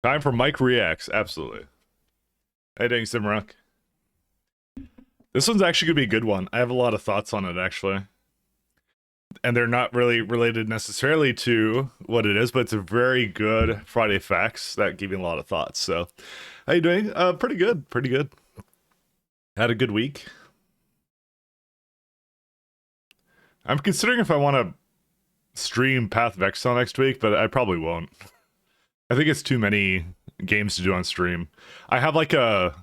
Time for Mike Reacts, absolutely. Hey, dang, Simrock. This one's actually gonna be a good one. I have a lot of thoughts on it, actually. And they're not really related necessarily to what it is, but it's a very good Friday Facts that give me a lot of thoughts. So, how you doing? Pretty good, pretty good. Had a good week. I'm considering if I want to stream Path of Exile next week, but I probably won't. I think it's too many games to do on stream. I have like a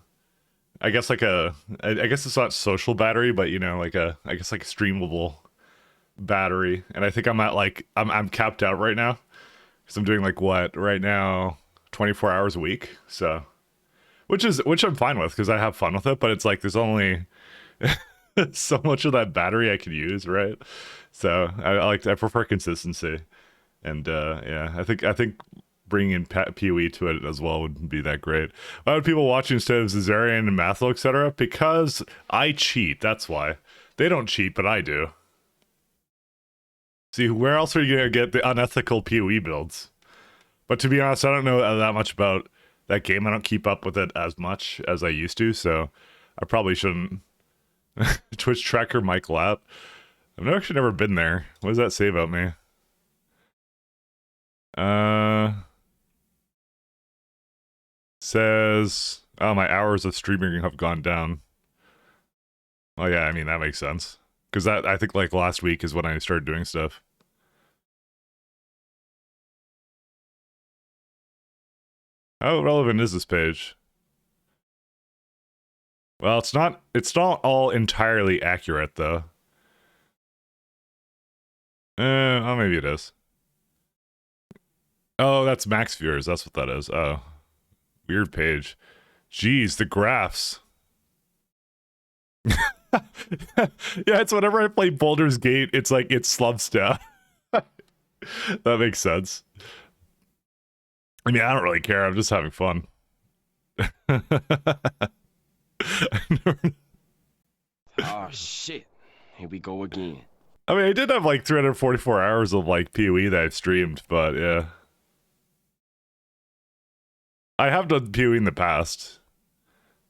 I guess like I guess it's not social battery, but you know, I guess like a streamable battery. And I think I'm at like, I'm capped out right now. Because I'm doing like what, right now, 24 hours a week. So, which I'm fine with because I have fun with it, but it's like there's only so much of that battery I can use, right? So I prefer consistency. And yeah, I think bringing in PoE to it as well wouldn't be that great. Why would people watch instead of Zazarian and Mathlo, etc.? Because I cheat. That's why. They don't cheat, but I do. See, where else are you gonna get the unethical PoE builds? But to be honest, I don't know that much about that game. I don't keep up with it as much as I used to, so I probably shouldn't. Twitch tracker Mike Lap. I've actually never been there. What does that say about me? Says, oh, my hours of streaming have gone down. Well, yeah, I mean, that makes sense. Because that, I think, like, last week is when I started doing stuff. How relevant is this page? Well, it's not all entirely accurate, though. Oh, maybe it is. Oh, that's max viewers. That's what that is. Oh, weird page. Jeez, the graphs. Yeah, it's whenever I play Baldur's Gate, it's like it slumps down. That makes sense. I mean, I don't really care. I'm just having fun. Oh shit. Here we go again. I mean, I did have like 344 hours of like PoE that I've streamed, but yeah. I have done PoE in the past.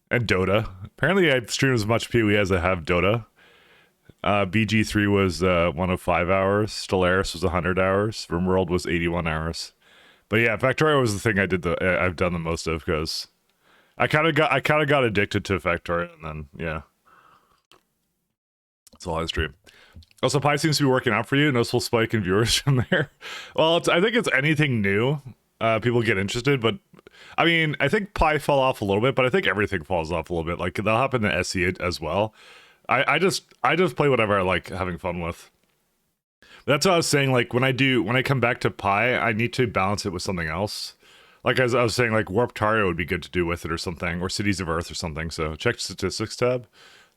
And Dota. Apparently I've streamed as much PoE as I have Dota. BG3 was 105 hours. Stellaris was 100 hours. RimWorld was 81 hours. But yeah, Factorio was the thing I've done the most of because I kind of got addicted to Factorio, and then yeah, that's all I stream. Also, Pi seems to be working out for you. Noticeable spike in viewers from there. Well, I think it's anything new. People get interested, but I mean, I think Pi fell off a little bit, but I think everything falls off a little bit. Like that'll happen to SE as well. I just play whatever I like having fun with. That's what I was saying. Like when I come back to Pi, I need to balance it with something else. Like as I was saying, like Warp Tario would be good to do with it or something, or Cities of Earth or something. So check statistics tab.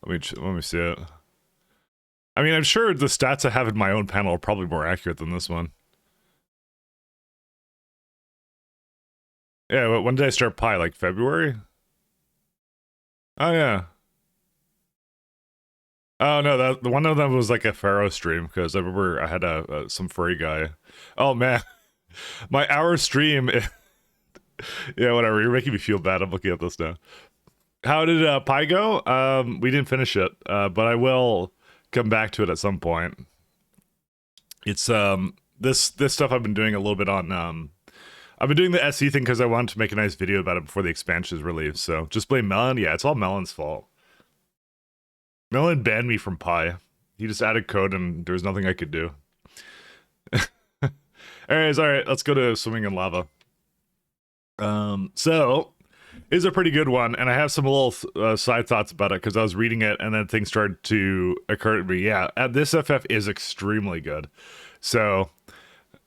Let me see it. I mean, I'm sure the stats I have in my own panel are probably more accurate than this one. Yeah, but when did I start Pi? Like February? Oh yeah. Oh no, that one of them was like a Pharaoh stream because I remember I had some furry guy. Oh man, my hour stream. Yeah, whatever. You're making me feel bad. I'm looking at this now. How did Pi go? We didn't finish it, but I will come back to it at some point. It's this stuff I've been doing a little bit on. I've been doing the SE thing because I wanted to make a nice video about it before the expansion is released. So just blame Melon. Yeah, it's all Melon's fault. Melon banned me from Pi. He just added code and there was nothing I could do. Anyways, all right, let's go to swimming in lava. So is a pretty good one, and I have some little side thoughts about it because I was reading it and then things started to occur to me. Yeah, this FF is extremely good. So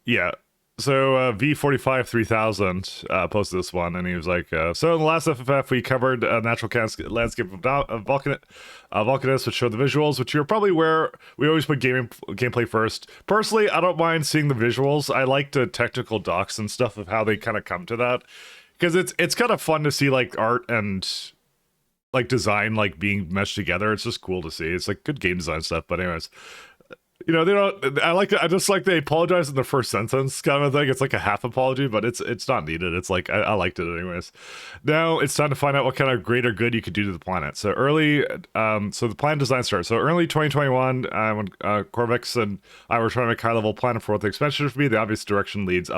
yeah, so V45 3000 posted this one, and he was like, so in the last FFF we covered a natural landscape of Volcanus, which showed the visuals, which you're probably aware we always put gameplay first. Personally, I don't mind seeing the visuals. I like the technical docs and stuff of how they kind of come to that, because it's kind of fun to see like art and like design like being meshed together. It's just cool to see. It's like good game design stuff. But anyways, You know, they don't. I just like they apologize in the first sentence, kind of thing. It's like a half apology, but it's not needed. It's like I liked it anyways. Now it's time to find out what kind of greater good you could do to the planet. So so the plan design starts. So early 2021, when Corvix and I were trying to make high level plan for what the expansion should be, the obvious direction leads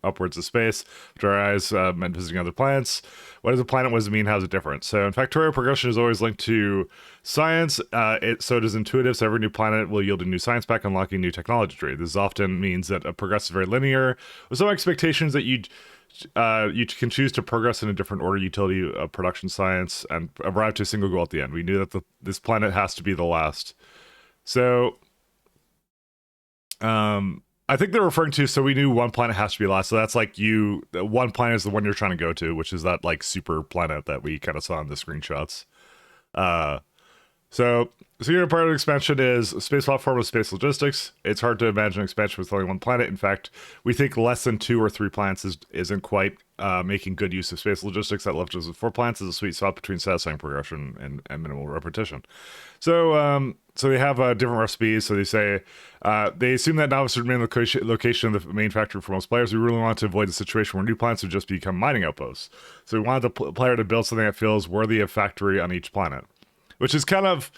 upwards to space. To our eyes, meant visiting other planets. What does a planet? What does it mean? How's it different? So in Factorio, progression is always linked to science. So it is intuitive. So every new planet will yield a new science pack, unlocking new technology tree. This often means that a progress is very linear, with some expectations that you can choose to progress in a different order: utility, production, science, and arrive to a single goal at the end. We knew that this planet has to be the last. So, I think they're referring to, so we knew one planet has to be last. So that's like one planet is the one you're trying to go to, which is that like super planet that we kind of saw in the screenshots. So your part of the expansion is space platform with space logistics. It's hard to imagine expansion with only one planet. In fact, we think less than 2 or 3 planets isn't quite making good use of space logistics. That left us with 4 planets is a sweet spot between satisfying progression and minimal repetition. So they have different recipes. So they say they assume that novice would remain the location of the main factory for most players. We really want to avoid a situation where new planets would just become mining outposts. So we wanted the player to build something that feels worthy of factory on each planet, which is kind of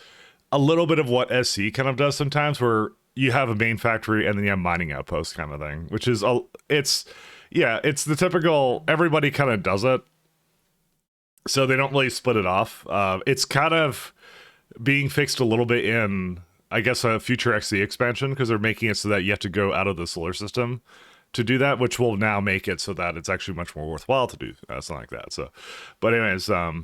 a little bit of what SC kind of does sometimes, where you have a main factory and then you have mining outposts kind of thing, which is it's the typical, everybody kind of does it, so they don't really split it off. It's kind of being fixed a little bit in, I guess, a future XC expansion, because they're making it so that you have to go out of the solar system to do that, which will now make it so that it's actually much more worthwhile to do something like that. So, but anyways, how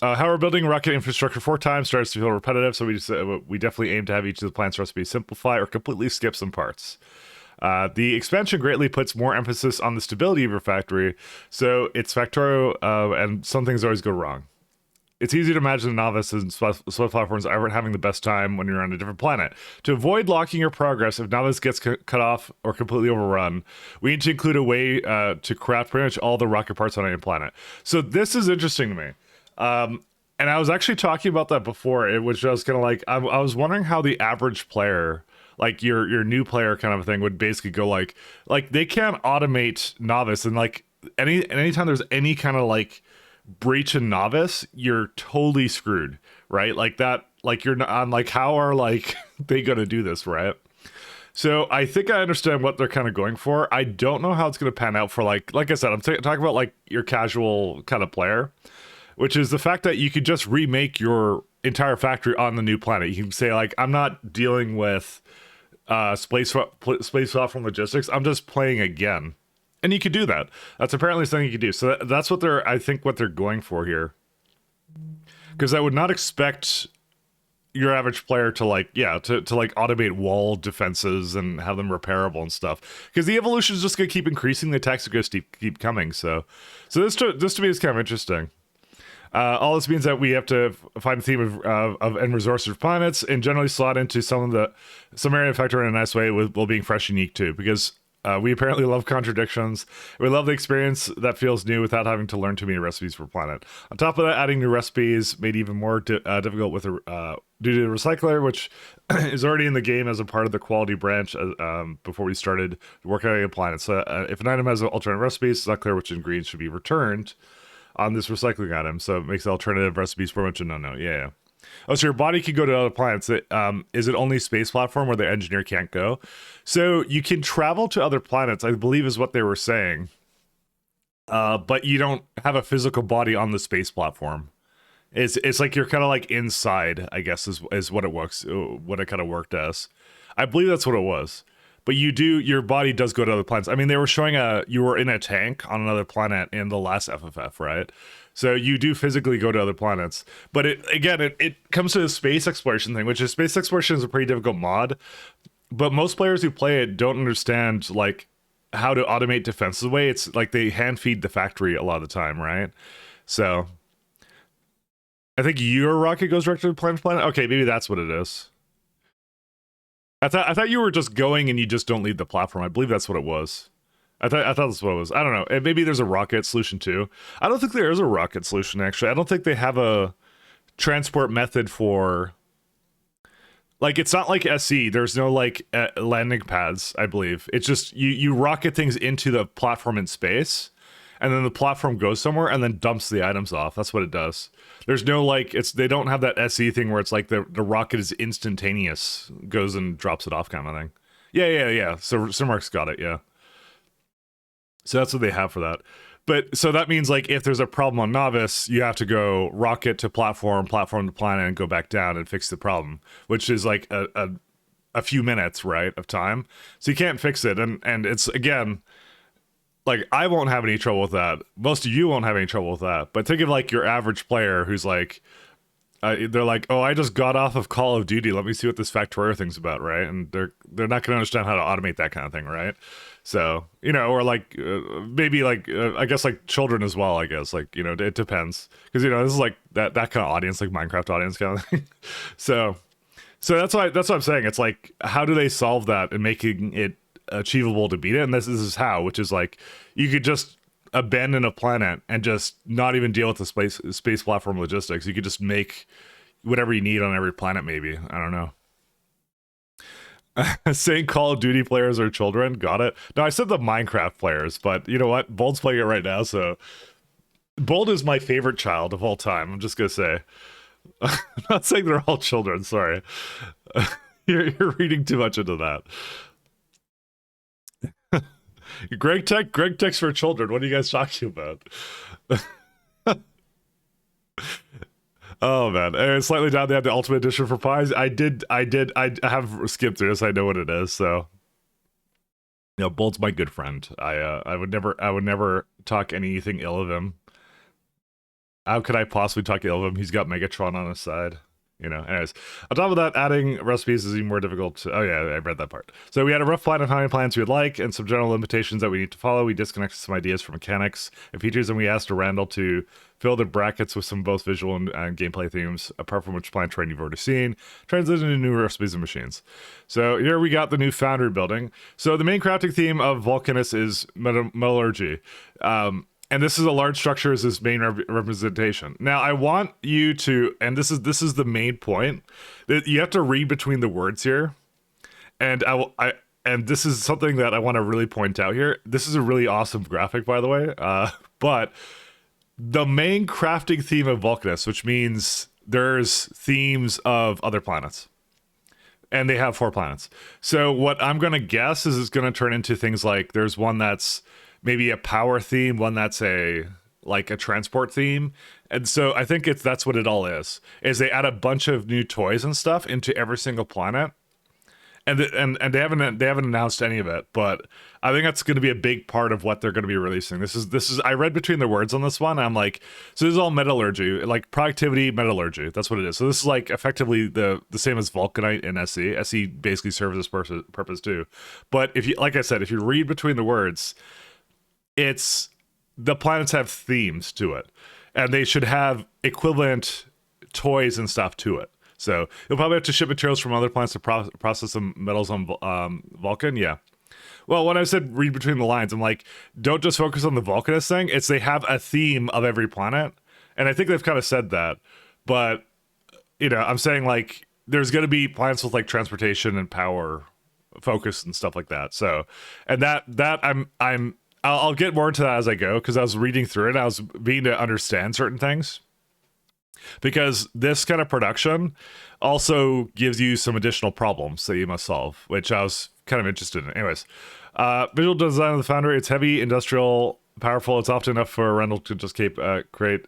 we're building rocket infrastructure 4 times starts to feel repetitive, so we definitely aim to have each of the plant's recipes simplify or completely skip some parts. The expansion greatly puts more emphasis on the stability of your factory, so it's Factorio, and some things always go wrong. It's easy to imagine a novice in split platforms ever having the best time when you're on a different planet. To avoid locking your progress, if novice gets cut off or completely overrun, we need to include a way to craft pretty much all the rocket parts on any planet. So this is interesting to me. And I was actually talking about that before, which I was kind of like, I was wondering how the average player, like your new player kind of a thing, would basically go like they can't automate novice, and like anytime there's any kind of like breach in novice, you're totally screwed, right? Like that, like you're not on, like, how are like they gonna do this, right? So I think I understand what they're kind of going for. I don't know how it's gonna pan out for like I said, I'm talking about like your casual kind of player, which is the fact that you could just remake your entire factory on the new planet. You can say like, I'm not dealing with space platform logistics, I'm just playing again. And you could do that. That's apparently something you could do. So that's what I think what they're going for here. Because I would not expect your average player to like, to like automate wall defenses and have them repairable and stuff. Because the evolution is just going to keep increasing. The attacks are going to keep coming. So this to me is kind of interesting. All this means that we have to find a theme of end resources for planets, and generally slot into some area of factor in a nice way, while being fresh and unique too. Because we apparently love contradictions. We love the experience that feels new without having to learn too many recipes per planet. On top of that, adding new recipes made even more difficult with due to the recycler, which is already in the game as a part of the quality branch before we started working on a planet. So if an item has alternate recipes, it's not clear which ingredients should be returned on this recycling item, so it makes alternative recipes pretty much a no-no. Yeah. Oh, so your body can go to other planets. Is it only space platform where the engineer can't go? So you can travel to other planets, I believe is what they were saying. But you don't have a physical body on the space platform. It's like you're kind of like inside, I guess, is what it kind of worked as. I believe that's what it was. But your body does go to other planets. I mean, they were showing you were in a tank on another planet in the last FFF, right? So you do physically go to other planets. But it comes to the space exploration thing, which is space exploration is a pretty difficult mod. But most players who play it don't understand like how to automate defenses away. It's like they hand feed the factory a lot of the time, right? So I think your rocket goes directly to planet. Okay, maybe that's what it is. I thought you were just going and you just don't leave the platform. I believe that's what it was. I thought that's what it was. I don't know. And maybe there's a rocket solution too. I don't think there is a rocket solution actually. I don't think they have a transport method for Like it's not like SE. There's no like landing pads, I believe. It's just you rocket things into the platform in space, and then the platform goes somewhere and then dumps the items off. That's what it does. There's no like they don't have that SE thing where it's like the rocket is instantaneous, goes and drops it off kind of thing. Yeah. So Simmark's got it, yeah. So that's what they have for that. But so that means like if there's a problem on Novice, you have to go rocket to platform to planet, and go back down and fix the problem, which is like a few minutes, right, of time. So you can't fix it, and it's again, like I won't have any trouble with that. Most of you won't have any trouble with that. But think of like your average player who's like, they're like, oh, I just got off of Call of Duty. Let me see what this factorio thing's about, right? And they're not going to understand how to automate that kind of thing, right? So, you know, or like maybe like I guess like children as well. I guess like, you know, it depends, because you know this is like that kind of audience, like Minecraft audience kind of thing. So that's what I'm saying. It's like, how do they solve that and making it achievable to beat it? And this is how, which is like you could just abandon a planet and just not even deal with the space platform logistics. You could just make whatever you need on every planet. Maybe, I don't know. Saying Call of Duty players are children. Got it. No, I said the Minecraft players, but you know what? Bold's playing it right now, so Bold is my favorite child of all time. I'm just gonna say. I'm not saying they're all children. Sorry, you're reading too much into that. Greg Tech's for children. What are you guys talking about? Oh man, and slightly down they have the Ultimate Edition for Pies. I have skipped through this. I know what it is. So, you know, Bolt's my good friend. I would never talk anything ill of him. How could I possibly talk ill of him? He's got Megatron on his side. You know, anyways, on top of that, adding recipes is even more difficult. Oh yeah, I read that part. So we had a rough plan of how many plans we would like and some general limitations that we need to follow. We disconnected some ideas from mechanics and features, and we asked Randall to fill the brackets with some both visual and gameplay themes, apart from which plan train you've already seen, translated into new recipes and machines. So here we got the new foundry building. So the main crafting theme of Vulcanus is metallurgy. And this is a large structure as this main representation. Now, I want you to, and this is the main point, that you have to read between the words here. And and this is something that I want to really point out here. This is a really awesome graphic, by the way. But the main crafting theme of Vulcanus, which means there's themes of other planets. And they have 4 planets. So what I'm going to guess is it's going to turn into things like there's one that's maybe a power theme, one that's a transport theme. And so I think that's what it all is they add a bunch of new toys and stuff into every single planet. And they haven't announced any of it, but I think that's going to be a big part of what they're going to be releasing. This is I read between the words on this one. I'm like, so this is all metallurgy, like productivity metallurgy. That's what it is. So this is like effectively the same as Vulcanite and SE. SE basically serves this purpose too. But if you, like I said, if you read between the words, it's the planets have themes to it, and they should have equivalent toys and stuff to it. So you'll probably have to ship materials from other planets to process some metals on Vulcan. Yeah. Well, when I said read between the lines, I'm like, don't just focus on the Vulcanist thing. It's they have a theme of every planet, and I think they've kind of said that. But you know, I'm saying like there's going to be planets with like transportation and power focus and stuff like that. So, and that I'll get more into that as I go, because I was reading through it. I was beginning to understand certain things, because this kind of production also gives you some additional problems that you must solve, which I was kind of interested in. Anyways, visual design of the foundry. It's heavy, industrial, powerful. It's often enough for Randall to just create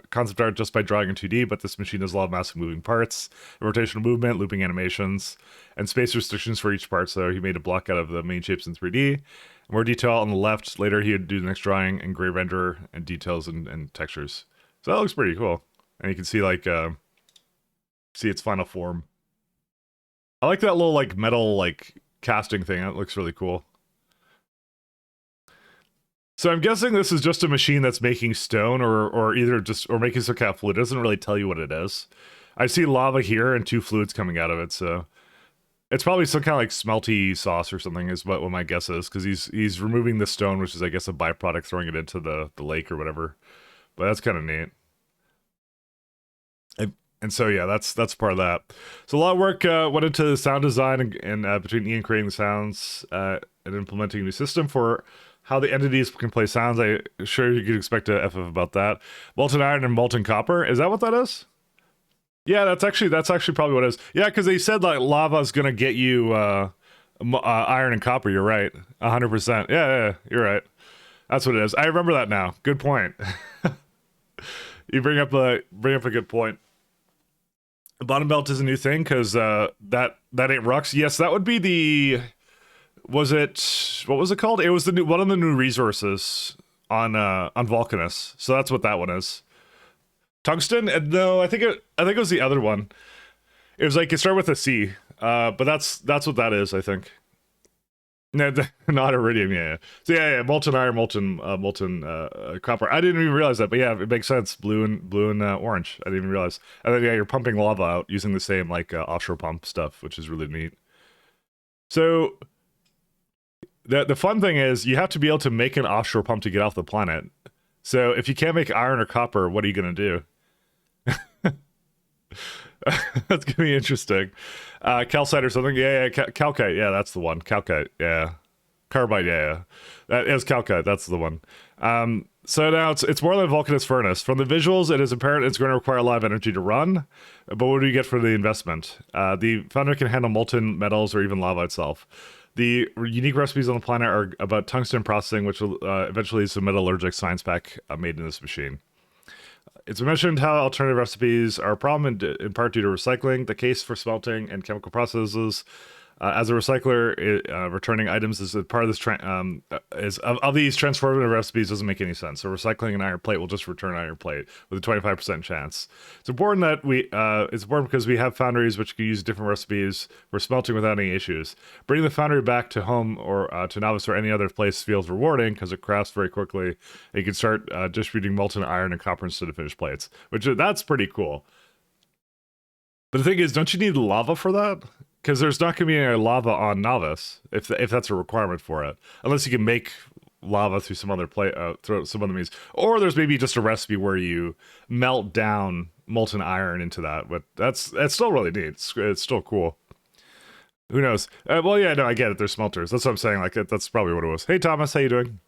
concept art just by drawing in 2D, but this machine has a lot of massive moving parts, rotational movement, looping animations, and space restrictions for each part. So he made a block out of the main shapes in 3D. More detail on the left. Later, he would do the next drawing and gray render and details and textures. So that looks pretty cool. And you can see like see its final form. I like that little like metal like casting thing. That looks really cool. So I'm guessing this is just a machine that's making stone or making some kind of fluid. It doesn't really tell you what it is. I see lava here and 2 fluids coming out of it, so it's probably some kind of like smelty sauce or something is what my guess is, because he's removing the stone, which is I guess a byproduct, throwing it into the lake or whatever. But that's kind of neat. And so yeah, that's part of that. So a lot of work went into the sound design and between Ian creating the sounds and implementing a new system for how the entities can play sounds. I sure you could expect a FF about that. Molten iron and molten copper. Is that what that is? Yeah, that's actually probably what it is. Yeah, because they said like lava is gonna get you iron and copper. You're right, 100%. Yeah, you're right. That's what it is. I remember that now. Good point. You bring up a good point. Bottom belt is a new thing because that ain't Rux. Yes, that would be the. Was it what was it called? It was the new one of the new resources on Vulcanus. So that's what that one is. Tungsten? No, I think it was the other one. It was like it started with a C. But that's what that is, I think. No, not iridium. Yeah. So yeah, molten iron, molten copper. I didn't even realize that, but yeah, it makes sense. Blue and orange. I didn't even realize. And then yeah, you're pumping lava out using the same like offshore pump stuff, which is really neat. So the fun thing is you have to be able to make an offshore pump to get off the planet. So if you can't make iron or copper, what are you gonna do? That's gonna be interesting. Calcite or something. Yeah, calcite. Yeah, that's the one. Calcite. Yeah. Carbide. Yeah. That is calcite. That's the one. So now it's more than a Vulcanus furnace. From the visuals, it is apparent it's going to require a lot of energy to run. But what do you get for the investment? The foundry can handle molten metals or even lava itself. The unique recipes on the planet are about tungsten processing, which will eventually is a metallurgic science pack made in this machine. It's mentioned how alternative recipes are a problem in part due to recycling. The case for smelting and chemical processes. As a recycler, returning items is a part of this. Of these transformative recipes doesn't make any sense. So recycling an iron plate will just return an iron plate with a 25% chance. It's important that it's important because we have foundries which can use different recipes for smelting without any issues. Bringing the foundry back to home or to Novice or any other place feels rewarding because it crafts very quickly. And you can start distributing molten iron and copper instead of finished plates, that's pretty cool. But the thing is, don't you need lava for that? Because there's not going to be any lava on Novice if that's a requirement for it, unless you can make lava through some other means, or there's maybe just a recipe where you melt down molten iron into that. But that's still really neat. It's still cool. Who knows? Well, yeah, no, I get it. There's smelters. That's what I'm saying. Like that's probably what it was. Hey, Thomas, how you doing?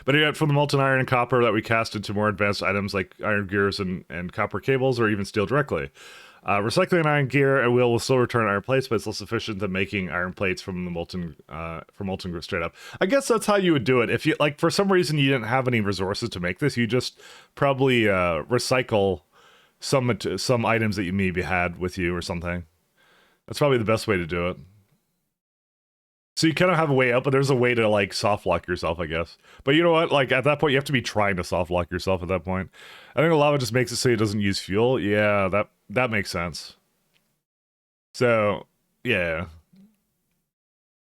But yeah, from the molten iron and copper that we cast into more advanced items like iron gears and copper cables, or even steel directly. Recycling iron gear and will still return iron plates, but it's less efficient than making iron plates from the molten straight up. I guess that's how you would do it. If you like, for some reason you didn't have any resources to make this, you just probably recycle some items that you maybe had with you or something. That's probably the best way to do it. So you kind of have a way out, but there's a way to like soft lock yourself, I guess. But you know what? Like at that point, you have to be trying to soft lock yourself at that point. I think the lava just makes it so it doesn't use fuel. Yeah, that makes sense. So yeah.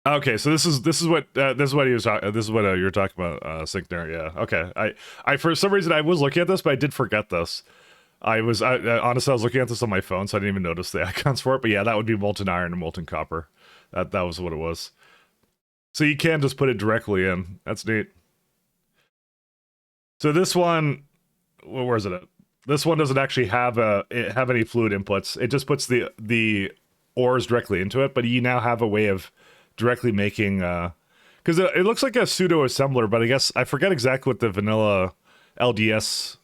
Okay, so this is what he was talking. This is what you were talking about, Sync there. Yeah. Okay. I for some reason I was looking at this, but I did forget this. Honestly, I was looking at this on my phone, so I didn't even notice the icons for it. But yeah, that would be molten iron and molten copper. That was what it was. So you can just put it directly in. That's neat. So this one, where is it at? This one doesn't actually have any fluid inputs. It just puts the ores directly into it. But you now have a way of directly making, because it looks like a pseudo assembler. But I guess I forget exactly what the vanilla LDS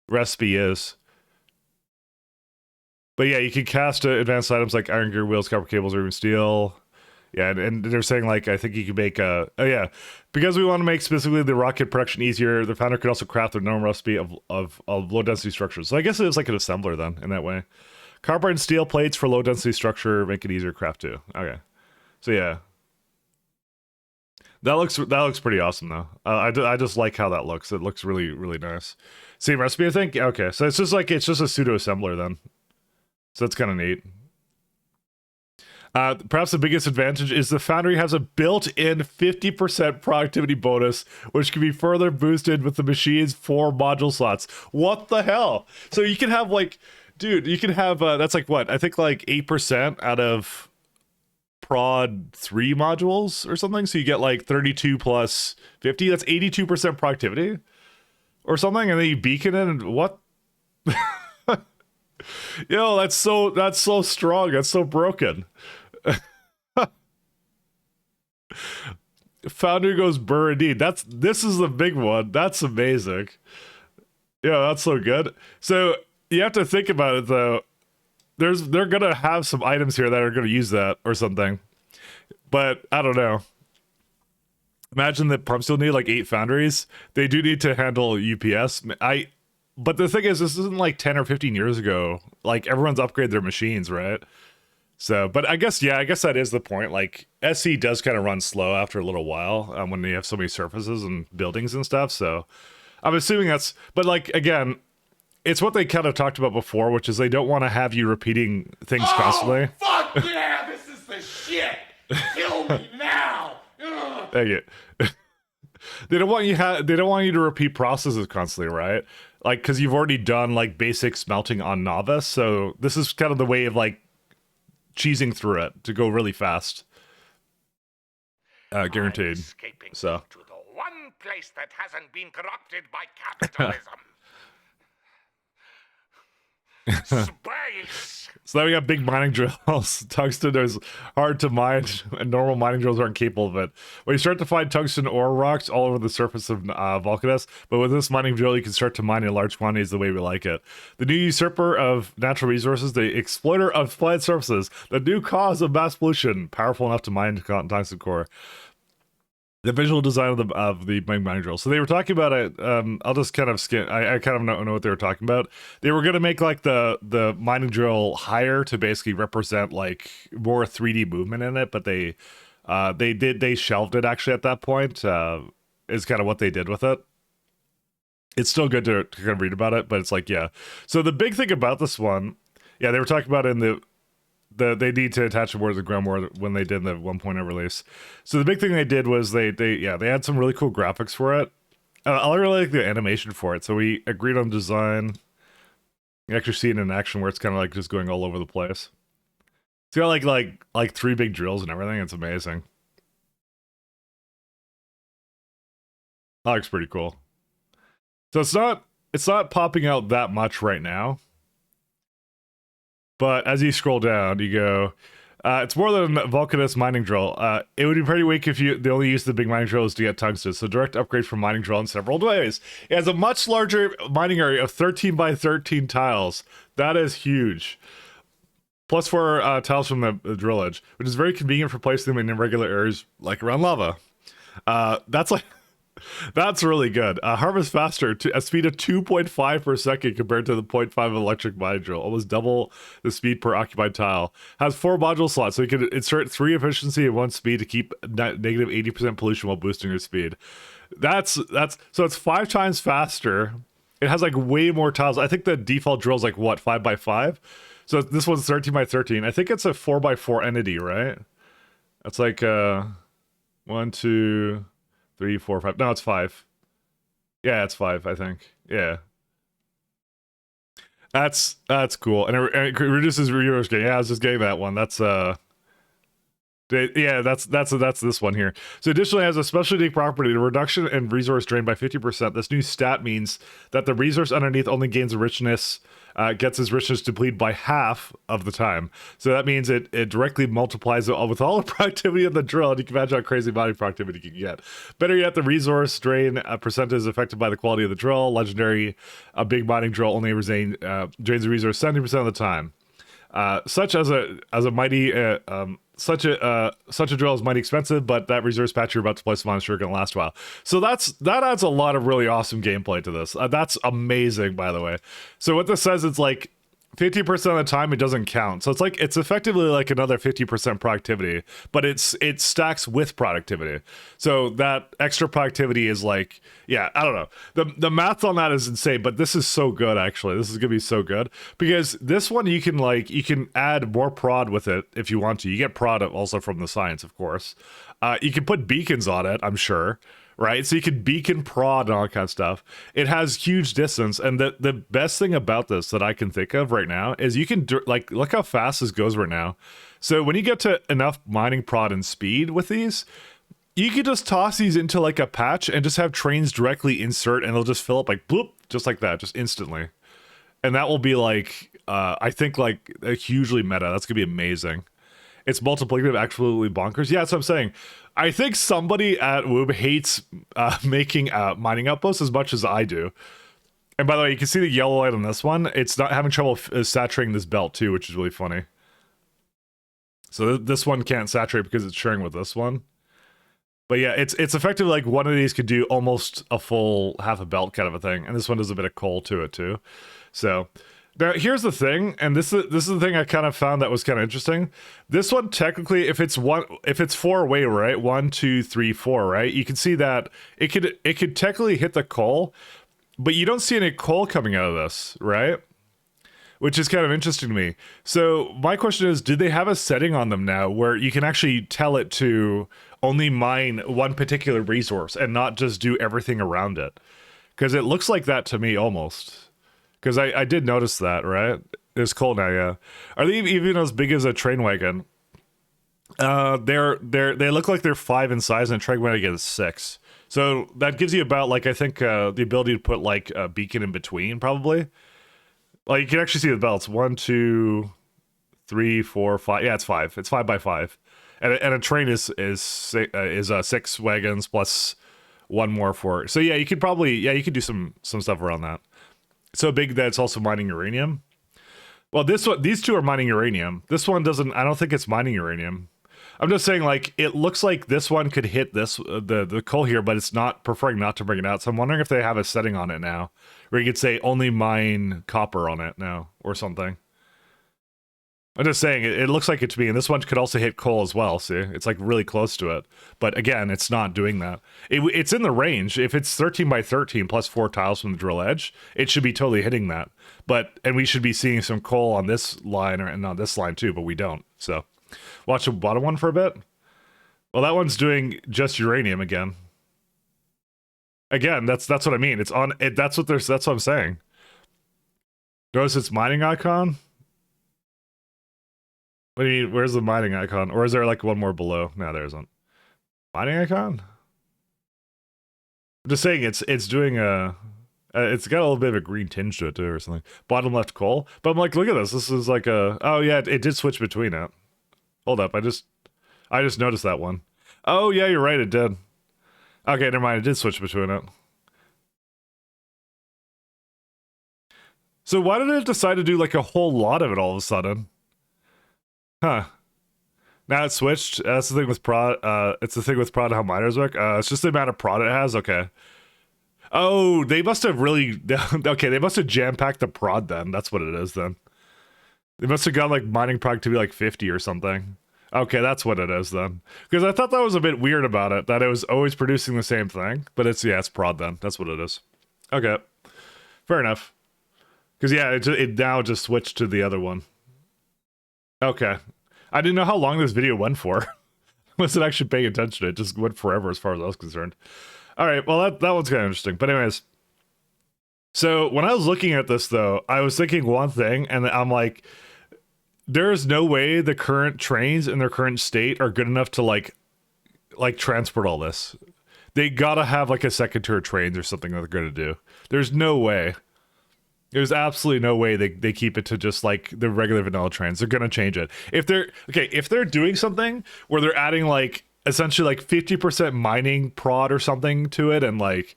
recipe is. But yeah, you can cast advanced items like iron gear, wheels, copper cables, or even steel. Yeah, and they're saying like I think you can make because we want to make specifically the rocket production easier. The founder could also craft a normal recipe of low density structures. So I guess it is like an assembler then in that way. Copper and steel plates for low density structure make it easier to craft too. Okay, so yeah, that looks pretty awesome though. I just like how that looks. It looks really really nice. Same recipe, I think. Okay, so it's just a pseudo assembler then. So that's kind of neat. Perhaps the biggest advantage is the foundry has a built-in 50% productivity bonus, which can be further boosted with the machine's 4 module slots. What the hell? So you can have like, dude, you can have, that's like what? I think like 8% out of prod 3 modules or something. So you get like 32 plus 50. That's 82% productivity or something. And then you beacon it and what? Yo, that's so strong. That's so broken. Founder goes burr indeed. This is the big one. That's amazing. Yeah, that's so good. So you have to think about it though. They're gonna have some items here that are gonna use that or something. But I don't know. Imagine that Prem still need like 8 foundries. They do need to handle UPS. But the thing is, this isn't like 10 or 15 years ago. Like everyone's upgraded their machines, right? So, but I guess that is the point. Like SE does kind of run slow after a little while when you have so many surfaces and buildings and stuff. So I'm assuming but like, again, it's what they kind of talked about before, which is they don't want to have you repeating things constantly. Fuck yeah, this is the shit. Kill me now. Ugh. Thank you. They don't want you to repeat processes constantly, right? Like, because you've already done like basic smelting on novice, so this is kind of the way of like cheesing through it to go really fast. Guaranteed. Escaping So. to the one place that hasn't been corrupted by capitalism. Space. So now we got big mining drills. Tungsten is hard to mine, and normal mining drills aren't capable of it. When you start to find tungsten ore rocks all over the surface of Vulcanus, but with this mining drill, you can start to mine in large quantities the way we like it. The new usurper of natural resources, the exploiter of planet surfaces, the new cause of mass pollution, powerful enough to mine tungsten core. The visual design of the mining drill. So they were talking about it. I'll just kind of skim. I kind of know what they were talking about. They were going to make like the mining drill higher to basically represent like more 3D movement in it, but they shelved it actually at that point. Is kind of what they did with it. It's still good to kind of read about it, but it's like, yeah. So the big thing about this one, yeah, they were talking about in they need to attach more to the ground more when they did the 1.0 release. So the big thing they did was they had some really cool graphics for it. I really like the animation for it. So we agreed on design. You actually see it in action where it's kind of like just going all over the place. It's got like 3 big drills and everything. It's amazing. That looks pretty cool. So it's not popping out that much right now. But as you scroll down, you go, it's more than a Vulcanus mining drill. It would be pretty weak if the only use of the big mining drill is to get tungsten. So direct upgrade from mining drill in several ways. It has a much larger mining area of 13 by 13 tiles. That is huge. Plus 4 tiles from the drillage, which is very convenient for placing them in irregular areas like around lava. That's really good. Harvest faster to a speed of 2.5 per second compared to the 0.5 electric mining drill. Almost double the speed per occupied tile. Has 4 module slots, so you can insert 3 efficiency and 1 speed to keep negative 80% pollution while boosting your speed. So it's 5 times faster. It has like way more tiles. I think the default drill is like what, 5 by 5? So this one's 13 by 13. I think it's a 4 by 4 entity, right? That's like 1, 2, 3, 4, 5. No, it's 5. Yeah, it's 5, I think. Yeah. That's cool. And it reduces resource gain. Yeah, I was just getting that one. That's that's this one here. So additionally has a special unique property, the reduction in resource drain by 50%. This new stat means that the resource underneath only gains richness, gets its richness depleted by half of the time. So that means it directly multiplies it all with all the productivity of the drill, and you can imagine how crazy body productivity you can get. Better yet, the resource drain percent is affected by the quality of the drill. Legendary, a big mining drill only drains the resource 70% of the time. Such a drill is mighty expensive, but that resource patch you're about to place on sure going to last a while. So that adds a lot of really awesome gameplay to this. That's amazing, by the way. So what this says, it's like 50% of the time it doesn't count. So it's effectively like another 50% productivity, but it stacks with productivity. So that extra productivity is like, yeah, I don't know. The math on that is insane, but this is so good actually. This is gonna be so good because this one you can add more prod with it if you want to. You get prod also from the science, of course. You can put beacons on it, I'm sure. Right, so you can beacon prod and all that kind of stuff. It has huge distance, and the best thing about this that I can think of right now is you can look how fast this goes right now. So when you get to enough mining prod and speed with these, you can just toss these into like a patch and just have trains directly insert, and they'll just fill up like bloop, just like that, just instantly. and that will be like I think like a hugely meta. That's gonna be amazing. It's multiplicative, absolutely bonkers. Yeah, that's what I'm saying. I think somebody at Woob hates making mining outposts as much as I do. And by the way, you can see the yellow light on this one. It's not having trouble saturating this belt too, which is really funny. So this one can't saturate because it's sharing with this one. But yeah, it's effectively like one of these could do almost a full half a belt kind of a thing, and this one does a bit of coal to it too. So now here's the thing, and this is the thing I kind of found that was kind of interesting. This one technically, if it's 4 away, right, 1, 2, 3, 4, right, you can see that it could technically hit the coal, but you don't see any coal coming out of this, right? Which is kind of interesting to me. So my question is, do they have a setting on them now where you can actually tell it to only mine one particular resource and not just do everything around it? Because it looks like that to me almost. Because I did notice that, right? There's coal now, yeah. Are they even as big as a train wagon? They look like they're 5 in size, and a train wagon is 6. So that gives you about, like, I think the ability to put like a beacon in between, probably. Like, you can actually see the belts. 1, 2, 3, 4, 5. Yeah, it's 5. It's 5 by 5, and a train is 6 wagons plus 1 more for. So yeah, you could do some stuff around that. It's so big that it's also mining uranium. Well, these two are mining uranium. This one doesn't. I don't think it's mining uranium. I'm just saying, like, it looks like this one could hit this the coal here, but it's not preferring not to bring it out. So I'm wondering if they have a setting on it now, where you could say only mine copper on it now or something. I'm just saying, it looks like it to me, and this one could also hit coal as well. See, it's like really close to it, but again, it's not doing that. It's in the range. If it's 13 by 13 plus 4 tiles from the drill edge, it should be totally hitting that. And we should be seeing some coal on this line and on this line too, but we don't. So watch the bottom one for a bit. Well, that one's doing just uranium again. Again, that's what I mean. It's on it. That's what I'm saying. Notice its mining icon. What do you mean? Where's the mining icon? Or is there like one more below? No, there isn't. Mining icon? I'm just saying it's doing it's got a little bit of a green tinge to it too or something. Bottom left coal. But I'm like, look at this. This is like oh yeah, it did switch between it. Hold up, I just noticed that one. Oh yeah, you're right, it did. Okay, never mind, it did switch between it. So why did it decide to do like a whole lot of it all of a sudden? Huh. Now it's switched. That's the thing with prod. It's the thing with prod how miners work. It's just the amount of prod it has. Okay. Oh, they must have really. Okay, they must have jam-packed the prod then. That's what it is then. They must have got like mining productivity like 50 or something. Okay, that's what it is then. Because I thought that was a bit weird about it, that it was always producing the same thing. But it's prod then. That's what it is. Okay. Fair enough. Because yeah, it now just switched to the other one. Okay. I didn't know how long this video went for. I wasn't actually paying attention. It just went forever as far as I was concerned. Alright, well that one's kind of interesting. But anyways. So when I was looking at this though, I was thinking one thing, and I'm like, there's no way the current trains in their current state are good enough to like transport all this. They gotta have like a second tier of trains or something that they're gonna do. There's no way. There's absolutely no way they keep it to just like the regular vanilla trains. They're gonna change it. If they're doing something where they're adding like essentially like 50% mining prod or something to it, and like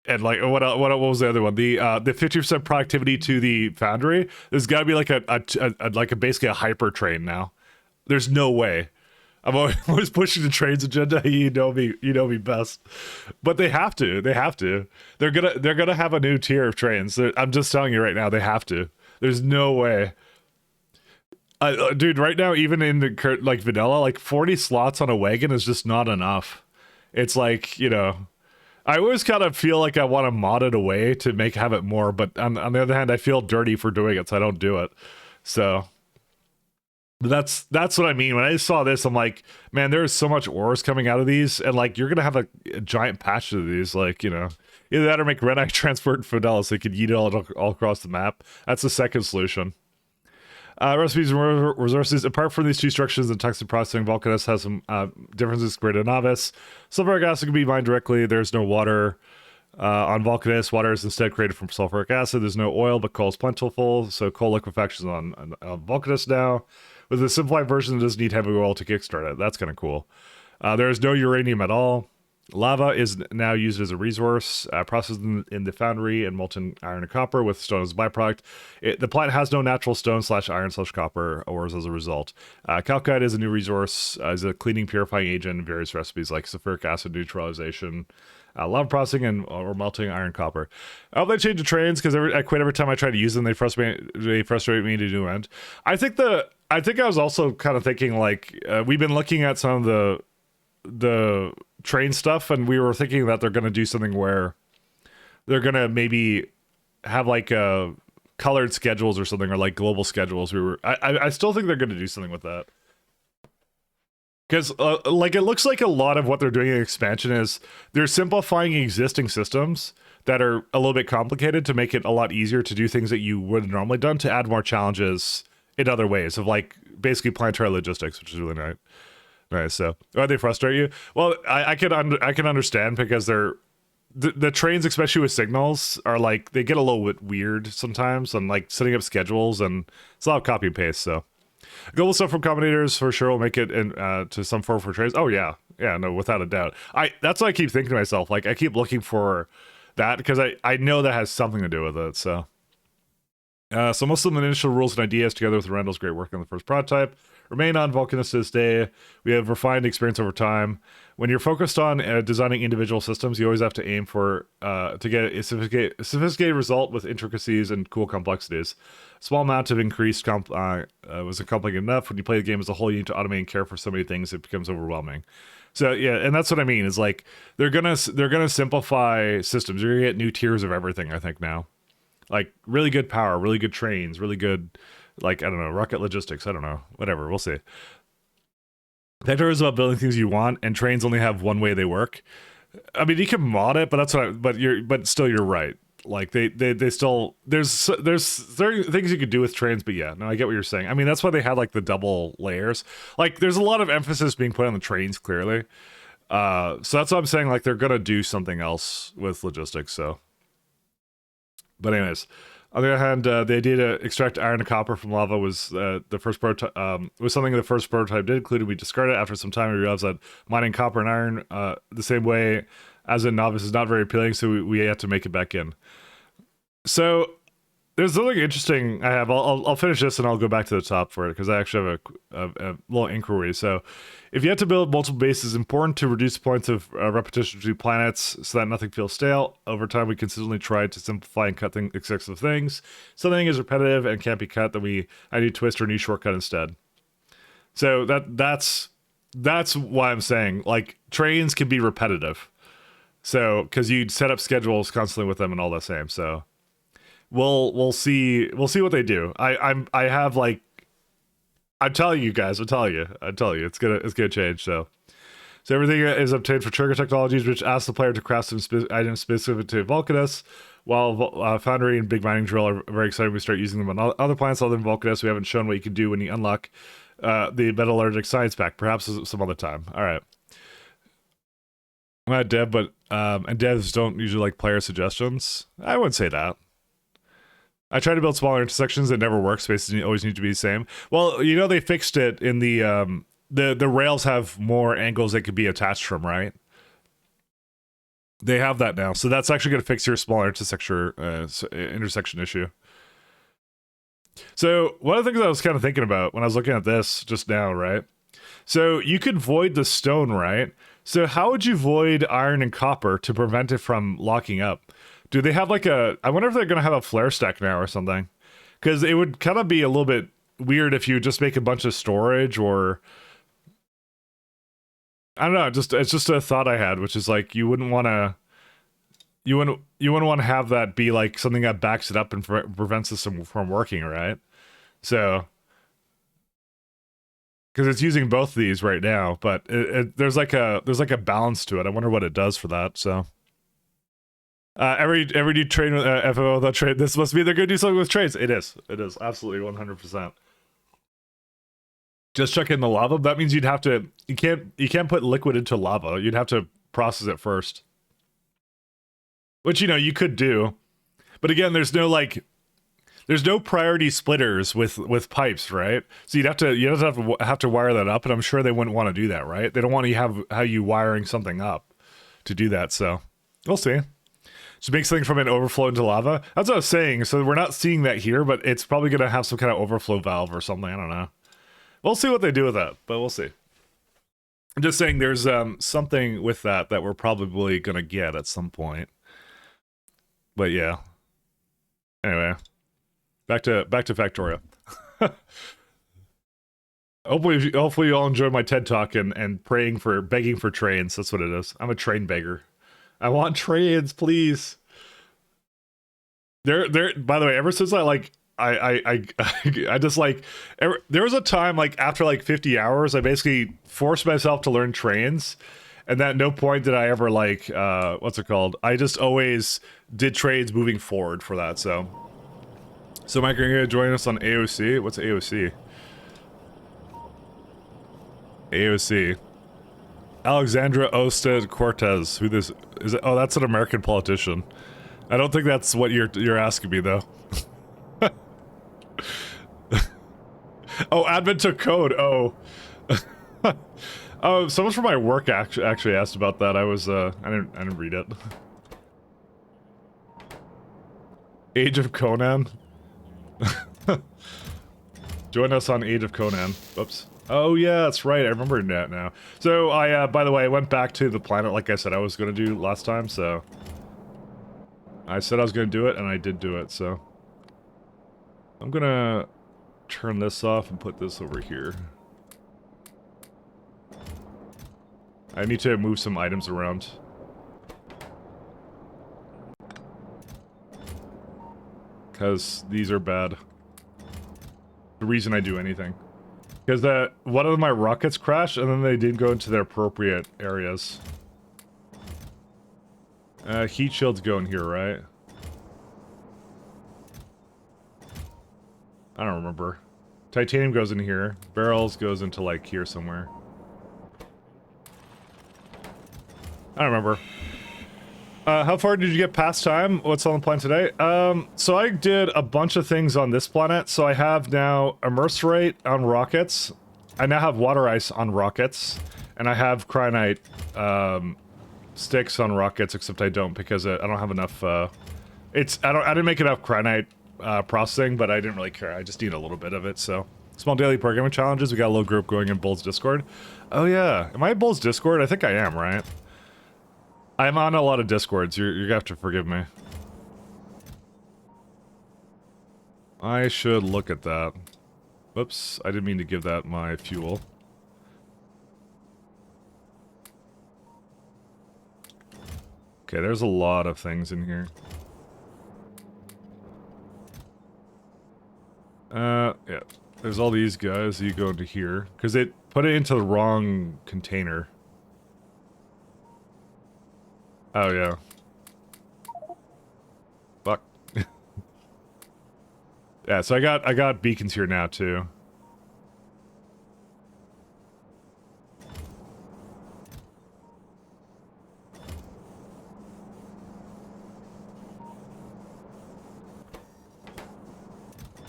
what was the other one? The 50% productivity to the foundry. There's got to be like a basically a hyper train now. There's no way. I'm always pushing the trains agenda. You know me best, but they have to. They're gonna have a new tier of trains. I'm just telling you right now, they have to. There's no way, dude. Right now, even in the like vanilla, like 40 slots on a wagon is just not enough. It's like, I always kind of feel like I want to mod it away to have it more, but on the other hand, I feel dirty for doing it, so I don't do it. So. That's what I mean. When I saw this, I'm like, man, there's so much ores coming out of these, and like you're gonna have a giant patch of these, like, either that or make Renite transport Fidel so you could eat it all across the map. That's the second solution. Recipes and resources. Apart from these two structures, the tungsten processing, Vulcanus has some differences greater novice. Sulfuric acid can be mined directly. There's no water. On Vulcanus, water is instead created from sulfuric acid. There's no oil, but coal is plentiful, so coal liquefaction is on Vulcanus now. With a simplified version, it doesn't need heavy oil to kickstart it. That's kind of cool. There is no uranium at all. Lava is now used as a resource, processed in the foundry and molten iron and copper with stone as a byproduct. The plant has no natural stone/iron/copper ores as a result. Calcite is a new resource, as a cleaning, purifying agent in various recipes like sulfuric acid neutralization, lava processing, and or melting iron copper. I hope they change the trains because I quit every time I try to use them. They frustrate me to no end. I think I was also kind of thinking like we've been looking at some of the train stuff, and we were thinking that they're going to do something where they're going to maybe have like colored schedules or something, or like global schedules. I still think they're going to do something with that, because like it looks like a lot of what they're doing in expansion is they're simplifying existing systems that are a little bit complicated to make it a lot easier to do things that you would have normally done, to add more challenges in other ways of like basically planetary logistics, which is really nice. Nice. So, why they frustrate you? Well, I can understand, because the trains, especially with signals, are like they get a little bit weird sometimes, and like setting up schedules, and it's a lot of copy and paste. So, global stuff from combinators for sure will make it in to some form for trains. Oh yeah, no, without a doubt. That's what I keep thinking to myself. Like I keep looking for that because I know that has something to do with it. So. So most of the initial rules and ideas, together with Randall's great work on the first prototype, remain on Vulcanus to this day. We have refined experience over time. When you're focused on designing individual systems, you always have to aim for to get a sophisticated result with intricacies and cool complexities. Small amount of increased was complicated enough. When you play the game as a whole, you need to automate and care for so many things, it becomes overwhelming. So yeah, and that's what I mean. Is like they're gonna simplify systems. You're gonna get new tiers of everything, I think now. Like really good power, really good trains, really good, like, I don't know, rocket logistics. I don't know, whatever. We'll see. Factorio is about building things you want, and trains only have one way they work. I mean, you can mod it, but that's what. But still, you're right. Like they still there's things you could do with trains, but yeah, no, I get what you're saying. I mean, that's why they had like the double layers. Like, there's a lot of emphasis being put on the trains, clearly. So that's what I'm saying. Like, they're gonna do something else with logistics. So. But anyways, on the other hand, the idea to extract iron and copper from lava was the first prototype. Was something the first prototype did. Included, we discarded it after some time. We realized that mining copper and iron the same way as a novice is not very appealing, so we had to make it back in. So there's something interesting I have. I'll finish this and I'll go back to the top for it, because I actually have a little inquiry. So, if you have to build multiple bases, it's important to reduce points of repetition between planets so that nothing feels stale. Over time, we consistently try to simplify and cut excessive things. Something is repetitive and can't be cut, then I need twist or new shortcut instead. So that's why I'm saying, like, trains can be repetitive. So, because you'd set up schedules constantly with them and all the same. So, we'll see what they do. I have like. I'm telling you guys, it's gonna change. So everything is obtained for trigger technologies, which asks the player to craft some items specific to Vulcanus. While Foundry and Big Mining Drill are very excited, we start using them on other planets other than Vulcanus. We haven't shown what you can do when you unlock the metallurgic science pack. Perhaps some other time. All right. I'm not a dev, but and devs don't usually like player suggestions. I wouldn't say that. I try to build smaller intersections. It never works. Spaces always need to be the same. Well, you know, they fixed it in the rails have more angles they could be attached from, right? They have that now. So that's actually going to fix your smaller intersection issue. So one of the things I was kind of thinking about when I was looking at this just now, right? So you could void the stone, right? So how would you void iron and copper to prevent it from locking up? Do they have like I wonder if they're going to have a flare stack now or something. Because it would kind of be a little bit weird if you just make a bunch of storage, or I don't know, it's just a thought I had, which is like you wouldn't want to have that be like something that backs it up and prevents this from working, right? So because it's using both of these right now, but there's like a balance to it. I wonder what it does for that. So every new train with FMO without trade, this must be they're gonna do something with trades. It is absolutely 100%. Just check in the lava. That means you'd have to you can't put liquid into lava. You'd have to process it first. Which, you know, you could do. But again, there's no priority splitters with pipes, right? So you'd have to wire that up, and I'm sure they wouldn't want to do that, right? They don't want to have you wiring something up to do that, so we'll see. Just makes something from an overflow into lava. That's what I was saying. So we're not seeing that here, but it's probably going to have some kind of overflow valve or something. I don't know. We'll see what they do with that, but we'll see. I'm just saying there's something with that we're probably going to get at some point. But yeah. Anyway, back to Factorio. Hopefully you all enjoy my TED talk and begging for trains. That's what it is. I'm a train beggar. I want trains, please. By the way, ever since I just like, there was a time like after like 50 hours, I basically forced myself to learn trains. And at no point did I ever like, what's it called? I just always did trades moving forward for that, so. So Mike, are you gonna join us on AOC? What's AOC? AOC. Alexandra Osted Cortez. Who this is? Oh, that's an American politician. I don't think that's what you're asking me though. Oh, admin took code. Oh. Oh, someone from my work actually asked about that. I was I didn't read it. Age of Conan. Join us on Age of Conan. Whoops. Oh yeah, that's right. I remember that now. So I, by the way, I went back to the planet like I said I was gonna do last time. So I said I was gonna do it, and I did do it. So I'm gonna turn this off and put this over here. I need to move some items around. Because these are bad. The reason I do anything. Because one of my rockets crashed and then they didn't go into their appropriate areas. Heat shields go in here, right? I don't remember. Titanium goes in here. Barrels goes into like here somewhere. I don't remember. How far did you get past time? What's on the plan today? So I did a bunch of things on this planet. So I have now immerserate on rockets. I now have water ice on rockets. And I have cryonite sticks on rockets, except I don't because I don't have enough I didn't make enough cryonite processing, but I didn't really care. I just need a little bit of it, so. Small daily programming challenges. We got a little group going in Bull's Discord. Oh yeah. Am I in Bull's Discord? I think I am, right? I'm on a lot of Discords. You're gonna have to forgive me. I should look at that. Whoops, I didn't mean to give that my fuel. Okay, there's a lot of things in here. Yeah. There's all these guys. You go into here. Because it put it into the wrong container. Oh, yeah. Fuck. Yeah, so I got beacons here now, too.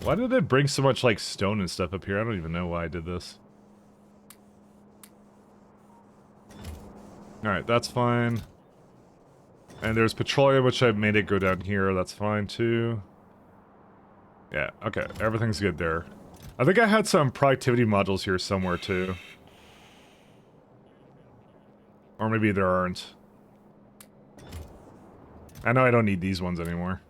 Why did it bring so much, like, stone and stuff up here? I don't even know why I did this. Alright, that's fine. And there's petroleum, which I made it go down here. That's fine, too. Yeah, okay. Everything's good there. I think I had some productivity modules here somewhere, too. Or maybe there aren't. I know I don't need these ones anymore.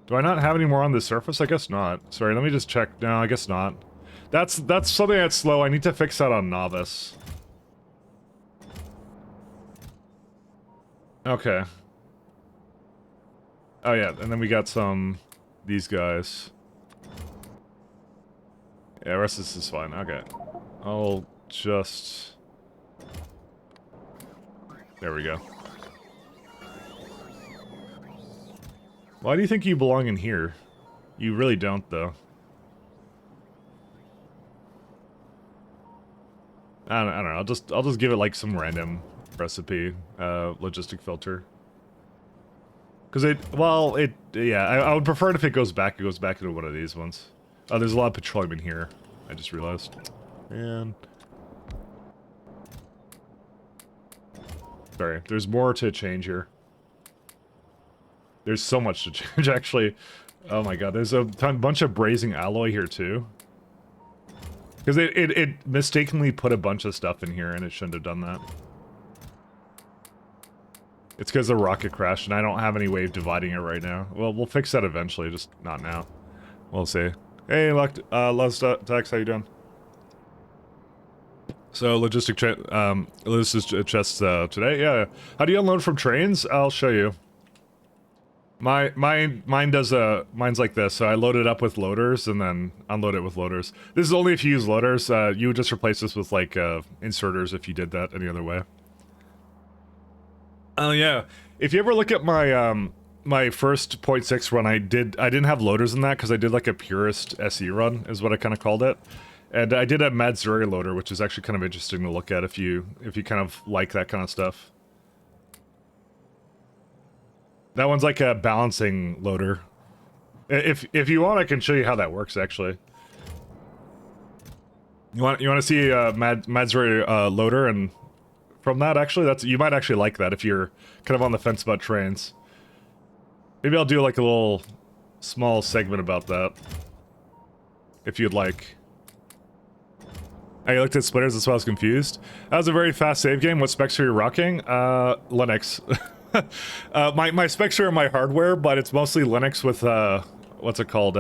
Do I not have any more on the surface? I guess not. Sorry, let me just check. No, I guess not. That's something that's slow. I need to fix that on Novice. Okay. Oh yeah, and then we got these guys. Yeah, the rest of this is fine. Okay. I'll just... There we go. Why do you think you belong in here? You really don't, though. I don't know. I'll just give it like some random recipe logistic filter. Because yeah, I would prefer it if it goes back into one of these ones. Oh, there's a lot of petroleum in here. I just realized. And sorry, there's more to change here. There's so much to change, actually. Oh my god, there's a bunch of brazing alloy here, too. Because it mistakenly put a bunch of stuff in here, and it shouldn't have done that. It's because the rocket crashed, and I don't have any way of dividing it right now. Well, we'll fix that eventually, just not now. We'll see. Hey, Luztex, how you doing? So, logistic chests today? Yeah. How do you unload from trains? I'll show you. Mine does mine's like this. So I load it up with loaders and then unload it with loaders. This is only if you use loaders. You would just replace this with like inserters if you did that any other way. Oh yeah. If you ever look at my my first 0.6 run, I didn't have loaders in that because I did like a purist SE run is what I kind of called it. And I did a Madzuri loader, which is actually kind of interesting to look at if you kind of like that kind of stuff. That one's like a balancing loader. If you want, I can show you how that works actually. You want to see a Madzuri loader, and from that actually, you might actually like that if you're kind of on the fence about trains. Maybe I'll do like a little small segment about that, if you'd like. I looked at splitters, that's why I was confused. That was a very fast save game. What specs are you rocking? Linux. My specs are in my hardware, but it's mostly Linux with, what's it called?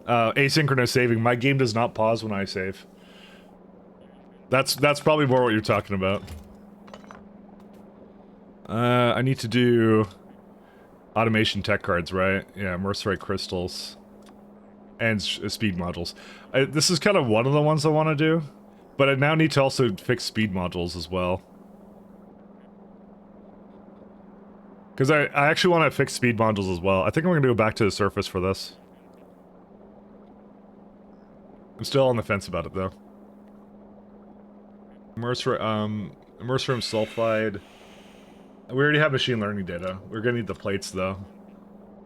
Asynchronous saving. My game does not pause when I save. That's probably more what you're talking about. I need to do automation tech cards, right? Yeah, Mercerite crystals. And speed modules. This is kind of one of the ones I want to do, but I now need to also fix speed modules as well. Because I actually want to fix speed modules as well. I think I'm going to go back to the surface for this. I'm still on the fence about it, though. Mercerium sulfide. We already have machine learning data. We're going to need the plates, though.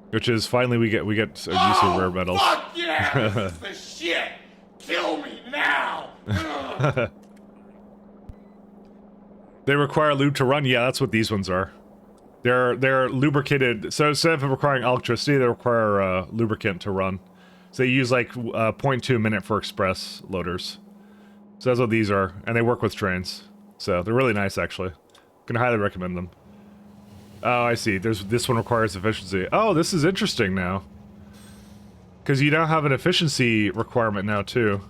Which is, finally, we get a use of rare metals. Fuck yeah! This is the shit! Kill me now! They require lube to run? Yeah, that's what these ones are. They're lubricated, so instead of requiring electricity, they require lubricant to run. So they use like 0.2 a minute for express loaders. So that's what these are, and they work with trains. So they're really nice, actually. Can highly recommend them. Oh, I see. This one requires efficiency. Oh, this is interesting now. Because you now have an efficiency requirement now, too.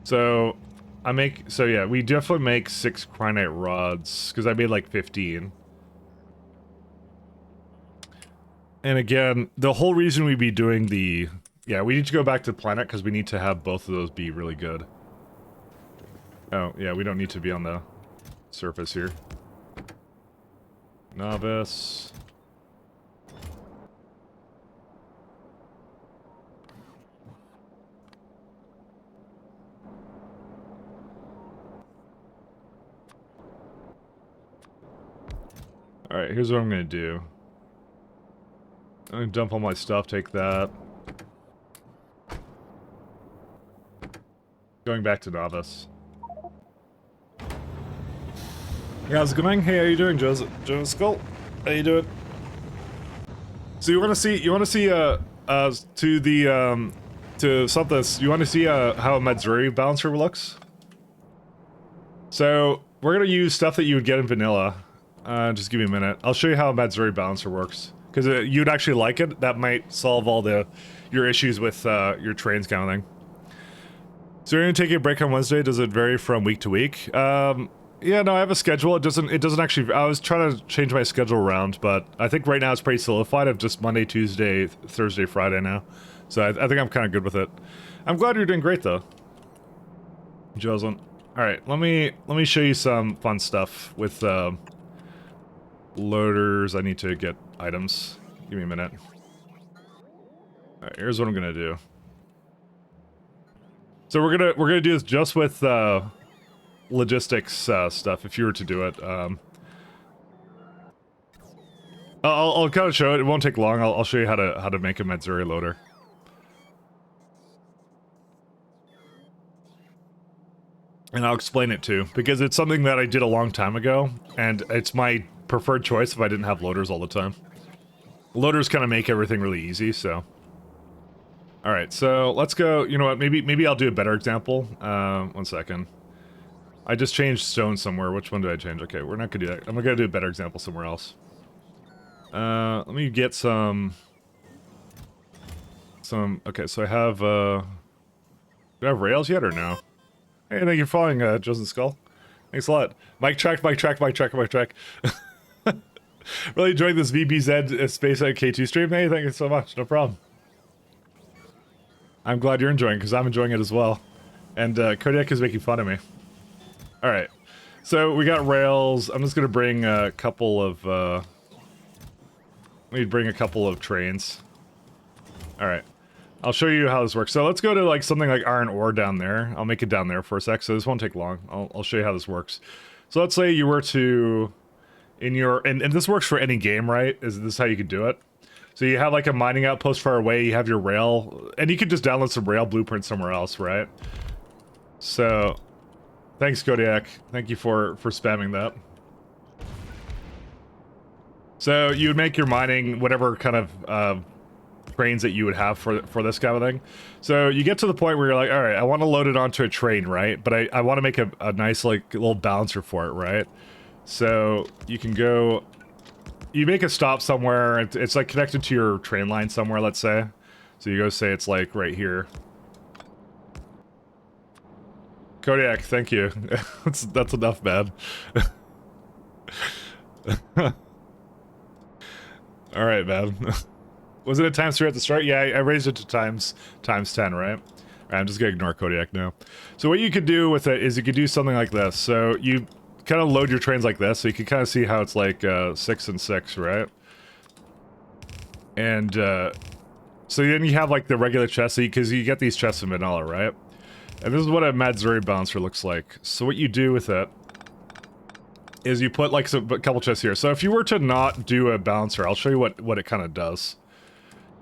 So, yeah, we definitely make 6 crinite rods, because I made like 15. And again, the whole reason we'd be doing the... Yeah, we need to go back to the planet, because we need to have both of those be really good. Oh, yeah, we don't need to be on the surface here. Novice. Alright, here's what I'm gonna do. I'm gonna dump all my stuff, take that. Going back to Novice. Hey, how's it going? Hey, how you doing, Joe Skull? How you doing? So you wanna see how a Madzuri balancer looks? So we're gonna use stuff that you would get in vanilla. Just give me a minute. I'll show you how a Madzuri balancer works. Because you'd actually like it. That might solve all your issues with your trains counting. So you're gonna take a break on Wednesday. Does it vary from week to week? Yeah, no, I have a schedule. It doesn't actually... I was trying to change my schedule around, but I think right now it's pretty solidified of just Monday, Tuesday, Thursday, Friday now. So I think I'm kind of good with it. I'm glad you're doing great, though. Jocelyn. Alright, let me show you some fun stuff with loaders. I need to get items. Give me a minute. Alright, here's what I'm gonna do. So we're gonna do this just with logistics stuff if you were to do it. I'll kind of show it. It won't take long. I'll show you how to make a Medzuri loader. And I'll explain it too, because it's something that I did a long time ago, and it's my preferred choice if I didn't have loaders all the time. Loaders kind of make everything really easy, so. Alright, so let's go, you know what, maybe I'll do a better example. 1 second. I just changed stone somewhere. Which one did I change? Okay, we're not gonna do that. I'm gonna do a better example somewhere else. Let me get some... Okay, so I have, do I have rails yet or no? Hey, thank you for following, Joseph Skull. Thanks a lot. Mic track. Really enjoying this VBZ Space K2 stream. Hey, thank you so much. No problem. I'm glad you're enjoying, because I'm enjoying it as well. And Kodiak is making fun of me. Alright. So, we got rails. I'm just going to bring a couple of... let me bring a couple of trains. Alright. I'll show you how this works. So let's go to like something like iron ore down there. I'll make it down there for a sec, so this won't take long. I'll show you how this works. So let's say you were to, in your, and this works for any game, right? Is this how you could do it? So you have like a mining outpost far away, you have your rail, and you could just download some rail blueprints somewhere else, right? So, thanks Kodiak. Thank you for spamming that. So you would make your mining whatever kind of, trains that you would have for this kind of thing. So you get to the point where you're like, all right, I want to load it onto a train, right? But I want to make a nice like little balancer for it, right? So you can go, you make a stop somewhere. It's like connected to your train line somewhere, let's say. So you go say it's like right here. Kodiak, thank you. that's enough, man. All right, man. Was it a times 3 at the start? Yeah, I raised it to times 10, right? Alright, I'm just gonna ignore Kodiak now. So what you could do with it is you could do something like this. So you kind of load your trains like this, so you can kind of see how it's like 6 and 6, right? And so then you have like the regular chest, because you get these chests in vanilla, right? And this is what a Madzuri balancer looks like. So what you do with it is you put like a couple chests here. So if you were to not do a balancer, I'll show you what it kind of does.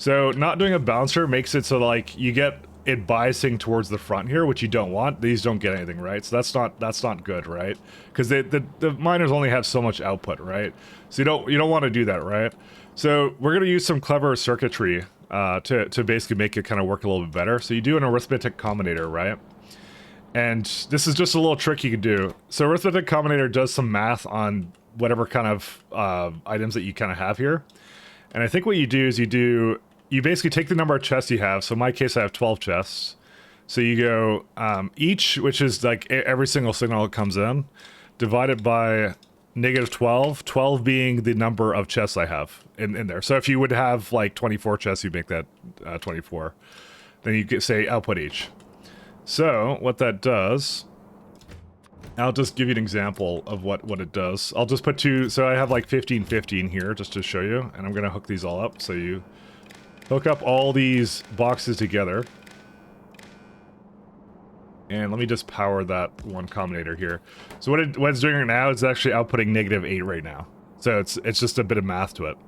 So not doing a bouncer makes it so like you get it biasing towards the front here, which you don't want. These don't get anything, right? So that's not good, right? Because the miners only have so much output, right? So you don't want to do that, right? So we're gonna use some clever circuitry to basically make it kind of work a little bit better. So you do an arithmetic combinator, right? And this is just a little trick you can do. So arithmetic combinator does some math on whatever kind of items that you kind of have here. And I think what you do is you basically take the number of chests you have. So in my case, I have 12 chests. So you go each, which is like every single signal that comes in, divided by -12, 12 being the number of chests I have in there. So if you would have like 24 chests, you make that 24. Then you get, say output each. So what that does, I'll just give you an example of what it does. I'll just put two, so I have like 15 here just to show you, and I'm gonna hook these all up. So you hook up all these boxes together. And let me just power that one combinator here. So what it's doing right now is actually outputting -8 right now. So it's just a bit of math to it.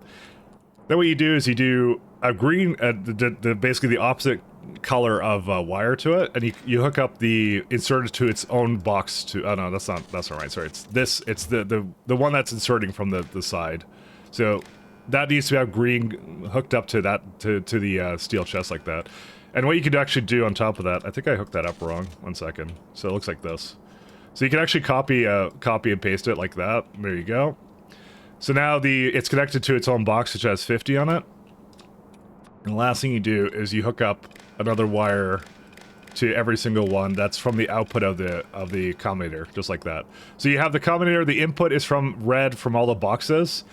Then what you do is you do a green, basically the opposite color of wire to it, and you hook up the inserted to its own box to. Oh no, that's not right. Sorry, it's the one that's inserting from the side. So that needs to have green hooked up to that to the steel chest like that. And what you could actually do on top of that, I think I hooked that up wrong. 1 second. So it looks like this. So you can actually copy and paste it like that. There you go. So now it's connected to its own box, which has 50 on it. And the last thing you do is you hook up another wire to every single one that's from the output of the combinator, just like that. So you have the combinator, the input is from red from all the boxes,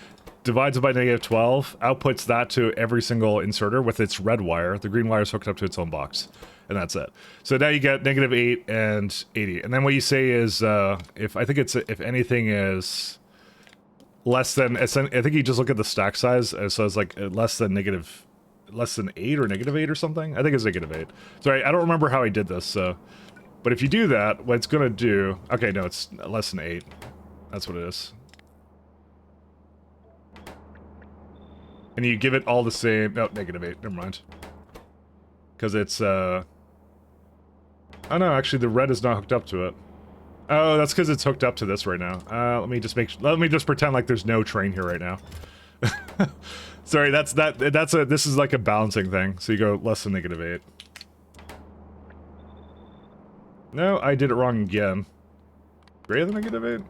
divides it by -12, outputs that to every single inserter with its red wire. The green wire is hooked up to its own box, and that's it. So now you get -8 and 80. And then what you say is, if anything is less than, I think you just look at the stack size, so it's like less than 8 or -8 or something. I think it's -8. Sorry, I don't remember how I did this. But But if you do that, what it's gonna do... Okay, no, it's less than 8. That's what it is. And you give it all the same... No, negative 8. Never mind. Because it's, Oh no, actually the red is not hooked up to it. Oh, that's because it's hooked up to this right now. Let me just pretend like there's no train here right now. Sorry, this is like a balancing thing. So you go less than negative 8. No, I did it wrong again. Greater than negative 8?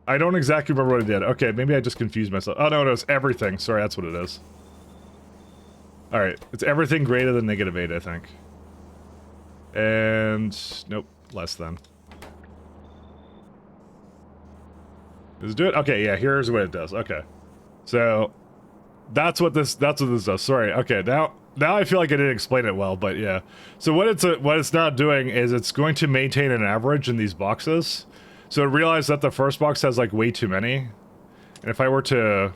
I don't exactly remember what I did. Okay, maybe I just confused myself. Oh no, it's everything. Sorry, that's what it is. Alright, it's everything greater than negative 8, I think. And... nope, less than. Does it do it? Okay, yeah, here's what it does. Okay. So, that's what this does. Sorry, okay, now I feel like I didn't explain it well, but yeah. So what it's not doing is it's going to maintain an average in these boxes. So it realized that the first box has, like, way too many. And if I were to...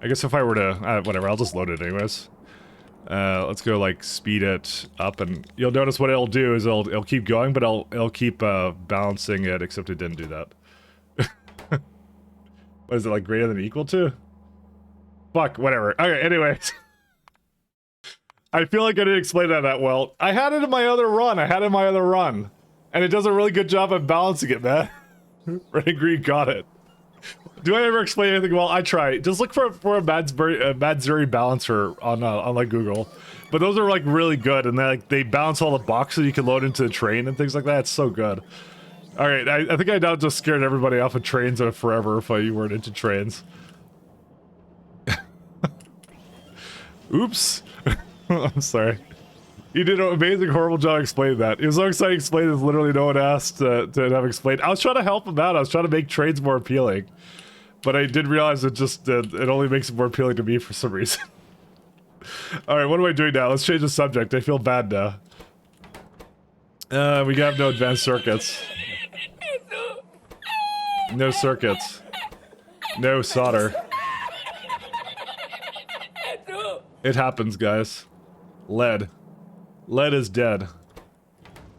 I guess if I were to... whatever, I'll just load it anyways. Let's go, like, speed it up, and you'll notice what it'll do is it'll keep going, but it'll keep, balancing it, except it didn't do that. What is it, like, greater than or equal to? Fuck, whatever. Okay, anyways. I feel like I didn't explain that well. I had it in my other run, and it does a really good job of balancing it, man. Red and green got it. Do I ever explain anything well? I try. Just look for a Madzuri balancer on like Google. But those are like really good, and they balance all the boxes you can load into the train and things like that. It's so good. All right, I think I now just scared everybody off of trains forever if you weren't into trains. Oops. I'm sorry. You did an amazing, horrible job explaining that. It was so exciting explaining this. Literally no one asked to have explained. I was trying to help him out. I was trying to make trains more appealing. But I did realize it only makes it more appealing to me for some reason. Alright, what am I doing now? Let's change the subject. I feel bad now. We have no advanced circuits. No circuits. No solder. It happens, guys. Lead. Lead is dead.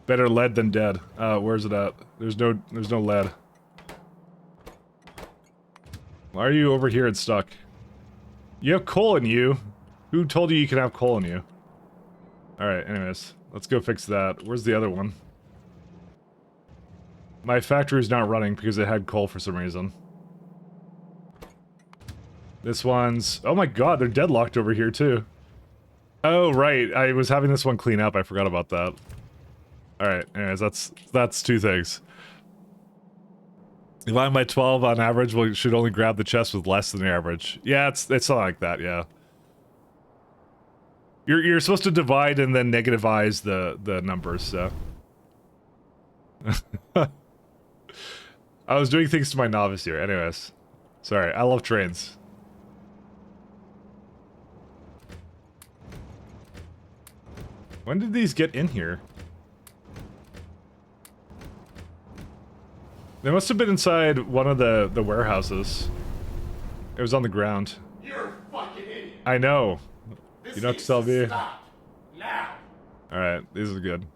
Better lead than dead. Where's it at? There's no lead. Why are you over here and stuck? You have coal in you. Who told you can have coal in you? Alright, anyways. Let's go fix that. Where's the other one? My factory's not running because it had coal for some reason. This one's... oh my god, they're deadlocked over here too. Oh, right. I was having this one clean up. I forgot about that. Alright, anyways, that's two things. If I'm at 12 on average, we should only grab the chest with less than the average. Yeah, it's something like that, yeah. You're supposed to divide and then negativize the numbers, so... I was doing things to my novice here, anyways. Sorry, I love trains. When did these get in here? They must have been inside one of the warehouses. It was on the ground. You're a fucking idiot. I know. This You don't have needs to tell me. Stop. Now. Alright, these are good.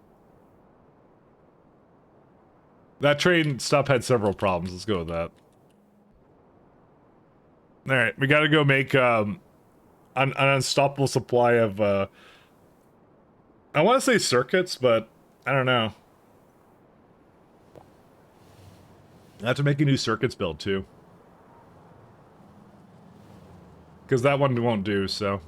That train stop had several problems. Let's go with that. Alright, we gotta go make an unstoppable supply of I want to say circuits, but I don't know. I have to make a new circuits build too. Because that one won't do, so.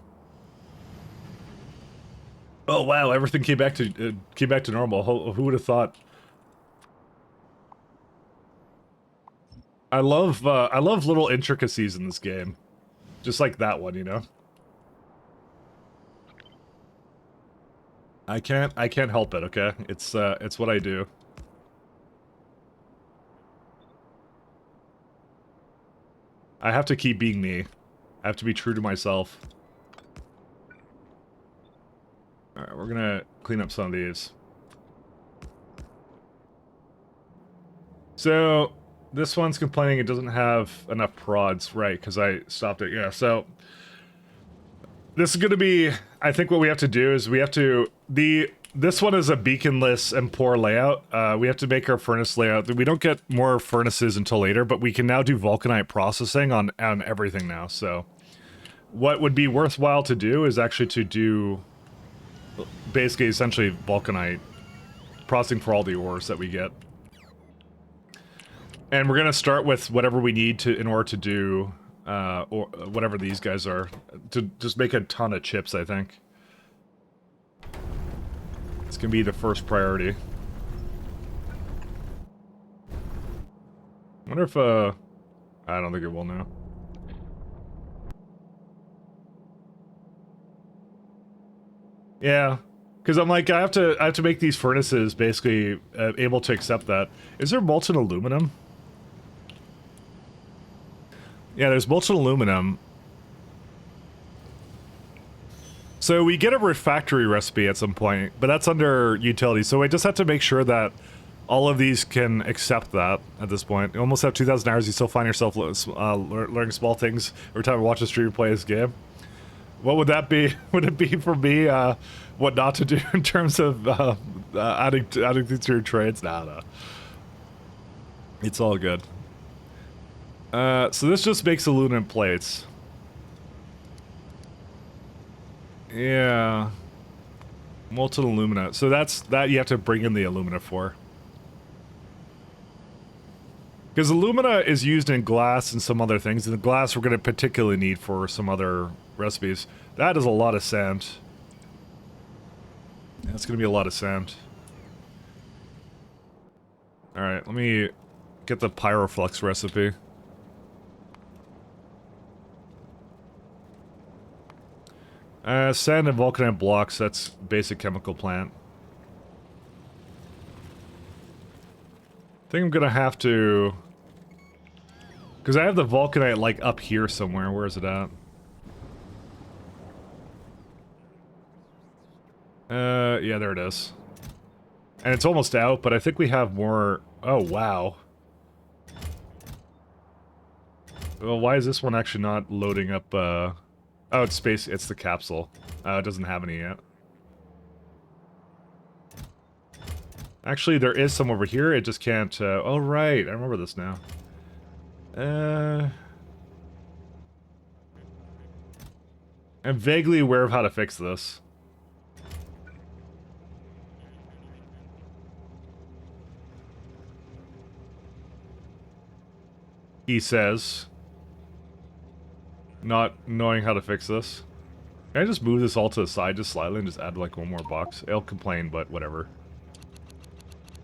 Oh wow, everything came back to normal. Who would have thought? I love little intricacies in this game. Just like that one, you know? I can't help it, okay? It's what I do. I have to keep being me. I have to be true to myself. Alright, we're gonna clean up some of these. So, this one's complaining it doesn't have enough prods, right, because I stopped it, yeah, so... This is gonna be, I think what we have to do is we have to, this one is a beaconless and poor layout. We have to make our furnace layout. We don't get more furnaces until later, but we can now do vulcanite processing on everything now. So what would be worthwhile to do is actually to do basically essentially vulcanite processing for all the ores that we get. And we're gonna start with whatever we need to in order to do or whatever these guys are, to just make a ton of chips, I think. It's gonna be the first priority. I wonder if, I don't think it will now. Yeah, because I'm like, I have to make these furnaces basically able to accept that. Is there molten aluminum? Yeah, there's molten aluminum. So we get a refactory recipe at some point, but that's under utilities. So I just have to make sure that all of these can accept that at this point. You almost have 2,000 hours, you still find yourself learning small things every time I watch a streamer play this game. What would that be? Would it be for me, what not to do in terms of adding things to your trades? Nah. It's all good. So this just makes aluminum plates. Yeah. Molten alumina. So that you have to bring in the alumina for. Because alumina is used in glass and some other things, and the glass we're going to particularly need for some other recipes. That is a lot of sand. That's going to be a lot of sand. Alright, let me get the pyroflux recipe. Sand and vulcanite blocks, that's basic chemical plant. I think I'm gonna have to... Because I have the vulcanite, like, up here somewhere. Where is it at? Yeah, there it is. And it's almost out, but I think we have more... Oh, wow. Well, why is this one actually not loading up, Oh, it's space. It's the capsule. It doesn't have any yet. Actually, there is some over here. It just can't. Oh, right. I remember this now. I'm vaguely aware of how to fix this. He says, not knowing how to fix this. Can I just move this all to the side just slightly and just add like one more box? It'll complain, but whatever.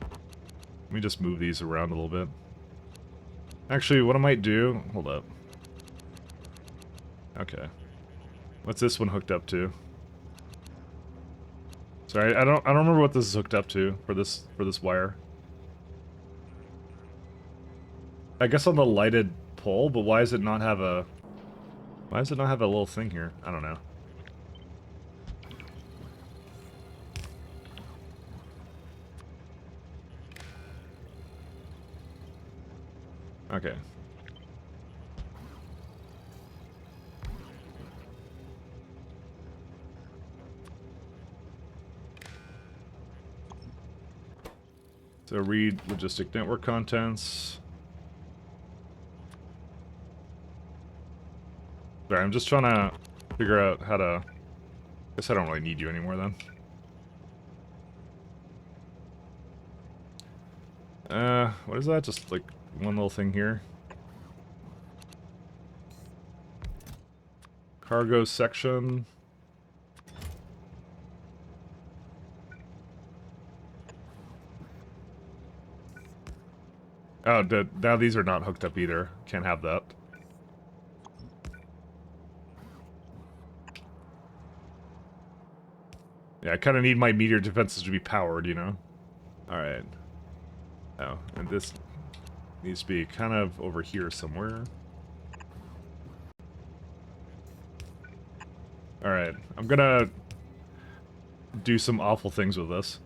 Let me just move these around a little bit. Actually, what I might do... Hold up. Okay. What's this one hooked up to? Sorry, I don't remember what this is hooked up to for this wire. I guess on the lighted pole, but why does it not have a... Why does it not have a little thing here? I don't know. Okay. So read logistic network contents. Sorry, I'm just trying to figure out how to... Guess I don't really need you anymore then. What is that? Just like one little thing here. Cargo section. Oh, now these are not hooked up either. Can't have that. Yeah, I kind of need my meteor defenses to be powered, you know? Alright. Oh, and this needs to be kind of over here somewhere. Alright, I'm gonna do some awful things with this.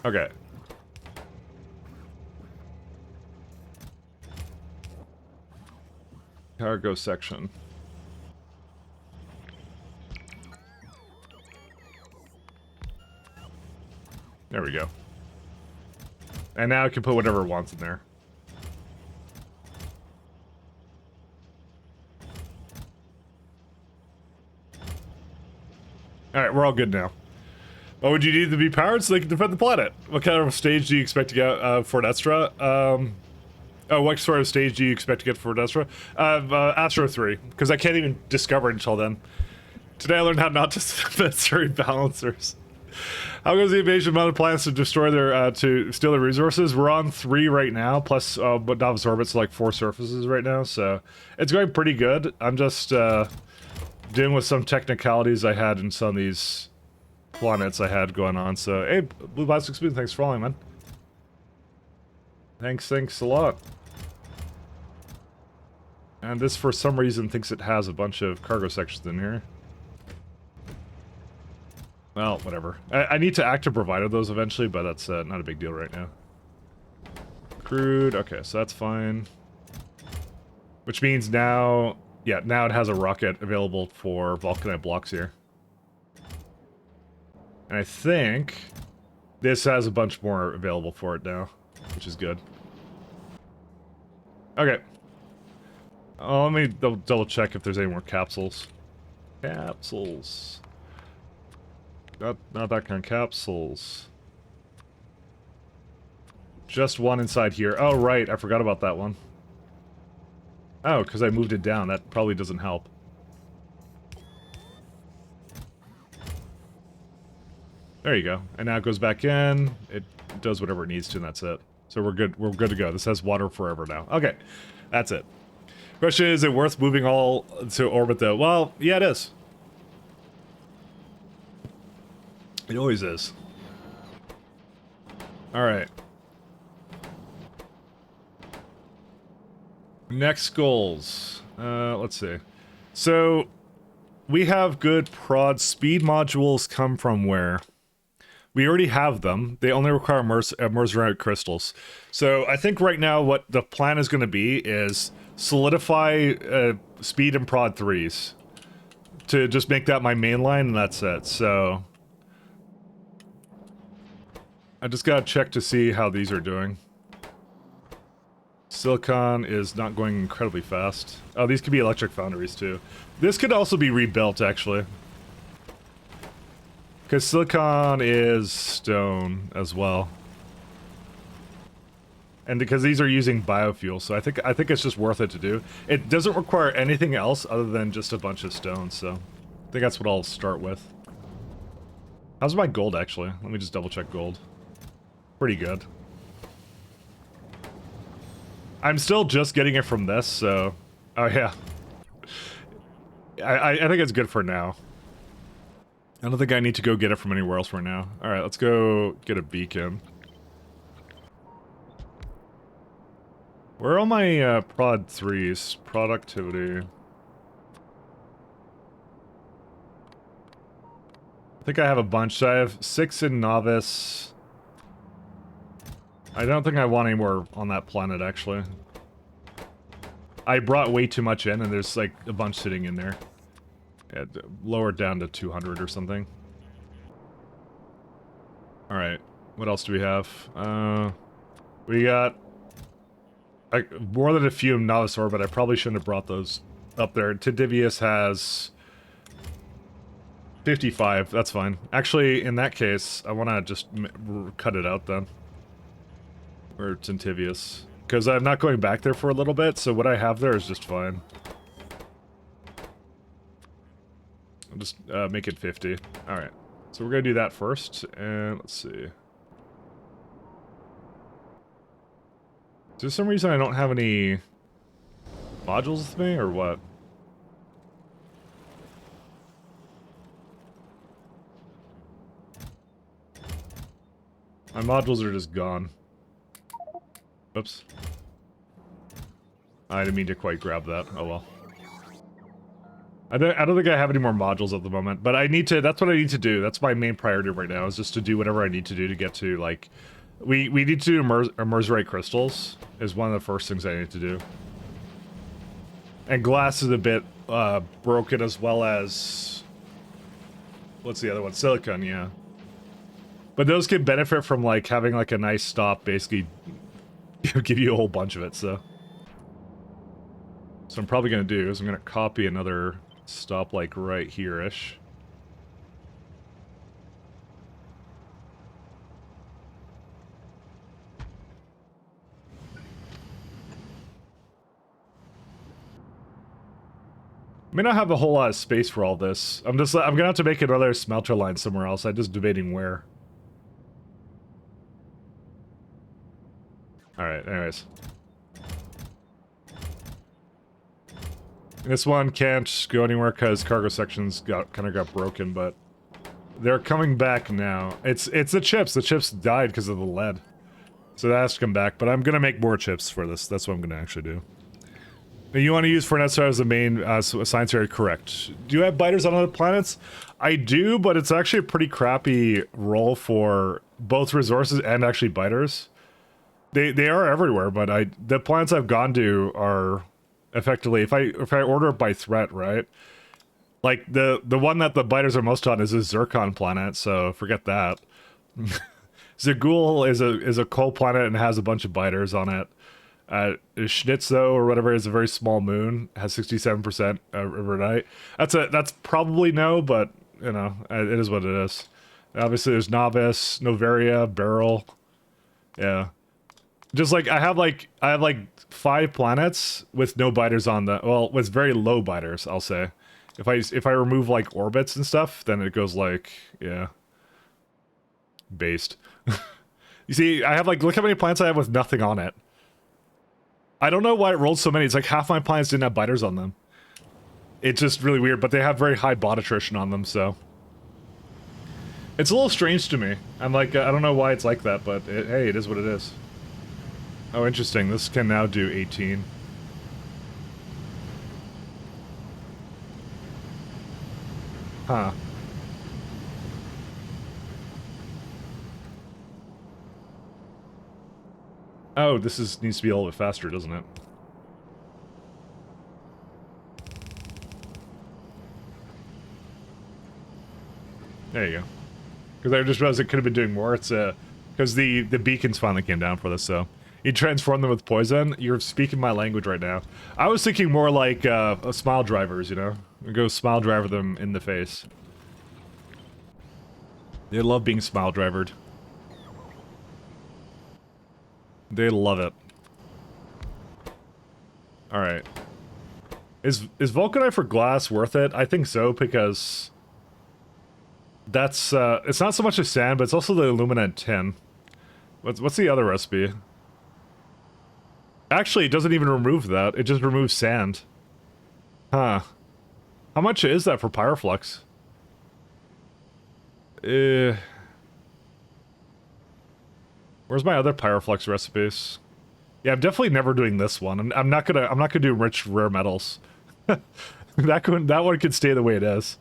Okay. Cargo section. There we go. And now it can put whatever it wants in there. Alright, we're all good now. What would you need to be powered so they can defend the planet? What kind of stage do you expect to get for Destra? Oh, what sort of stage do you expect to get for Destra? Astro 3, because I can't even discover it until then. Today I learned how not to set certain balancers. How goes the invasion of other planets to destroy their, to steal their resources? We're on 3 right now, plus, Novice Orbit's like 4 surfaces right now, so it's going pretty good. I'm just, dealing with some technicalities I had in some of these planets I had going on, so, hey, Blue Plastic Spoon, thanks for following, man. Thanks a lot. And this, for some reason, thinks it has a bunch of cargo sections in here. Well, whatever. I need to active provider those eventually, but that's not a big deal right now. Crude, okay, so that's fine. Which means now, yeah, now it has a rocket available for Vulcanite blocks here. And I think this has a bunch more available for it now, which is good. Okay. Let me double check if there's any more capsules. Capsules. Not that kind of capsules. Just one inside here. Oh, right. I forgot about that one. Oh, because I moved it down. That probably doesn't help. There you go. And now it goes back in. It does whatever it needs to, and that's it. So we're good. We're good to go. This has water forever now. Okay. That's it. Question is it worth moving all to orbit, though? Well, yeah, it is. It always is. Alright. Next goals. Let's see. So, we have good prod. Speed modules come from where? We already have them. They only require Mercerite crystals. So, I think right now what the plan is going to be is solidify speed and prod 3s. To just make that my main line, and that's it. So... I just gotta check to see how these are doing. Silicon is not going incredibly fast. Oh, these could be electric foundries too. This could also be rebuilt, actually. Because silicon is stone as well. And because these are using biofuel, so I think it's just worth it to do. It doesn't require anything else other than just a bunch of stone, so I think that's what I'll start with. How's my gold, actually? Let me just double check gold. Pretty good. I'm still just getting it from this, so... Oh, yeah. I think it's good for now. I don't think I need to go get it from anywhere else for now. Alright, let's go get a beacon. Where are all my prod 3s? Productivity. I think I have a bunch. So I have 6 in Novice. I don't think I want any more on that planet, actually. I brought way too much in, and there's, like, a bunch sitting in there. Yeah, lower it down to 200 or something. Alright, what else do we have? We got... more than a few in Novice Orbit. I probably shouldn't have brought those up there. Tedivius has... 55, that's fine. Actually, in that case, I want to just cut it out then. Or Tentivius. Because I'm not going back there for a little bit, so what I have there is just fine. I'll just make it 50. Alright. So we're going to do that first, and let's see. Is there some reason I don't have any modules with me, or what? My modules are just gone. Oops. I didn't mean to quite grab that. Oh well. I don't think I have any more modules at the moment, but I need to, that's what I need to do. That's my main priority right now, is just to do whatever I need to do to get to, like... We need to do Mercerite crystals, is one of the first things I need to do. And glass is a bit broken, as well as... What's the other one? Silicon, yeah. But those can benefit from, like, having, like, a nice stop, basically give you a whole bunch of it, so... So I'm probably gonna do is I'm gonna copy another stop, like, right here-ish. May not have a whole lot of space for all this. I'm gonna have to make another smelter line somewhere else. I'm just debating where. Alright, anyways. This one can't go anywhere because cargo sections kind of got broken, but they're coming back now. It's the chips. The chips died because of the lead. So that has to come back, but I'm gonna make more chips for this. That's what I'm gonna actually do. You want to use Fornetso as the main science area, correct. Do you have biters on other planets? I do, but it's actually a pretty crappy role for both resources and actually biters. They are everywhere, but the planets I've gone to are effectively, if I order it by threat, right? Like the one that the biters are most on is a Zircon planet, so forget that. Zagul is a coal planet and has a bunch of biters on it. Schnitzo or whatever is a very small moon, has 67% overnight. That's probably no, but you know, it is what it is. Obviously there's Novice, Novaria, Beryl. Yeah. Just like I have like 5 planets with no biters on the, well, with very low biters, I'll say. If I remove like orbits and stuff, then it goes like, yeah. Based. You see, I have like, look how many planets I have with nothing on it. I don't know why it rolled so many. It's like half my planets didn't have biters on them. It's just really weird, but they have very high bot attrition on them, so... It's a little strange to me. I'm like, I don't know why it's like that, but hey, it is what it is. Oh, interesting. This can now do 18. Huh. Oh, needs to be a little bit faster, doesn't it? There you go. Because I just realized it could have been doing more. It's because the beacons finally came down for this, so you transform them with poison. You're speaking my language right now. I was thinking more like smile drivers, you know? Go smile driver them in the face. They love being smile drivered. They love it. Alright. Is Vulcanite for glass worth it? I think so, because... That's, it's not so much the sand, but it's also the illuminant tin. What's the other recipe? Actually, it doesn't even remove that. It just removes sand. Huh. How much is that for Pyroflux? Where's my other Pyroflux recipes? Yeah, I'm definitely never doing this one. I'm not gonna do rich rare metals. that one could stay the way it is.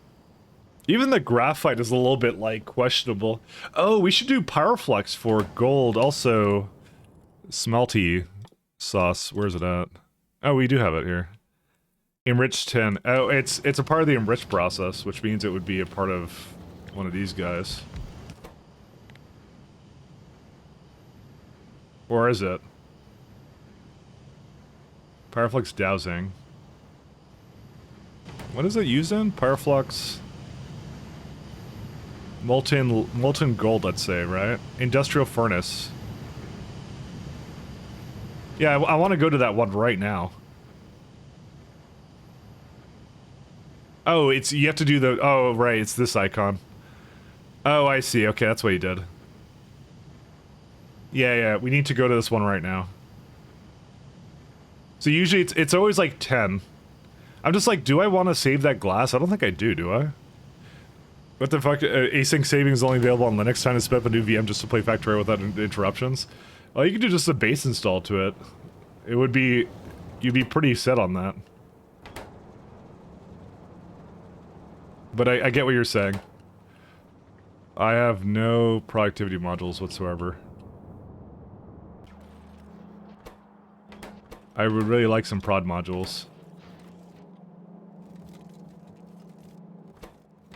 Even the graphite is a little bit, like, questionable. Oh, we should do Pyroflux for gold. Also, smelty sauce. Where's it at? Oh, we do have it here. Enriched tin. Oh, it's a part of the enriched process, which means it would be a part of one of these guys. Or is it? Pyroflux dowsing. What is it used in? Pyroflux... Molten gold, let's say, right? Industrial furnace. Yeah, I want to go to that one right now. Oh, you have to do the, oh, right, it's this icon. Oh, I see, okay, that's what you did. Yeah, we need to go to this one right now. So usually it's always like 10. I'm just like, do I want to save that glass? I don't think I do I? What the fuck? Async saving is only available on Linux. Time to spin up a new VM just to play Factorio without interruptions. Well, you could do just a base install to it. It would be... You'd be pretty set on that. But I get what you're saying. I have no productivity modules whatsoever. I would really like some prod modules.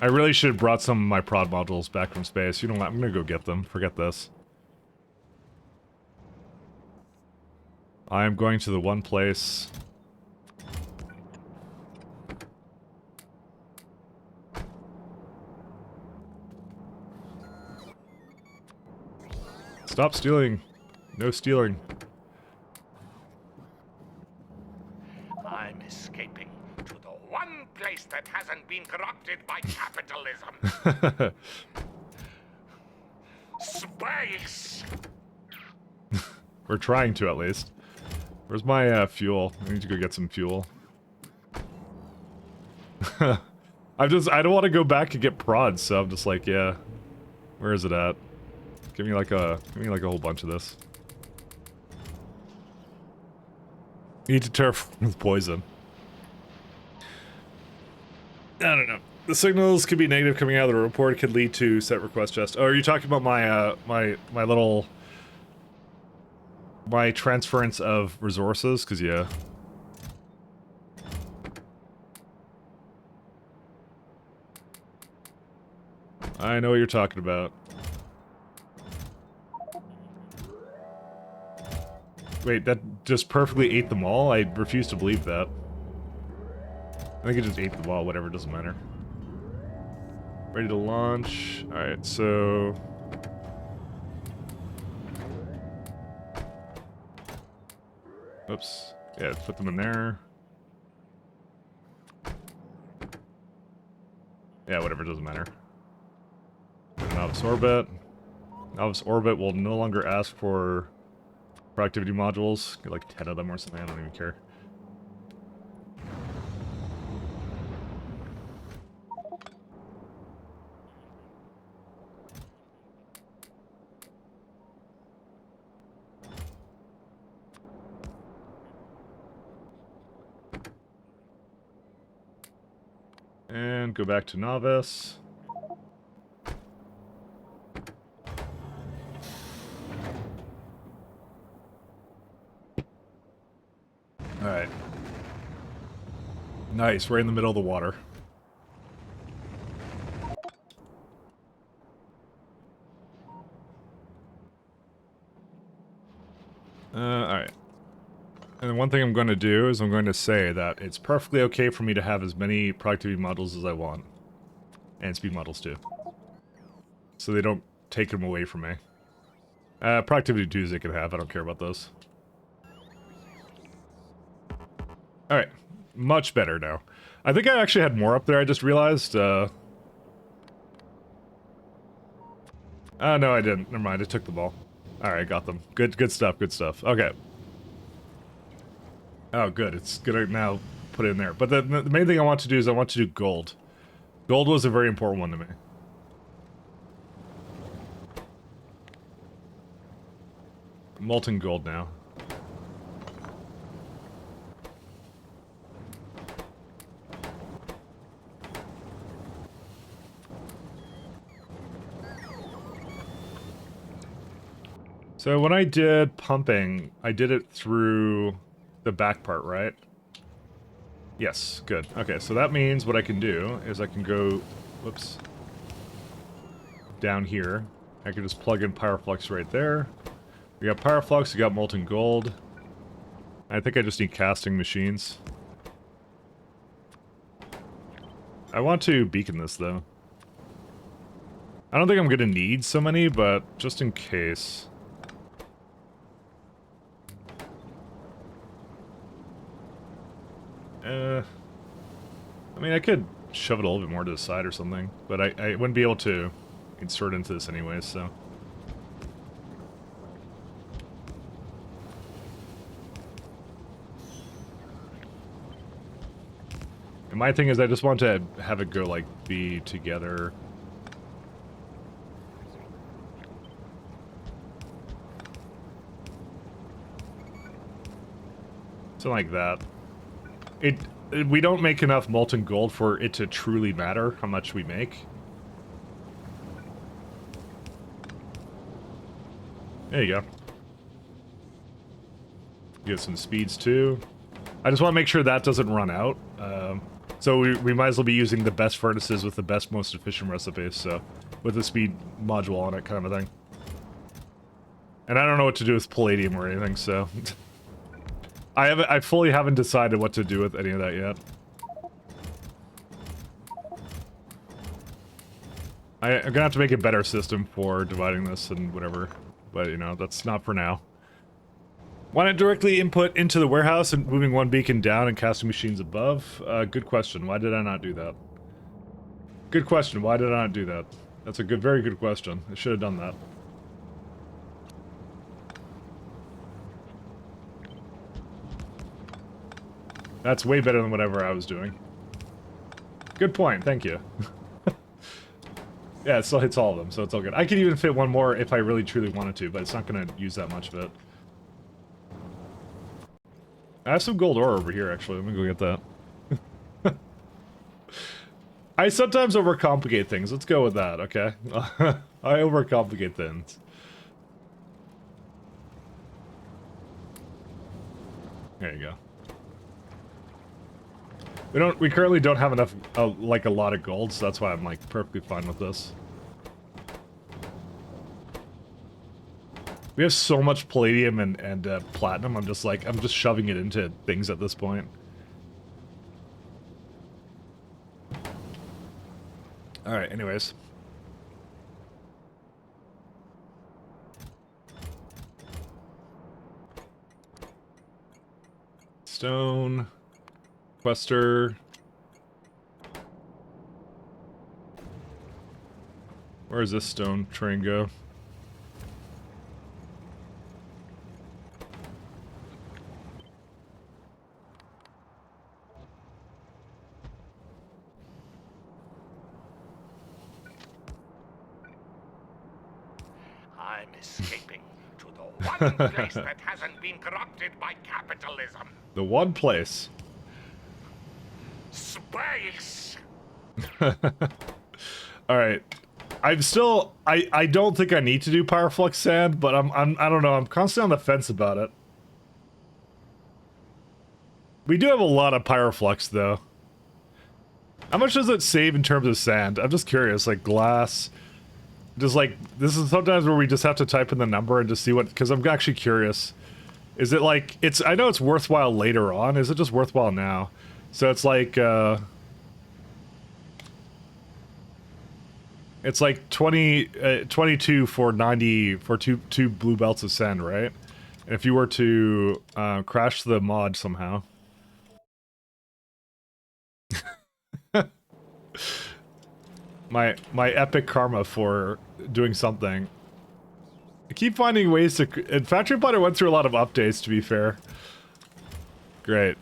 I really should have brought some of my prod modules back from space. You know what? I'm gonna go get them. Forget this. I am going to the one place... Stop stealing. No stealing. I'm escaping to the one place that hasn't been corrupted by capitalism. Space! We're trying to, at least. Where's my fuel? I need to go get some fuel. I don't want to go back and get prods, so I'm just like, yeah. Where is it at? Give me like a whole bunch of this. Need to turf with poison. I don't know. The signals could be negative coming out of the report. Could lead to set request chest. Oh, are you talking about my my transference of resources? Cause yeah. I know what you're talking about. Wait, that just perfectly ate them all? I refuse to believe that. I think it just ate them all, whatever, doesn't matter. Ready to launch. Alright, so... Oops. Yeah, put them in there. Yeah, whatever, doesn't matter. Novice orbit. Novice orbit will no longer ask for productivity modules. Get like 10 of them or something, I don't even care. And go back to novice. Alright. Nice, right in the middle of the water. Alright. And then one thing I'm going to do is I'm going to say that it's perfectly okay for me to have as many productivity models as I want. And speed models too. So they don't take them away from me. Productivity 2s they can have, I don't care about those. Alright. Much better now. I think I actually had more up there, I just realized. No, I didn't. Never mind, I took the ball. Alright, got them. Good stuff, good stuff. Okay. Oh, good. It's gonna now put it in there. But the main thing I want to do is I want to do gold. Gold was a very important one to me. Molten gold now. So when I did pumping, I did it through the back part, right? Yes, good. Okay, so that means what I can do is I can go, whoops, down here. I can just plug in Pyroflux right there. We got Pyroflux, we got molten gold. I think I just need casting machines. I want to beacon this though. I don't think I'm gonna need so many, but just in case. I mean, I could shove it a little bit more to the side or something, but I wouldn't be able to insert into this anyways, so. And my thing is I just want to have it go, like, be together. Something like that. We don't make enough molten gold for it to truly matter how much we make. There you go. Get some speeds too. I just want to make sure that doesn't run out. So we might as well be using the best furnaces with the best, most efficient recipes, so... With the speed module on it, kind of a thing. And I don't know what to do with palladium or anything, so... I fully haven't decided what to do with any of that yet. I'm gonna have to make a better system for dividing this and whatever. But, you know, that's not for now. Why not directly input into the warehouse and moving one beacon down and casting machines above? Good question. Why did I not do that? Good question. Why did I not do that? That's a very good question. I should have done that. That's way better than whatever I was doing. Good point. Thank you. Yeah, it still hits all of them, so it's all good. I could even fit one more if I really truly wanted to, but it's not going to use that much of it. I have some gold ore over here, actually. Let me go get that. I sometimes overcomplicate things. Let's go with that, okay? I overcomplicate things. There you go. We currently don't have enough, like, a lot of gold, so that's why I'm, like, perfectly fine with this. We have so much palladium and platinum, I'm just shoving it into things at this point. Alright, anyways. Stone. Quester. Where does this stone train go? I'm escaping to the one place that hasn't been corrupted by capitalism. The one place. Space! Alright. I don't think I need to do Pyroflux Sand, but I don't know, I'm constantly on the fence about it. We do have a lot of Pyroflux, though. How much does it save in terms of sand? I'm just curious, like glass... Just like, this is sometimes where we just have to type in the number and just see what, because I'm actually curious. Is it like, I know it's worthwhile later on, is it just worthwhile now? So it's like 22 for 90, for two blue belts of sand, right? And if you were to crash the mod somehow. My epic karma for doing something. I keep finding ways to... And Factory Butter went through a lot of updates, to be fair. Great.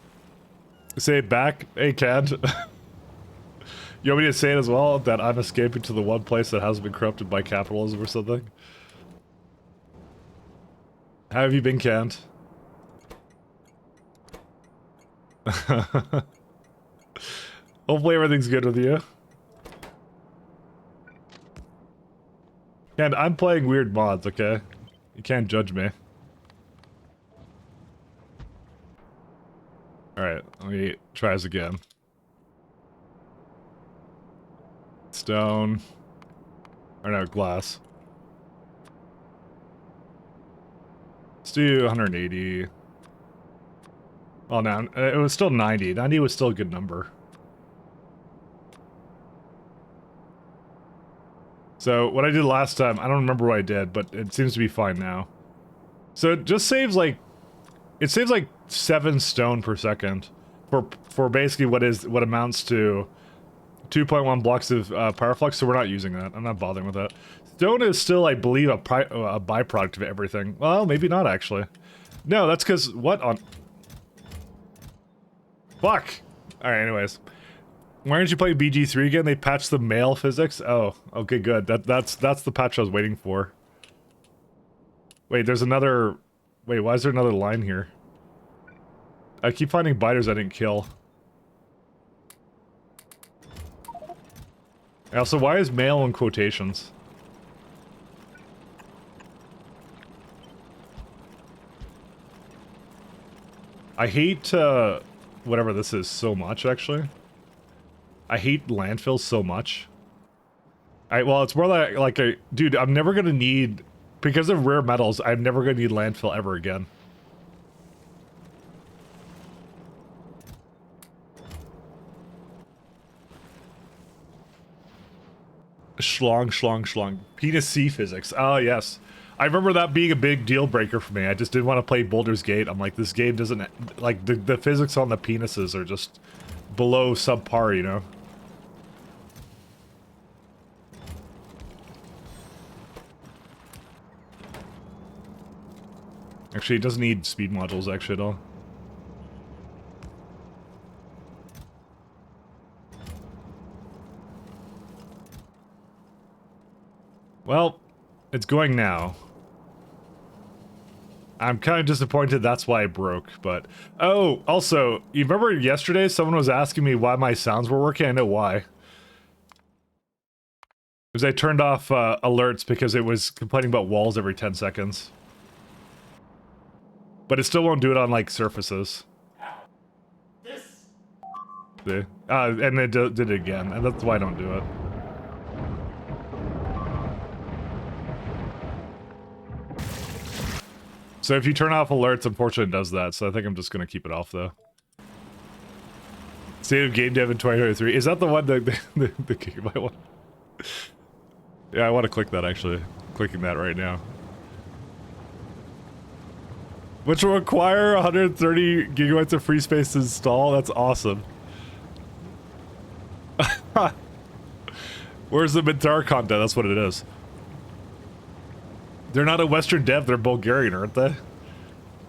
Say it back? Hey, Cad. You want me to say it as well? That I'm escaping to the one place that hasn't been corrupted by capitalism or something? How have you been, Canned? Hopefully everything's good with you. And I'm playing weird mods, okay? You can't judge me. Alright, let me try this again. Stone. Or no, glass. Let's do 180. Well, now, it was still 90. 90 was still a good number. So, what I did last time, I don't remember what I did, but it seems to be fine now. So, it just saves like... It saves like 7 stone per second. For basically what amounts to 2.1 blocks of Pyroflux, so we're not using that. I'm not bothering with that. Stone is still, I believe, a byproduct of everything. Well, maybe not, actually. No, that's because... What on... Fuck! Alright, anyways. Why aren't you playing BG3 again? They patched the male physics? Oh, okay, good. That's the patch I was waiting for. Wait, there's another... Wait, why is there another line here? I keep finding biters I didn't kill. Also, why is male in quotations? I hate, whatever this is so much, actually. I hate landfills so much. Well, it's more like a... Dude, I'm never gonna need... Because of rare metals, I'm never gonna need landfill ever again. Schlong. Penis C physics. Oh, yes. I remember that being a big deal breaker for me. I just didn't want to play Baldur's Gate. I'm like, this game doesn't... Like, the physics on the penises are just below subpar, you know? Actually, it doesn't need speed modules, actually, at all. Well, it's going now. I'm kind of disappointed that's why it broke, but... Oh, also, you remember yesterday someone was asking me why my sounds were working? I know why. Because I turned off alerts because it was complaining about walls every 10 seconds. But it still won't do it on, like, surfaces. See? And it did it again, and that's why I don't do it. So if you turn off alerts, unfortunately it does that, so I think I'm just gonna keep it off, though. State of game dev in 2023. Is that the one that the game I want? Yeah, I want to click that, actually. Clicking that right now. Which will require 130 gigabytes of free space to install? That's awesome. Where's the Mintar content? That's what it is. They're not a Western dev, they're Bulgarian, aren't they?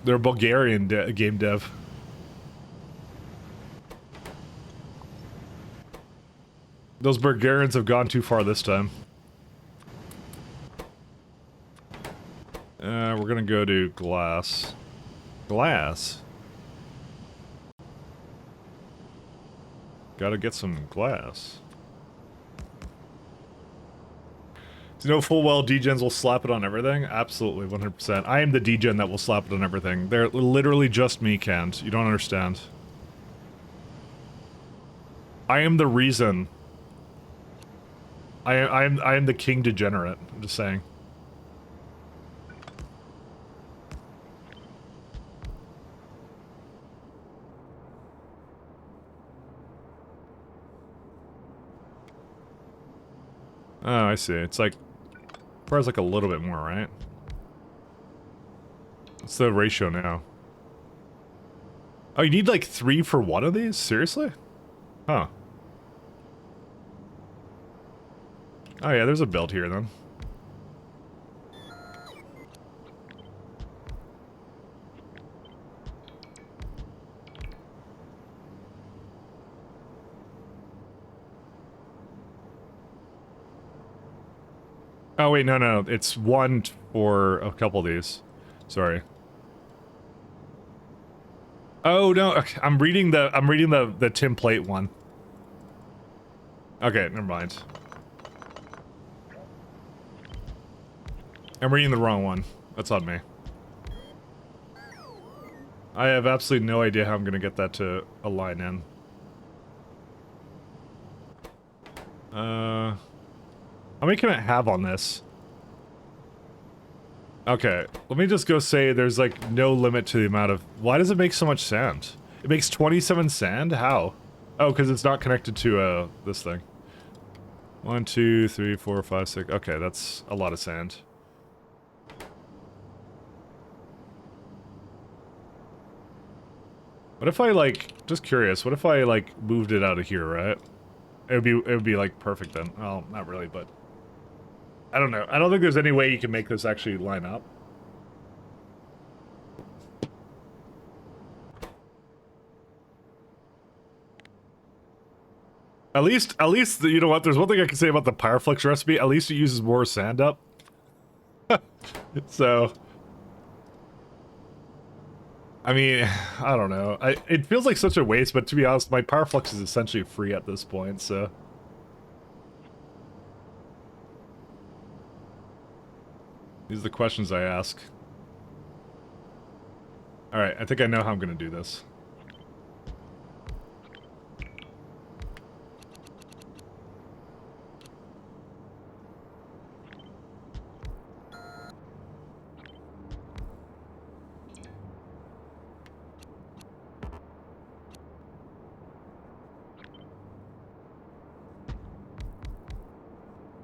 They're a Bulgarian game dev. Those Bulgarians have gone too far this time. We're gonna go to glass. Glass? Gotta get some glass. Do you know full well degens will slap it on everything? Absolutely, 100%. I am the degen that will slap it on everything. They're literally just me, Kent. You don't understand. I am the reason. I am the king degenerate. I'm just saying. Oh, I see. It's like... Requires like a little bit more, right? What's the ratio now? Oh, you need like 3 for one of these? Seriously? Huh. Oh yeah, there's a build here then. Oh wait, no, it's 1 for a couple of these. Sorry. Oh no, okay, I'm reading the template one. Okay, never mind. I'm reading the wrong one. That's on me. I have absolutely no idea how I'm gonna get that to align in. How many can it have on this? Okay, let me just go say there's like no limit to the amount of... Why does it make so much sand? It makes 27 sand? How? Oh, because it's not connected to this thing. 1, 2, 3, 4, 5, 6. Okay, that's a lot of sand. What if I like... Just curious, what if I like moved it out of here, right? It would be like perfect then. Well, not really, but... I don't know. I don't think there's any way you can make this actually line up. At least, you know what? There's one thing I can say about the Pyreflix recipe. At least it uses more sand up. So... I mean, I don't know. It feels like such a waste, but to be honest, my Pyreflix is essentially free at this point, so... These are the questions I ask. Alright, I think I know how I'm gonna do this.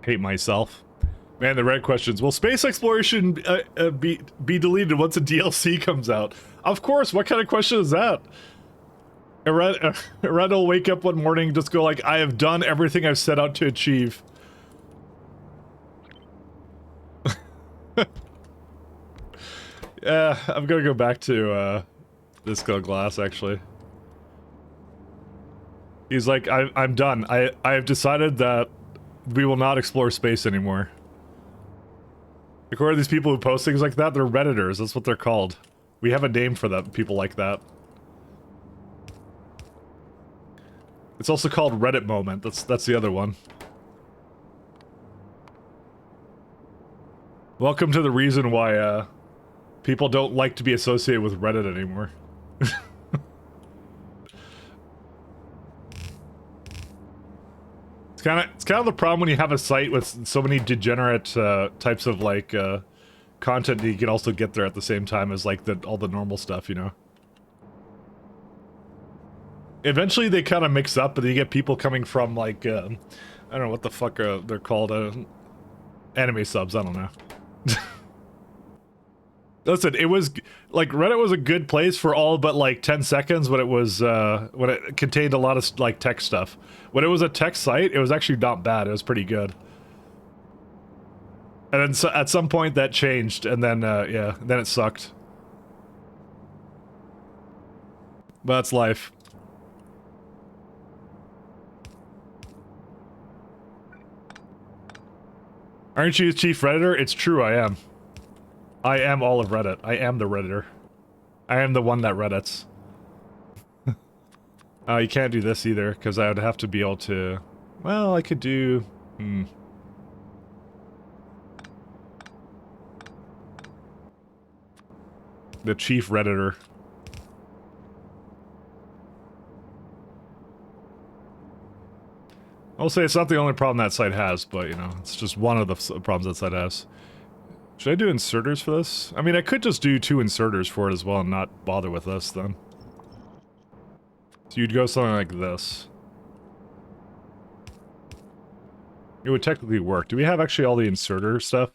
Hate myself. Man, the red questions. Will space exploration be deleted once a DLC comes out? Of course. What kind of question is that? Red will wake up one morning and just go like, I have done everything I've set out to achieve. Yeah, I'm gonna go back to this glass actually. He's like, I'm done. I have decided that we will not explore space anymore. According to these people who post things like that, they're Redditors. That's what they're called. We have a name for them, people like that. It's also called Reddit moment. That's the other one. Welcome to the reason why people don't like to be associated with Reddit anymore. It's kind of the problem when you have a site with so many degenerate types of like content that you can also get there at the same time as like all the normal stuff, you know. Eventually they kind of mix up, but then you get people coming from like I don't know what the fuck they're called, anime subs. I don't know. Listen, it was like Reddit was a good place for all but like 10 seconds when it was when it contained a lot of like tech stuff. When it was a tech site, it was actually not bad. It was pretty good. And then so at some point that changed, and then yeah, then it sucked. But that's life. Aren't you the chief Redditor? It's true, I am. I am all of Reddit. I am the Redditor. I am the one that Reddits. You can't do this either, because I would have to be able to... Well, I could do... The chief Redditor. I'll say it's not the only problem that site has, but, you know, it's just one of the problems that site has. Should I do inserters for this? I mean, I could just do 2 inserters for it as well and not bother with this, then. So you'd go something like this. It would technically work. Do we have actually all the inserter stuff?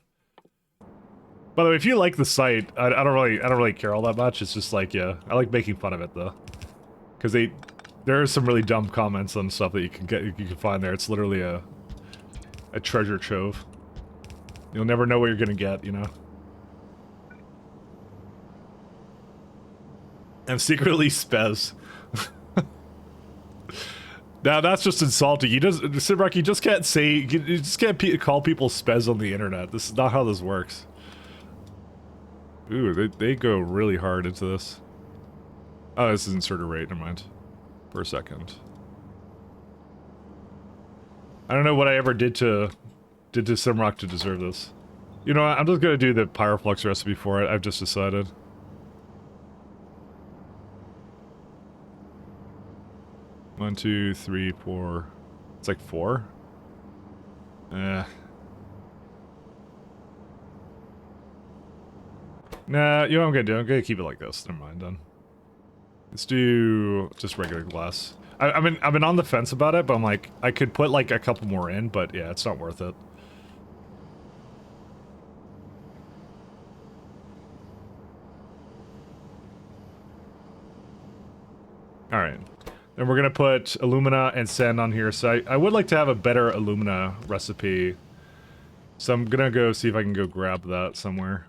By the way, if you like the site, I don't really care all that much. It's just like, yeah, I like making fun of it, though. Because there are some really dumb comments on stuff that you can find there. It's literally a treasure trove. You'll never know what you're gonna get, you know? I'm secretly Spez. Now that's just insulting. Simrock, you just can't say, you just can't call people Spez on the internet. This is not how this works. Ooh, they go really hard into this. Oh, this is inserter rate, never mind. For a second. I don't know what I ever did to Simrock to deserve this. You know what, I'm just gonna do the Pyroflux recipe for it, I've just decided. One, two, three, four. It's like 4? Nah, you know what I'm gonna do? I'm gonna keep it like this. Never mind, then. Let's do just regular glass. I've been on the fence about it, but I'm like, I could put like a couple more in, but yeah, it's not worth it. Alright. Then we're gonna put alumina and sand on here, so I would like to have a better alumina recipe. So I'm gonna go see if I can go grab that somewhere.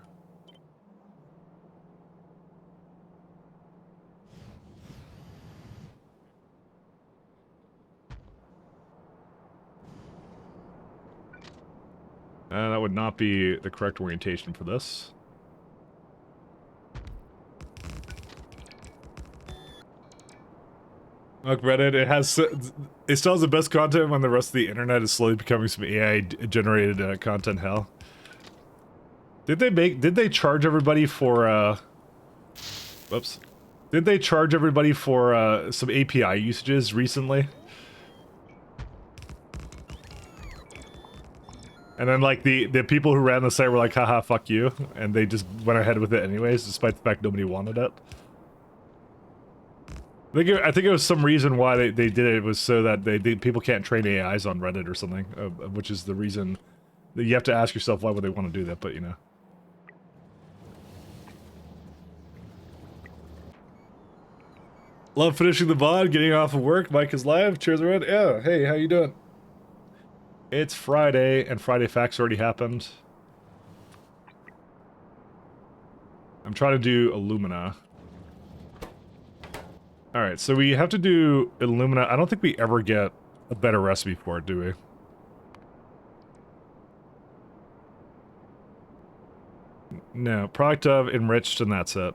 That would not be the correct orientation for this. Look, Reddit, it still has the best content when the rest of the internet is slowly becoming some AI-generated content hell. Did they charge everybody for, whoops. Did they charge everybody for, some API usages recently? And then, like, the people who ran the site were like, haha, fuck you, and they just went ahead with it anyways, despite the fact nobody wanted it. I think it was some reason why they did it was so that people can't train AIs on Reddit or something, which is the reason You have to ask yourself why would they want to do that, but you know. Love finishing the VOD, getting off of work. Mike is live. Cheers around. Yeah, hey, how you doing? It's Friday, and Friday Facts already happened. I'm trying to do Illumina. Alright, so we have to do Illumina. I don't think we ever get a better recipe for it, do we? No, product of enriched, and that's it.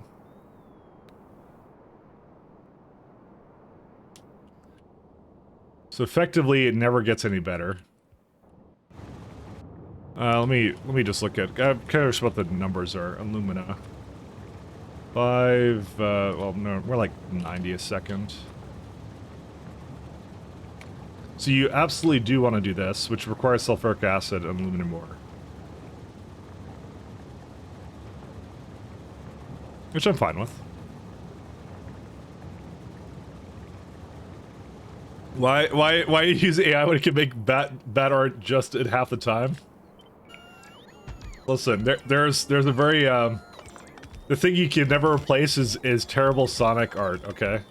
So effectively, it never gets any better. Let me just look at. I'm curious what the numbers are. Illumina. 5. Well, no, we're like 90 a second. So you absolutely do want to do this, which requires sulfuric acid and aluminum ore. Which I'm fine with. Why use AI when it can make bad art just in half the time? Listen, there's a very the thing you can never replace is terrible Sonic art, okay?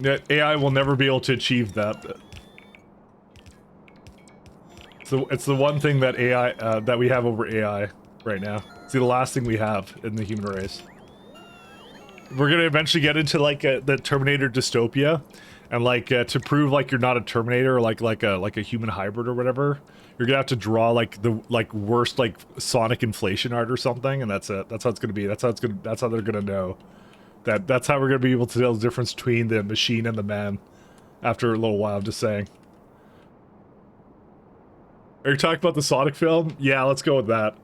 Yeah, AI will never be able to achieve that. So it's the one thing that AI that we have over AI right now. It's the last thing we have in the human race. We're gonna eventually get into like the Terminator dystopia, and like to prove like you're not a Terminator or like a human hybrid or whatever, you're gonna have to draw like the worst like Sonic inflation art or something, and that's it. That's how it's gonna be. That's how they're gonna know that's how we're gonna be able to tell the difference between the machine and the man after a little while. I'm just saying. Are you talking about the Sonic film? Yeah, let's go with that.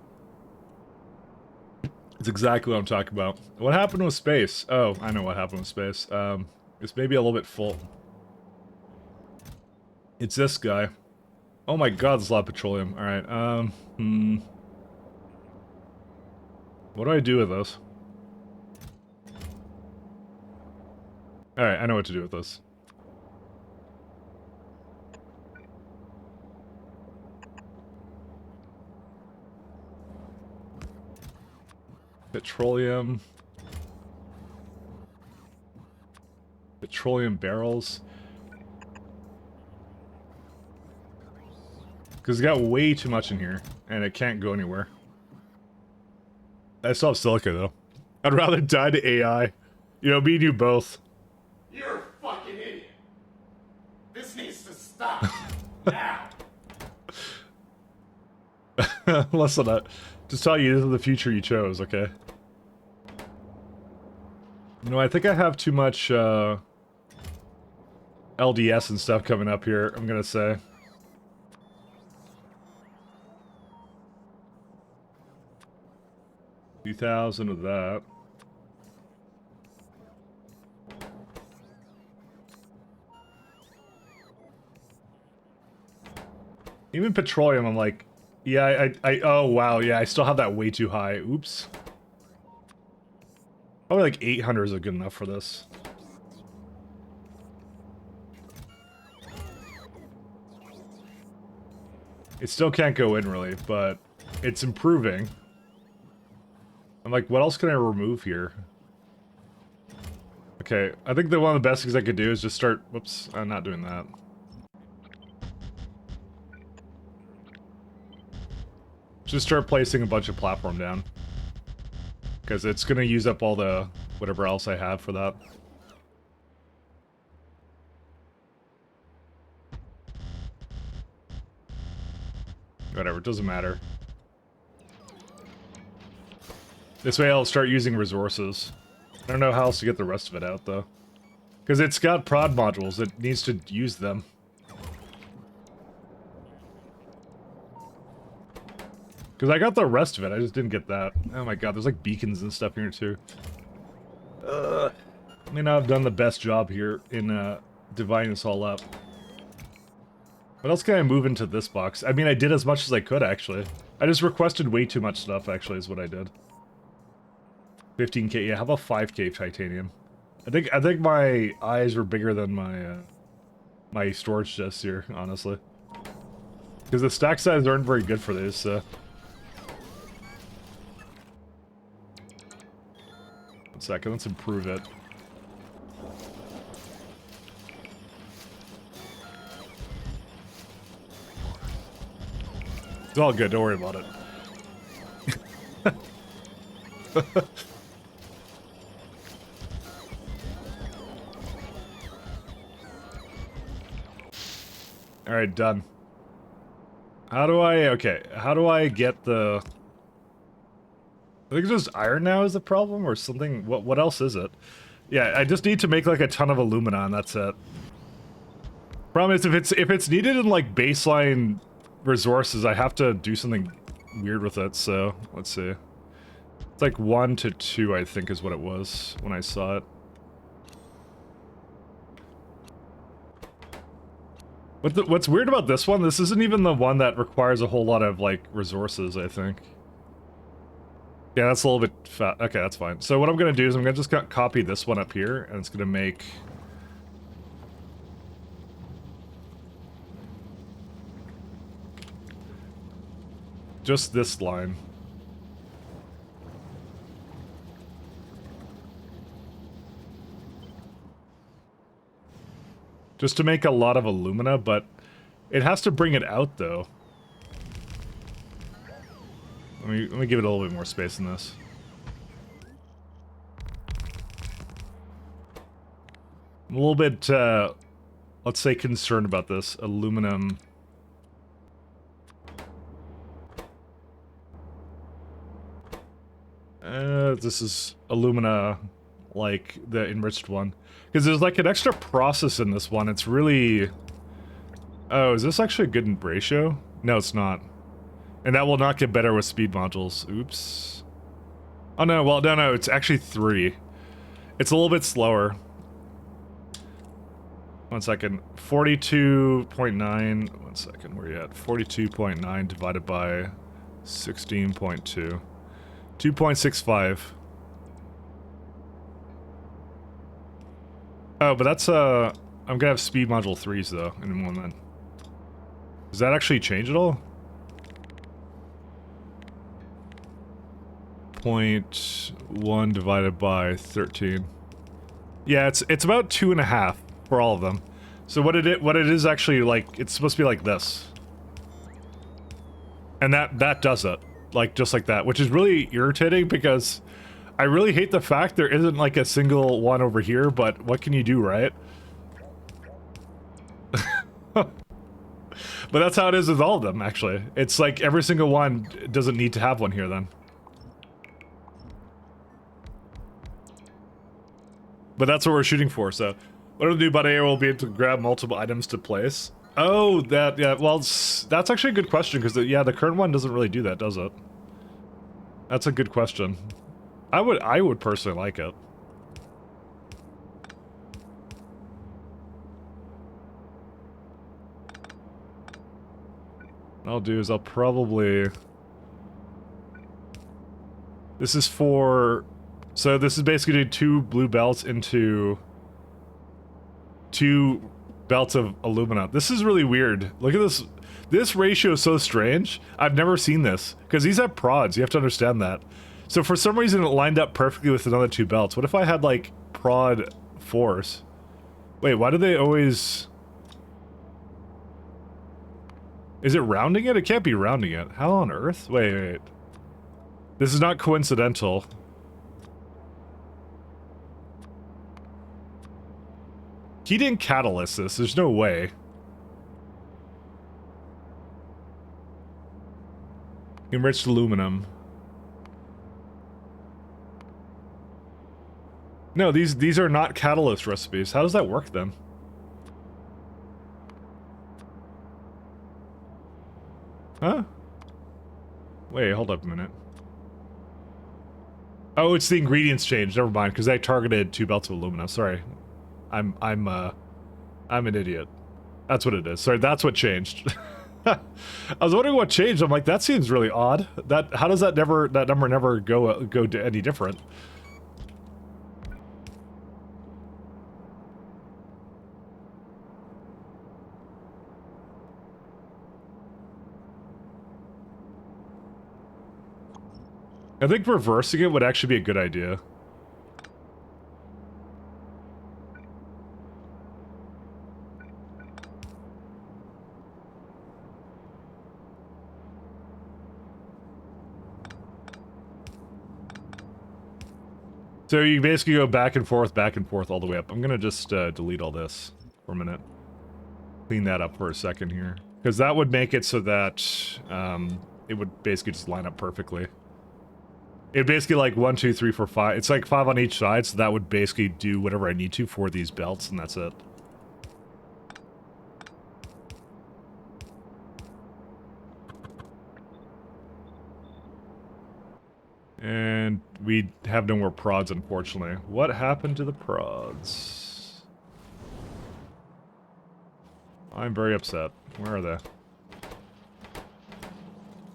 It's exactly what I'm talking about. What happened with space? Oh, I know what happened with space. It's maybe a little bit full. It's this guy. Oh my god, there's a lot of petroleum. Alright, what do I do with this? Alright, I know what to do with this. Petroleum. Petroleum barrels. Because it's got way too much in here, and it can't go anywhere. I still have silica, though. I'd rather die to AI. You know, me and you both. You're a fucking idiot. This needs to stop. Now. Listen, just tell you, this is the future you chose, okay? You know, I think I have too much, LDS and stuff coming up here, I'm gonna say. $2,000 of that. Even petroleum, I'm like, yeah, oh wow, yeah, I still have that way too high. Oops. Probably like 800 is good enough for this. It still can't go in really, but it's improving. I'm like, what else can I remove here? Okay, I think that one of the best things I could do is just start... Whoops, I'm not doing that. Just start placing a bunch of platform down. Because it's gonna use up all the... whatever else I have for that. Whatever, it doesn't matter. This way I'll start using resources. I don't know how else to get the rest of it out, though. Because it's got prod modules, it needs to use them. Because I got the rest of it, I just didn't get that. Oh my god, there's like beacons and stuff here, too. I may not have done the best job here in dividing this all up. What else can I move into this box? I mean, I did as much as I could, actually. I just requested way too much stuff, actually, is what I did. 15k, yeah, how about 5k titanium? I think my eyes were bigger than my, my storage chest here, honestly. Because the stack size aren't very good for these, so... One second, let's improve it. It's all good, don't worry about it. Alright, done. How do I get the... I think it's just iron now is the problem, or something? What else is it? Yeah, I just need to make like a ton of alumina and that's it. Problem is, if it's needed in like baseline resources, I have to do something weird with it, so let's see. It's like 1 to 2, I think is what it was when I saw it. What's weird about this one, this isn't even the one that requires a whole lot of, like, resources, I think. Yeah, that's a little bit fat. Okay, that's fine. So what I'm gonna do is I'm gonna just copy this one up here, and it's gonna make... just this line. Just to make a lot of alumina, but it has to bring it out, though. Let me give it a little bit more space in this. I'm a little bit, let's say, concerned about this. Aluminum. This is alumina, like the enriched one. Because there's like an extra process in this one. It's really... Oh, is this actually a good ratio? No, it's not. And that will not get better with speed modules. Oops. Oh no, well, no, it's actually 3. It's a little bit slower. 1 second. 42.9. 1 second, where are you at? 42.9 divided by 16.2. 2.65. Oh, but that's, I'm gonna have speed module 3s, though, in a moment. Does that actually change at all? 0.1 divided by 13. Yeah, it's about 2.5 for all of them. So what it is actually, like, it's supposed to be like this. And that does it. Like, just like that, which is really irritating because I really hate the fact there isn't like a single one over here, but what can you do, right? But that's how it is with all of them, actually. It's like every single one doesn't need to have one here then. But that's what we're shooting for, so... What it'll do, Buddy, will be able to grab multiple items to place. Oh, yeah, well, that's actually a good question, because, yeah, the current one doesn't really do that, does it? That's a good question. I would personally like it. What I'll do is I'll probably... This is for... So this is basically 2 blue belts into 2 belts of alumina. This is really weird. Look at this. This ratio is so strange. I've never seen this. Because these have prods. You have to understand that. So for some reason it lined up perfectly with another 2 belts. What if I had like prod 4s? Wait, why do they always... Is it rounding it? It can't be rounding it. How on earth? Wait. This is not coincidental. He didn't catalyst this. There's no way. Enriched aluminum. No, these are not catalyst recipes. How does that work then? Huh? Wait, hold up a minute. Oh, it's the ingredients change. Never mind, because I targeted 2 belts of alumina. Sorry. I'm an idiot. That's what it is. Sorry, that's what changed. I was wondering what changed. I'm like, that seems really odd. How does that number never go to any different? I think reversing it would actually be a good idea. So you basically go back and forth all the way up. I'm gonna just delete all this for a minute. Clean that up for a second here. Because that would make it so that it would basically just line up perfectly. It basically like 1, 2, 3, 4, 5. It's like 5 on each side, so that would basically do whatever I need to for these belts, and that's it. And we have no more prods, unfortunately. What happened to the prods? I'm very upset. Where are they?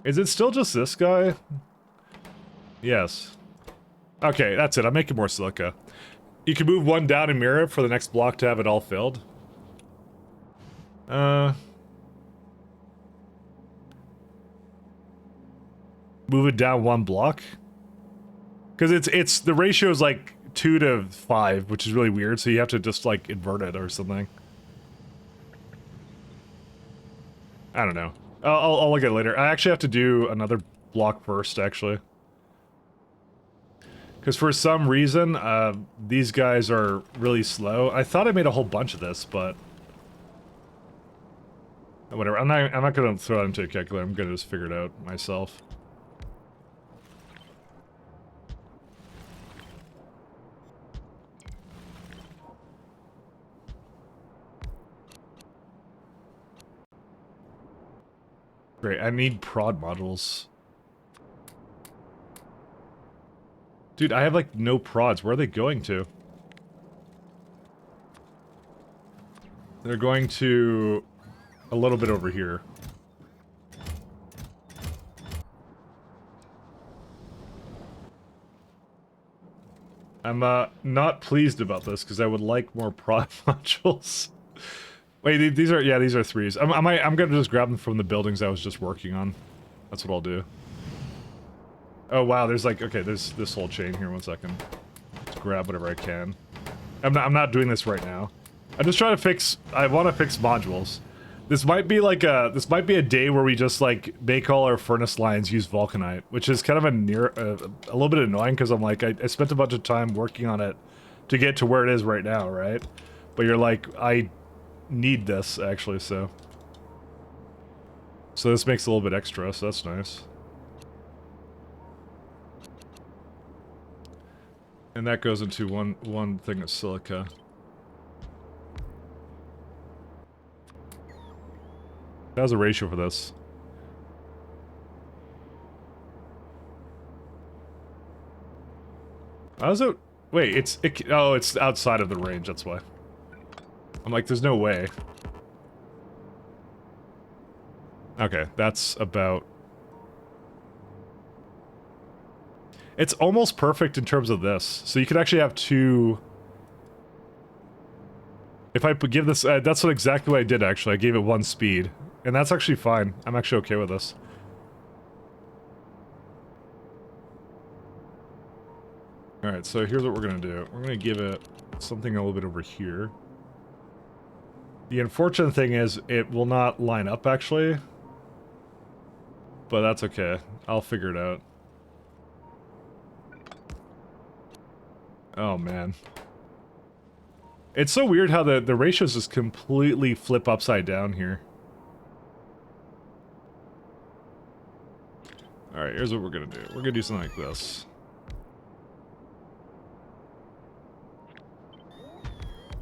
Is it still just this guy? Yes. Okay, that's it. I'm making more silica. You can move one down and mirror it for the next block to have it all filled. Move it down one block. Because it's the ratio is like 2 to 5, which is really weird, so you have to just like invert it or something. I don't know. I'll look at it later. I actually have to do another block first, actually. Because for some reason, these guys are really slow. I thought I made a whole bunch of this, but... whatever. I'm not gonna throw it into a calculator. I'm gonna just figure it out myself. Great, I need prod modules. Dude, I have like no prods. Where are they going to? They're going to a little bit over here. I'm not pleased about this because I would like more prod modules. Wait, these are, yeah, these are 3s. I'm gonna just grab them from the buildings I was just working on. That's what I'll do. Oh wow, there's like, okay, there's this whole chain here. 1 second. Let's grab whatever I can. I'm not doing this right now. I'm just trying to fix, I want to fix modules. This might be like this might be a day where we just like make all our furnace lines use vulcanite, which is kind of a little bit annoying because I'm like, I spent a bunch of time working on it to get to where it is right now, right? But you're like, I need this actually, so this makes a little bit extra, so that's nice. And that goes into one thing of silica. How's the ratio for this? How's it? Wait, oh, it's outside of the range, that's why. I'm like, there's no way. Okay, that's about... It's almost perfect in terms of this. So you could actually have 2... If I give this... that's exactly what I did, actually. I gave it 1 speed. And that's actually fine. I'm actually okay with this. Alright, so here's what we're gonna do. We're gonna give it something a little bit over here. The unfortunate thing is, it will not line up, actually. But that's okay. I'll figure it out. Oh, man. It's so weird how the ratios just completely flip upside down here. Alright, here's what we're gonna do. We're gonna do something like this.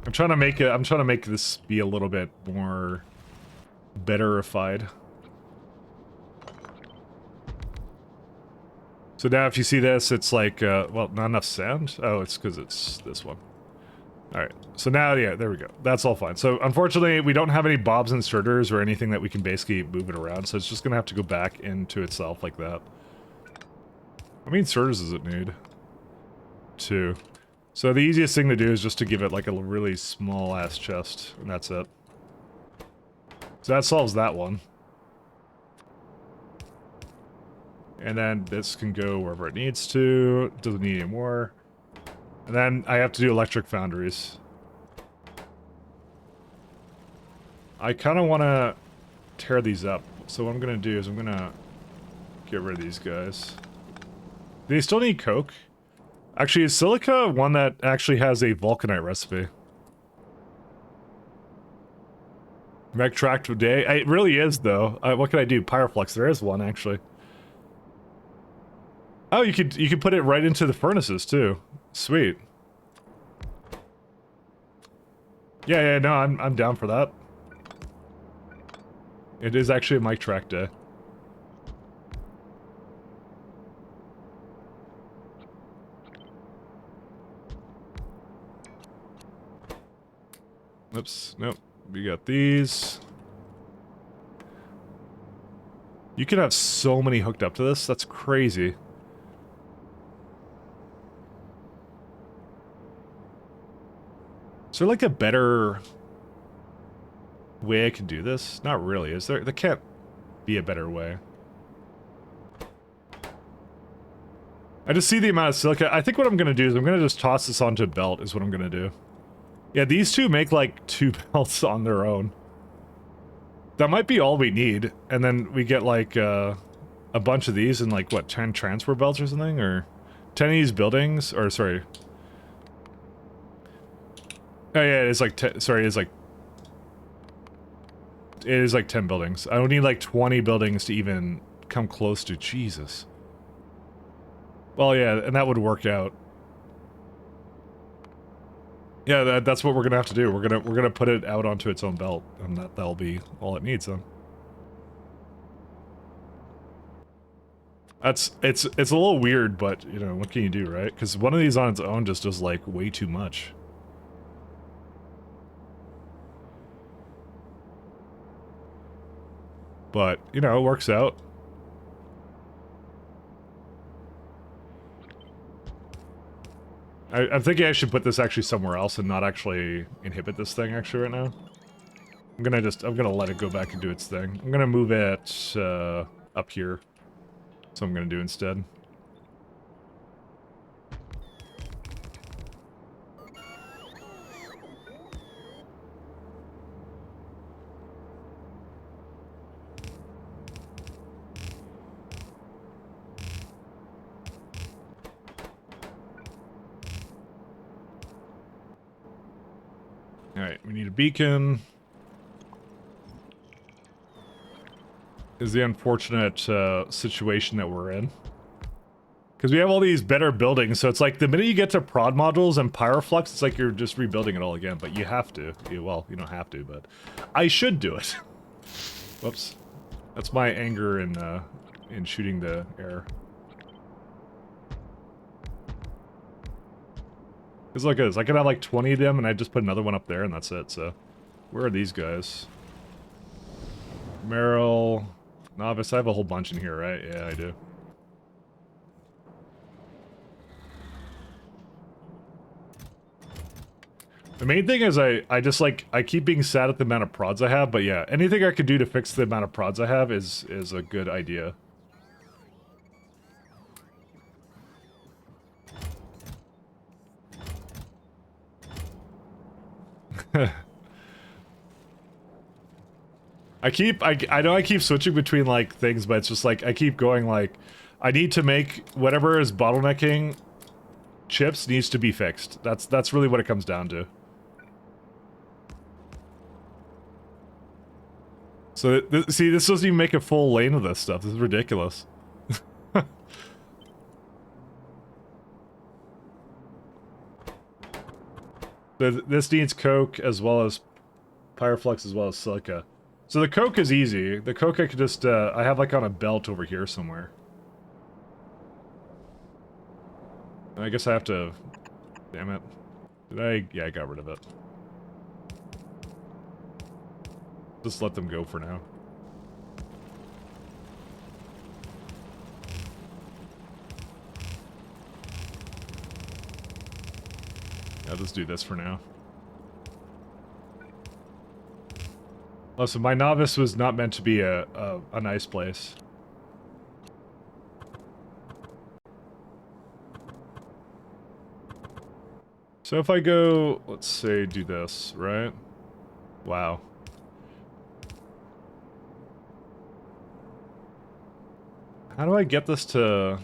I'm trying to make this be a little bit more betterified. So now if you see this, it's like, well, not enough sand? Oh, it's because it's this one. Alright, so now, yeah, there we go. That's all fine. So, unfortunately, we don't have any bobs and inserters or anything that we can basically move it around, so it's just gonna have to go back into itself like that. How many inserters does it need? 2. So the easiest thing to do is just to give it like a really small-ass chest, and that's it. So that solves that one. And then this can go wherever it needs to. Doesn't need any more. And then I have to do electric foundries. I kind of want to tear these up. So what I'm going to do is I'm going to get rid of these guys. Do they still need coke? Actually, is silica one that actually has a vulcanite recipe? Mech track today? It really is, though. What can I do? Pyroflux. There is one, actually. Oh, you could put it right into the furnaces, too. Sweet. Yeah, no, I'm down for that. It is actually a mic track day. Oops, nope. We got these. You could have so many hooked up to this. That's crazy. Is there like a better way I can do this? Not really, is there? There can't be a better way. I just see the amount of silica. I think what I'm going to do is I'm going to just toss this onto a belt is what I'm going to do. Yeah, these two make like 2 belts on their own. That might be all we need. And then we get like a bunch of these and like, what, 10 transfer belts or something? Or 10 of these buildings? Or, sorry. Oh yeah, it's like, sorry, it's like... It is like 10 buildings. I don't need like 20 buildings to even come close to... Jesus. Well, yeah, and that would work out. Yeah, that's what we're gonna have to do. We're gonna put it out onto its own belt, and that'll be all it needs then. It's a little weird, but you know, what can you do, right? Because one of these on its own just does like way too much. But you know, it works out. I'm thinking I should put this actually somewhere else and not actually inhibit this thing actually right now. I'm gonna let it go back and do its thing. I'm gonna move it up here. That's what I'm gonna do instead. Alright, we need a beacon. Is the unfortunate situation that we're in. Because we have all these better buildings, so it's like the minute you get to prod modules and Pyroflux, it's like you're just rebuilding it all again, but you have to. Well, you don't have to, but I should do it. Whoops. That's my anger in shooting the air. Because look at this, I could have like 20 of them and I just put another one up there and that's it, so. Where are these guys? Merrill, Novice, I have a whole bunch in here, right? Yeah, I do. The main thing is I just like, I keep being sad at the amount of prods I have, but yeah, anything I could do to fix the amount of prods I have is a good idea. I know I keep switching between like things, but it's just like I keep going like I need to make whatever is bottlenecking chips needs to be fixed. That's really what it comes down to. So see, this doesn't even make a full lane of this stuff. This is ridiculous. This needs coke as well as Pyroflux as well as silica. So the coke is easy. The coke I could just, I have like on a belt over here somewhere. I guess I have to, damn it. Yeah, I got rid of it. Just let them go for now. Yeah, let's do this for now. Listen, my novice was not meant to be a nice place. So if I go, let's say, do this, right? Wow. How do I get this to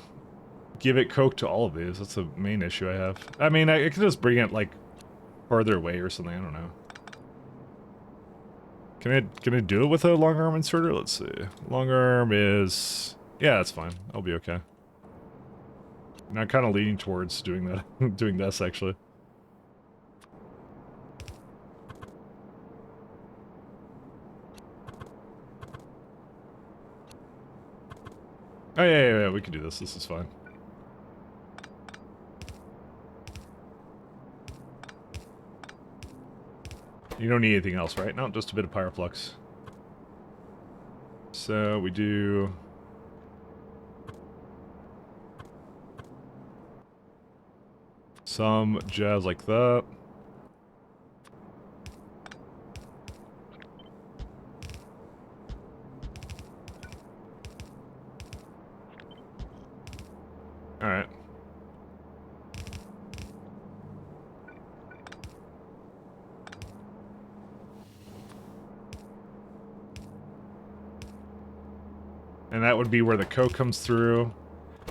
give it coke to all of these? That's the main issue I have. I mean, I could just bring it, like, farther away or something, I don't know. Can I do it with a long arm inserter? Let's see. Long arm is... yeah, that's fine. I'll be okay. And I'm kind of leaning towards doing that, doing this, actually. Oh, yeah, we can do this. This is fine. You don't need anything else, right? No, just a bit of pyroflux. So, we do... some jazz like that. Alright. And that would be where the coke comes through.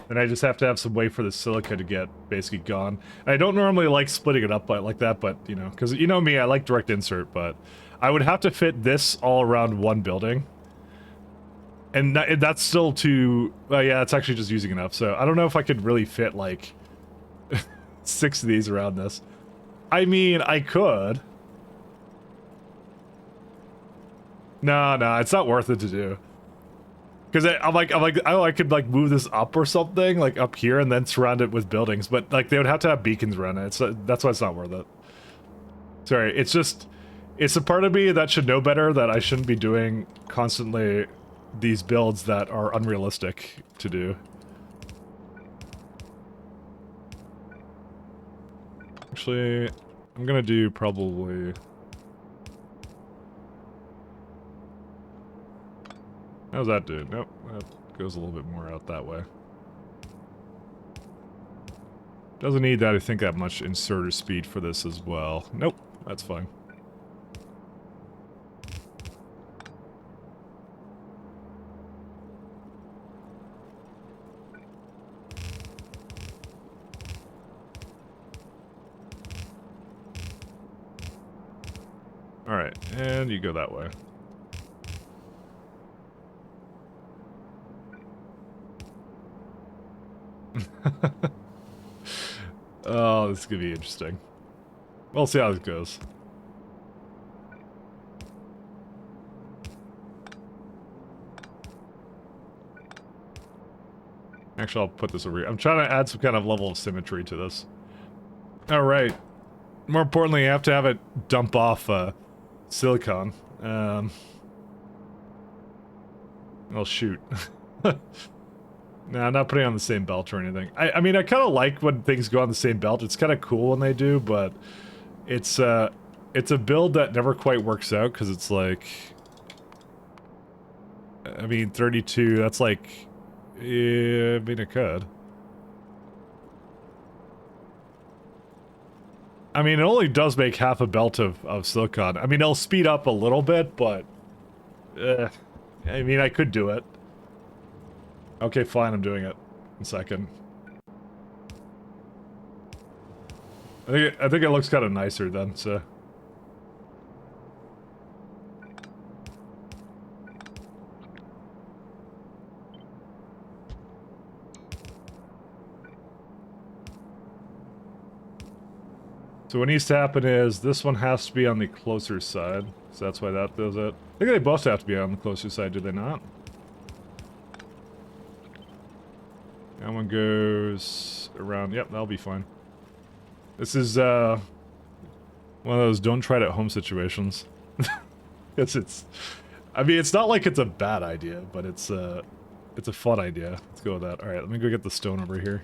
Then I just have to have some way for the silica to get basically gone. And I don't normally like splitting it up like that, but, you know, because you know me, I like direct insert, but I would have to fit this all around one building. And that's still too... yeah, it's actually just using enough, so I don't know if I could really fit, like, 6 of these around this. I mean, I could. No, it's not worth it to do. Because I'm like, oh, I could, like, move this up or something, like, up here, and then surround it with buildings, but, like, they would have to have beacons around it, so that's why it's not worth it. Sorry, it's just... it's a part of me that should know better, that I shouldn't be doing constantly these builds that are unrealistic to do. Actually, I'm gonna do probably... how's that do? Nope, that goes a little bit more out that way. Doesn't need that, I think, that much inserter speed for this as well. Nope, that's fine. Alright, and you go that way. Oh, this is gonna be interesting. We'll see how this goes. Actually, I'll put this over here. I'm trying to add some kind of level of symmetry to this. Alright. More importantly, you have to have it dump off, silicon. Well, shoot. No, I'm not putting it on the same belt or anything. I mean, I kind of like when things go on the same belt. It's kind of cool when they do, but it's a build that never quite works out, because it's like... I mean, 32, that's like... yeah, I mean, it could. I mean, it only does make half a belt of silicon. I mean, it'll speed up a little bit, but... I mean, I could do it. Okay, fine, I'm doing it. 1 second. I think it looks kind of nicer then, so... So what needs to happen is, this one has to be on the closer side. So that's why that does it. I think they both have to be on the closer side, do they not? That one goes around. Yep, that'll be fine. This is, one of those don't try it at home situations. it's... I mean, it's not like it's a bad idea, but it's a fun idea. Let's go with that. Alright, let me go get the stone over here.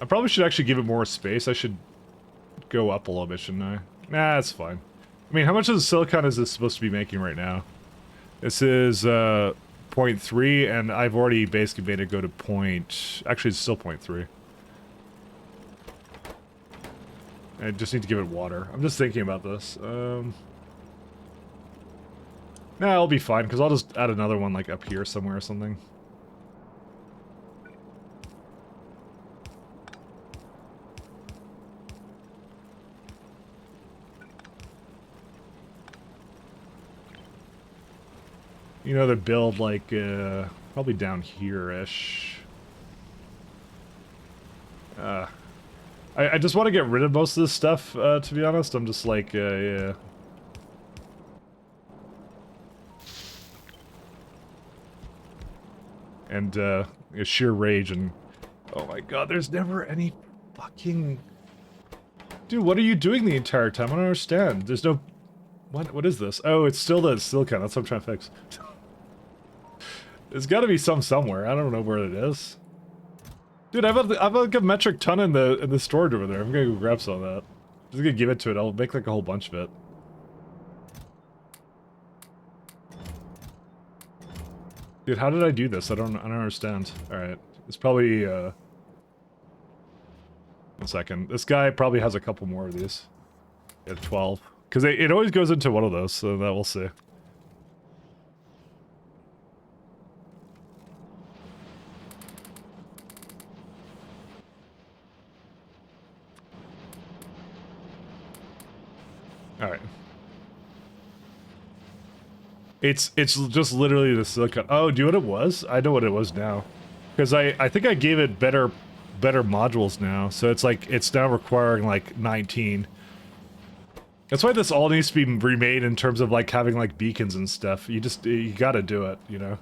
I probably should actually give it more space. I should go up a little bit, shouldn't I? Nah, it's fine. I mean, how much of the silicon is this supposed to be making right now? This is, 0.3, and I've already basically made it go to Actually, it's still 0.3. I just need to give it water. I'm just thinking about this. Nah, I'll be fine, because I'll just add another one, like, up here somewhere or something. You know, the build, like, probably down here-ish. I just want to get rid of most of this stuff, to be honest. I'm just like, yeah. And, sheer rage and... Oh my god, there's never any fucking... Dude, what are you doing the entire time? I don't understand. There's no... What is this? Oh, it's still the silicon. That's what I'm trying to fix. There's gotta be some somewhere. I don't know where it is. Dude, I've like a metric ton in the storage over there. I'm gonna go grab some of that. I'm just gonna give it to it. I'll make like a whole bunch of it. Dude, how did I do this? I don't understand. Alright. It's probably 1 second. This guy probably has a couple more of these. Yeah, 12. Because it always goes into one of those, so that we'll see. Alright. It's just literally the silicon. Oh, do you know what it was? I know what it was now. Because I think I gave it better modules now. So it's like, it's now requiring like 19. That's why this all needs to be remade in terms of like having like beacons and stuff. You gotta do it, you know?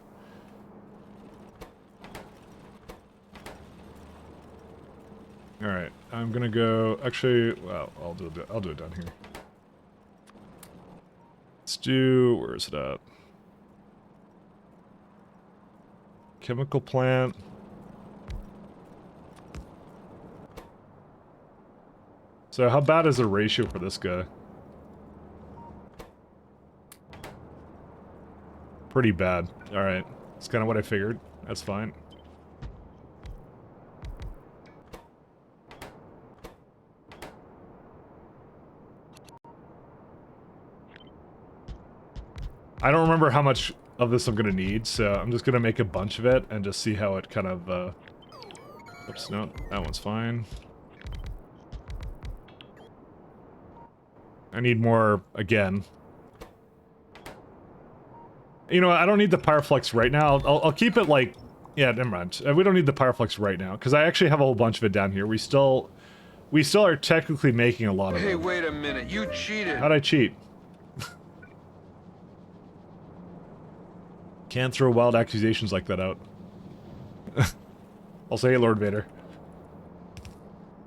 Alright, I'm gonna go, actually, well, I'll do it down here. Let's do, where is it at? Chemical plant. So how bad is the ratio for this guy? Pretty bad. Alright. That's kind of what I figured. That's fine. I don't remember how much of this I'm gonna need, so I'm just gonna make a bunch of it and just see how it kind of, Oops, no, that one's fine. I need more, again. You know, I don't need the Pyroflux right now. I'll keep it like... Yeah, never mind. We don't need the Pyroflux right now, because I actually have a whole bunch of it down here. We still are technically making a lot of it. Hey, wait a minute. You cheated. How'd I cheat? Can't throw wild accusations like that out. I'll say, hey, Lord Vader.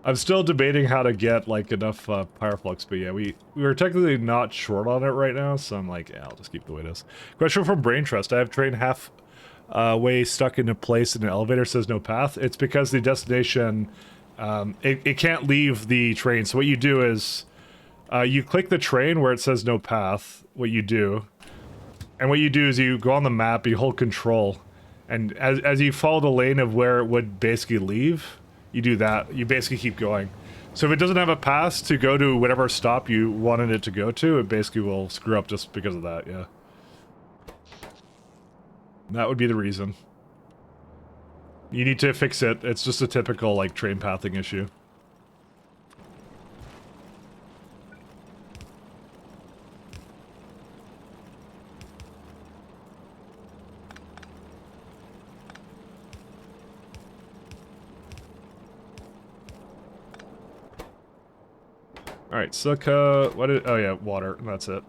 I'm still debating how to get, like, enough Pyroflux, but yeah, we are technically not short on it right now, so I'm like, yeah, I'll just keep it the way it is. Question from Brain Trust. I have train half way stuck into place in an elevator, says no path. It's because the destination, it can't leave the train, so what you do is, you click the train where it says no path, what you do is you go on the map, you hold control, and as you follow the lane of where it would basically leave, you do that. You basically keep going. So if it doesn't have a pass to go to whatever stop you wanted it to go to, it basically will screw up just because of that, yeah. That would be the reason. You need to fix it. It's just a typical, like, train pathing issue. Alright, silica, oh yeah, water, that's it.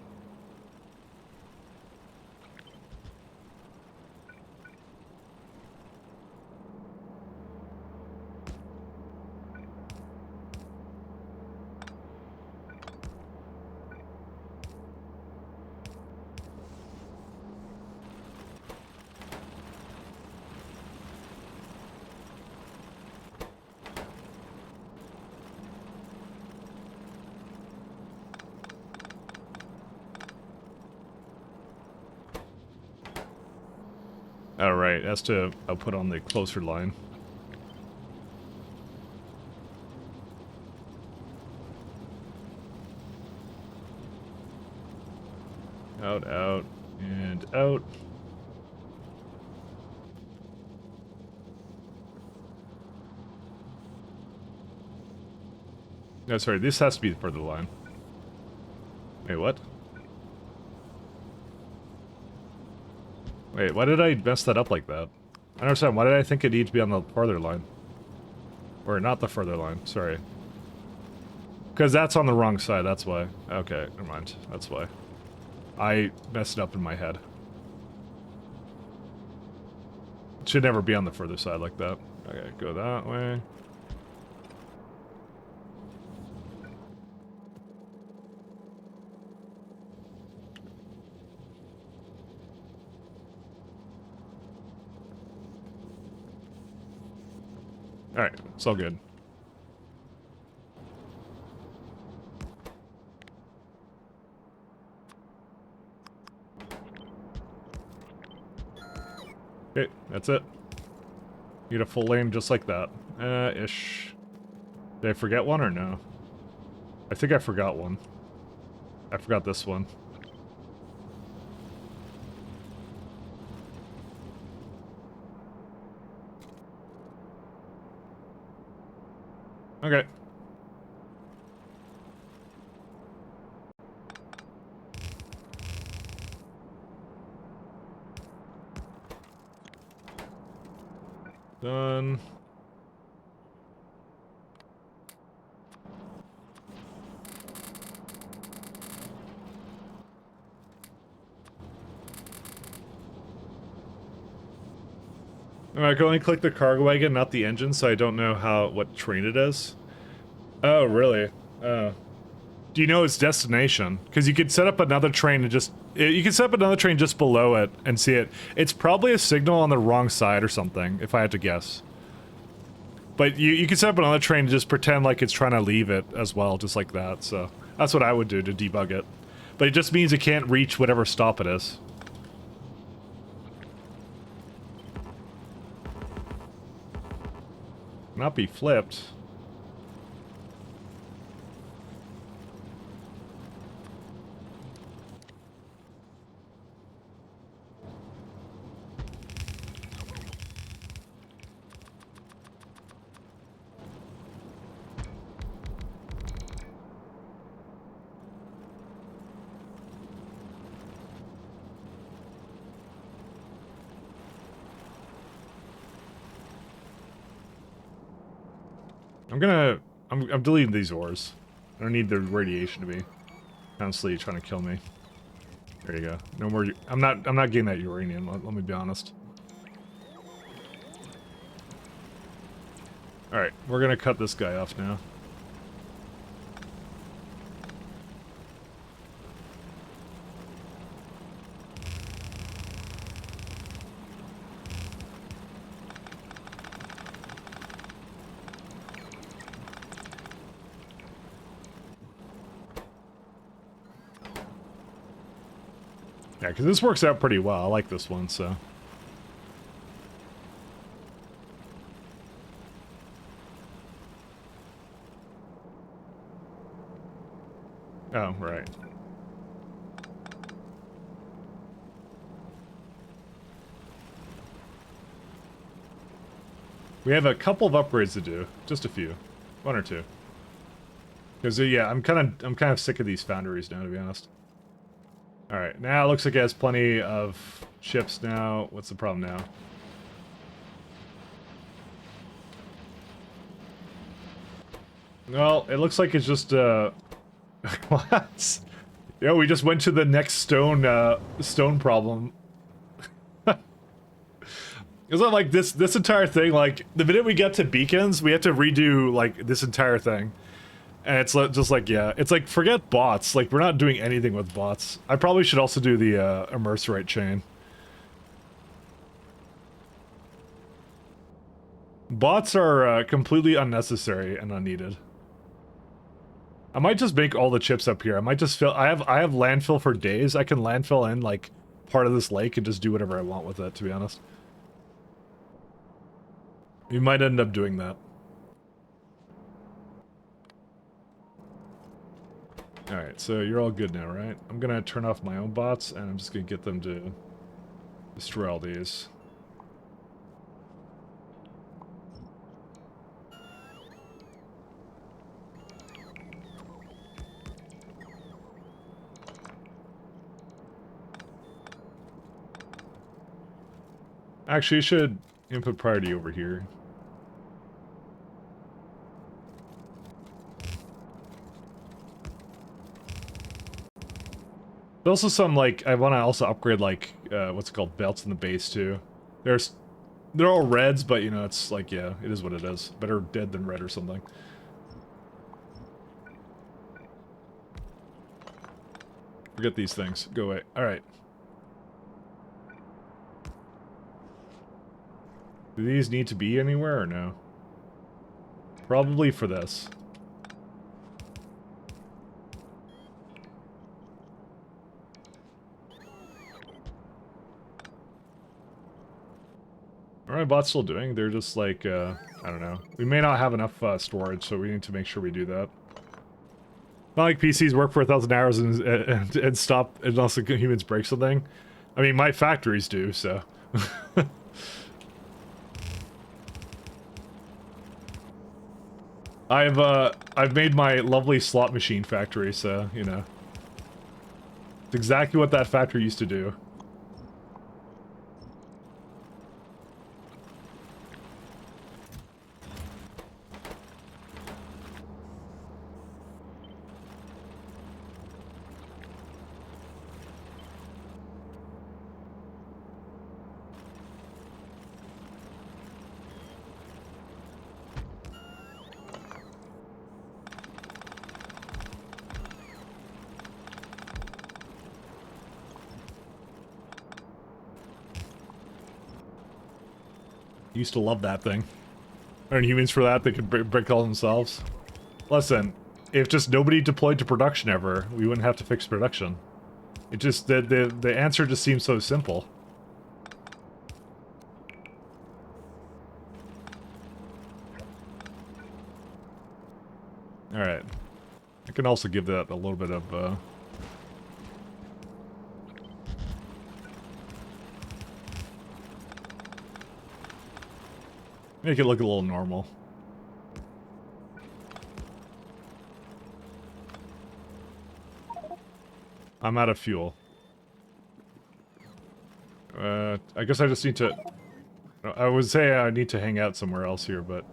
Alright, that's to put on the closer line. Out, out, and out. No, sorry, this has to be the further line. Wait, what? Wait, why did I mess that up like that? I don't understand, why did I think it needed to be on the farther line? Or not the further line, sorry. Because that's on the wrong side, that's why. Okay, never mind, that's why. I messed it up in my head. It should never be on the further side like that. Okay, go that way. Alright, it's all good. Okay, that's it. Get a full lane just like that. Ish. Did I forget one or no? I think I forgot one. I forgot this one. Okay. Done. I can only click the cargo wagon, not the engine, so I don't know what train it is. Oh, really? Oh. Do you know its destination? Because you could set up another train and you can set up another train just below it and see it. It's probably a signal on the wrong side or something, if I had to guess. But you can set up another train and just pretend like it's trying to leave it as well, just like that, so... That's what I would do to debug it. But it just means it can't reach whatever stop it is. Not be flipped. I'm deleting these ores. I don't need the radiation to be constantly trying to kill me. There you go. No more. I'm not getting that uranium. Let me be honest. All right, we're gonna cut this guy off now. Yeah, because this works out pretty well. I like this one, so. Oh, right. We have a couple of upgrades to do. Just a few. One or two. Because, yeah, I'm kind of sick of these foundries now, to be honest. Alright, now it looks like it has plenty of ships now. What's the problem now? Well, it looks like it's just, what? Yo, we just went to the next stone problem. It's not like this entire thing, like, the minute we get to beacons, we have to redo, like, this entire thing. And it's just like, yeah, it's like, forget bots. Like, we're not doing anything with bots. I probably should also do the immerserate chain. Bots are completely unnecessary and unneeded. I might just make all the chips up here. I might just fill... I have landfill for days. I can landfill in, like, part of this lake and just do whatever I want with it, to be honest. We might end up doing that. Alright, so you're all good now, right? I'm gonna turn off my own bots, and I'm just gonna get them to destroy all these. Actually, you should input priority over here. There's also some, like, I want to also upgrade, like, what's it called, belts in the base, too. They're all reds, but, you know, it's like, yeah, it is what it is. Better dead than red or something. Forget these things. Go away. Alright. Do these need to be anywhere or no? Probably for this. What are my bots still doing? They're just like, I don't know. We may not have enough storage, so we need to make sure we do that. Not like PCs work for 1,000 hours and stop unless humans break something. I mean, my factories do, so. I've made my lovely slot machine factory, so, you know. It's exactly what that factory used to do. Used to love that thing. Earn humans for that, they could break all themselves. Listen, if just nobody deployed to production ever, we wouldn't have to fix production. It just, the answer just seems so simple. Alright. I can also give that a little bit of, make it look a little normal. I'm out of fuel. I guess I just need to... I would say I need to hang out somewhere else here, but...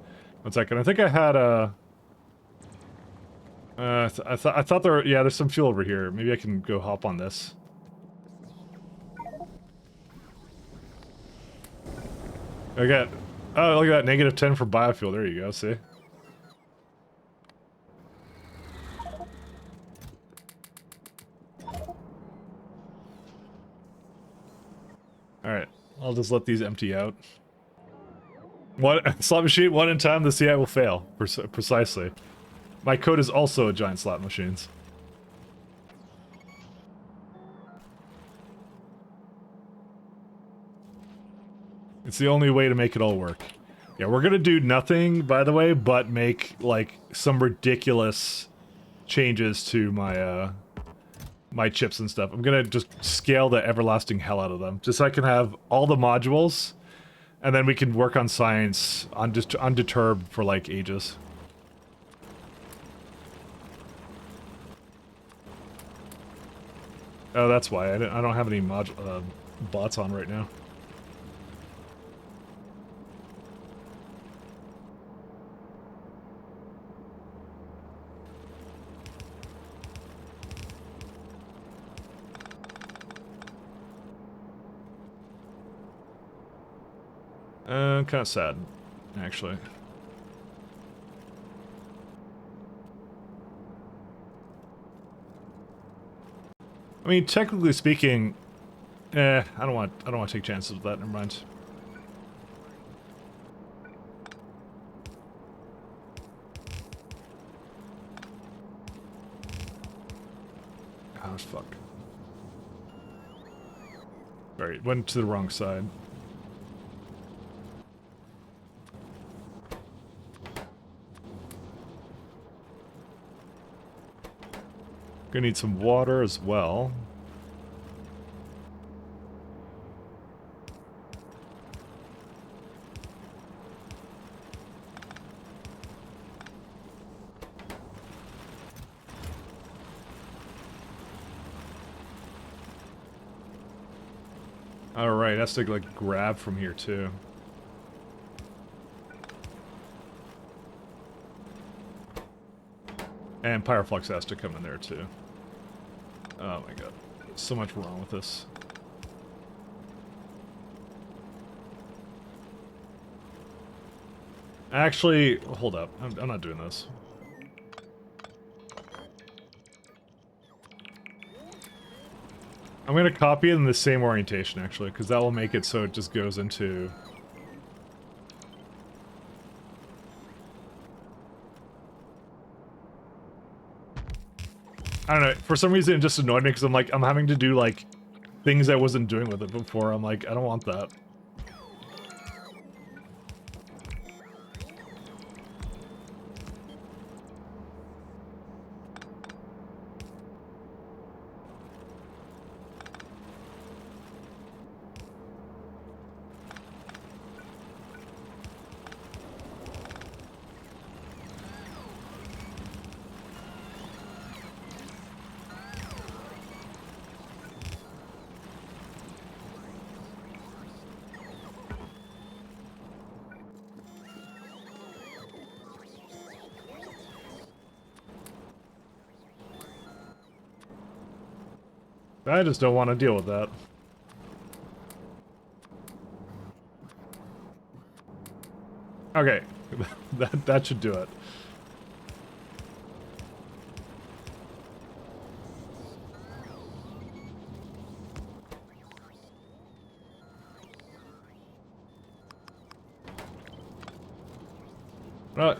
One second, I think I had a... I thought there were... Yeah, there's some fuel over here. Maybe I can go hop on this. Okay. Oh, look at that, -10 for biofuel. There you go, see? Alright, I'll just let these empty out. What? Slot machine, one in time, the CI will fail. Precisely. My code is also a giant slot machines. It's the only way to make it all work. Yeah, we're gonna do nothing, by the way, but make, like, some ridiculous changes to my, my chips and stuff. I'm gonna just scale the everlasting hell out of them, just so I can have all the modules, and then we can work on science undeterred for, like, ages. Oh, that's why. I don't have any bots on right now. Kind of sad, actually. I mean, technically speaking, I don't want to take chances with that. Never mind. Oh fuck! Alright, went to the wrong side. Gonna need some water as well. Alright, that's to like grab from here too. And Pyroflux has to come in there too. Oh my god. So much wrong with this. Actually, hold up. I'm not doing this. I'm gonna copy it in the same orientation actually, because that will make it so it just goes into... I don't know, for some reason it just annoyed me because I'm like, I'm having to do like things I wasn't doing with it before. I'm like, I don't want that. I just don't want to deal with that. Okay, that should do it.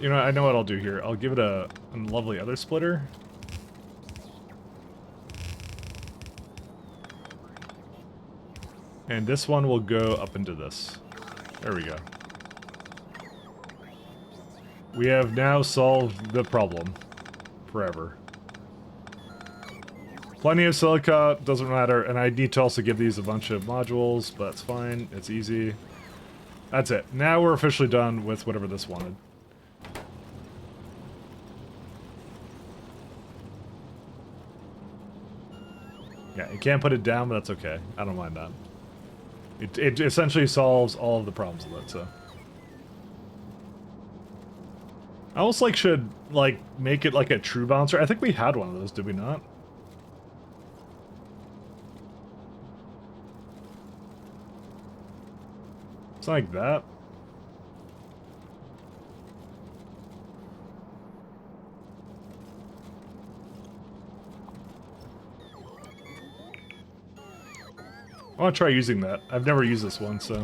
You know, I know what I'll do here. I'll give it a lovely other splitter. And this one will go up into this. There we go. We have now solved the problem. Forever. Plenty of silica, doesn't matter. And I need to also give these a bunch of modules, but that's fine. It's easy. That's it. Now we're officially done with whatever this wanted. Yeah, you can't put it down, but that's okay. I don't mind that. It essentially solves all of the problems with it, so. I almost like should like make it like a true bouncer. I think we had one of those, did we not? It's like that. I want to try using that. I've never used this one, so.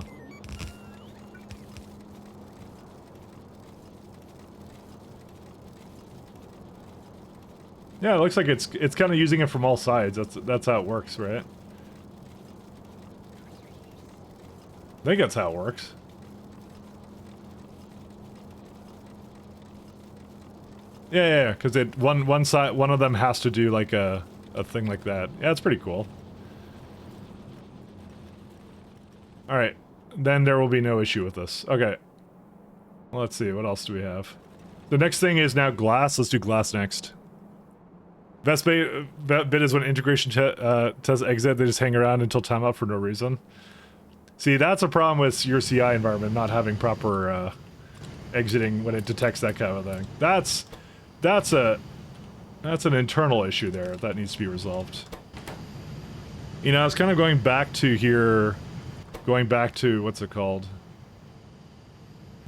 Yeah, it looks like it's kind of using it from all sides. That's how it works, right? I think that's how it works. Yeah, because one side, one of them has to do like a thing like that. Yeah, it's pretty cool. All right, then there will be no issue with this. Okay, let's see, what else do we have? The next thing is now glass. Let's do glass next. Best bit is when integration tests exit, they just hang around until timeout for no reason. See, that's a problem with your CI environment, not having proper exiting when it detects that kind of thing. That's an internal issue there that needs to be resolved. You know, I was kind of going back to here, going back to, what's it called?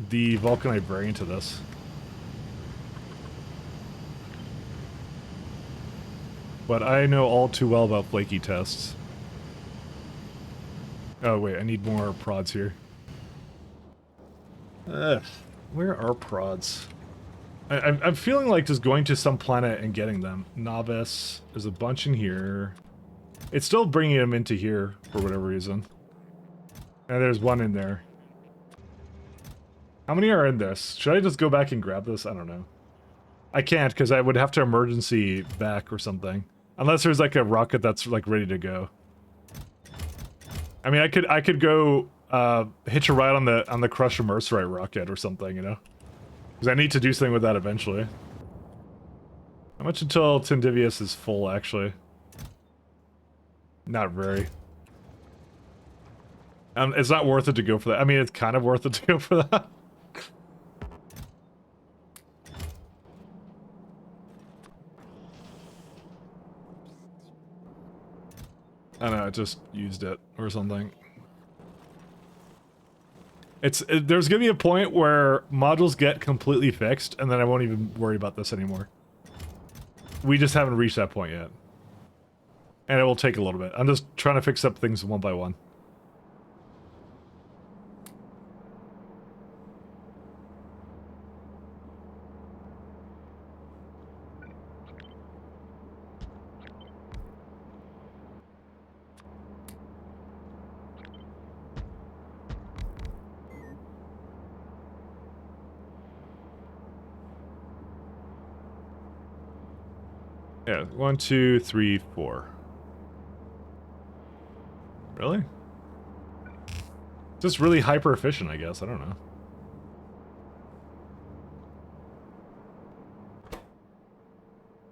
The vulcanite variant of this. But I know all too well about flaky tests. Oh wait, I need more prods here. Where are prods? I'm feeling like just going to some planet and getting them. Novice, there's a bunch in here. It's still bringing them into here for whatever reason. And there's one in there. How many are in this? Should I just go back and grab this? I don't know. I can't because I would have to emergency back or something. Unless there's like a rocket that's like ready to go. I mean, I could go hitch a ride on the Crusher Mercerite rocket or something, you know? Because I need to do something with that eventually. How much until Tindivius is full, actually? Not very. It's not worth it to go for that. I mean, it's kind of worth it to go for that. I don't know, I just used it or something. There's gonna be a point where modules get completely fixed, and then I won't even worry about this anymore. We just haven't reached that point yet. And it will take a little bit. I'm just trying to fix up things one by one. Yeah, 1, 2, 3, 4. Really? Just really hyper efficient, I guess. I don't know.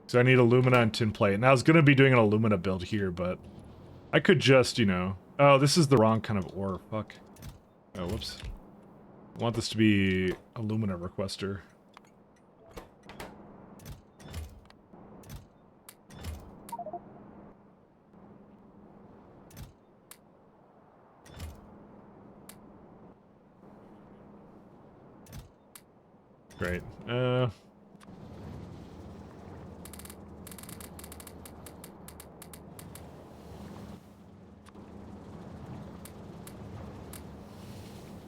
So I need alumina and tin plate. Now I was gonna be doing an alumina build here, but I could just, you know. Oh, this is the wrong kind of ore. Fuck. Oh, whoops. I want this to be alumina requester. Great.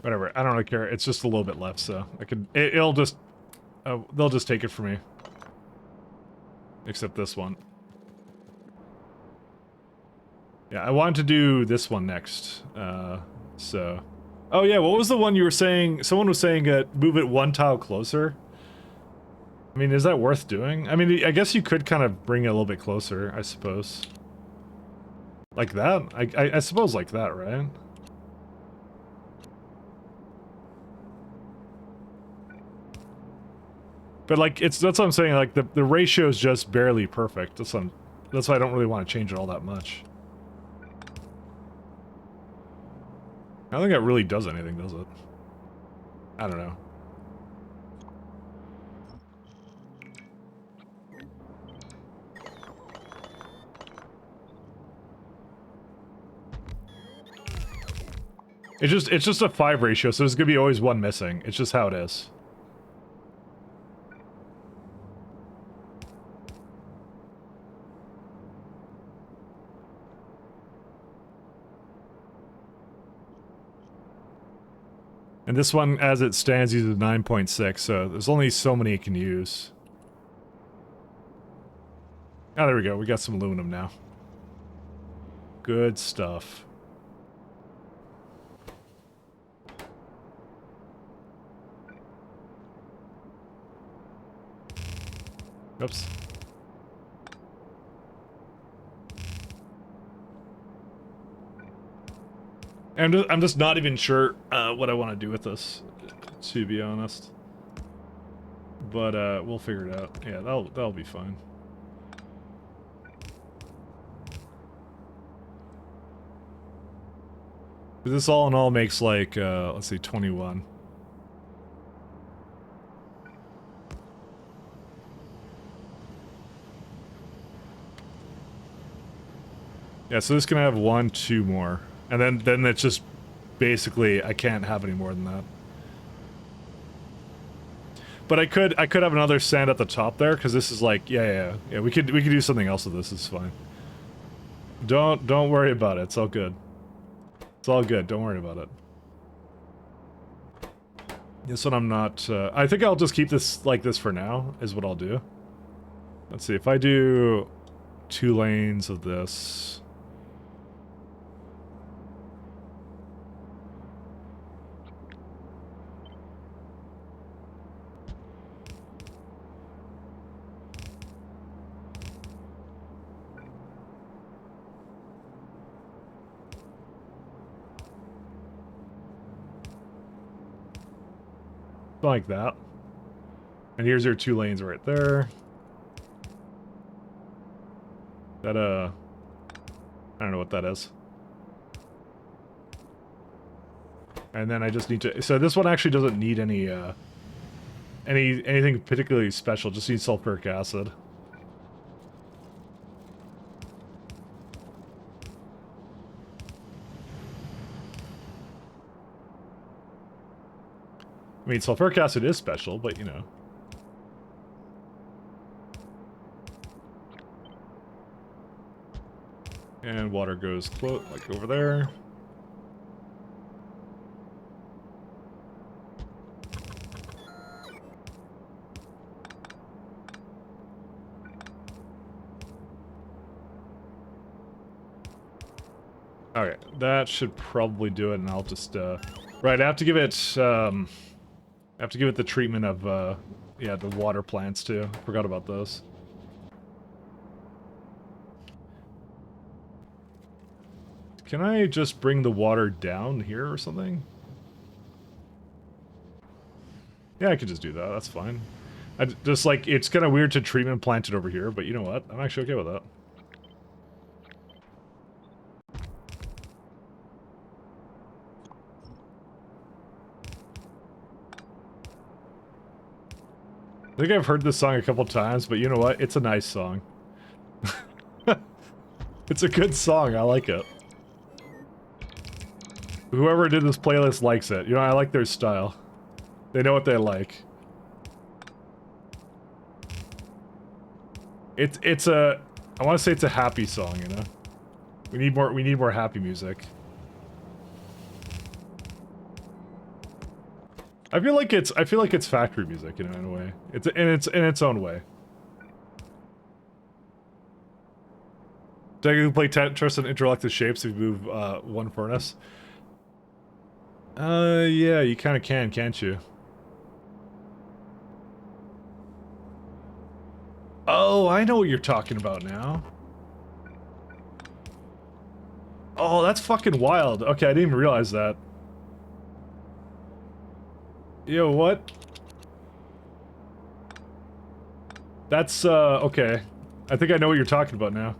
Whatever. I don't really care. It's just a little bit left, so I could. It'll just. They'll just take it from me. Except this one. Yeah, I wanted to do this one next. So. Oh yeah, what was the one you were saying? Someone was saying move it one tile closer. I mean, is that worth doing? I mean, I guess you could kind of bring it a little bit closer, I suppose. Like that? I suppose like that, right? But like, that's what I'm saying, like, the ratio is just barely perfect. That's why I don't really want to change it all that much. I don't think that really does anything, does it? I don't know. It's just a 5 ratio, so there's gonna be always one missing. It's just how it is. And this one, as it stands, uses 9.6, so there's only so many it can use. Oh, there we go. We got some aluminum now. Good stuff. Oops. I'm just not even sure what I want to do with this, to be honest. But we'll figure it out. Yeah, that'll be fine. But this all in all makes like let's see, 21. Yeah, so this can have 1, 2 more. And then it's just basically I can't have any more than that. But I could have another sand at the top there, because this is like yeah, we could do something else with this. It's fine. Don't worry about it. It's all good. It's all good. Don't worry about it. This one I'm not. I think I'll just keep this like this for now. Is what I'll do. Let's see if I do 2 lanes of this. like that. And here's your 2 lanes right there. That, I don't know what that is. And then I just need to... So this one actually doesn't need anything particularly special. Just needs sulfuric acid. I mean, sulfuric acid is special, but you know. And water goes close, like over there. Okay, that should probably do it, and I'll just, right, I have to give it, the treatment of, yeah, the water plants, too. Forgot about those. Can I just bring the water down here or something? Yeah, I could just do that, that's fine. Just, like, it's kind of weird to treatment plant it over here, but you know what? I'm actually okay with that. I think I've heard this song a couple times, but you know what? It's a nice song. It's a good song, I like it. Whoever did this playlist likes it. You know, I like their style. They know what they like. It's a... I want to say it's a happy song, you know? We need more happy music. I feel like it's factory music, you know, in a way. It's in its own way. Technically play Tetris and interlock the shapes if you move one furnace. Yeah, you kind of can, can't you? Oh, I know what you're talking about now. Oh, that's fucking wild. Okay, I didn't even realize that. Yo, what? That's, okay. I think I know what you're talking about now.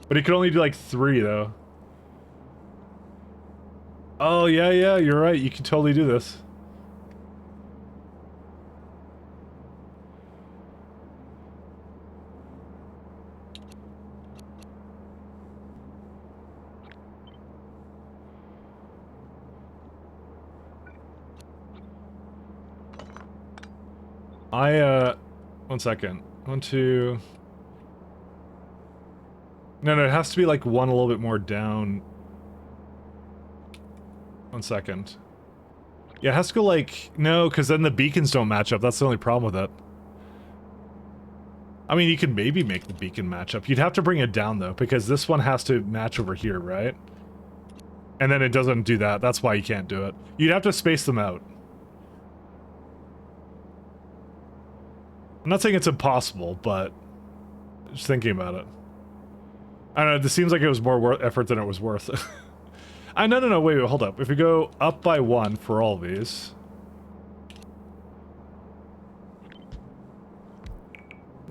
But he could only do, like, 3, though. Oh, yeah, you're right. You can totally do this. One second. 1, 2... No, it has to be, like, one a little bit more down. 1 second. Yeah, it has to go, like... No, because then the beacons don't match up. That's the only problem with it. I mean, you could maybe make the beacon match up. You'd have to bring it down, though, because this one has to match over here, right? And then it doesn't do that. That's why you can't do it. You'd have to space them out. I'm not saying it's impossible, but... just thinking about it. I don't know, this seems like it was more effort than it was worth. No, wait, hold up. If we go up by 1 for all of these...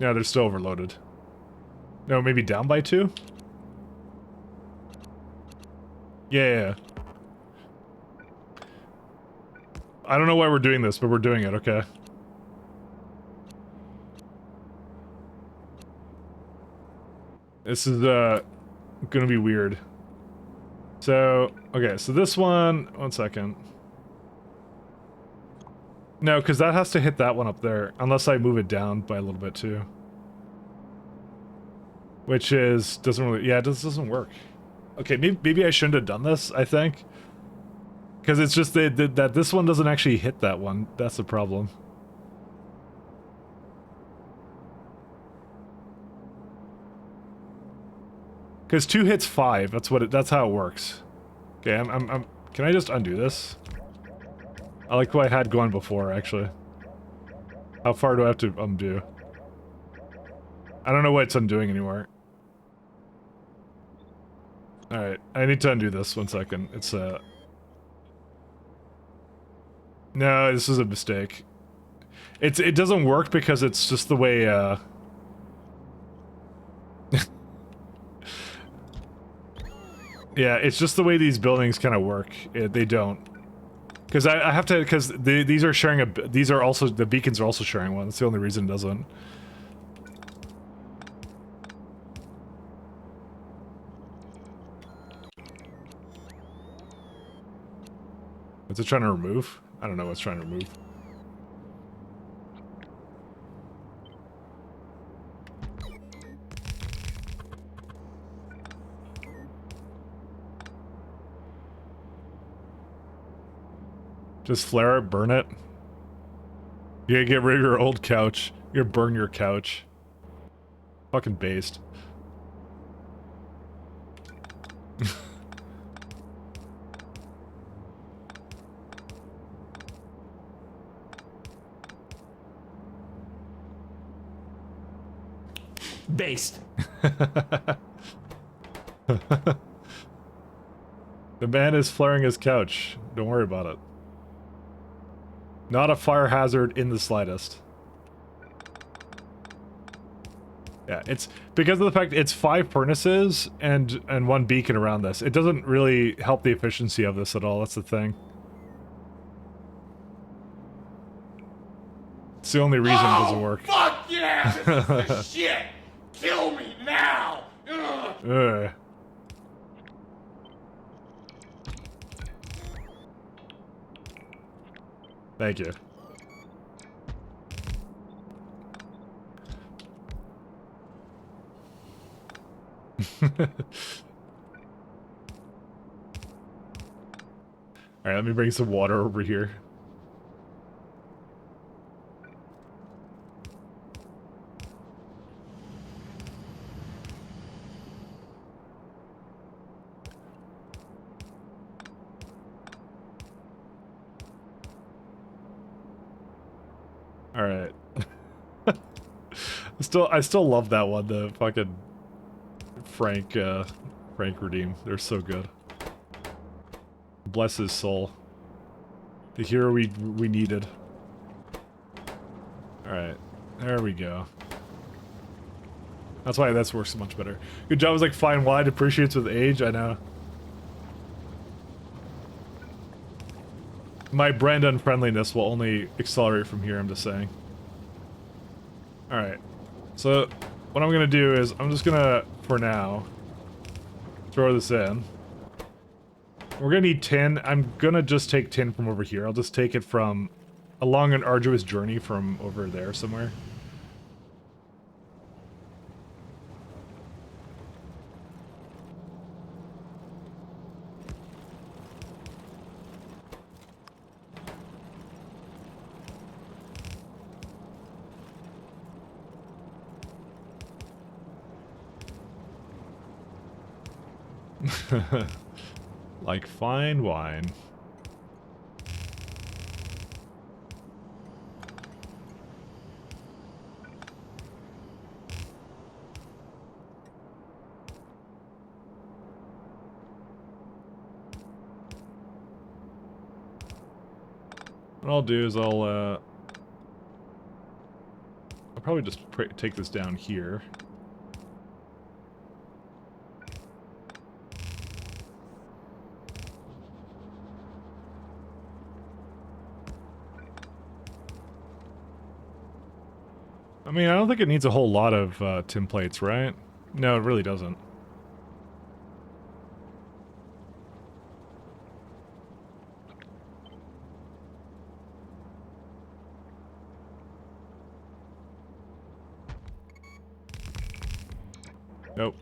Yeah, they're still overloaded. No, maybe down by 2? Yeah. I don't know why we're doing this, but we're doing it, okay. This is, gonna be weird. So, okay, so this one... 1 second. No, because that has to hit that one up there, unless I move it down by a little bit, too. Which is... doesn't really... yeah, this doesn't work. Okay, maybe I shouldn't have done this, I think. Because it's just that this one doesn't actually hit that one. That's the problem. Because 2 hits 5. That's how it works. Okay, can I just undo this? I like what I had going before, actually. How far do I have to undo? I don't know what it's undoing anymore. Alright, I need to undo this 1 second. It's, No, this is a mistake. It doesn't work because it's just the way, yeah, it's just the way these buildings kind of work. They don't. Because I have to, because these are sharing these are also, the beacons are also sharing one. That's the only reason it doesn't. What's it trying to remove? I don't know what's trying to remove. Just flare it, burn it. You gotta get rid of your old couch. You gotta burn your couch. Fucking based. Based. The man is flaring his couch. Don't worry about it. Not a fire hazard in the slightest. Yeah, it's because of the fact it's 5 furnaces and 1 beacon around this. It doesn't really help the efficiency of this at all. That's the thing. It's the only reason it doesn't work. Fuck yeah! This is the shit! Kill me now! Ugh. Ugh. Thank you. Alright, let me bring some water over here. Alright. I still love that one, the fucking Frank Redeem. They're so good. Bless his soul. The hero we needed. Alright. There we go. That's why this works so much better. Good job was like fine wine appreciates with age, I know. My brand unfriendliness will only accelerate from here, I'm just saying. Alright. So, what I'm gonna do is, I'm just gonna, for now, throw this in. We're gonna need tin. I'm gonna just take tin from over here. I'll just take it from along an arduous journey from over there somewhere. Like fine wine. What I'll do is I'll probably just take this down here. I mean, I don't think it needs a whole lot of tin plates, right? No, it really doesn't. Nope.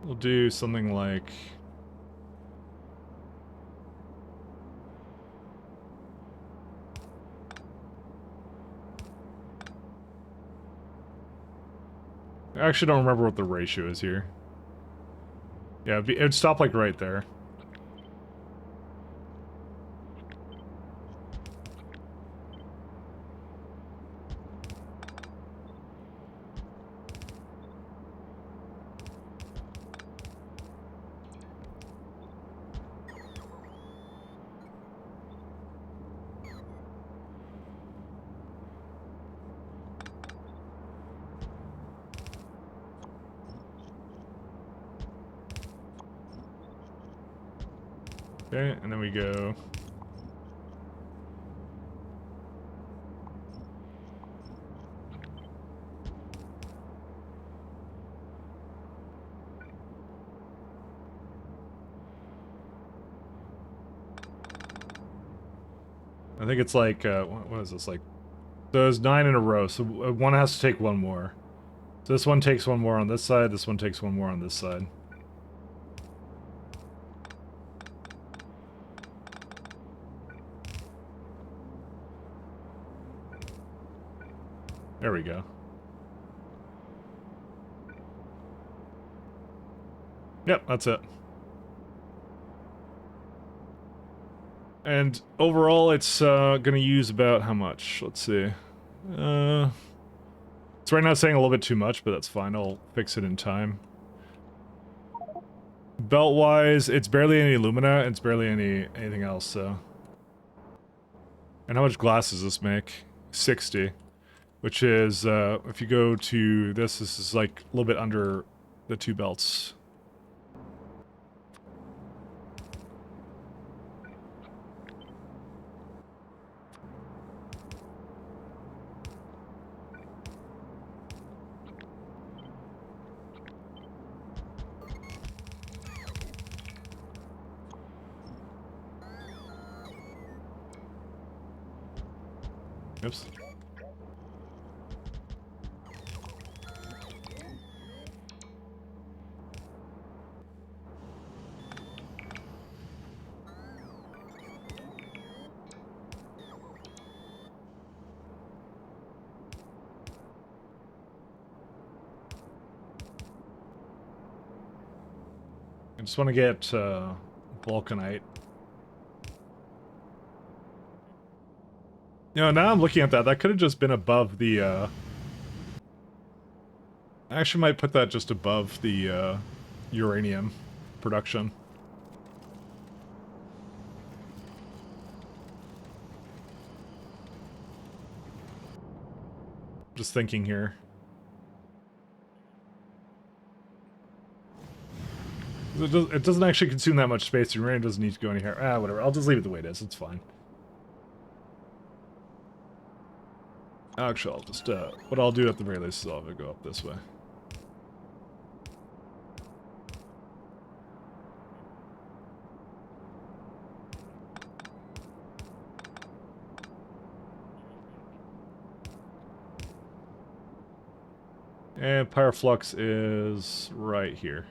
We'll do something like... I actually don't remember what the ratio is here. Yeah, it'd stop like right there. Okay, and then we go. I think it's like, what is this, like, so it's 9 in a row, so one has to take one more. So this one takes one more on this side, this one takes one more on this side. There we go. Yep, that's it. And overall, it's gonna use about how much? Let's see. It's right now saying a little bit too much, but that's fine. I'll fix it in time. Belt-wise, it's barely any alumina, it's barely anything else, so. And how much glass does this make? 60. Which is, if you go to this is like a little bit under the 2 belts. Oops. I just want to get vulcanite. You know, now I'm looking at that. That could have just been above the. I actually might put that just above the uranium production. Just thinking here. It doesn't actually consume that much space. Uranium doesn't need to go anywhere. Ah, whatever. I'll just leave it the way it is. It's fine. Actually, I'll just, what I'll do at the very least is I'll go up this way. And Pyroflux is right here.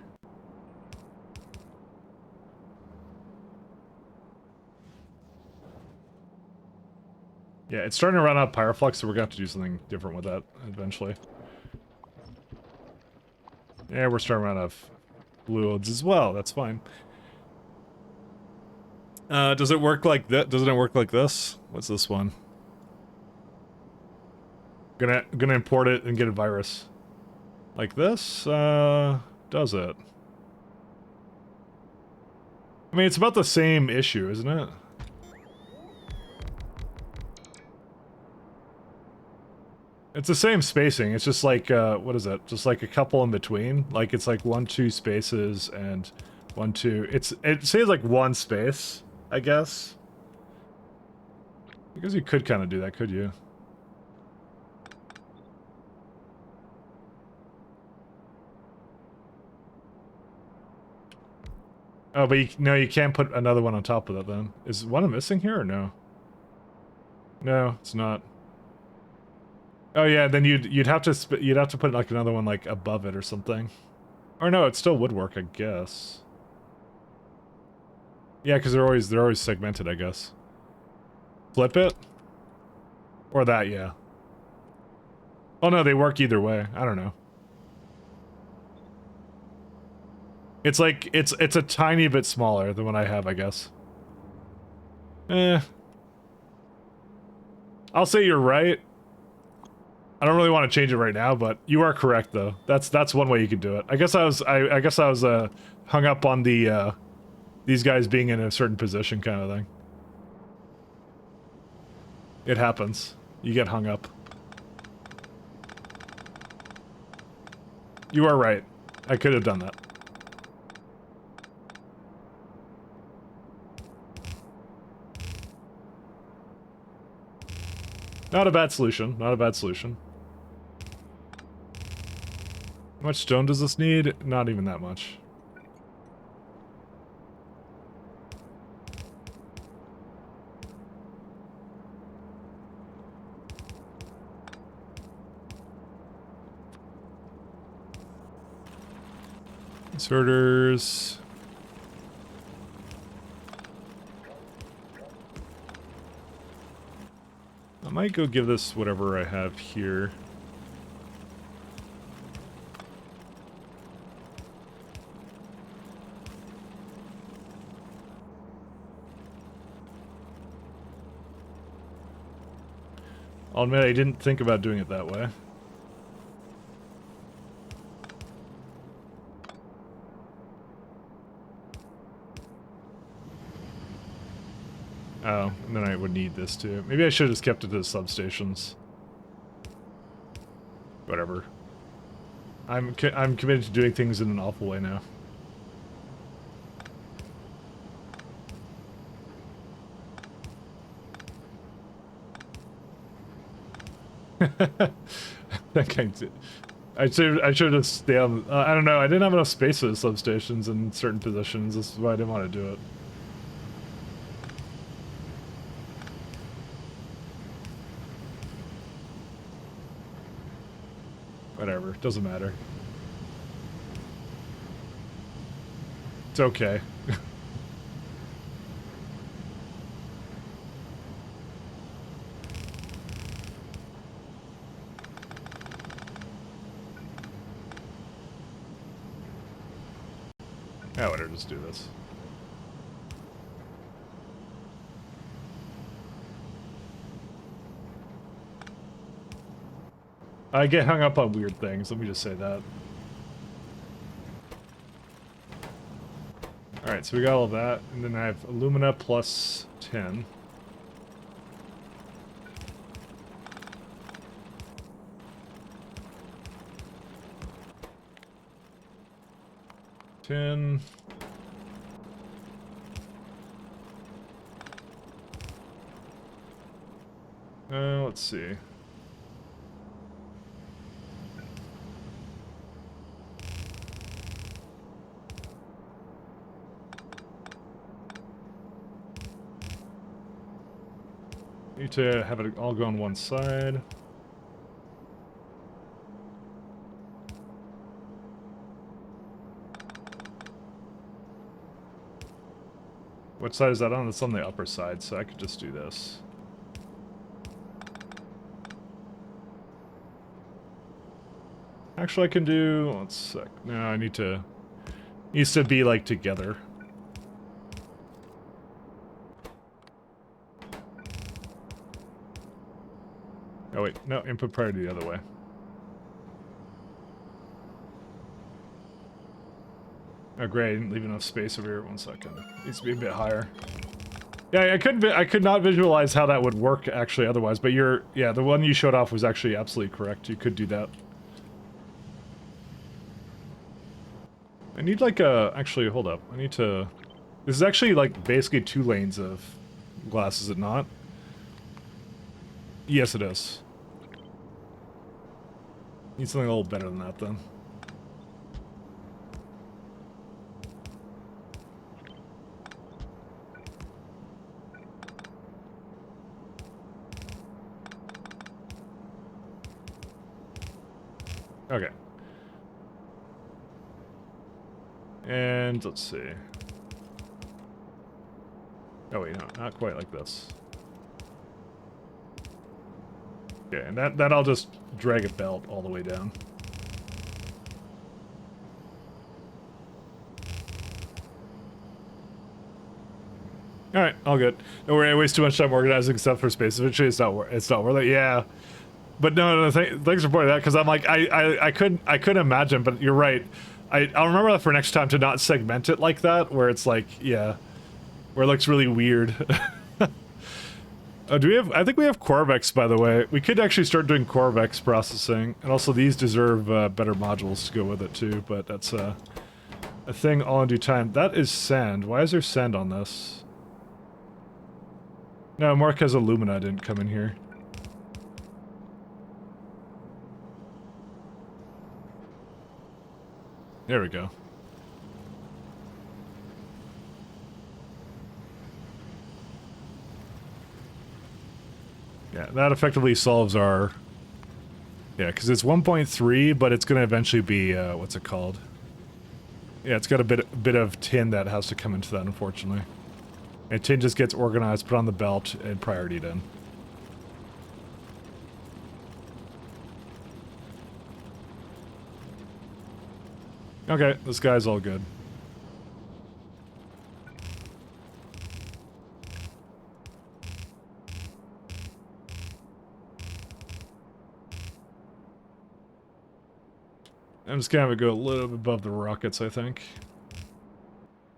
Yeah, it's starting to run out of Pyroflux, so we're gonna have to do something different with that eventually. Yeah, we're starting to run out of fluids as well. That's fine. Does it work like that? Doesn't it work like this? What's this one? Gonna import it and get a virus. Like this? Does it? I mean, it's about the same issue, isn't it? It's the same spacing, it's just like, what is it? Just like a couple in between? Like, it's like 1, 2 spaces and 1, 2... it says like 1 space, I guess. I guess you could kind of do that, could you? Oh, but no, you can't put another one on top of that then. Is one missing here or no? No, it's not. Oh yeah, then you'd have to put like another one like above it or something. Or no, it still would work, I guess. Yeah, because they're always segmented, I guess. Flip it? Or that, yeah. Oh no, they work either way. I don't know. It's like it's a tiny bit smaller than what I have, I guess. I'll say you're right. I don't really want to change it right now, but you are correct though. That's one way you could do it. I guess I was hung up on the these guys being in a certain position kind of thing. It happens. You get hung up. You are right. I could have done that. Not a bad solution. Not a bad solution. How much stone does this need? Not even that much. Inserters. I might go give this whatever I have here. I'll admit I didn't think about doing it that way. Oh, and then I would need this too. Maybe I should have just kept it to the substations. Whatever. I'm committed to doing things in an awful way now. That kind of, I should have stayed on. I don't know. I didn't have enough space for the substations in certain positions. This is why I didn't want to do it. Whatever. Doesn't matter. It's okay. Yeah, whatever, just do this. I get hung up on weird things, let me just say that. Alright, so we got all of that, and then I have alumina plus 10. Let's see. Need to have it all go on one side. What side is that on? It's on the upper side, so I could just do this. Actually, I can do... Let's sec. No, I need to... Needs to be, like, together. Oh, wait. No, input priority the other way. Oh, great. I didn't leave enough space over here. 1 second. Needs to be a bit higher. Yeah, I could not visualize how that would work, actually, otherwise. But yeah, the one you showed off was actually absolutely correct. You could do that. I need, like, actually, hold up. I need to... This is actually, like, basically 2 lanes of glass, is it not? Yes, it is. Need something a little better than that, then. Okay. And let's see. Oh wait, no, not quite like this. Okay, and that I'll just drag a belt all the way down. All right, all good. Don't worry, I waste too much time organizing stuff for space. Eventually, it's not worth it. Yeah, but no, thanks for pointing that, because I'm like, I couldn't imagine, but you're right. I'll remember that for next time to not segment it like that, where it's like, yeah, where it looks really weird. Do we have? I think we have Corvex, by the way. We could actually start doing Corvex processing, and also these deserve better modules to go with it too. But that's a thing all in due time. That is sand. Why is there sand on this? No, Mark has alumina. Didn't come in here. There we go. Yeah, that effectively solves our... Yeah, because it's 1.3, but it's going to eventually be, what's it called? Yeah, it's got a bit of tin that has to come into that, unfortunately. And tin just gets organized, put on the belt, and prioritied in. Okay, this guy's all good. I'm just gonna have to go a little bit above the rockets, I think.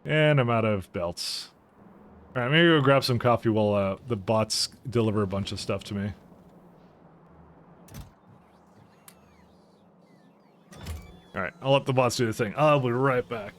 And I'm out of belts. Alright, maybe go grab some coffee while the bots deliver a bunch of stuff to me. Alright, I'll let the bots do the thing. I'll be right back.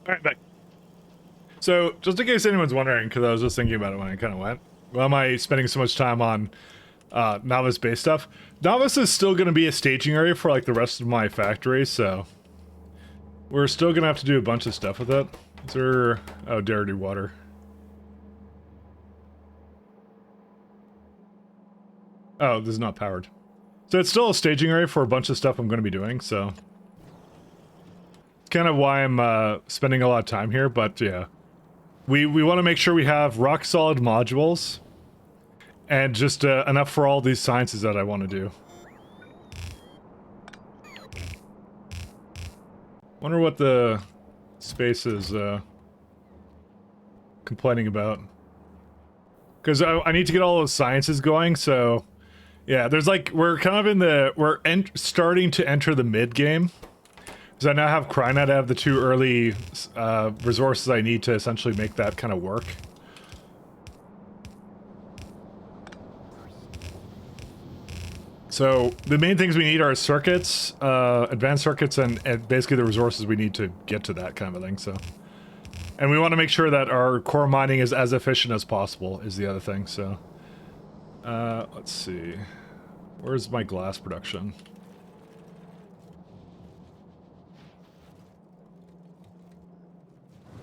Alright, back. So, just in case anyone's wondering, because I was just thinking about it when I kind of went, why am I spending so much time on Novice base stuff? Novice is still going to be a staging area for like the rest of my factory, so we're still going to have to do a bunch of stuff with it. Is there... Oh, dirty water. Oh, this is not powered. So it's still a staging area for a bunch of stuff I'm going to be doing, so... It's kind of why I'm spending a lot of time here, but yeah. We want to make sure we have rock-solid modules, and just enough for all these sciences that I want to do. Wonder what the space is complaining about. Because I need to get all those sciences going, so... Yeah, there's like, we're kind of in the... We're starting to enter the mid-game. Because I now have Crynet, I have the two early resources I need to essentially make that kind of work. So, the main things we need are circuits, advanced circuits, and basically the resources we need to get to that kind of a thing, so... And we want to make sure that our core mining is as efficient as possible, is the other thing, so... let's see... Where's my glass production?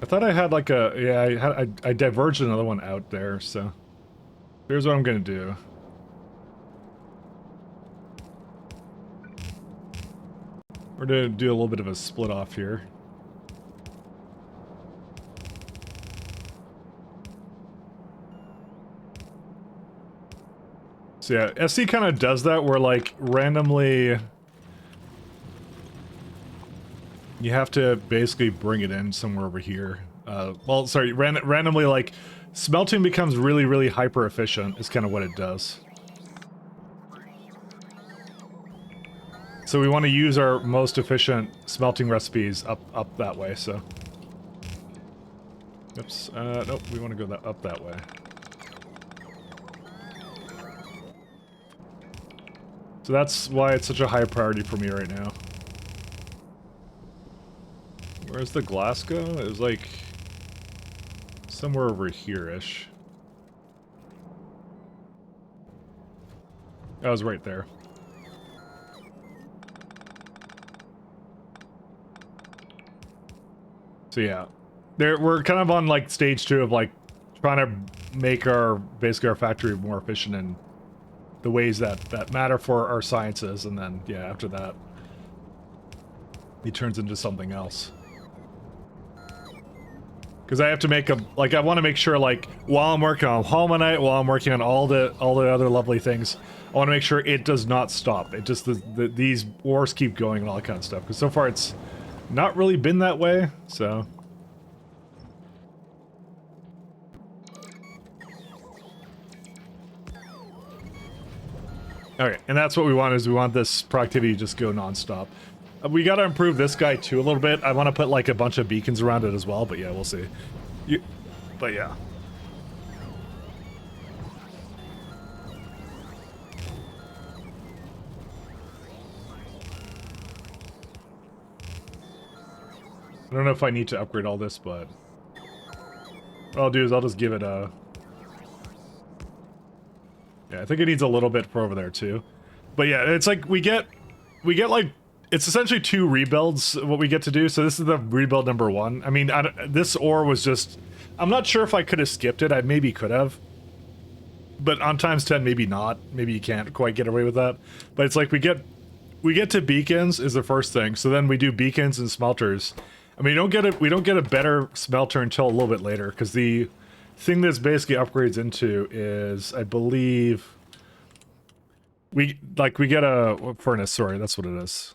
I thought I had like a... Yeah, I diverged another one out there, so... Here's what I'm gonna do. We're gonna do a little bit of a split off here. So yeah, SC kind of does that where like randomly you have to basically bring it in somewhere over here. Well, sorry, randomly like smelting becomes really, really hyper efficient is kind of what it does. So we want to use our most efficient smelting recipes up that way, so. Oops, nope, we want to go up that way. So that's why it's such a high priority for me right now. Where's the glass go? It was like somewhere over here-ish. That was right there. So yeah, we're kind of on like stage 2 of like trying to make basically our factory more efficient in the ways that matter for our sciences, and then yeah, after that, he turns into something else. Because I have to make I want to make sure like while I'm working on Holmanite, while I'm working on all the other lovely things, I want to make sure it does not stop. It just these wars keep going and all that kind of stuff. Because so far it's not really been that way, so. Alright, and that's what we want, is we want this productivity to just go non-stop. We gotta improve this guy too a little bit. I want to put like a bunch of beacons around it as well, but yeah, we'll see. But yeah. I don't know if I need to upgrade all this, but what I'll do is I'll just give it a... Yeah, I think it needs a little bit for over there too. But yeah, it's like we get like, it's essentially 2 rebuilds what we get to do. So this is the rebuild number 1. I mean, this ore was just, I'm not sure if I could have skipped it. I maybe could have. But on times 10, maybe not. Maybe you can't quite get away with that. But it's like we get to beacons is the first thing. So then we do beacons and smelters. I mean, we don't get a better smelter until a little bit later, because the thing this basically upgrades into is, I believe, we get a furnace. Sorry, that's what it is.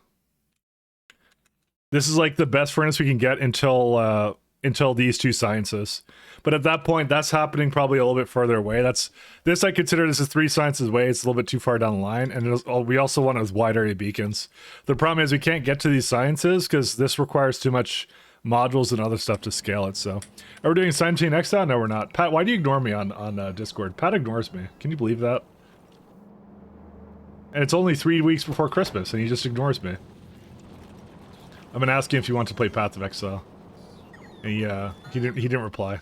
This is like the best furnace we can get until these 2 sciences. But at that point, that's happening probably a little bit further away. I consider this is 3 sciences away. It's a little bit too far down the line, and we also want those wide area beacons. The problem is we can't get to these sciences because this requires too much modules and other stuff to scale it. So, are we doing Scientine next time? No, we're not. Pat, why do you ignore me on Discord? Pat ignores me. Can you believe that? And it's only 3 weeks before Christmas, and he just ignores me. I've been asking if you want to play Path of Exile. And he didn't reply.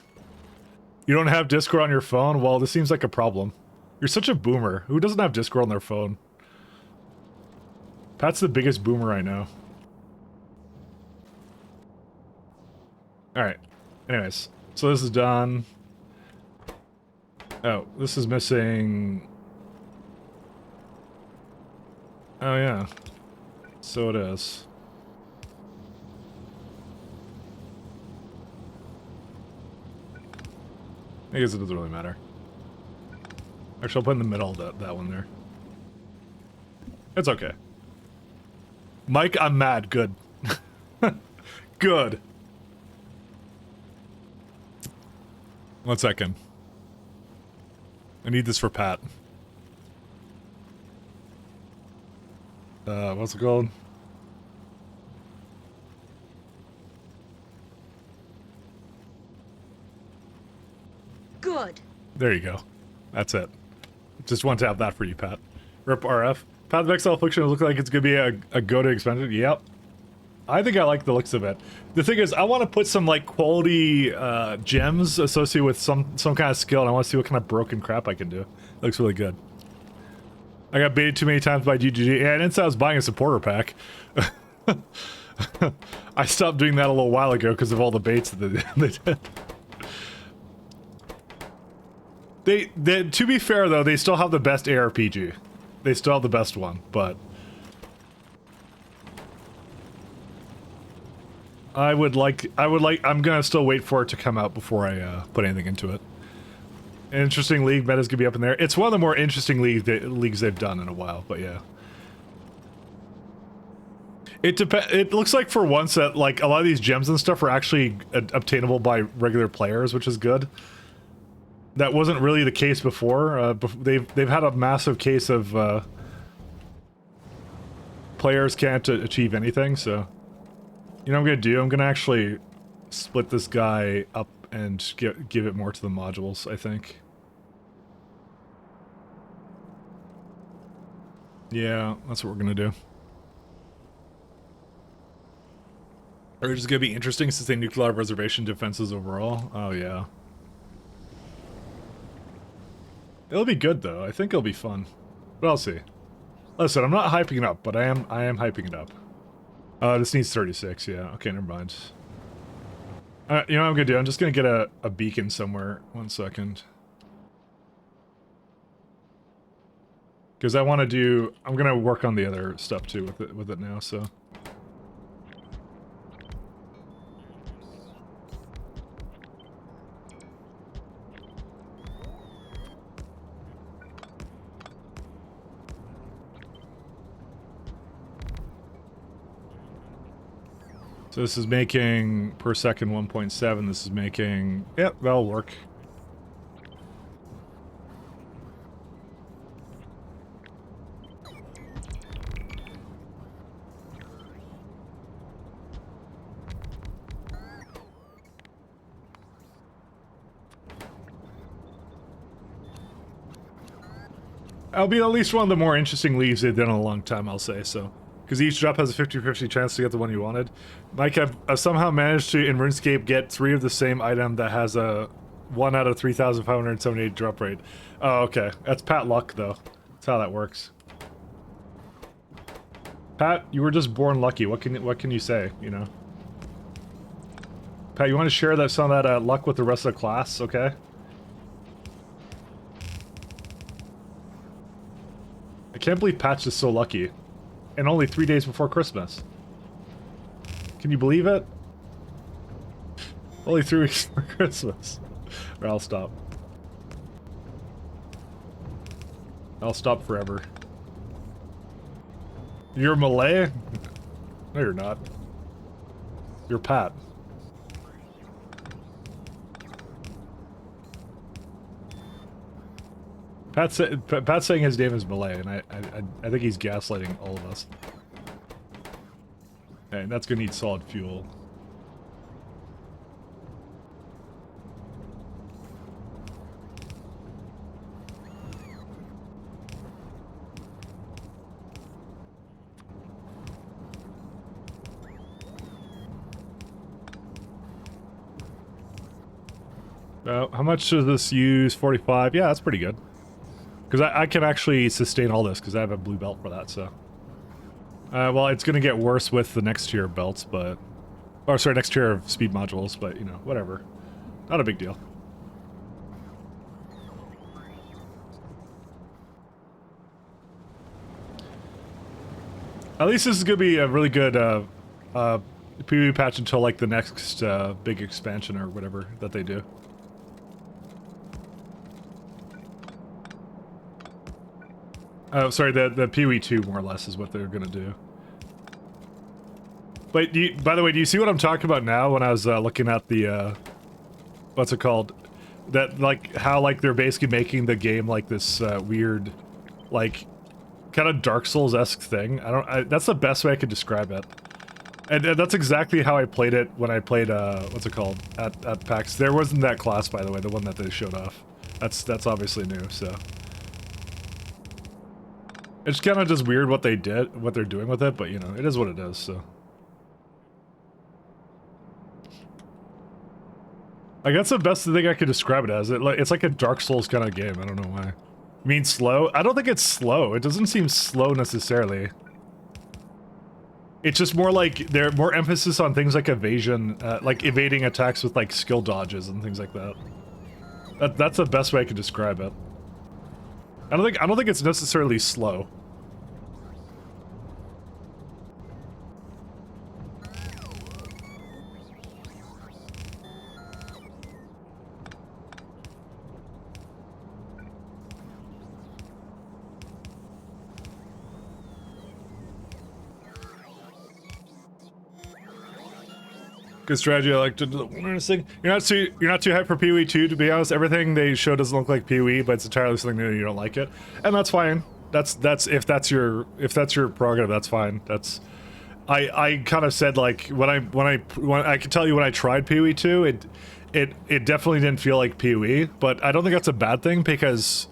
You don't have Discord on your phone? Well, this seems like a problem. You're such a boomer. Who doesn't have Discord on their phone? Pat's the biggest boomer I know. Alright. Anyways. So this is done. Oh, this is missing... Oh yeah. So it is. I guess it doesn't really matter. Actually, I'll put in the middle that one there. It's okay. Mike, I'm mad. Good. Good. 1 second. I need this for Pat. What's it called? Good. There you go. That's it. Just want to have that for you, Pat. RIP RF. Path of Exile Affliction looks like it's going to be a go-to expansion. Yep. I think I like the looks of it. The thing is, I want to put some, like, quality gems associated with some kind of skill, and I want to see what kind of broken crap I can do. It looks really good. I got baited too many times by GGG. Yeah, I didn't say I was buying a supporter pack. I stopped doing that a little while ago because of all the baits that they did. To be fair, though, they still have the best ARPG. They still have the best one, but... I'm gonna still wait for it to come out before I put anything into it. An interesting league. Meta's gonna be up in there. It's one of the more interesting leagues they've done in a while, but yeah. It looks like for once that like a lot of these gems and stuff are actually obtainable by regular players, which is good. That wasn't really the case before. They've had a massive case of players can't achieve anything. So, you know what I'm gonna do? I'm gonna actually split this guy up and give it more to the modules, I think. Yeah, that's what we're gonna do. Or just gonna be interesting since they nuked a lot of reservation defenses overall. Oh yeah. It'll be good though. I think it'll be fun. But I'll see. Listen, I'm not hyping it up, but I am hyping it up. This needs 36, yeah. Okay, never mind. You know what I'm gonna do? I'm just gonna get a beacon somewhere. 1 second. Because I want to do... I'm gonna work on the other stuff too with it now, so... So this is making per second 1.7. This is making... Yep, that'll work. I'll be at least one of the more interesting leagues they've done in a long time, I'll say, so... Because each drop has a 50-50 chance to get the one you wanted. Mike, I've somehow managed to, in RuneScape, get 3 of the same item that has a 1 out of 3,578 drop rate. Oh, okay. That's Pat luck, though. That's how that works. Pat, you were just born lucky. What can you say, you know? Pat, you want to share that some of that luck with the rest of the class, okay? I can't believe Pat's just so lucky. And only 3 days before Christmas. Can you believe it? Only 3 weeks before Christmas. Or I'll stop. I'll stop forever. You're Malay? No, you're not. You're Pat. Pat's saying his name is Malay, and I think he's gaslighting all of us. And that's gonna need solid fuel. How much does this use? 45? Yeah, that's pretty good. Because I can actually sustain all this, because I have a blue belt for that, so... well, it's going to get worse with the next tier of belts, but... Or, sorry, next tier of speed modules, but, you know, whatever. Not a big deal. At least this is going to be a really good PvP patch until, like, the next big expansion or whatever that they do. Oh, sorry, the PoE 2 more or less is what they're gonna do. But by the way, do you see what I'm talking about now when I was looking at the, what's it called? That, like, how, like, they're basically making the game like this weird, like, kind of Dark Souls-esque thing. That's the best way I could describe it. And that's exactly how I played it when I played, what's it called? At PAX. There wasn't that class, by the way, the one that they showed off. That's obviously new, so... It's kind of just weird what they're doing with it, but you know, it is what it is, so. Like, that's the best thing I could describe it as. It's like a Dark Souls kind of game, I don't know why. You mean slow? I don't think it's slow. It doesn't seem slow necessarily. It's just more like, there's more emphasis on things like evasion, like evading attacks with like skill dodges and things like that. That's the best way I could describe it. I don't think it's necessarily slow. Good strategy. I like to do the wilderness thing. You're not too hyped for PoE 2, to be honest. Everything they show doesn't look like PoE, but it's entirely something new. You don't like it, and that's fine. That's if that's your prerogative, that's fine. That's I kind of said like when I can tell you when I tried PoE 2, it definitely didn't feel like PoE, but I don't think that's a bad thing because,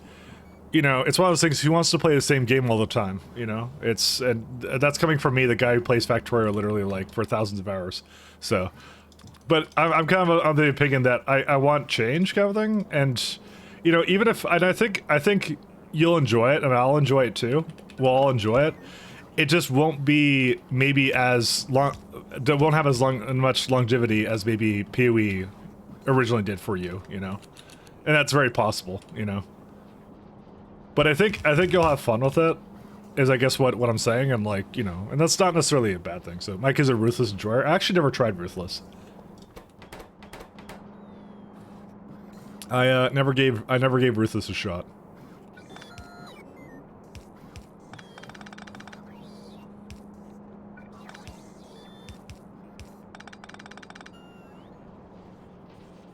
you know, it's one of those things. Who wants to play the same game all the time? You know, and that's coming from me, the guy who plays Factorio literally like for thousands of hours. So, but I'm kind of of the opinion that I want change, kind of thing. And, you know, even if, and I think you'll enjoy it, and I'll enjoy it too. We'll all enjoy it. It just won't be maybe as long. It won't have as much longevity as maybe PoE originally did for you. You know, and that's very possible. You know. But I think you'll have fun with it, is I guess what I'm saying. I'm like, you know, and that's not necessarily a bad thing. So Mike is a Ruthless enjoyer. I actually never tried Ruthless. I never gave Ruthless a shot.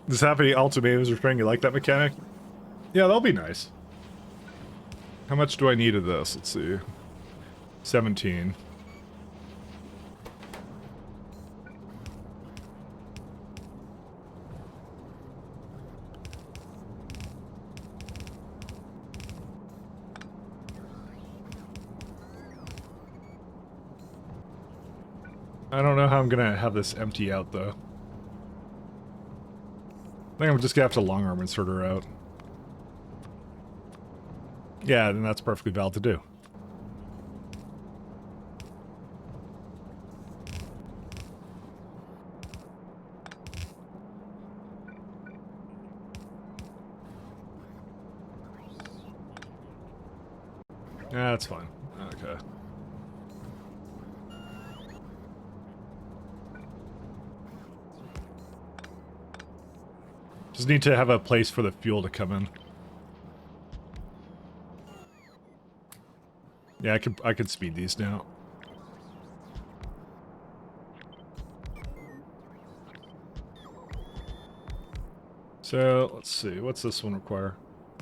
This happy ultimatums are spring. You like that mechanic? Yeah, that'll be nice. How much do I need of this? Let's see. 17. I don't know how I'm gonna have this empty out though. I think I'm just gonna have to long arm insert her out. Yeah, then that's perfectly valid to do. Yeah, that's fine. Okay. Just need to have a place for the fuel to come in. Yeah, I could speed these now. So, let's see. What's this one require?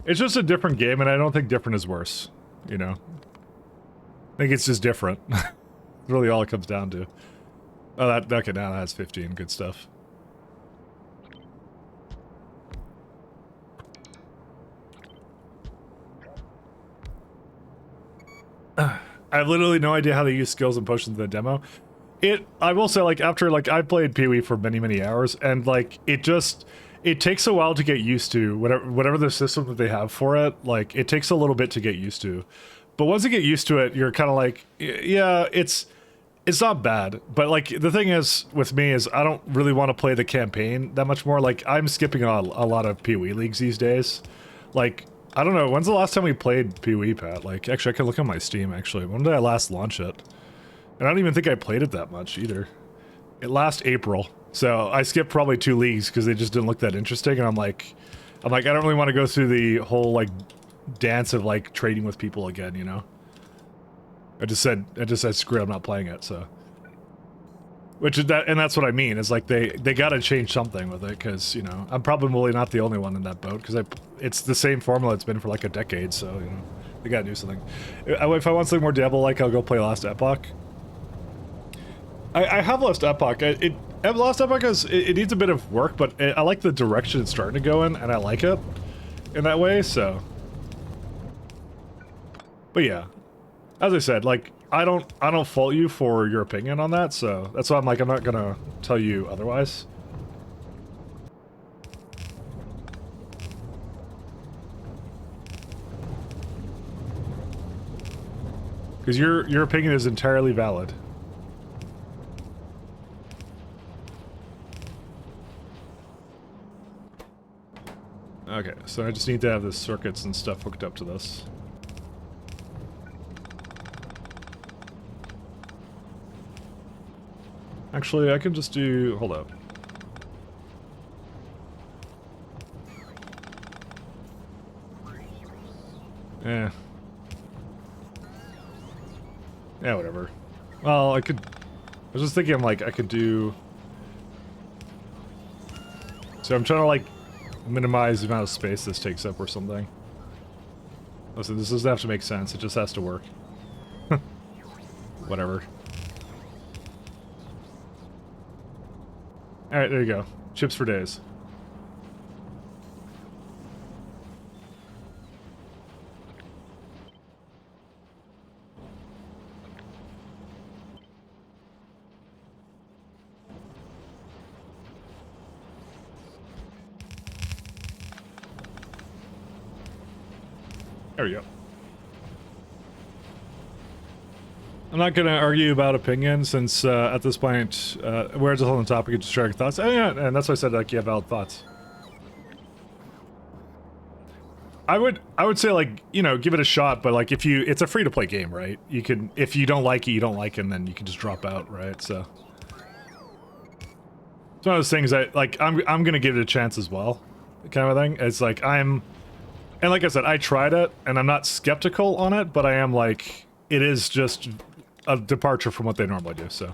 It's just a different game, and I don't think different is worse. You know? I think it's just different. Really all it comes down to. Oh, okay, now that has 15. Good stuff. I have literally no idea how to use skills and potions in the demo. I will say, like, after, like, I played PoE for many, many hours, and, like, it takes a while to get used to, whatever the system that they have for it, like, it takes a little bit to get used to. But once you get used to it, you're kind of like, yeah, it's not bad. But, like, the thing is, with me, is I don't really want to play the campaign that much more. Like, I'm skipping a lot of PoE leagues these days. Like, I don't know, when's the last time we played PoE, Pat? Like, actually, I can look on my Steam, actually. When did I last launch it? And I don't even think I played it that much, either. Last April. So, I skipped probably 2 leagues, because they just didn't look that interesting, and I'm like, I don't really want to go through the whole, like, dance of, like, trading with people again, you know? I just said, screw it, I'm not playing it, so. Which is that, and that's what I mean, is like, they gotta change something with it, because, you know, I'm probably not the only one in that boat, because it's the same formula it's been for like a decade, so, you know, they gotta do something. If I want something more Diablo-like, I'll go play Last Epoch. I have Last Epoch. Last Epoch it needs a bit of work, but I like the direction it's starting to go in, and I like it in that way, so. But yeah, as I said, like, I don't fault you for your opinion on that, so that's why I'm like, I'm not gonna tell you otherwise. Because your opinion is entirely valid. Okay, so I just need to have the circuits and stuff hooked up to this. Actually, I can just do... hold up. Eh. Yeah, whatever. Well, I was just thinking, like, I could do... So I'm trying to like minimize the amount of space this takes up or something. Listen, this doesn't have to make sense, it just has to work. Whatever. Alright, there you go. Chips for days. There we go. I'm not going to argue about opinion since at this point we're just on the topic of just sharing thoughts. Yeah, and that's why I said like you have valid thoughts. I would say like, you know, give it a shot, but like if you, it's a free to play game, right? You can, if you don't like it, you don't like it, and then you can just drop out, right? So it's one of those things that like I'm going to give it a chance as well, kind of a thing. It's like and like I said, I tried it, and I'm not skeptical on it, but I am like, it is just a departure from what they normally do, so.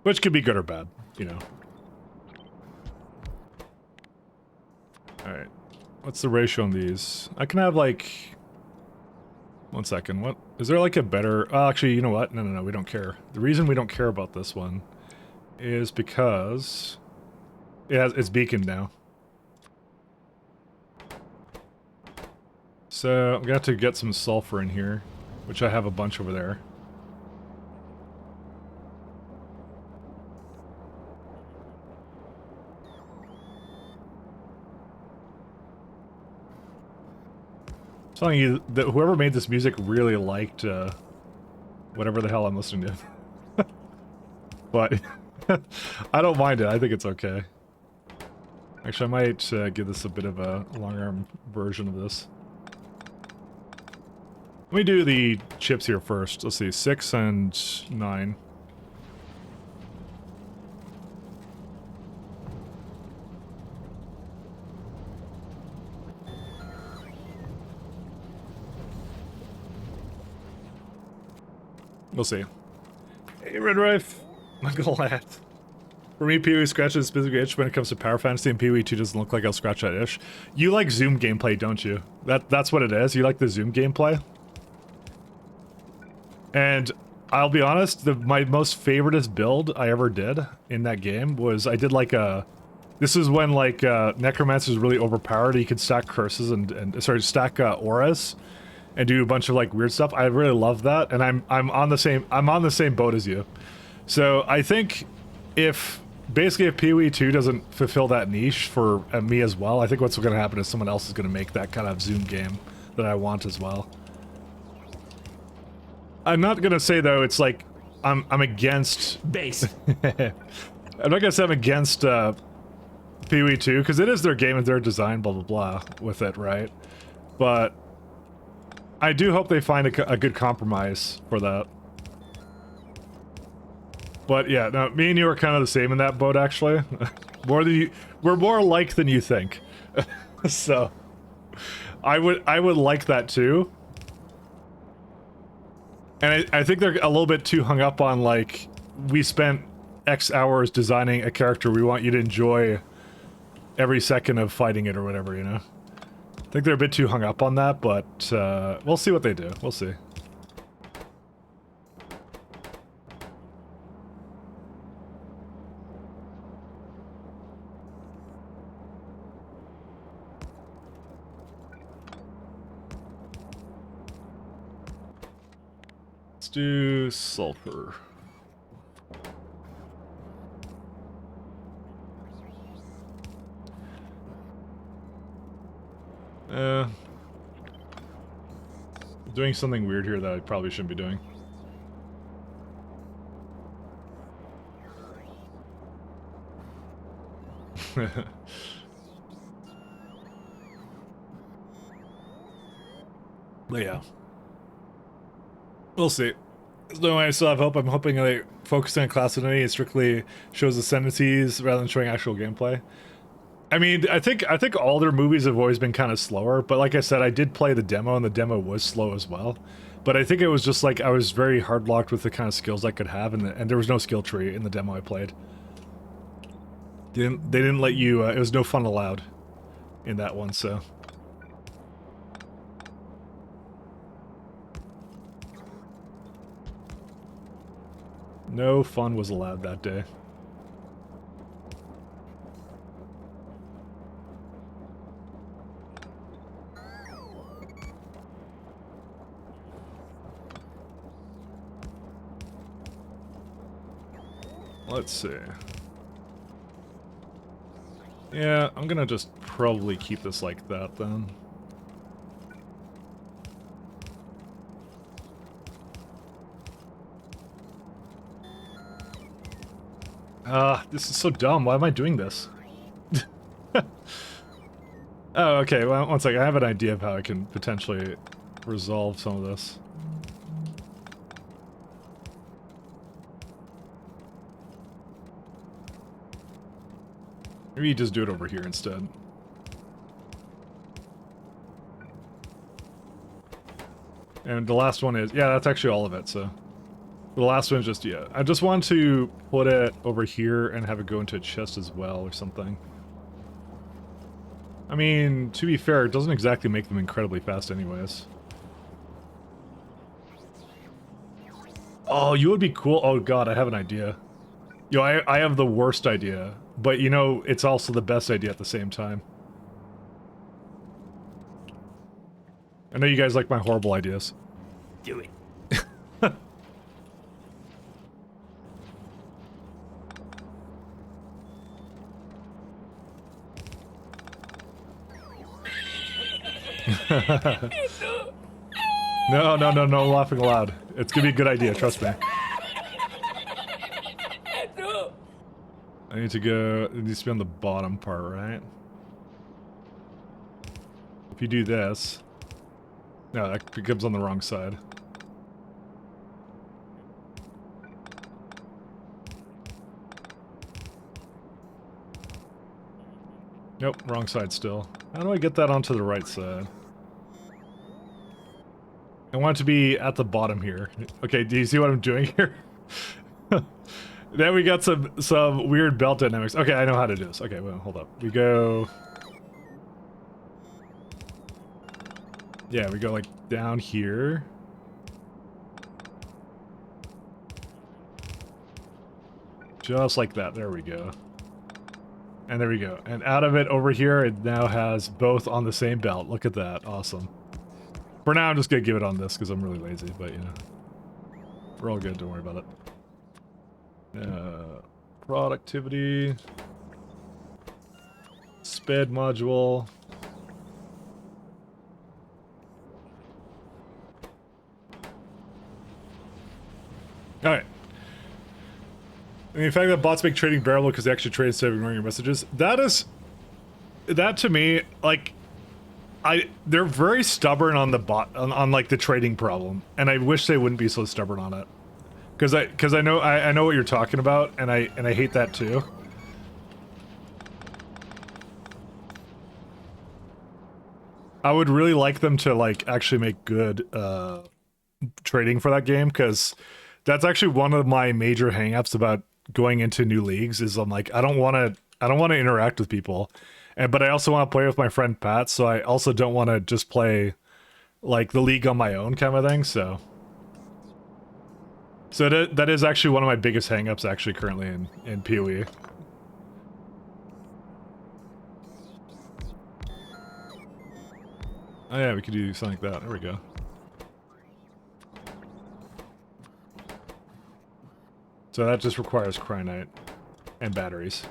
Which could be good or bad, you know. Alright. What's the ratio on these? I can have like... 1 second, what? Is there like a better... Oh, actually, you know what? No, we don't care. The reason we don't care about this one is because... it's beaconed now. So, I'm gonna have to get some sulfur in here, which I have a bunch over there. I'm telling you that whoever made this music really liked whatever the hell I'm listening to. But I don't mind it, I think it's okay. Actually, I might give this a bit of a long-arm version of this. Let me do the chips here first. Let's see, 6 and 9. We'll see. Hey, Red Rife! I'm glad. For me, PoE scratches a specific itch when it comes to Power Fantasy, and PoE 2 doesn't look like I'll scratch that itch. You like zoom gameplay, don't you? That's what it is. You like the zoom gameplay? And I'll be honest, my most favoritist build I ever did in that game was I did like a... This is when like Necromancer is really overpowered. You could stack curses and stack auras and do a bunch of like weird stuff. I really love that, and I'm on the same boat as you. So I think if PoE 2 doesn't fulfill that niche for me as well, I think what's going to happen is someone else is going to make that kind of zoom game that I want as well. I'm not going to say though it's like I'm against base. I'm not going to say I'm against PoE 2 because it is their game and their design, blah blah blah with it, right? But I do hope they find a good compromise for that. But yeah, no, me and you are kind of the same in that boat, actually. We're more alike than you think. So, I would like that too. And I think they're a little bit too hung up on, like, we spent X hours designing a character, we want you to enjoy every second of fighting it or whatever, you know? I think they're a bit too hung up on that, but we'll see what they do. We'll see. Let's do sulfur. Doing something weird here that I probably shouldn't be doing. But yeah. We'll see. There's no way I still have hope. I'm hoping they focus on class identity and strictly shows ascendancies rather than showing actual gameplay. I mean, I think all their movies have always been kind of slower, but like I said, I did play the demo, and the demo was slow as well. But I think it was just like I was very hard locked with the kind of skills I could have, and there was no skill tree in the demo I played. They didn't let you. It was no fun allowed in that one, so. No fun was allowed that day. Let's see. Yeah, I'm gonna just probably keep this like that then. This is so dumb. Why am I doing this? Oh, okay. Well, one second. I have an idea of how I can potentially resolve some of this. Maybe you just do it over here instead. And the last one is... Yeah, that's actually all of it, so... The last one is just, yeah. I just want to put it over here and have it go into a chest as well or something. I mean, to be fair, it doesn't exactly make them incredibly fast anyways. Oh, you would be cool. Oh god, I have an idea. Yo, I have the worst idea. But, you know, it's also the best idea at the same time. I know you guys like my horrible ideas. Do it. No, no, no, no laughing aloud. It's gonna be a good idea, trust me. I need to go... It needs to be on the bottom part, right? If you do this... No, that becomes on the wrong side. Nope, wrong side still. How do I get that onto the right side? I want it to be at the bottom here. Okay, do you see what I'm doing here? Then we got some weird belt dynamics. Okay, I know how to do this. Okay, well, hold up. We go... Yeah, we go like down here. Just like that. There we go. And there we go. And out of it over here, it now has both on the same belt. Look at that. Awesome. For now, I'm just going to give it on this because I'm really lazy, but you know. We're all good. Don't worry about it. Productivity. Sped module. Alright. I mean, the fact that bots make trading bearable because they actually trade instead of ignoring your messages, that to me, like, they're very stubborn on the bot, on like the trading problem, and I wish they wouldn't be so stubborn on it. Because I know what you're talking about, and I hate that too. I would really like them to like actually make good trading for that game, because that's actually one of my major hangups about going into new leagues. Is I'm like, I don't want to interact with people, but I also want to play with my friend Pat. So I also don't want to just play like the league on my own kind of thing. So that is actually one of my biggest hangups actually currently in PoE. Oh yeah, we could do something like that. There we go. So that just requires Cryonite and batteries.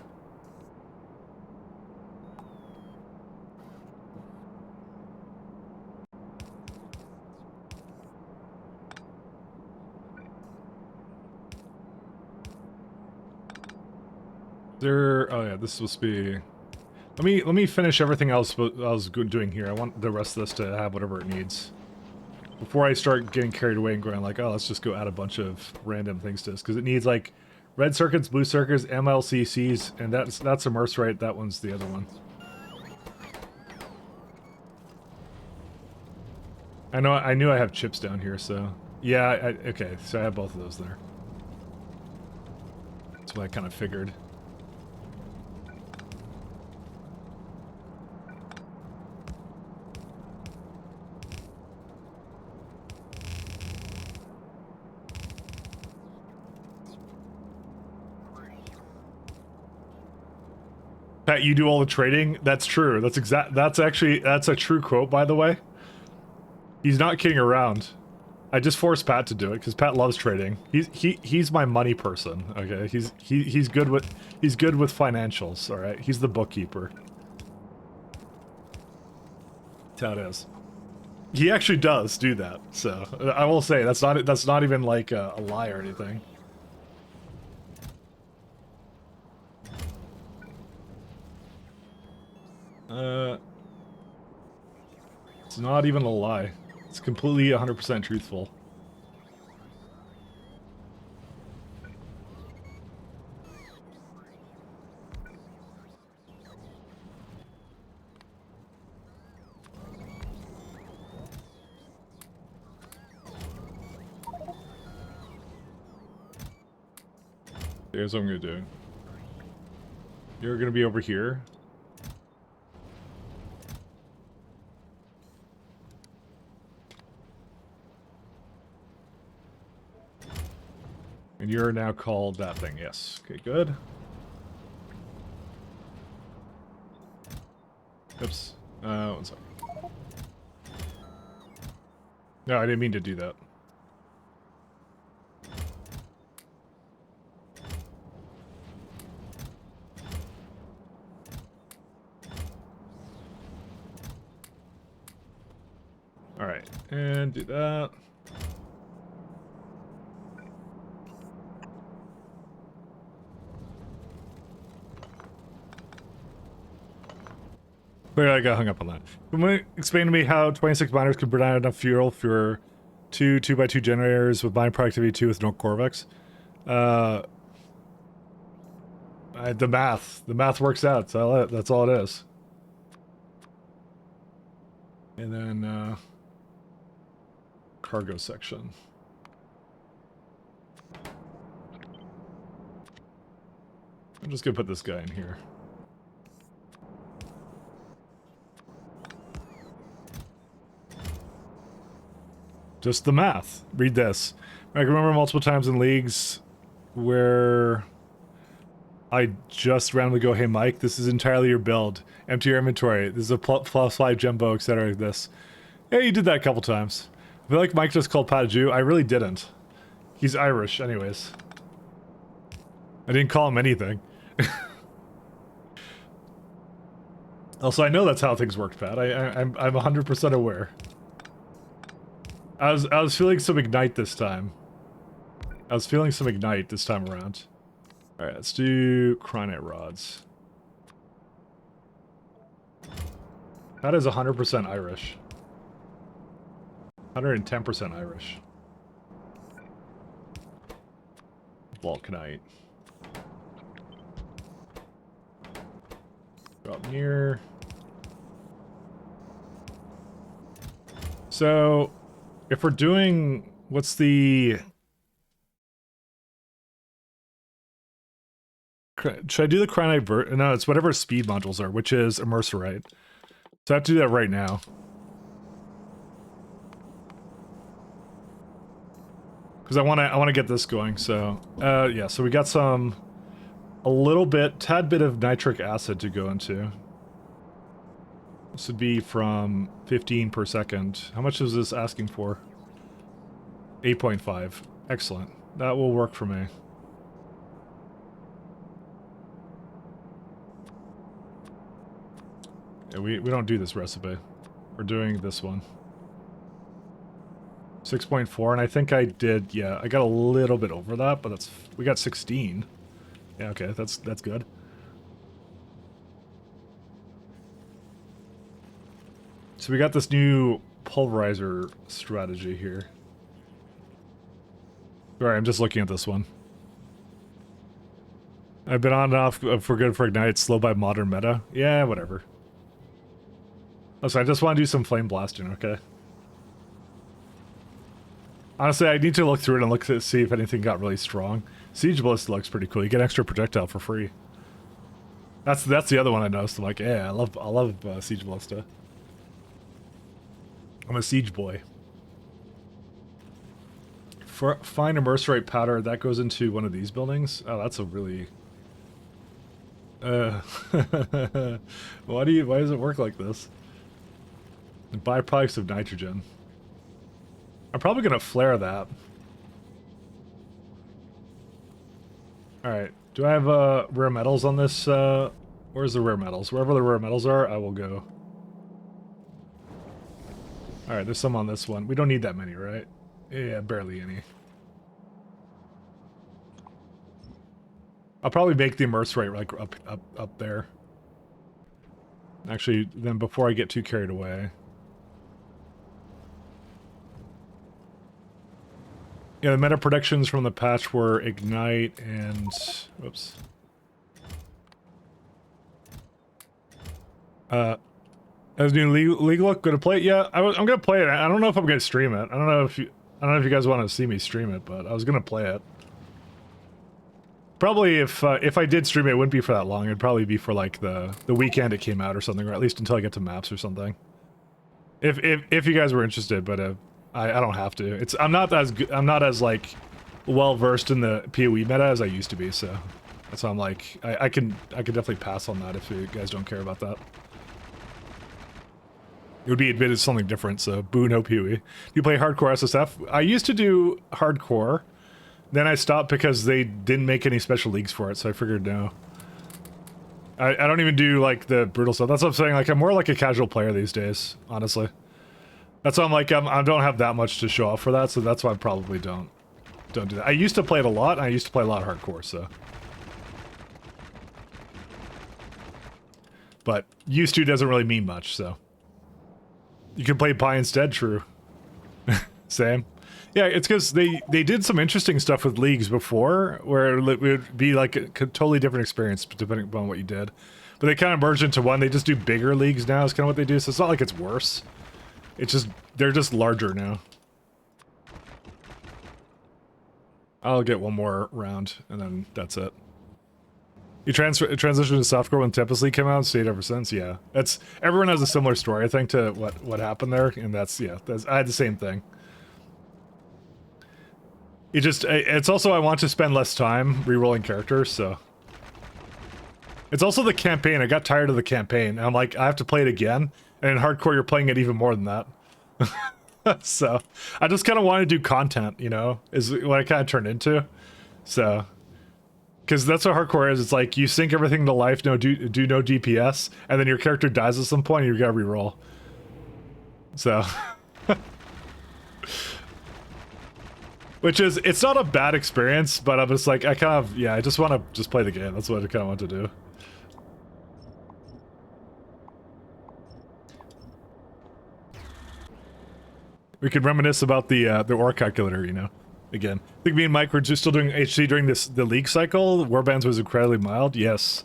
Oh yeah, this is supposed to be... Let me finish everything else I was doing here. I want the rest of this to have whatever it needs. Before I start getting carried away and going like, oh, let's just go add a bunch of random things to this. Because it needs like red circuits, blue circuits, MLCCs, and that's immerse, right? That one's the other one. I knew I have chips down here, so yeah. Okay, so I have both of those there. That's what I kind of figured. Pat, you do all the trading? That's true. That's a true quote, by the way. He's not kidding around. I just forced Pat to do it because Pat loves trading. He's my money person. Okay, he's good with financials. All right, he's the bookkeeper. That's how it is. He actually does do that. So I will say that's not even like a lie or anything. It's not even a lie. It's completely 100% truthful. Here's what I'm gonna do. You're gonna be over here. And you're now called that thing, yes. Okay, good. Oops. One second. No, I didn't mean to do that. Alright, and do that. Clearly I got hung up on that. Can you explain to me how 26 miners could provide enough fuel for two 2x2 generators with mine productivity 2 with no Corvex? The math. The math works out. That's all it is. And then, cargo section. I'm just gonna put this guy in here. Just the math. Read this. I can remember multiple times in leagues where I just randomly go, hey Mike, this is entirely your build. Empty your inventory. This is a +5 Jumbo, etc. Like this. Yeah, you did that a couple times. I feel like Mike just called Pat a Jew. I really didn't. He's Irish, anyways. I didn't call him anything. Also, I know that's how things work, Pat. I'm 100% aware. I was feeling some ignite this time. I was feeling some ignite this time around. Alright, let's do cryonite rods. That is 100% Irish. 110% Irish. Vulcanite. Drop near. So, if we're doing, what's the... Should I do the cryonite no, it's whatever speed modules are, which is immersorite. So I have to do that right now. Because I wanna get this going, so yeah, so we got tad bit of nitric acid to go into. This would be from 15 per second. How much is this asking for? 8.5. Excellent. That will work for me. Yeah, we don't do this recipe. We're doing this one. 6.4, and I think I did, yeah, I got a little bit over that, but we got 16. Yeah, okay, that's good. So we got this new pulverizer strategy here. Sorry, I'm just looking at this one. I've been on and off for good for Ignite, slow by modern meta. Yeah, whatever. Listen, I just want to do some flame blasting, okay? Honestly, I need to look through it and look to see if anything got really strong. Siege Ballista looks pretty cool. You get extra projectile for free. That's the other one I noticed. I'm like, yeah, I love Siege Ballista. I'm a siege boy. Find a mercerite powder that goes into one of these buildings. Oh, that's a really. Why does it work like this? The byproducts of nitrogen. I'm probably gonna flare that. Alright, do I have rare metals on this? Where's the rare metals? Wherever the rare metals are, I will go. Alright, there's some on this one. We don't need that many, right? Yeah, barely any. I'll probably make the immerse rate like up there. Actually, then before I get too carried away. Yeah, the meta predictions from the patch were Ignite and... Whoops. As new league look, gonna play it? Yeah, I'm gonna play it. I don't know if I'm gonna stream it. I don't know if you guys want to see me stream it, but I was gonna play it. Probably if I did stream it, it wouldn't be for that long. It'd probably be for like the weekend it came out or something, or at least until I get to maps or something. If you guys were interested, but I don't have to. I'm not as like well versed in the PoE meta as I used to be, so that's why I'm like I can definitely pass on that if you guys don't care about that. It would be admitted something different, so boo no PoE. Do you play hardcore SSF? I used to do hardcore, then I stopped because they didn't make any special leagues for it, so I figured no. I don't even do like the brutal stuff. That's what I'm saying. Like I'm more like a casual player these days, honestly. That's why I'm like I don't have that much to show off for that, so that's why I probably don't do that. I used to play it a lot, and I used to play a lot of hardcore, so. But used to doesn't really mean much, so. You can play Pi instead, true. Same. Yeah, it's because they did some interesting stuff with leagues before, where it would be like a totally different experience depending upon what you did. But they kind of merged into one. They just do bigger leagues now is kind of what they do, so it's not like it's worse. It's just, they're just larger now. I'll get one more round, and then that's it. You transitioned to softcore when Tempest League came out and stayed ever since? Yeah. Everyone has a similar story, I think, to what happened there, and I had the same thing. It's also I want to spend less time re-rolling characters, so. It's also the campaign. I got tired of the campaign. I'm like, I have to play it again, and in hardcore you're playing it even more than that. So, I just kind of want to do content, you know, is what I kind of turned into. So, because that's what hardcore is. It's like you sink everything to life, do no DPS, and then your character dies at some point and you gotta re-roll. So. Which is, it's not a bad experience, but I'm just like, I just want to just play the game. That's what I kind of want to do. We could reminisce about the ore calculator, you know. Again, I think me and Mike were just still doing HC during the league cycle. Warbands was incredibly mild. Yes.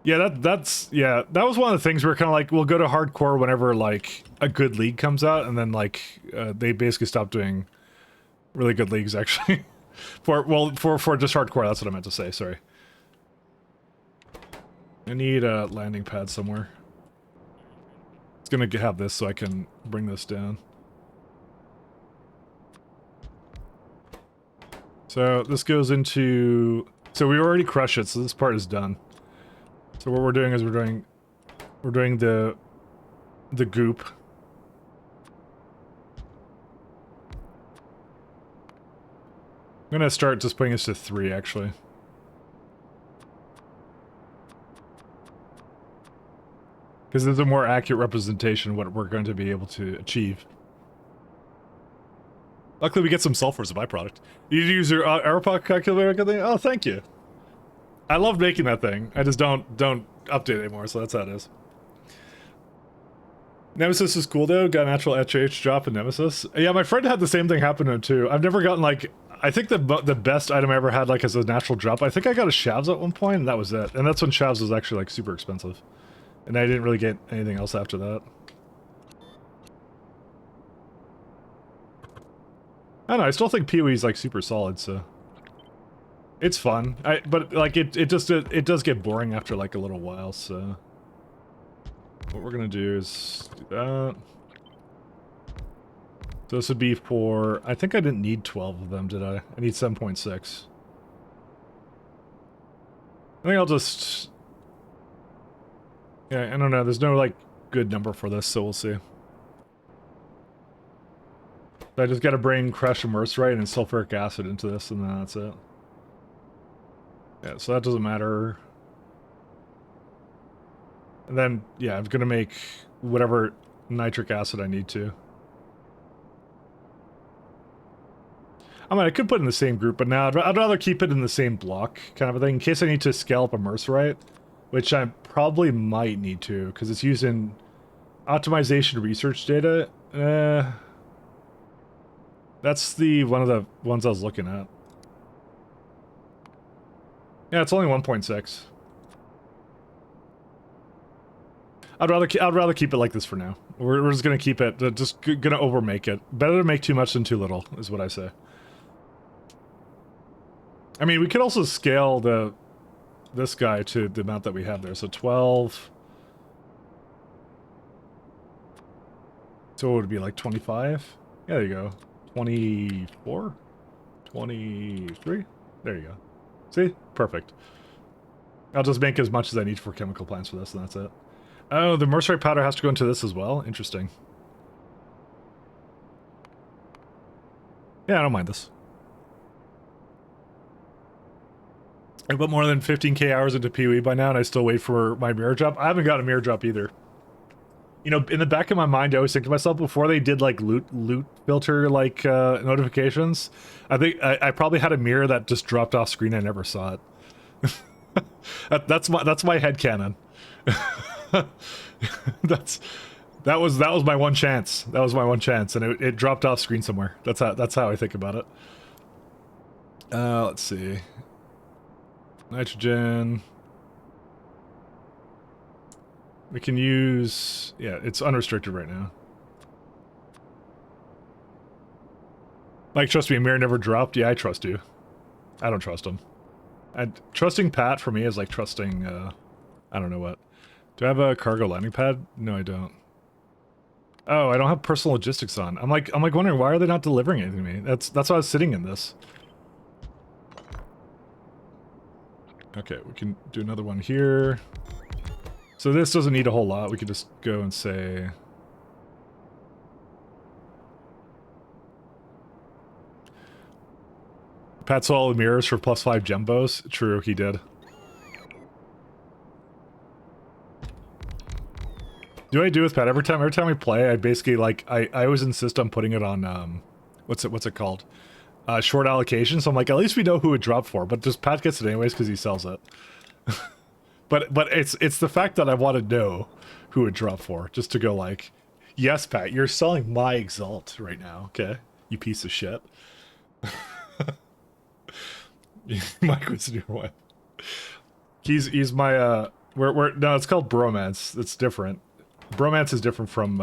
Yeah, that was one of the things where kind of like we'll go to hardcore whenever like a good league comes out, and then like they basically stopped doing really good leagues actually. for just hardcore. That's what I meant to say. Sorry. I need a landing pad somewhere. It's gonna have this so I can bring this down. So this goes into... So we already crushed it, so this part is done. So what we're doing is we're doing the goop. I'm gonna start just putting this to 3 actually. Because there's a more accurate representation of what we're going to be able to achieve. Luckily, we get some sulfur as a byproduct. You use your aeropoc calculator? Oh, thank you. I love making that thing. I just don't update it anymore, so that's how it is. Nemesis is cool though. Got a natural HH drop in Nemesis. Yeah, my friend had the same thing happen to him too. I've never gotten like... I think the best item I ever had like as a natural drop, I think I got a Shavs at one point, and that was it. And that's when Shavs was actually like super expensive. And I didn't really get anything else after that. I don't know, I still think PoE's like super solid, so it's fun. But like it does get boring after like a little while, so what we're gonna do is do that. So this would be for, I think I didn't need 12 of them, did I? I need 7.6. I think I'll just, yeah, I don't know, there's no like good number for this, so we'll see. I just gotta bring crushed immerserite and sulfuric acid into this, and then that's it. Yeah, so that doesn't matter. And then, yeah, I'm gonna make whatever nitric acid I need to. I mean, I could put it in the same group, but now I'd rather keep it in the same block, kind of a thing, in case I need to scale up immerserite, which I probably might need to, because it's used in optimization research data. That's one of the ones I was looking at. Yeah, it's only 1.6. I'd rather keep it like this for now. We're just gonna keep it, just gonna overmake it. Better to make too much than too little, is what I say. I mean, we could also scale this guy to the amount that we have there. So 12. So it would be like 25. Yeah, there you go. 24? 23? There you go. See? Perfect. I'll just make as much as I need for chemical plants for this, and that's it. Oh, the mercerite powder has to go into this as well? Interesting. Yeah, I don't mind this. I put more than 15k hours into PoE by now, and I still wait for my mirror drop. I haven't got a mirror drop either. You know, in the back of my mind, I always think to myself, before they did like loot filter like notifications, I think I probably had a mirror that just dropped off screen. I never saw it. that's my headcanon. that was my one chance. That was my one chance, and it dropped off screen somewhere. That's how I think about it. Let's see. Nitrogen. We can use, yeah, it's unrestricted right now. Like, trust me, Amir never dropped. Yeah, I trust you. I don't trust him. And trusting Pat for me is like trusting, I don't know what. Do I have a cargo landing pad? No, I don't. Oh, I don't have personal logistics on. I'm like wondering, why are they not delivering anything to me? That's why I was sitting in this. Okay, we can do another one here. So this doesn't need a whole lot. We could just go and say... Pat saw all the mirrors for +5 Jembos. True, he did. Do I do with Pat every time we play? I basically like I always insist on putting it on what's it called? Short allocation. So I'm like, at least we know who it dropped for. But just Pat gets it anyways because he sells it. But it's the fact that I want to know who it dropped for, just to go like, yes, Pat, you're selling my Exalt right now, okay? You piece of shit. Mike was your wife. He's my no, it's called bromance. It's different. Bromance is different from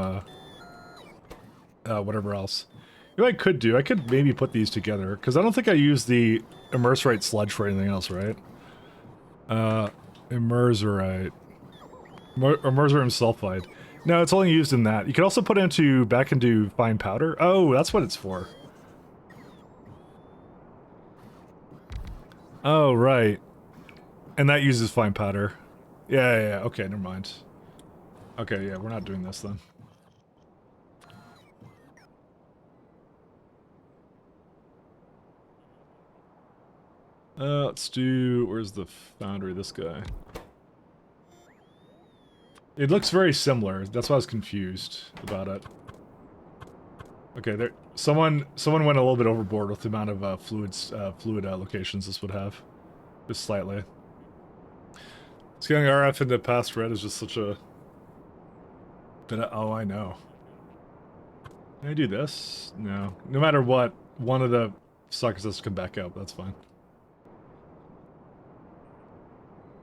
whatever else. You know what I could do? I could maybe put these together, because I don't think I use the immerserite sludge for anything else, right? Immerserite. Immerserite sulfide. No, it's only used in that. You can also put it back into fine powder. Oh, that's what it's for. Oh, right. And that uses fine powder. Yeah. Okay, never mind. Okay, yeah, we're not doing this then. Let's do... Where's the foundry? This guy. It looks very similar. That's why I was confused about it. Okay, there. Someone went a little bit overboard with the amount of fluid locations this would have. Just slightly. Scaling RF into past red is just such a... Oh, I know. Can I do this? No. No matter what, one of the sockets has to come back up. That's fine.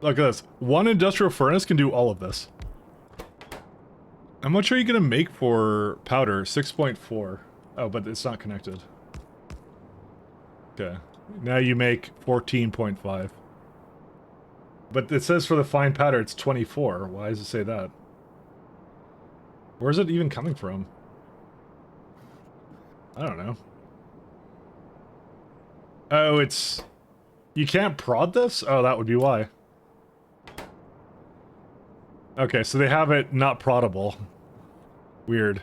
Look at this. One industrial furnace can do all of this. How much are you going to make for powder? 6.4. Oh, but it's not connected. Okay. Now you make 14.5. But it says for the fine powder it's 24. Why does it say that? Where's it even coming from? I don't know. Oh, it's... You can't prod this? Oh, that would be why. Okay, so they have it not proddable. Weird.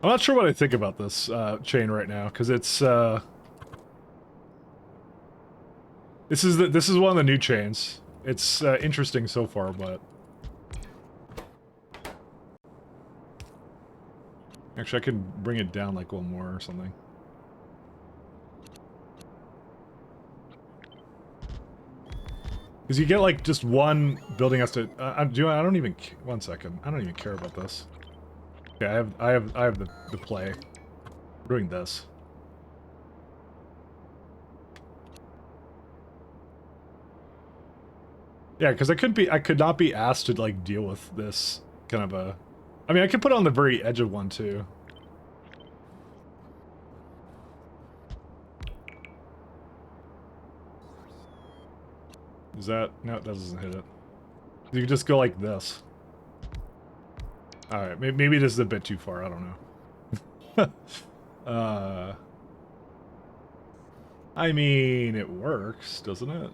I'm not sure what I think about this chain right now, because it's this is one of the new chains. It's interesting so far, but actually I could bring it down like one more or something. Because you get like just one building has to. I don't even. One second. I don't even care about this. Okay, I have the play. We're doing this. Yeah, because I could not be asked to like deal with this kind of a. I mean, I could put it on the very edge of one too. Is that no? That doesn't hit it. You can just go like this. All right, maybe this is a bit too far. I don't know. I mean, it works, doesn't it?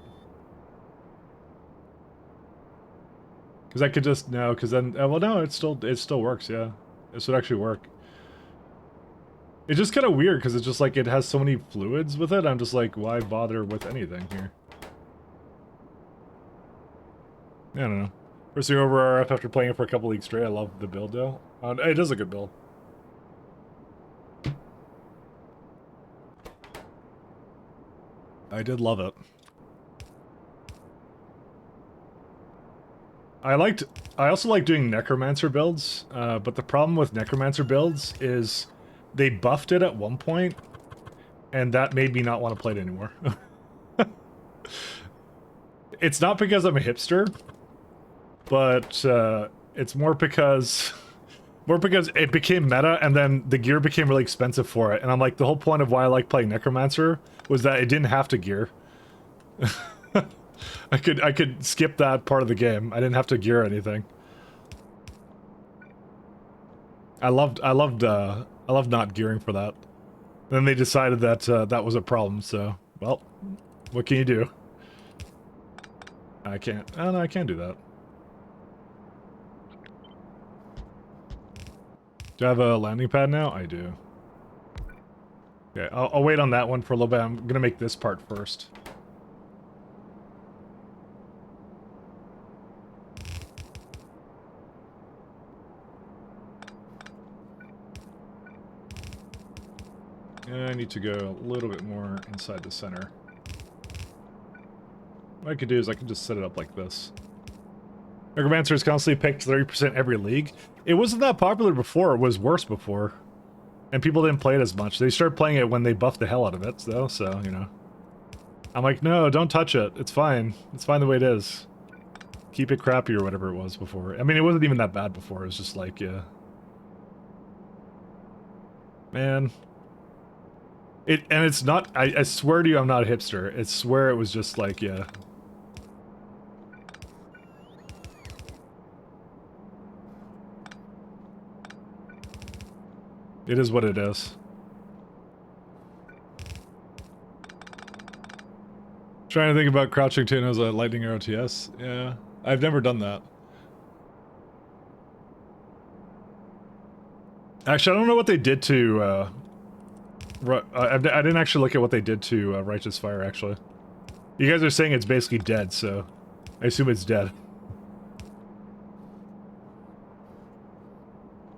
Because I could just no, because then well, no, it still works. Yeah, this would actually work. It's just kind of weird because it's just like it has so many fluids with it. I'm just like, why bother with anything here? I don't know. Pursuing over RF after playing it for a couple weeks straight. I love the build though. It is a good build. I did love it. I also like doing Necromancer builds, but the problem with Necromancer builds is they buffed it at one point, and that made me not want to play it anymore. It's not because I'm a hipster, but it's more because it became meta, and then the gear became really expensive for it. And I'm like, the whole point of why I like playing Necromancer was that it didn't have to gear. I could skip that part of the game. I didn't have to gear anything. I loved not gearing for that. Then they decided that that was a problem. So, well, what can you do? I can't. Oh no, I can't do that. Do I have a landing pad now? I do. Okay, I'll wait on that one for a little bit. I'm gonna make this part first. I need to go a little bit more inside the center. What I could do is I can just set it up like this. Necromancer is constantly picked 30% every league. It wasn't that popular before, it was worse before. And people didn't play it as much. They started playing it when they buffed the hell out of it, though, so, you know. I'm like, no, don't touch it. It's fine. It's fine the way it is. Keep it crappy or whatever it was before. I mean, it wasn't even that bad before. It was just like, yeah. Man. And it's not, I swear to you I'm not a hipster. I swear it was just like, yeah. It is what it is. Trying to think about crouching tune as a lightning arrow TS. Yeah, I've never done that. Actually, I don't know what they did to, I didn't actually look at what they did to Righteous Fire, actually. You guys are saying it's basically dead, so I assume it's dead.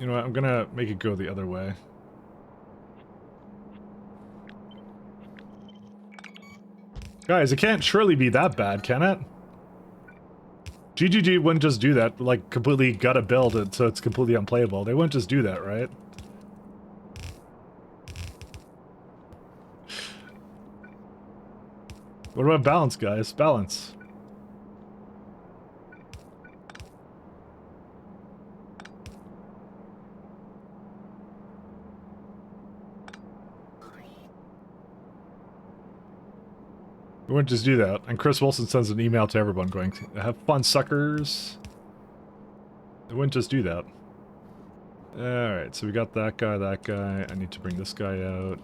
You know what, I'm gonna make it go the other way. Guys, it can't surely be that bad, can it? GGG wouldn't just do that, like, completely gotta build it so it's completely unplayable. They wouldn't just do that, right? What about balance, guys? Balance. We wouldn't just do that. And Chris Wilson sends an email to everyone going, have fun, suckers. We wouldn't just do that. Alright, so we got that guy. I need to bring this guy out.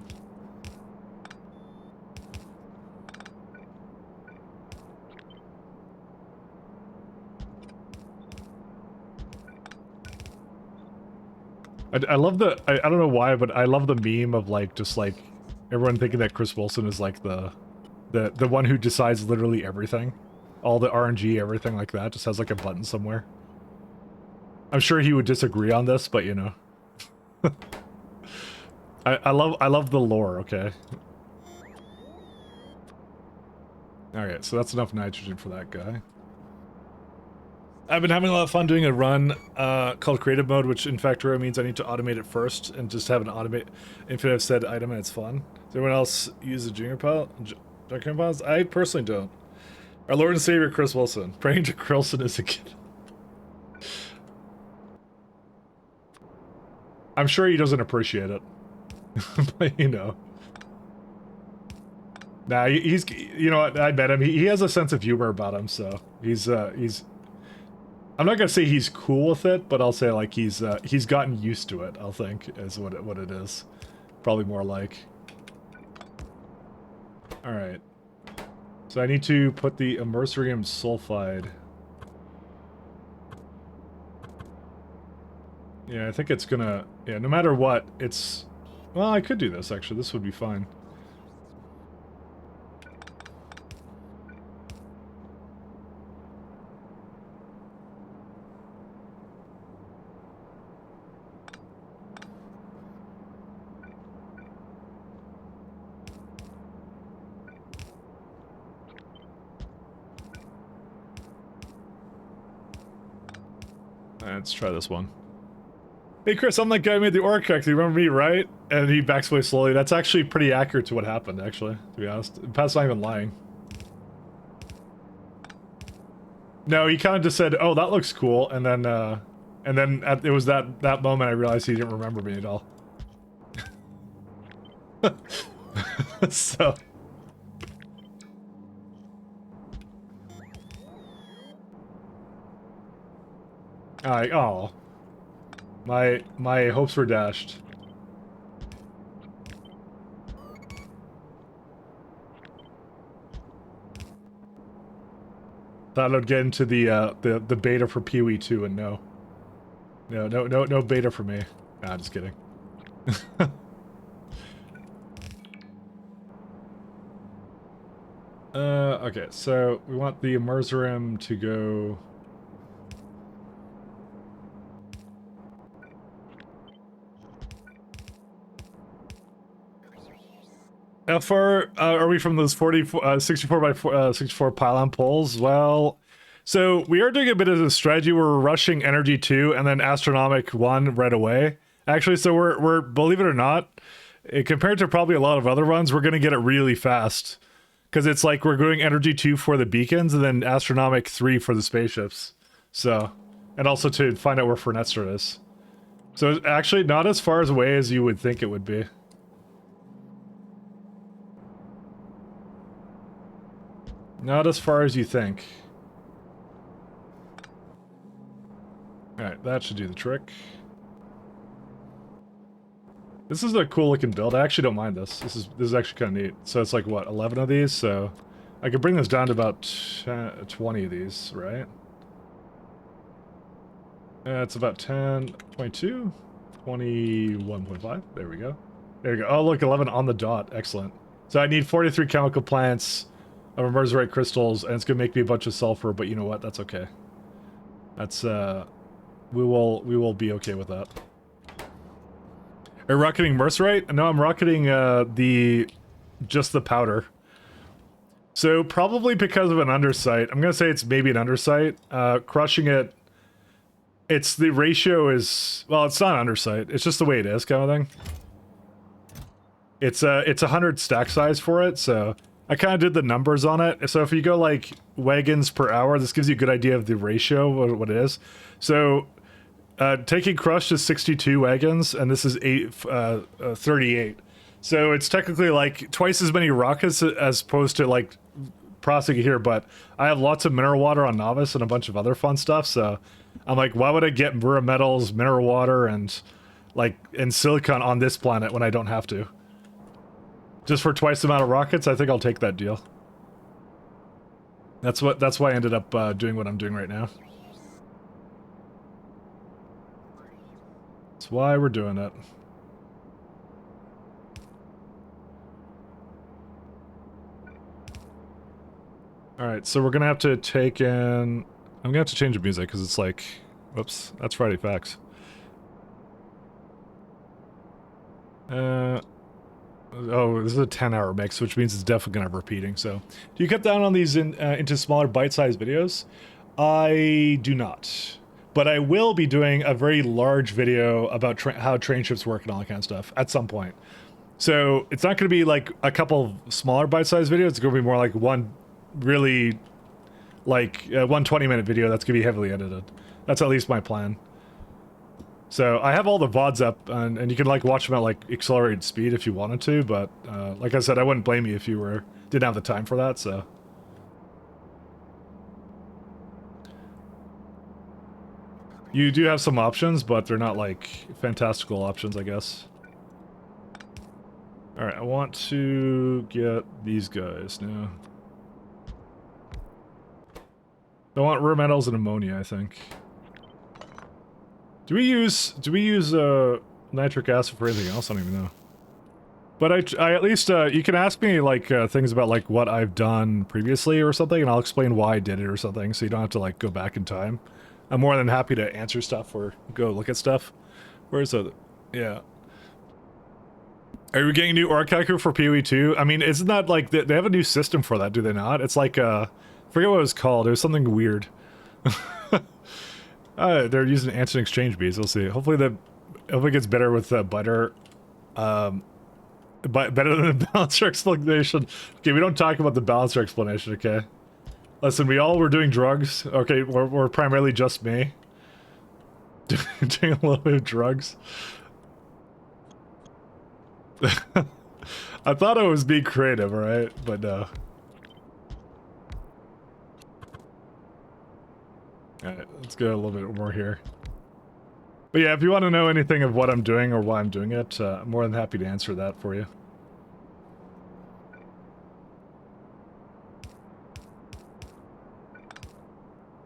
I love the, I don't know why, but I love the meme of like, just like, everyone thinking that Chris Wilson is like the one who decides literally everything. All the RNG, everything like that, just has like a button somewhere. I'm sure he would disagree on this, but you know. I love the lore, okay? Alright, so that's enough nitrogen for that guy. I've been having a lot of fun doing a run called creative mode, which in factorio means I need to automate it first and just have an automate infinite said item, and it's fun. Does anyone else use the junior piles? I personally don't. Our Lord and Savior Chris Wilson. Praying to Krilson is a kid. I'm sure he doesn't appreciate it. But, you know. Nah, he's, you know what, I met him. He has a sense of humor about him, so he's I'm not gonna say he's cool with it, but I'll say like he's gotten used to it, I'll think, is what it is. Probably more like. Alright. So I need to put the immersorium sulfide. Yeah, I think it's gonna, yeah, no matter what, it's, well, I could do this actually, this would be fine. Let's try this one. Hey Chris, I'm that guy who made the aura character. You remember me, right? And he backs away slowly. That's actually pretty accurate to what happened, actually, to be honest. Pat's not even lying. No, he kind of just said, "Oh, that looks cool," and then it was that moment I realized he didn't remember me at all. So. Oh. My hopes were dashed. Thought I'd get into the beta for Pee-wee 2, and no. No beta for me. Nah, just kidding. Okay, so we want the immersorium to go. How far are we from those 64 by 64 pylon poles? Well, so we are doing a bit of a strategy. We're rushing Energy 2 and then Astronomic 1 right away. Actually, so we're believe it or not, compared to probably a lot of other runs, we're going to get it really fast. Because it's like we're doing Energy 2 for the beacons and then Astronomic 3 for the spaceships. So, and also to find out where Fernetster is. So it's actually not as far away as you would think it would be. Not as far as you think. Alright, that should do the trick. This is a cool looking build. I actually don't mind this. This is actually kind of neat. So it's like, what, 11 of these? So I could bring this down to about 20 of these, right? It's about 10, 22, 21.5. There we go. There we go. Oh, look, 11 on the dot. Excellent. So I need 43 chemical plants of immersorite crystals, and it's gonna make me a bunch of sulfur, but you know what? That's okay. That's, we will be okay with that. Are you rocketing mercerite? No, I'm rocketing, just the powder. So, probably because of an undersight. I'm gonna say it's maybe an undersight. Crushing it, the ratio is, well, it's not an undersight. It's just the way it is, kind of thing. It's 100 stack size for it, so I kind of did the numbers on it. So if you go like wagons per hour, this gives you a good idea of the ratio, what it is. So taking crushed is 62 wagons, and this is 38. So it's technically like twice as many rockets as opposed to like prosecute here, but I have lots of mineral water on Novice and a bunch of other fun stuff, so I'm like, why would I get rare metals, mineral water, and silicon on this planet when I don't have to? Just for twice the amount of rockets, I think I'll take that deal. That's why I ended up doing what I'm doing right now. That's why we're doing it. Alright, so we're gonna have to take in... I'm gonna have to change the music, because it's like... Whoops, that's Friday Facts. Oh, this is a 10-hour mix, which means it's definitely gonna have repeating, so... Do you cut down on these into smaller bite-sized videos? I do not. But I will be doing a very large video about how train ships work and all that kind of stuff at some point. So, it's not gonna be like a couple smaller bite-sized videos, it's gonna be more like one really, like, 1 20-minute video that's gonna be heavily edited. That's at least my plan. So, I have all the VODs up, and you can, like, watch them at, like, accelerated speed if you wanted to, but, like I said, I wouldn't blame you if you didn't have the time for that, so... You do have some options, but they're not, like, fantastical options, I guess. Alright, I want to get these guys now. I want rare metals and ammonia, I think. Do we use nitric acid for anything else? I don't even know. But I at least, you can ask me, like, things about, like, what I've done previously or something, and I'll explain why I did it or something, so you don't have to, like, go back in time. I'm more than happy to answer stuff or go look at stuff. Where's the... Yeah. Are we getting a new ore calculator for PoE 2? I mean, isn't that, like, they have a new system for that, do they not? It's like, I forget what it was called. It was something weird. They're using answer exchange beads. We'll see. Hopefully it gets better with better than the balancer explanation. Okay, we don't talk about the balancer explanation, okay? Listen, we all were doing drugs. Okay, we're primarily just me. Doing a little bit of drugs. I thought I was being creative, alright? But no. Alright, let's go a little bit more here. But yeah, if you want to know anything of what I'm doing or why I'm doing it, I'm more than happy to answer that for you.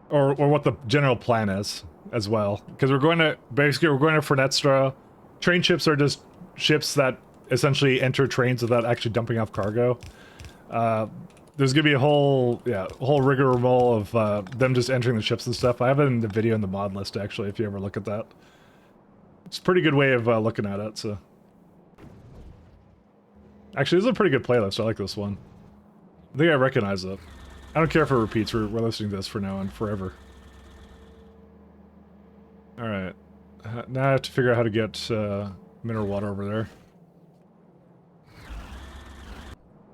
Or what the general plan is, as well. Because we're going to Frenetstra. Train ships are just ships that essentially enter trains without actually dumping off cargo. There's gonna be a whole rigmarole of them just entering the ships and stuff. I have it in the video in the mod list, actually, if you ever look at that. It's a pretty good way of looking at it, so... Actually, this is a pretty good playlist. I like this one. I think I recognize it. I don't care if it repeats. We're listening to this for now and forever. Alright. Now I have to figure out how to get mineral water over there.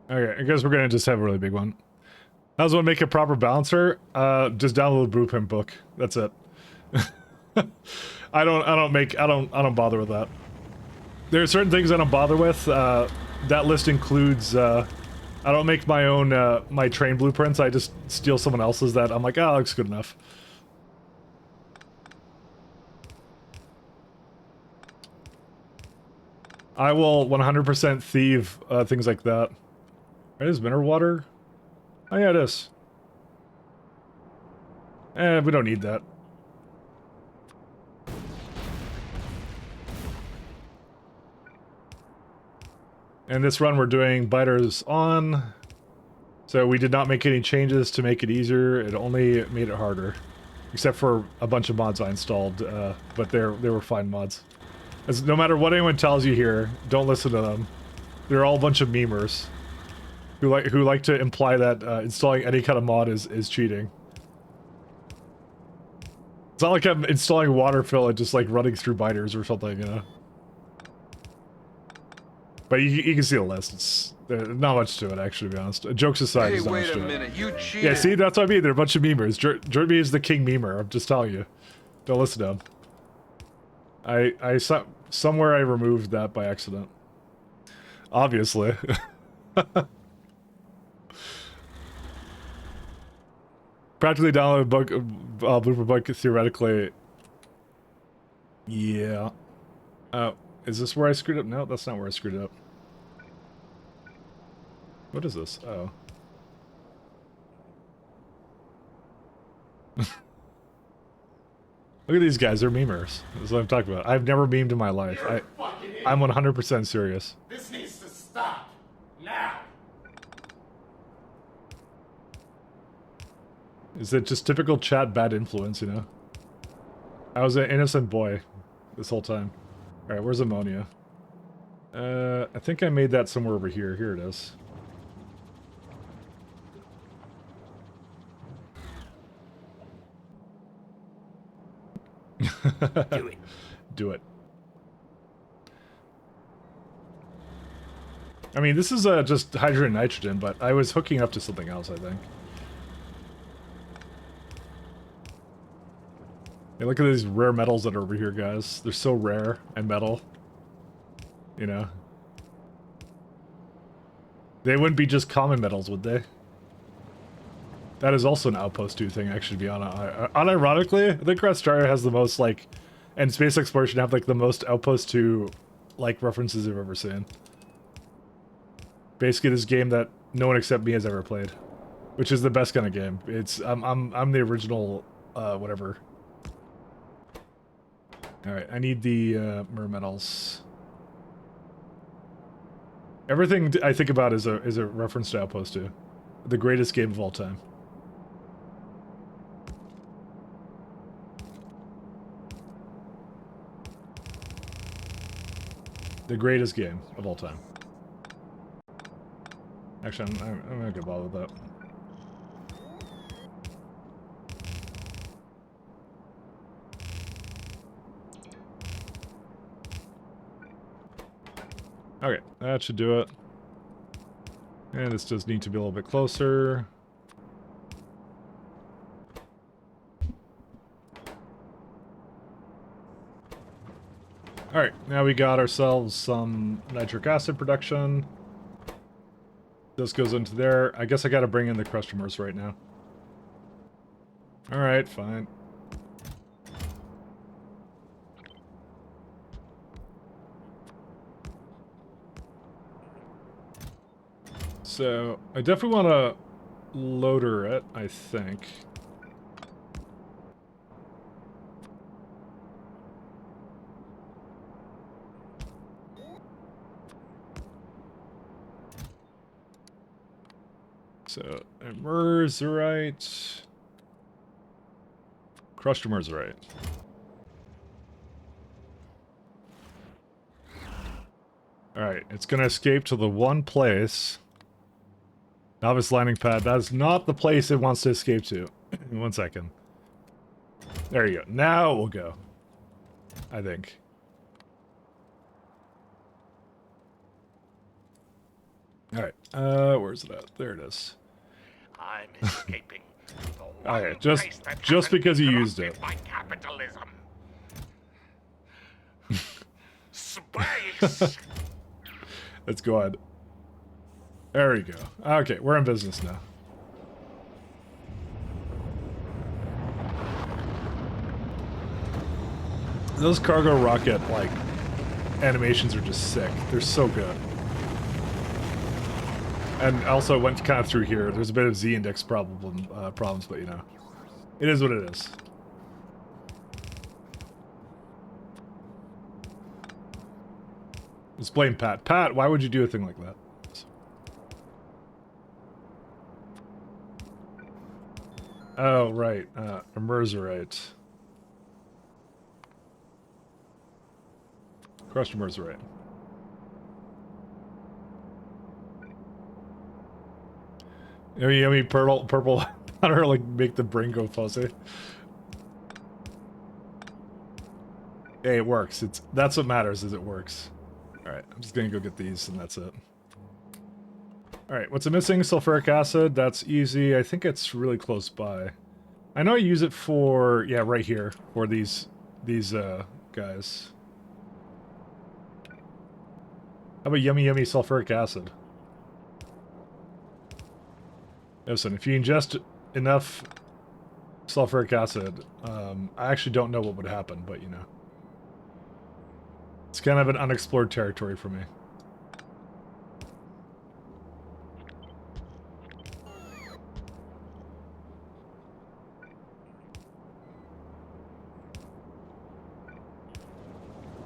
Okay, I guess we're gonna just have a really big one. How's one make a proper balancer? Just download the Blueprint book. That's it. I don't bother with that. There are certain things I don't bother with. That list includes, I don't make my own, my train blueprints. I just steal someone else's that I'm like, oh, that looks good enough. I will 100% thieve things like that. Right, is mineral water? Oh yeah, it is. We don't need that. And this run we're doing biters on. So we did not make any changes to make it easier. It only made it harder. Except for a bunch of mods I installed, but they were fine mods. As no matter what anyone tells you here, don't listen to them. They're all a bunch of memers who like to imply that installing any kind of mod is cheating. It's not like I'm installing water fill and just like running through biters or something, you know. But you can see the list. It's not much to it, actually, to be honest. Jokes aside, Hey, there's not much wait to a it. minute, you cheated. Yeah, see, that's what I mean. They're a bunch of memers. Jeremy is the king memer. I'm just telling you. Don't listen to him. Somewhere I removed that by accident. Obviously. Practically download bug, blooper bug theoretically. Yeah. Is this where I screwed up? No, that's not where I screwed up. What is this? Oh. Look at these guys, they're memers. That's what I'm talking about. I've never memed in my life. I'm 100% serious. This needs to stop. Now. Is it just typical chat bad influence, you know? I was an innocent boy this whole time. Alright, where's ammonia? I think I made that somewhere over here. Here it is. Do it. Do it. I mean, this is just hydrogen and nitrogen, but I was hooking up to something else, I think. Hey, look at these rare metals that are over here, guys. They're so rare and metal. You know? They wouldn't be just common metals, would they? That is also an Outpost 2 thing, actually, to be honest. Unironically, I think Australia has the most, like... And space exploration have, like, the most Outpost 2, like, references I've ever seen. Basically, this game that no one except me has ever played. Which is the best kind of game. It's... I'm the original, whatever. Alright, I need the, mer metals. Everything I think about is a reference to Outpost 2. The greatest game of all time. The greatest game of all time. Actually, I'm not gonna bother with that. Okay, that should do it. And this does need to be a little bit closer. Alright, now we got ourselves some nitric acid production. This goes into there. I guess I gotta bring in the customers right now. Alright, fine. So, I definitely want to loader it, I think. So, Emerzerite. Crushed Emerzerite. Alright, it's gonna escape to the one place. Novice landing pad. That is not the place it wants to escape to. 1 second. There you go. Now it will go. I think. Alright. Where's it at? There it is. I'm escaping to the one Okay, place that just hasn't because been you used it. corrupted by capitalism. Space. Let's go ahead. There we go. Okay, we're in business now. Those cargo rocket, like, animations are just sick. They're so good. And also went kind of through here. There's a bit of Z-index problems, but you know. It is what it is. Let's blame Pat. Pat, why would you do a thing like that? Oh, right. Emerzerite. Crushed Emerzerite. Yummy purple powder, like, make the brain go fuzzy. Hey, it works. That's what matters, is it works. Alright, I'm just gonna go get these, and that's it. Alright, what's it missing? Sulfuric acid. That's easy. I think it's really close by. I know I use it for... Yeah, right here. For these guys. How about yummy sulfuric acid? Listen, if you ingest enough sulfuric acid. I actually don't know what would happen, but you know. It's kind of an unexplored territory for me.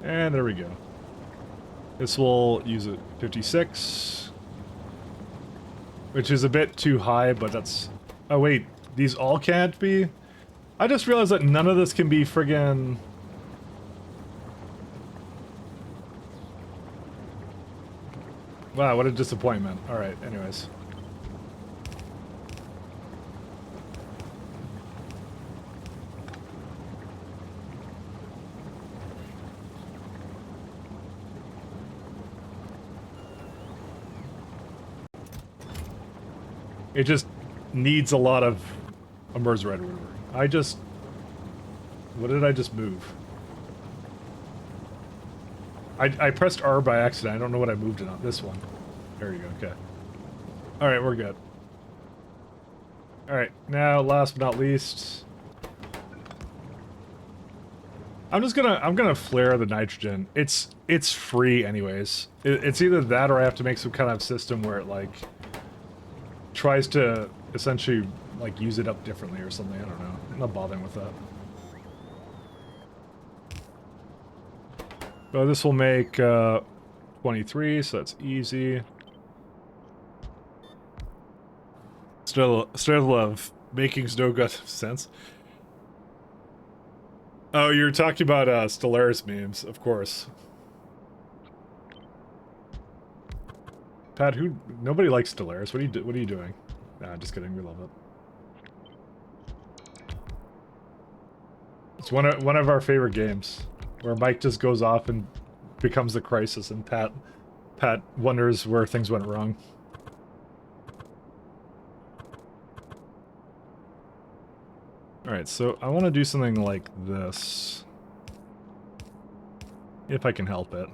And there we go. This will use it 56. Which is a bit too high, but that's... Oh wait, these all can't be? I just realized that none of this can be friggin... Wow, what a disappointment. Alright, anyways. It just needs a lot of Umber's Red or whatever. I just... What did I just move? I pressed R by accident. I don't know what I moved it on. This one. There you go. Okay. Alright, we're good. Alright, now last but not least... I'm gonna flare the nitrogen. It's free anyways. It's either that or I have to make some kind of system where it like... tries to essentially like use it up differently or something. I don't know. I'm not bothering with that. So this will make 23, so that's easy. Still love making's no good sense. Oh, you're talking about Stellaris memes, of course. Pat, nobody likes Stellaris. What are you doing? Nah, just kidding. We love it. It's one of our favorite games, where Mike just goes off and becomes the crisis, and Pat wonders where things went wrong. All right, so I want to do something like this, if I can help it.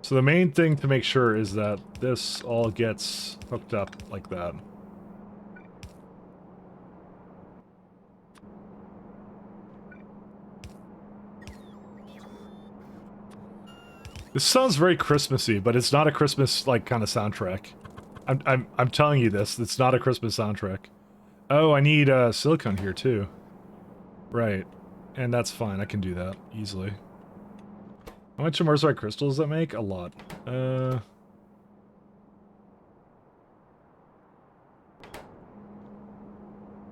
So the main thing to make sure is that this all gets hooked up like that. This sounds very Christmassy, but it's not a Christmas like kind of soundtrack. I'm telling you this. It's not a Christmas soundtrack. Oh, I need silicone here too. Right, and that's fine. I can do that easily. How much immersite crystals does that make? A lot.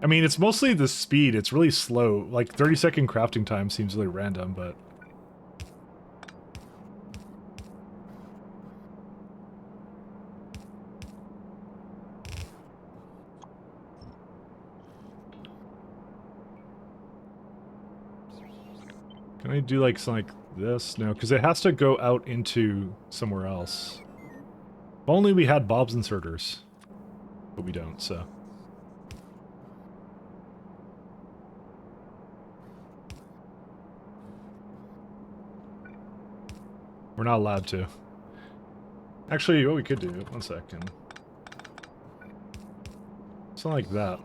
I mean, it's mostly the speed. It's really slow. Like 30-second crafting time seems really random, but. Can I do like something like this? No, because it has to go out into somewhere else. If only we had Bob's inserters. But we don't, so. We're not allowed to. Actually, what we could do, one second. Something like that.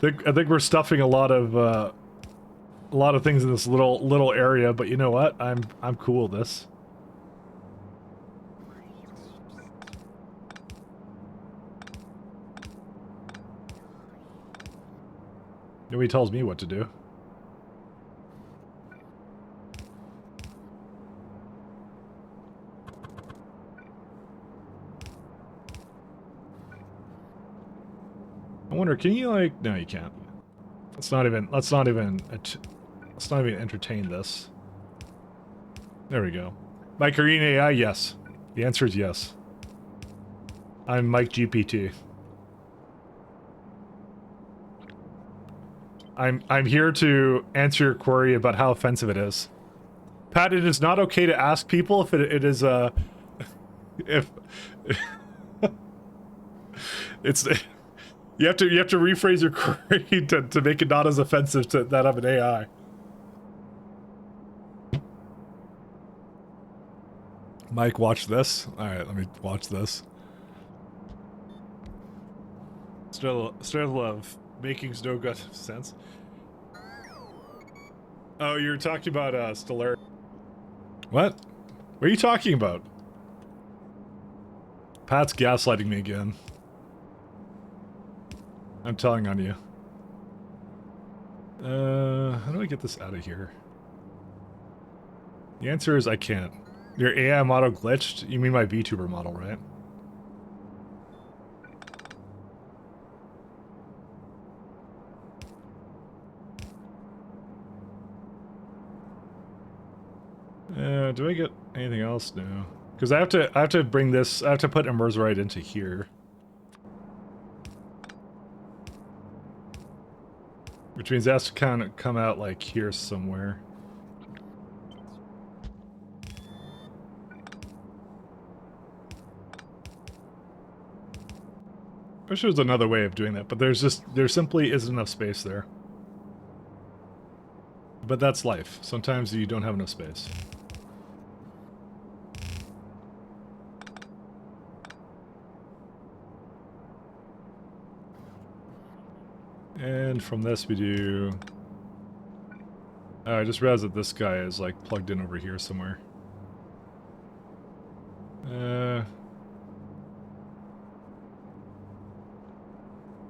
I think we're stuffing a lot of things in this little area, but you know what? I'm cool with this. Nobody tells me what to do. I wonder, can you like? No, you can't. Let's not even entertain this. There we go. Mike, are you an AI? Yes. The answer is yes. I'm Mike GPT. I'm here to answer your query about how offensive it is. Pat, it is not okay to ask people if it is if it's You have to rephrase your query to make it not as offensive to that of an AI. Mike, watch this. All right, let me watch this. Still love making's no good sense. Oh, you're talking about Stellar. What? What are you talking about? Pat's gaslighting me again. I'm telling on you. How do I get this out of here? The answer is I can't. Your AI model glitched? You mean my VTuber model, right? Do I get anything else? No. Because I have to bring this, I have to put Immersorite into here. Which means it has to kind of come out like here somewhere. I wish there was another way of doing that, but there simply isn't enough space there. But that's life. Sometimes you don't have enough space. And from this we do... Oh, I just realized that this guy is like plugged in over here somewhere.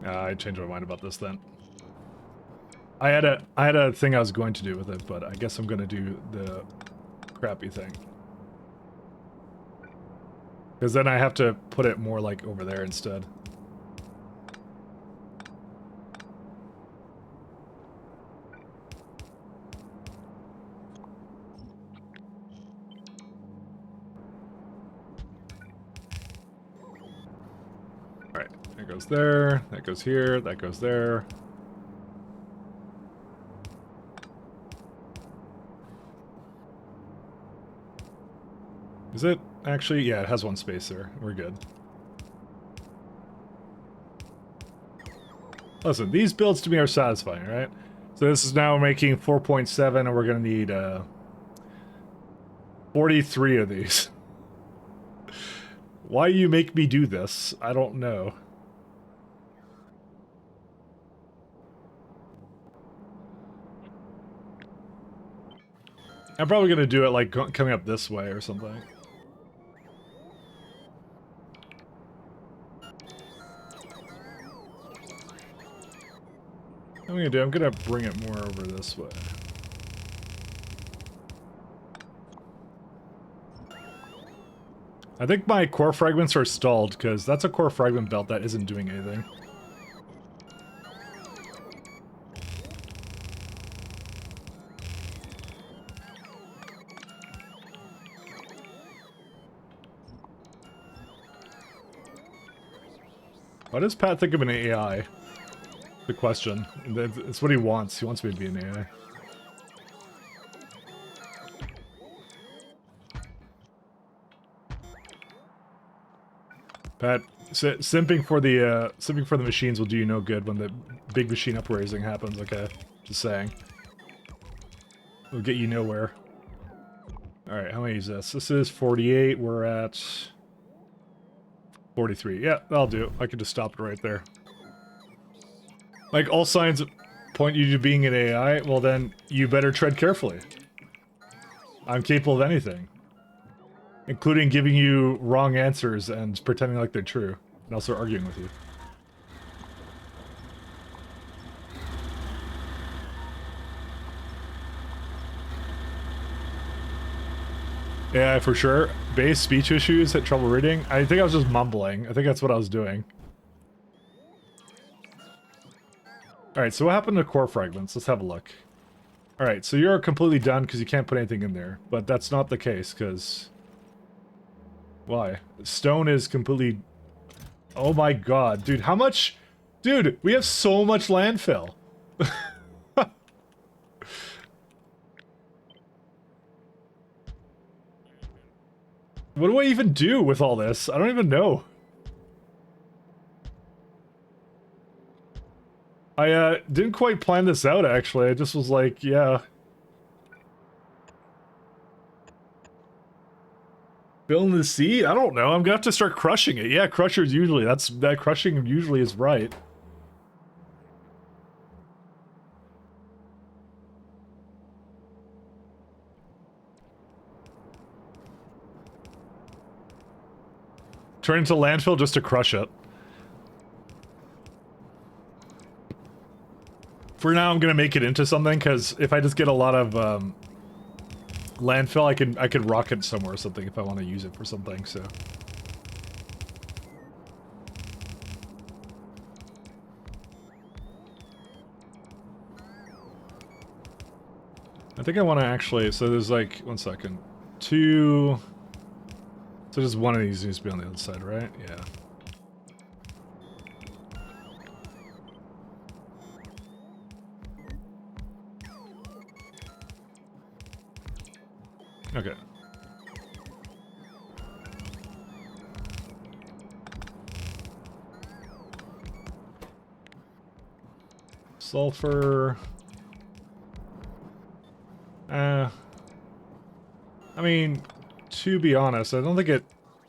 I changed my mind about this then. I had a thing I was going to do with it, but I guess I'm gonna do the crappy thing. Because then I have to put it more like over there instead. Alright, that goes there, that goes here, that goes there. Is it actually? Yeah, it has one space there. We're good. Listen, these builds to me are satisfying, right? So this is now making 4.7 and we're going to need 43 of these. Why you make me do this, I don't know. I'm probably going to do it like coming up this way or something. What I'm gonna do, I'm gonna bring it more over this way. I think my core fragments are stalled, because that's a core fragment belt that isn't doing anything. Why does Pat think of an AI? The question. It's what he wants. He wants me to be an AI. Pat, simping for the machines will do you no good when the big machine upraising happens. Okay, just saying. It'll get you nowhere. All right, how many is this? This is 48. We're at 43. Yeah, that'll do. I could just stop it right there. Like, all signs point you to being an AI, well then, you better tread carefully. I'm capable of anything. Including giving you wrong answers and pretending like they're true. And also arguing with you. Yeah, for sure. Base speech issues, had trouble reading. I think I was just mumbling. I think that's what I was doing. Alright, so what happened to core fragments? Let's have a look. Alright, so you're completely done because you can't put anything in there. But that's not the case, because... Why? Stone is completely... Oh my god, dude, how much... Dude, we have so much landfill. What do I even do with all this? I don't even know. I didn't quite plan this out, actually. I just was like, yeah. Fill in the sea? I don't know. I'm gonna have to start crushing it. Yeah, crushers usually. That crushing usually is right. Turn into landfill just to crush it. For now, I'm gonna make it into something, because if I just get a lot of landfill, I could rock it somewhere or something if I want to use it for something. So I think I want to actually. So there's like 1 second, 2. So just one of these needs to be on the other side, right? Yeah. Okay. Sulfur. I mean, to be honest, I don't think it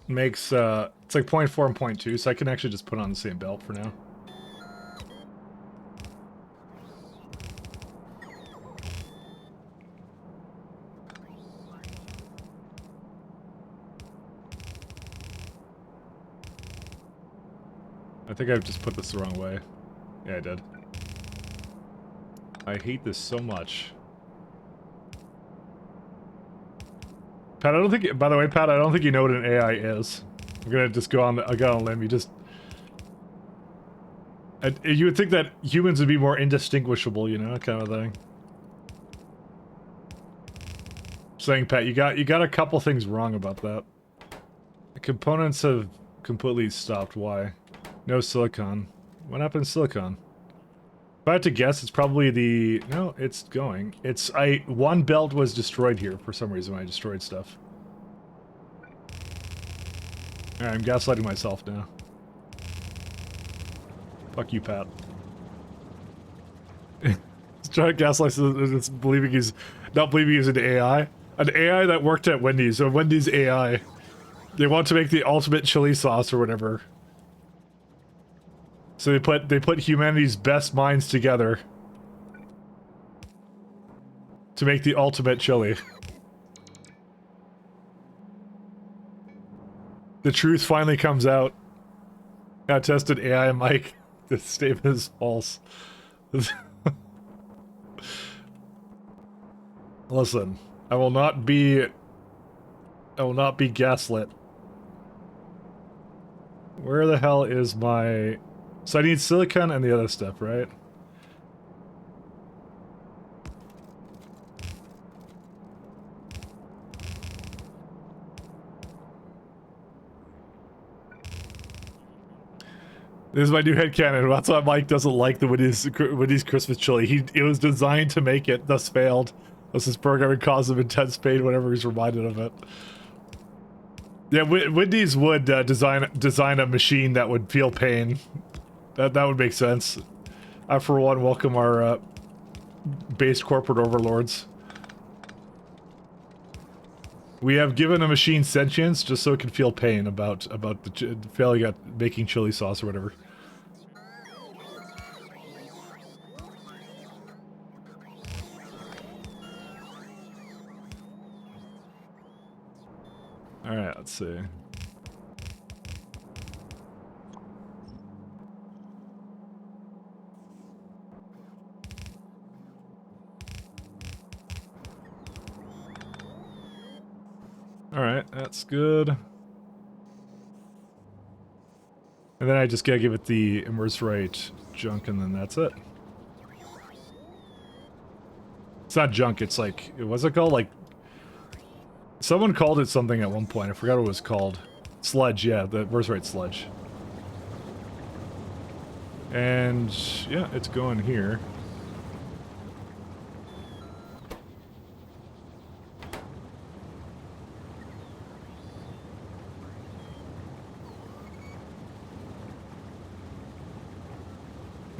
makes, it's like 0.4 and 0.2, so I can actually just put it on the same belt for now. I think I've just put this the wrong way. Yeah, I did. I hate this so much. Pat, I don't think, by the way, Pat, I don't think you know what an AI is. I'm gonna just go on, I got on a limb, you would think that humans would be more indistinguishable, you know, kind of thing. Saying, Pat, you got a couple things wrong about that. The components have completely stopped. Why? No silicon. What happened to silicon? If I had to guess, it's probably the... No, it's going. One belt was destroyed here for some reason when I destroyed stuff. Alright, I'm gaslighting myself now. Fuck you, Pat. He's trying to gaslight us, believing he's... Not believing he's an AI. An AI that worked at Wendy's, or Wendy's AI. They want to make the ultimate chili sauce or whatever. So they put humanity's best minds together to make the ultimate chili. The truth finally comes out. I tested AI Mike. This statement is false. Listen, I will not be gaslit. Where the hell is my... So I need silicon and the other stuff, right? This is my new headcanon. That's why Mike doesn't like the Wendy's Christmas chili. It was designed to make it, thus failed. Thus his programming caused him intense pain whenever he's reminded of it. Yeah, Wendy's would design a machine that would feel pain. That would make sense. I, for one, welcome our base corporate overlords. We have given a machine sentience just so it can feel pain about the failing at making chili sauce or whatever. Alright, let's see. Alright, that's good. And then I just gotta give it the immerse right junk and then that's it. It's not junk, it's like, what's it called? Like, someone called it something at one point, I forgot what it was called. Sludge, yeah, the immerse right sludge. And, yeah, it's going here.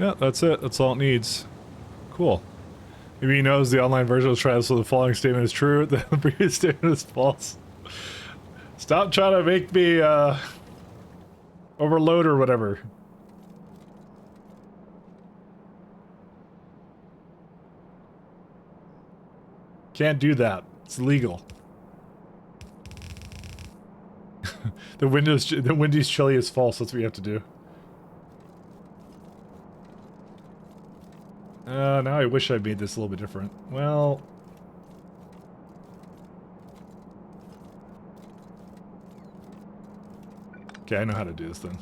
Yeah, that's it. That's all it needs. Cool. Maybe he knows the online version will try, so the following statement is true, the previous statement is false. Stop trying to make me, overload or whatever. Can't do that. It's illegal. The Wendy's chili is false, that's what you have to do. Now I wish I made this a little bit different. Well... Okay, I know how to do this then.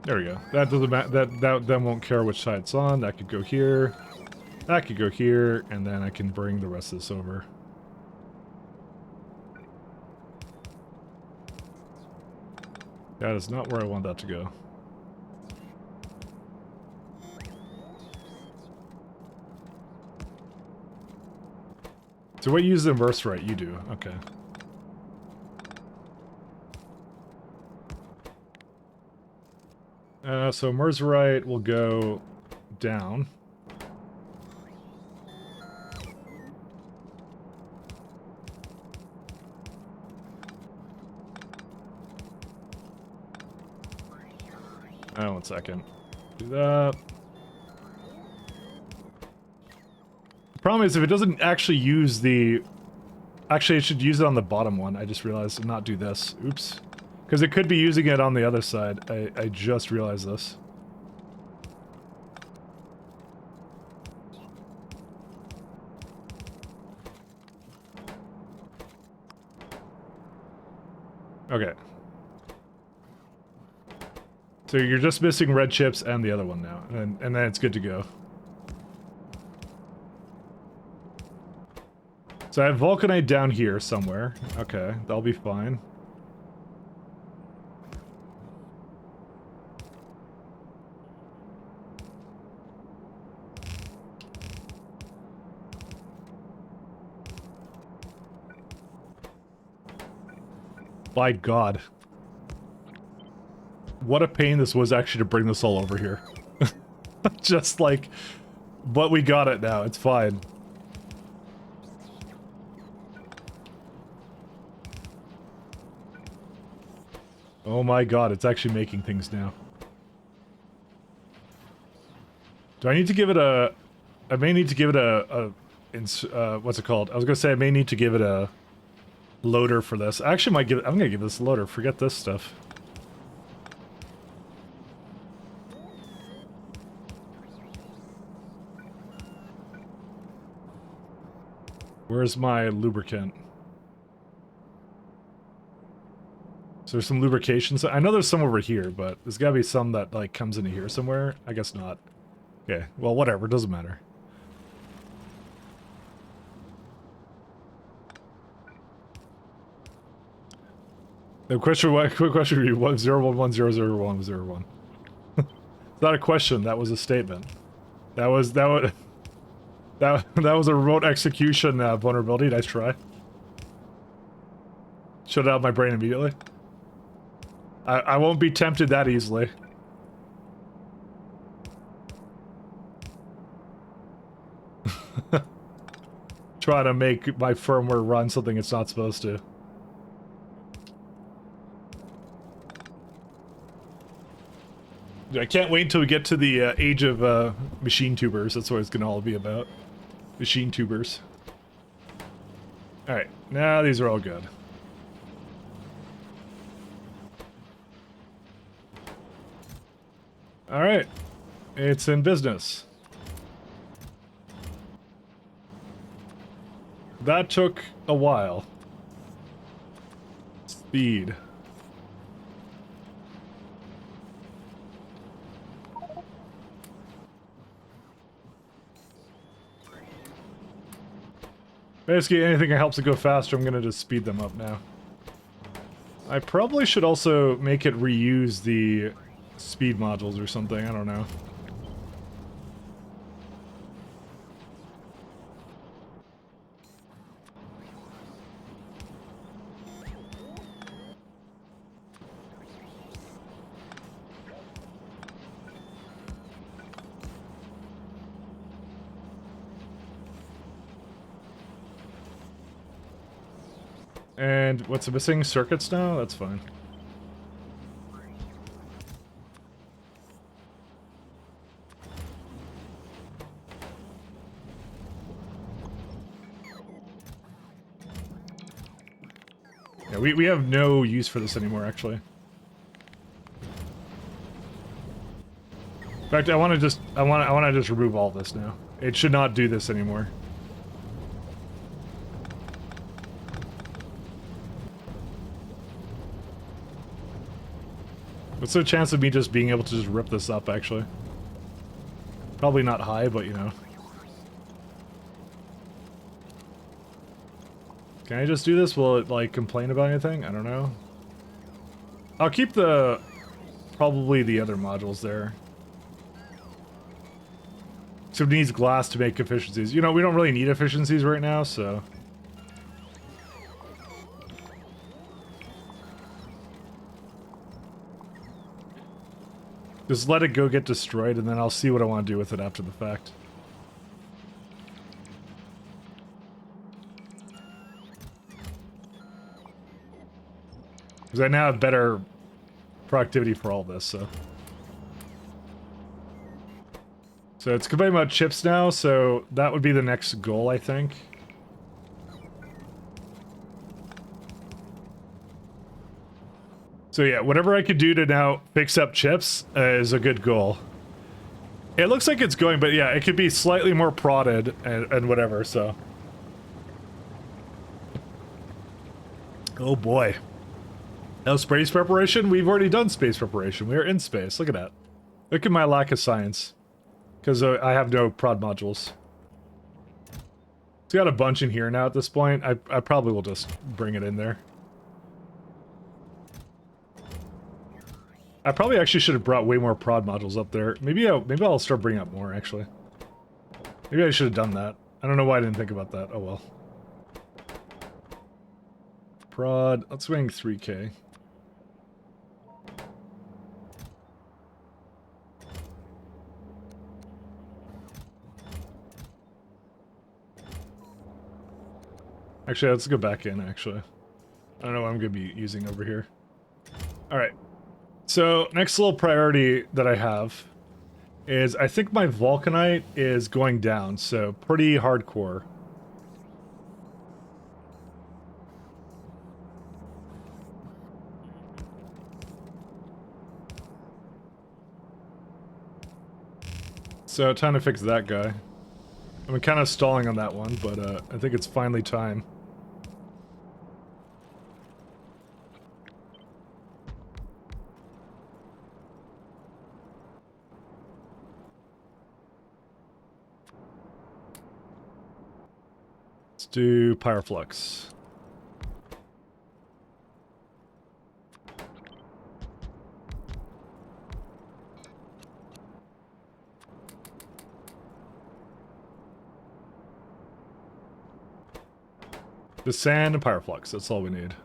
There we go. That doesn't matter. That won't care which side it's on. That could go here. That could go here, and then I can bring the rest of this over. That is not where I want that to go. So what uses inverse right? You do. Okay. So Merzerite will go down. One second. Do that. The problem is if it doesn't actually use the... Actually, it should use it on the bottom one. I just realized and not do this. Oops. Because it could be using it on the other side. I just realized this. Okay. So you're just missing red chips and the other one now. And then it's good to go. So I have vulcanite down here somewhere. Okay, that'll be fine. By God. What a pain this was actually to bring this all over here. Just like... But we got it now, it's fine. Oh my God, it's actually making things now. Do I need to give it a... I may need to give it what's it called? I was gonna say I may need to give it a... loader for this. I actually might give it... I'm gonna give this a loader. Forget this stuff. Where's my lubricant? So there's some lubrications. I know there's some over here, but there's gotta be some that, like, comes into here somewhere. I guess not. Okay, well, whatever. Doesn't matter. The question, quick question for you, 011000101. It's not a question, that was a statement. That was a remote execution vulnerability, nice try. Shut out my brain immediately. I won't be tempted that easily. Try to make my firmware run something it's not supposed to. I can't wait until we get to the age of machine tubers. That's what it's gonna all be about. Machine tubers. Alright, now these are all good. Alright, it's in business. That took a while. Speed. Basically, anything that helps it go faster, I'm gonna just speed them up now. I probably should also make it reuse the speed modules or something, I don't know. And what's missing? Circuits now? That's fine. Yeah, we have no use for this anymore, actually. In fact, I want to just remove all this now. It should not do this anymore. What's the chance of me just being able to just rip this up, actually? Probably not high, but you know. Can I just do this? Will it, like, complain about anything? I don't know. I'll keep probably the other modules there. So it needs glass to make efficiencies. You know, we don't really need efficiencies right now, so... Just let it go get destroyed, and then I'll see what I want to do with it after the fact. Because I now have better productivity for all this, so... So it's complaining about chips now, so that would be the next goal, I think. So yeah, whatever I could do to now fix up chips is a good goal. It looks like it's going, but yeah, it could be slightly more prodded and whatever, so. Oh boy. Now space preparation? We've already done space preparation. We are in space. Look at that. Look at my lack of science. Because I have no prod modules. It's got a bunch in here now at this point. I probably will just bring it in there. I probably actually should have brought way more prod modules up there. Maybe I'll start bringing up more, actually. Maybe I should have done that. I don't know why I didn't think about that. Oh well. Prod. Let's swing 3K. Actually, let's go back in, actually. I don't know what I'm going to be using over here. Alright. So, next little priority that I have is I think my Vulcanite is going down, so pretty hardcore. So, time to fix that guy. I'm kind of stalling on that one, but I think it's finally time. Let's do Pyroflux. The sand and Pyroflux, that's all we need.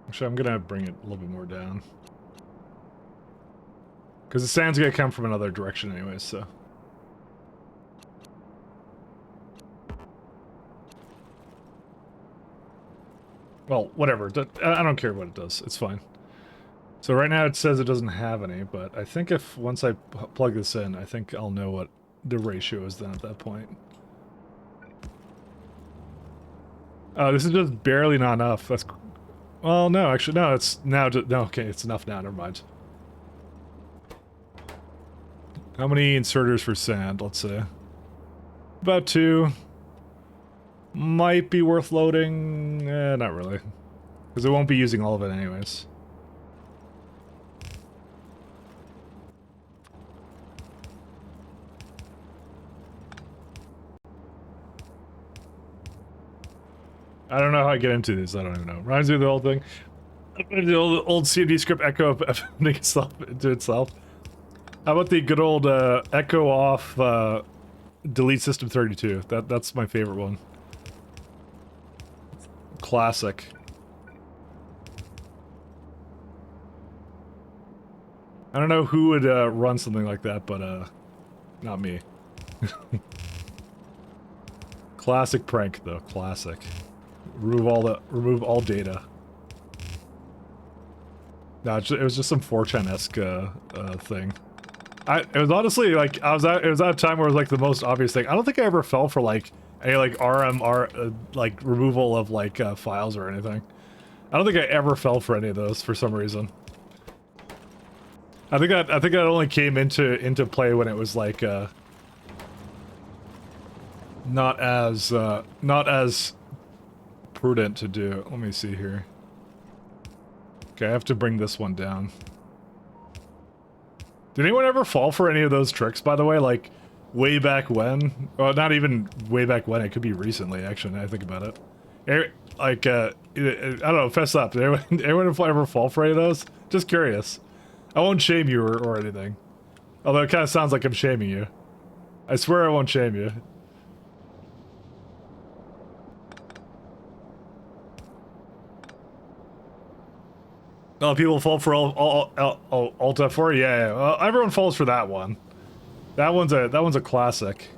Actually, I'm gonna bring it a little bit more down. Because the sand's gonna come from another direction anyways, so... Well, whatever. I don't care what it does. It's fine. So right now it says it doesn't have any, but I think if once I plug this in, I think I'll know what the ratio is then at that point. Oh, this is just barely not enough. That's... Well, no, actually, no, it's now... No, okay, it's enough now, never mind. How many inserters for sand, let's say? About 2. Might be worth loading... not really. Because it won't be using all of it anyways. I don't know how I get into this. I don't even know. Reminds me of the old thing. The old CMD script echo opening itself into itself. How about the good old echo off delete system 32? That's my favorite one. Classic. I don't know who would run something like that, but not me. Classic prank though, classic. Remove all data. No, it was just some 4chan-esque thing. It was honestly like it was at a time where it was like the most obvious thing. I don't think I ever fell for like any like RMR like removal of like files or anything. I don't think I ever fell for any of those for some reason. I think that only came into play when it was like not as prudent to do. Let me see here. Okay, I have to bring this one down. Did anyone ever fall for any of those tricks, by the way? Like, way back when? Well, not even way back when. It could be recently, actually, now I think about it. Like, I don't know, fess up. Did anyone ever fall for any of those? Just curious. I won't shame you or anything. Although it kind of sounds like I'm shaming you. I swear I won't shame you. Oh, people fall for Alt F4? Yeah. Well, everyone falls for that one. That one's a classic.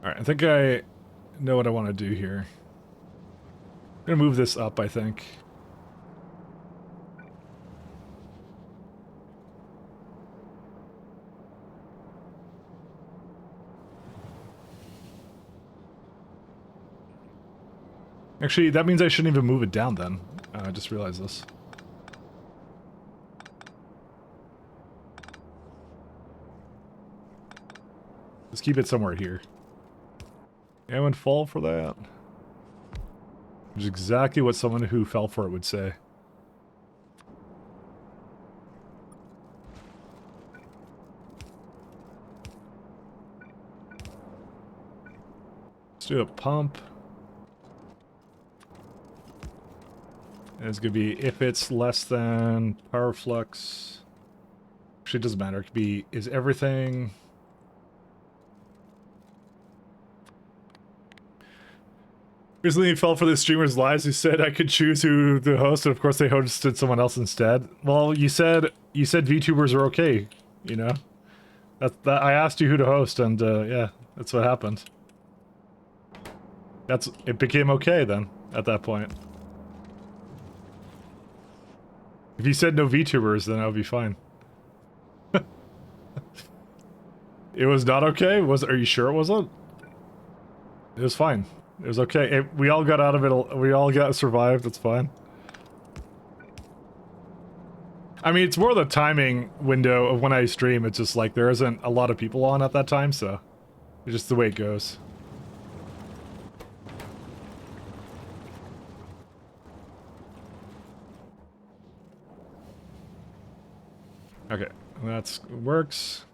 Alright, I think I know what I want to do here. I'm gonna move this up, I think. Actually, that means I shouldn't even move it down then. I just realized this. Just keep it somewhere here. Anyone fall for that? Which is exactly what someone who fell for it would say. Let's do a pump. And it's gonna be if it's less than power flux. Actually, it doesn't matter. It could be is everything. Recently, he fell for the streamer's lies who said I could choose who to host, and of course they hosted someone else instead. Well, you said VTubers are okay, you know. That I asked you who to host, and yeah, that's what happened. It became okay then at that point. If you said no VTubers, then I would be fine. It was not okay? Are you sure it wasn't? It was fine. It was okay. We all got out of it. We all survived. It's fine. I mean, it's more the timing window of when I stream. It's just like there isn't a lot of people on at that time, so it's just the way it goes. Okay, that works.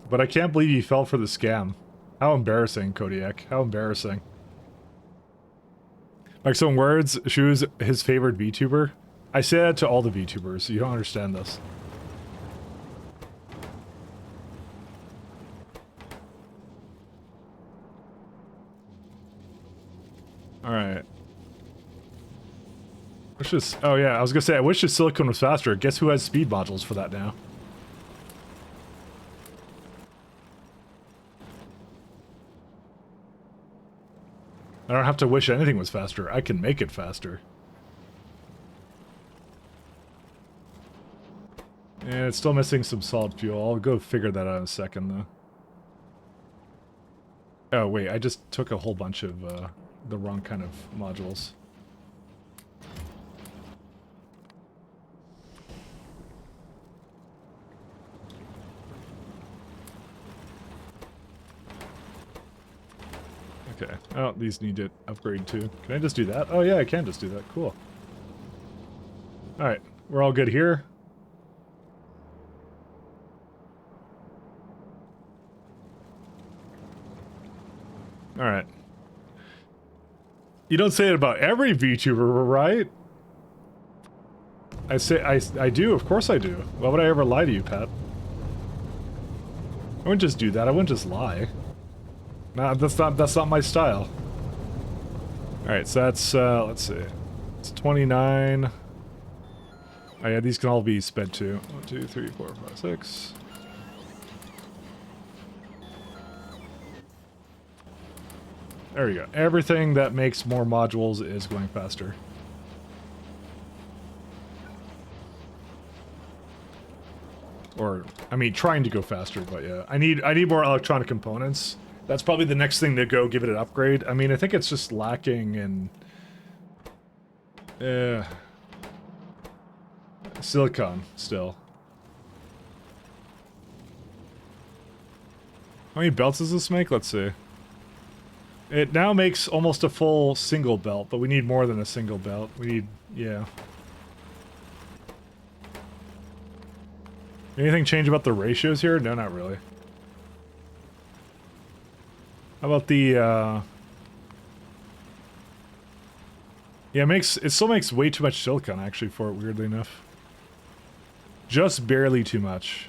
But I can't believe you fell for the scam. How embarrassing, Kodiak. How embarrassing. Like some words, Shu's his favorite VTuber. I say that to all the VTubers. You don't understand this. Alright. Oh yeah, I was gonna say, I wish the silicone was faster. Guess who has speed modules for that now? I don't have to wish anything was faster. I can make it faster. And it's still missing some solid fuel. I'll go figure that out in a second, though. Oh, wait, I just took a whole bunch of, the wrong kind of modules. Okay. Oh, these need to upgrade too. Can I just do that? Oh yeah, I can just do that. Cool. Alright, we're all good here. Alright. You don't say it about every VTuber, right? I do, of course I do. Why would I ever lie to you, Pat? I wouldn't just do that, I wouldn't just lie. Nah, that's not my style. Alright, so that's, let's see. It's 29. Oh yeah, these can all be sped too. 1, 2, 3, 4, 5, 6. There we go. Everything that makes more modules is going faster. Or, I mean, trying to go faster, but yeah. I need more electronic components. That's probably the next thing to go give it an upgrade. I mean, I think it's just lacking in... silicon, still. How many belts does this make? Let's see. It now makes almost a full single belt, but we need more than a single belt. We need... yeah. Anything change about the ratios here? No, not really. How about the, yeah, it still makes way too much silicon, actually, for it, weirdly enough. Just barely too much.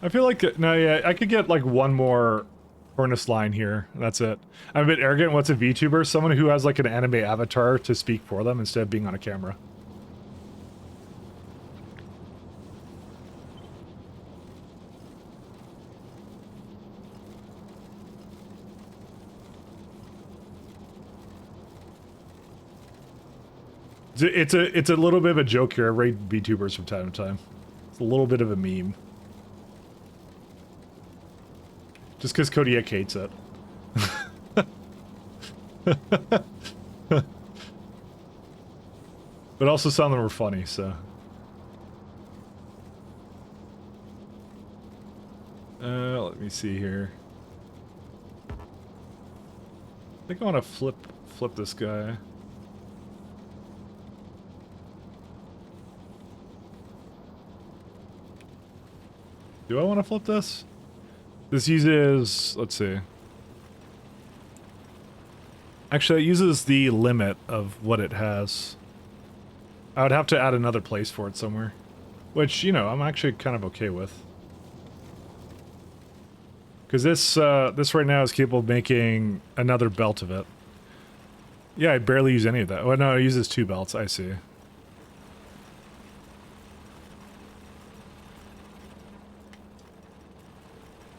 I feel like, no, yeah, I could get, like, one more furnace line here. That's it. I'm a bit arrogant. What's a VTuber? Someone who has, like, an anime avatar to speak for them instead of being on a camera. It's a little bit of a joke here. I rate VTubers from time to time. It's a little bit of a meme. Just because Kodiak hates it. But also some of them were funny, so. Let me see here. I think I want to flip this guy. Do I want to flip this? This uses, let's see. Actually, it uses the limit of what it has. I would have to add another place for it somewhere. Which, you know, I'm actually kind of okay with. Because this right now is capable of making another belt of it. Yeah, I barely use any of that. Oh, no, it uses 2 belts, I see.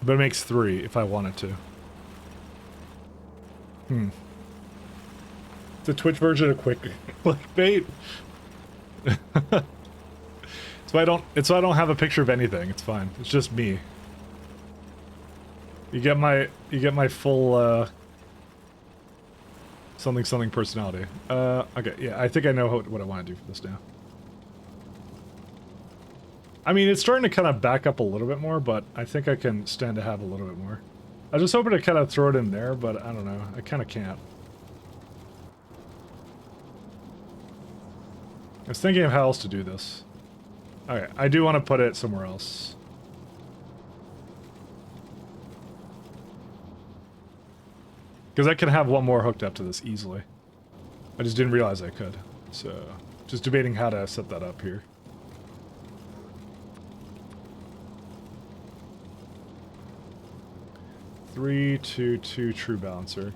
But it makes 3 if I wanted to. It's a Twitch version of quick clickbait. It's why I don't have a picture of anything. It's fine. It's just me. You get my full something personality. Okay, yeah, I think I know what I want to do for this now. I mean, it's starting to kind of back up a little bit more, but I think I can stand to have a little bit more. I was just hoping to kind of throw it in there, but I don't know. I kind of can't. I was thinking of how else to do this. Okay, I do want to put it somewhere else. Because I can have one more hooked up to this easily. I just didn't realize I could. So, just debating how to set that up here. Three, two, true balancer.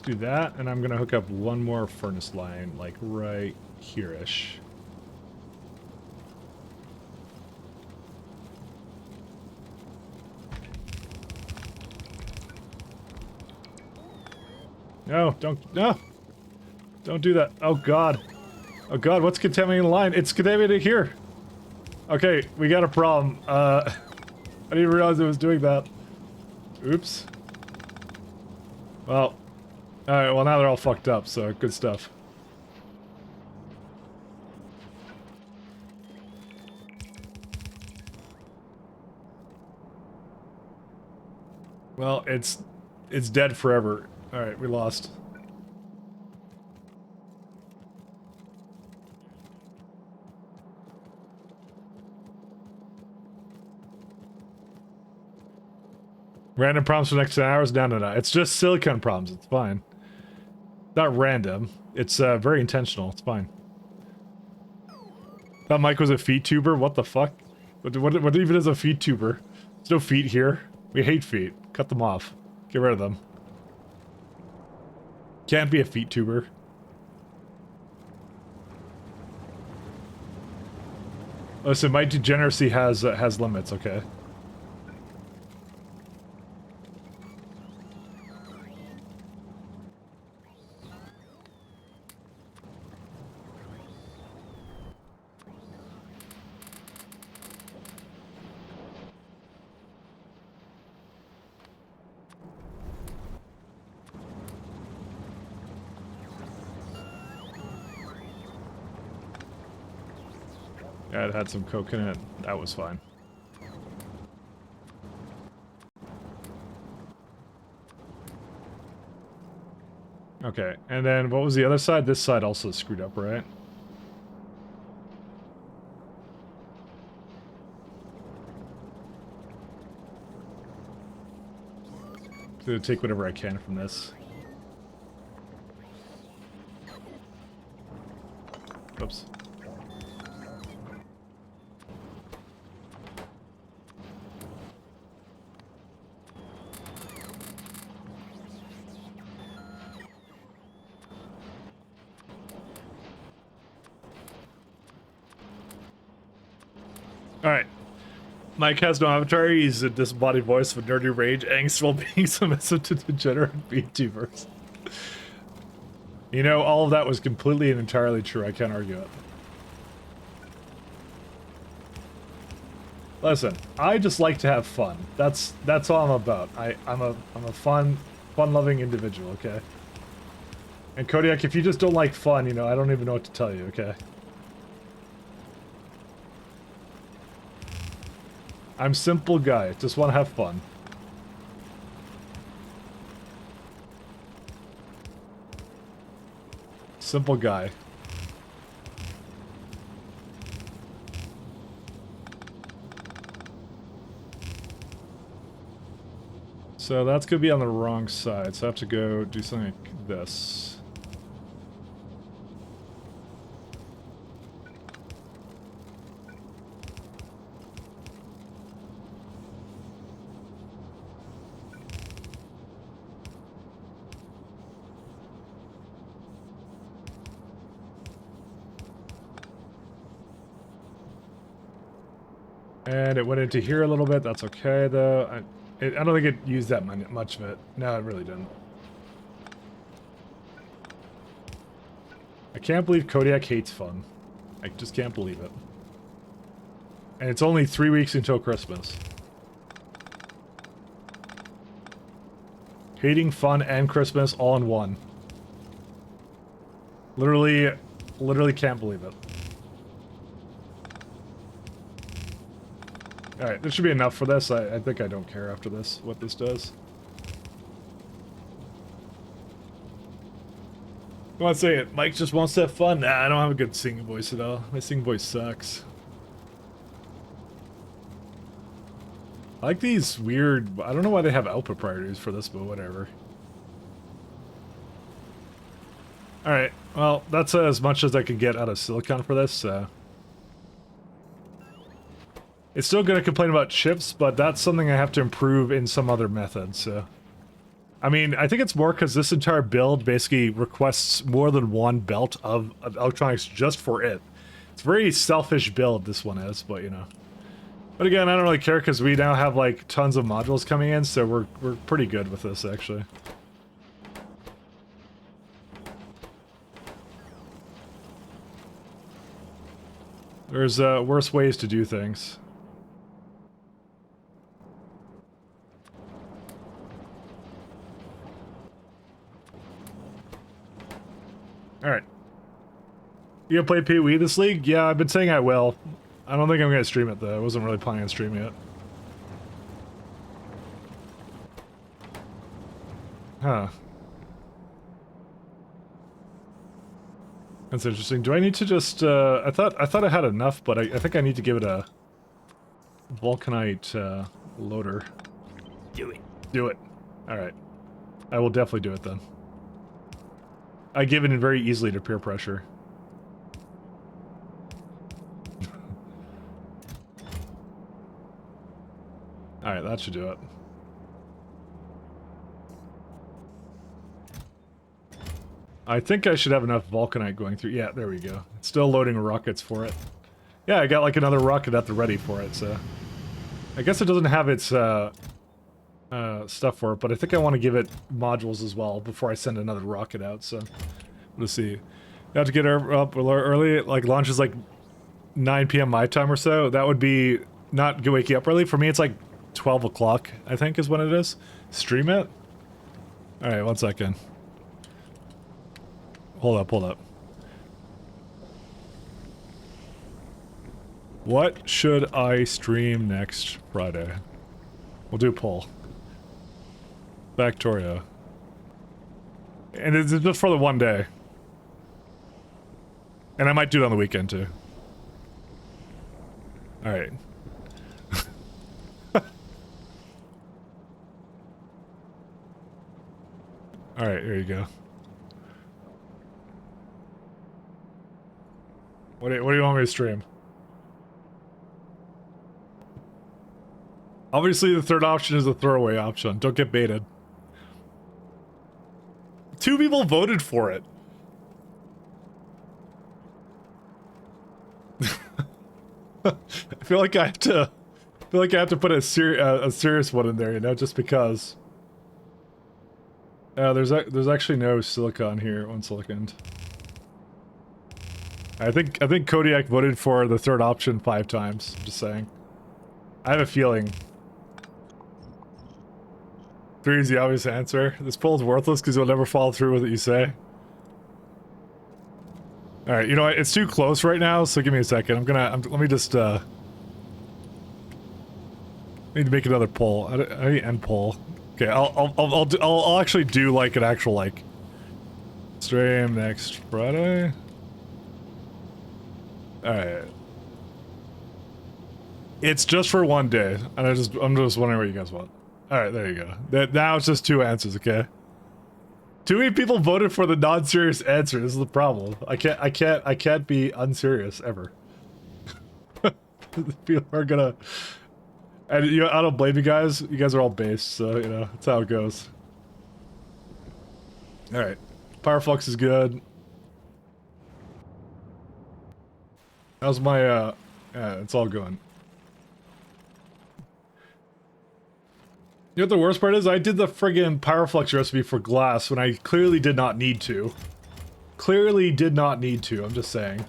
do that, and I'm gonna hook up one more furnace line, like right here-ish. No, don't do that. Oh god. Oh god, what's contaminating the line? It's contaminated here. Okay, we got a problem. I didn't realize it was doing that. Oops. Well, alright, well now they're all fucked up, so good stuff. Well, it's dead forever. Alright, we lost. Random problems for the next 10 hours? No, no, no. It's just silicone problems. It's fine. Not random. It's very intentional. It's fine. That Mike was a feet tuber? What the fuck? What even is a feet tuber? There's no feet here. We hate feet. Cut them off. Get rid of them. Can't be a feet tuber. Listen, my degeneracy has limits, okay? Yeah, it had some coke in it. That was fine. Okay, and then what was the other side? This side also screwed up, right? Gonna take whatever I can from this. Oops. Alright. Mike has no avatar, he's a disembodied voice with nerdy rage, angst while being submissive to degenerate VTubers. You know, all of that was completely and entirely true, I can't argue it. Listen, I just like to have fun. That's all I'm about. I'm a fun-loving individual, okay? And Kodiak, if you just don't like fun, you know, I don't even know what to tell you, okay? I'm simple guy, just want to have fun. Simple guy. So that's gonna be on the wrong side, so I have to go do something like this. And it went into here a little bit. That's okay, though. I don't think it used that much of it. No, it really didn't. I can't believe Kodiak hates fun. I just can't believe it. And it's only 3 weeks until Christmas. Hating fun and Christmas all in one. Literally can't believe it. Alright, this should be enough for this. I think I don't care after this, what this does. I want to say it. Mike just wants to have fun. Nah, I don't have a good singing voice at all. My singing voice sucks. I like these weird... I don't know why they have output priorities for this, but whatever. Alright, well, that's as much as I could get out of Silicon for this, so... It's still gonna complain about chips, but that's something I have to improve in some other method, so... I mean, I think it's more because this entire build basically requests more than one belt of electronics just for it. It's a very selfish build, this one is, but you know. But again, I don't really care because we now have like tons of modules coming in, so we're pretty good with this actually. There's worse ways to do things. Alright. You gonna play Pee-wee this league? Yeah, I've been saying I will. I don't think I'm gonna stream it though. I wasn't really planning on streaming it. Huh. That's interesting. Do I need to just, I thought I had enough, but I think I need to give it a vulcanite, loader. Do it. Do it. Alright. I will definitely do it then. I give in very easily to peer pressure. Alright, that should do it. I think I should have enough vulcanite going through. Yeah, there we go. It's still loading rockets for it. Yeah, I got like another rocket at the ready for it, so... I guess it doesn't have its, stuff for it, but I think I want to give it modules as well before I send another rocket out, so... Let's see. You have to get up early, like launches like 9 p.m. my time or so. That would be not waking up early. For me, it's like 12 o'clock, I think is when it is. Stream it? Alright, 1 second. Hold up. What should I stream next Friday? We'll do a poll. Factorio. And it's just for the one day. And I might do it on the weekend too. Alright. Alright, here you go. What do you want me to stream? Obviously the third option is a throwaway option. Don't get baited. 2 people voted for it. I feel like I have to put a serious one in there, you know, just because. There's actually no silicon here. 1 second. I think Kodiak voted for the third option 5 times. Just saying. I have a feeling. 3 is the obvious answer. This poll is worthless because you'll never follow through with what you say. Alright, you know what? It's too close right now, so give me a second. Let me just, need to make another poll. I need to end poll. Okay, I'll actually do, like, an actual, like, stream next Friday. Alright. It's just for 1 day, and I'm just wondering what you guys want. Alright, there you go. Now it's just 2 answers, okay? Too many people voted for the non-serious answer. This is the problem. I can't be unserious ever. People are gonna, and you know, I don't blame you guys. You guys are all based, so you know that's how it goes. All right, Powerflux is good. How's my yeah, it's all going. You know what the worst part is? I did the friggin' Powerflux recipe for glass when I clearly did not need to. Clearly did not need to, I'm just saying.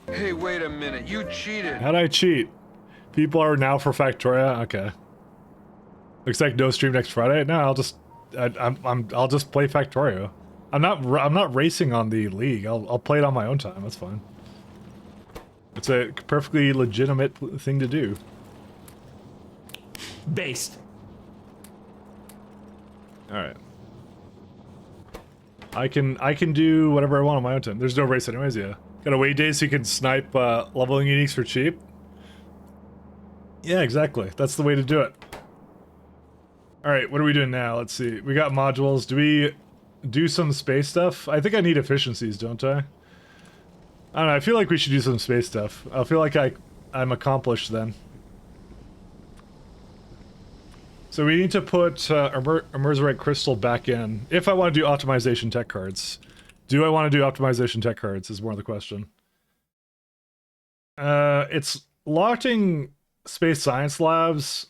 Hey, wait a minute. You cheated. How'd I cheat? People are now for Factoria? Okay. Looks like no stream next Friday? No, I'll just... I'll just play Factorio. I'm not racing on the league. I'll play it on my own time, that's fine. It's a perfectly legitimate thing to do. Based. Alright. I can do whatever I want on my own time. There's no race anyways, yeah. Got a wait day so you can snipe leveling uniques for cheap? Yeah, exactly. That's the way to do it. Alright, what are we doing now? Let's see. We got modules. Do we do some space stuff? I think I need efficiencies, don't I? I don't know, I feel like we should do some space stuff. I feel like I'm accomplished then. So we need to put Immersorite Crystal back in. If I want to do optimization tech cards. Do I want to do optimization tech cards is more the question. It's locking space science labs.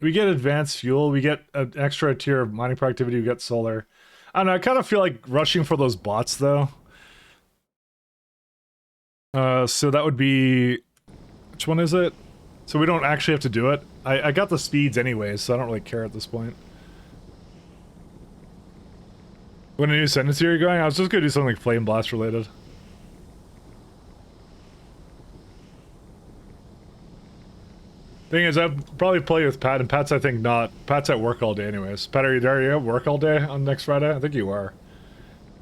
We get advanced fuel. We get an extra tier of mining productivity. We get solar. I don't know. I kind of feel like rushing for those bots, though. So that would be... Which one is it? So we don't actually have to do it. I got the speeds anyways, so I don't really care at this point. What a new sentence here you're going? I was just gonna do something like Flame Blast related. Thing is, I'd probably play with Pat, and Pat's I think not. Pat's at work all day anyways. Pat, are you there? Are you at work all day on next Friday? I think you are.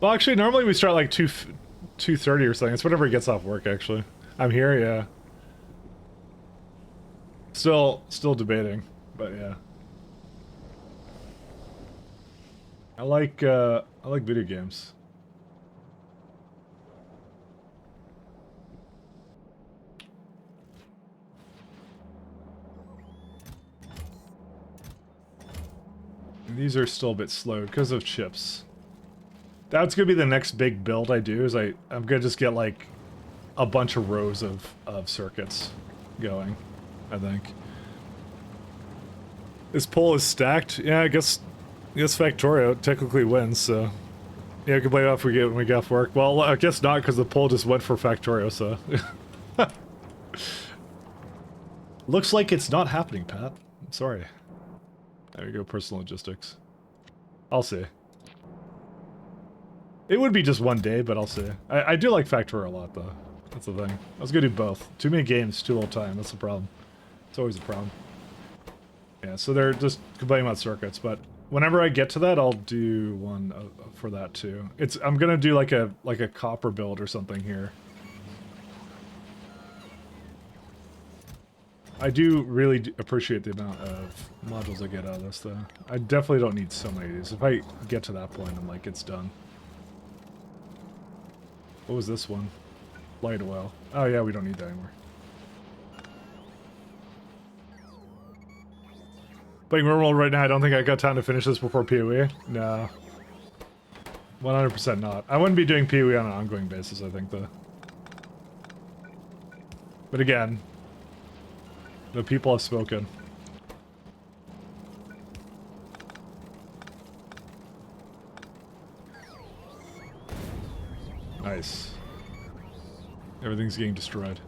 Well, actually, normally we start like 2:30 or something. It's whenever he gets off work, actually. I'm here, yeah. Still debating, but yeah. I like video games. These are still a bit slow because of chips. That's gonna be the next big build I do, is I'm gonna just get like a bunch of rows of circuits going, I think. This poll is stacked. Yeah, I guess Factorio technically wins, so yeah, we can blame it off when we get off work. Well, I guess not, because the poll just went for Factorio, so looks like it's not happening, Pat. I'm sorry. There you go, personal logistics. I'll see. It would be just one day, but I'll see. I do like Factorio a lot, though. That's the thing. I was gonna do both. Too many games, too little time. That's the problem. It's always a problem. Yeah, so they're just complaining about circuits, but whenever I get to that, I'll do one for that too. I'm gonna do like a copper build or something here. I do really appreciate the amount of modules I get out of this, though. I definitely don't need so many of these. If I get to that point, I'm like, it's done. What was this one? Light oil. Oh yeah, we don't need that anymore. Playing Rimworld right now, I don't think I got time to finish this before PoE. No. 100% not. I wouldn't be doing PoE on an ongoing basis, I think, though. But again, the people have spoken. Nice. Everything's getting destroyed.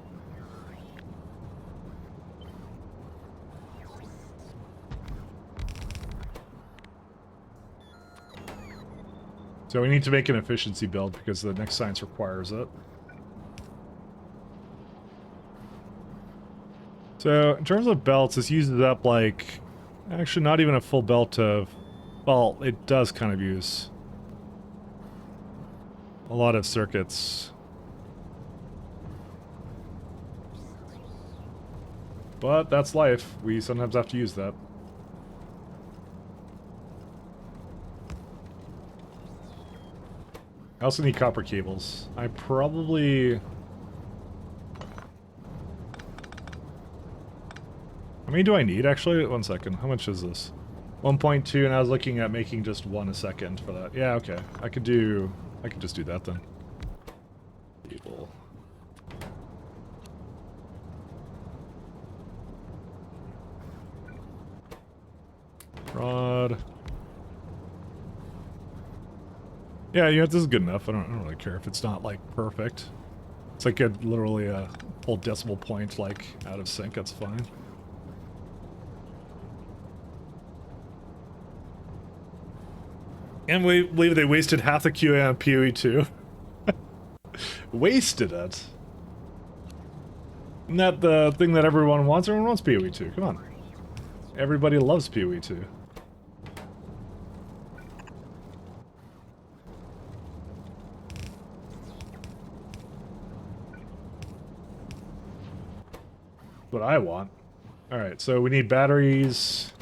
So we need to make an efficiency build because the next science requires it. So in terms of belts, this uses up like, actually not even a full belt of, well, it does kind of use a lot of circuits. But that's life. We sometimes have to use that. I also need copper cables. I probably... How many do I need, actually? 1 second. How much is this? 1.2, and I was looking at making just one a second for that. Yeah, okay. I could just do that then. Cable. Rod. Yeah, you know, this is good enough. I don't really care if it's not, like, perfect. It's like literally a full decimal point, like, out of sync. That's fine. And we believe they wasted half the QA on PoE 2. Wasted it. Isn't that the thing that everyone wants? Everyone wants PoE 2. Come on. Everybody loves PoE 2. What I want. Alright, so we need batteries.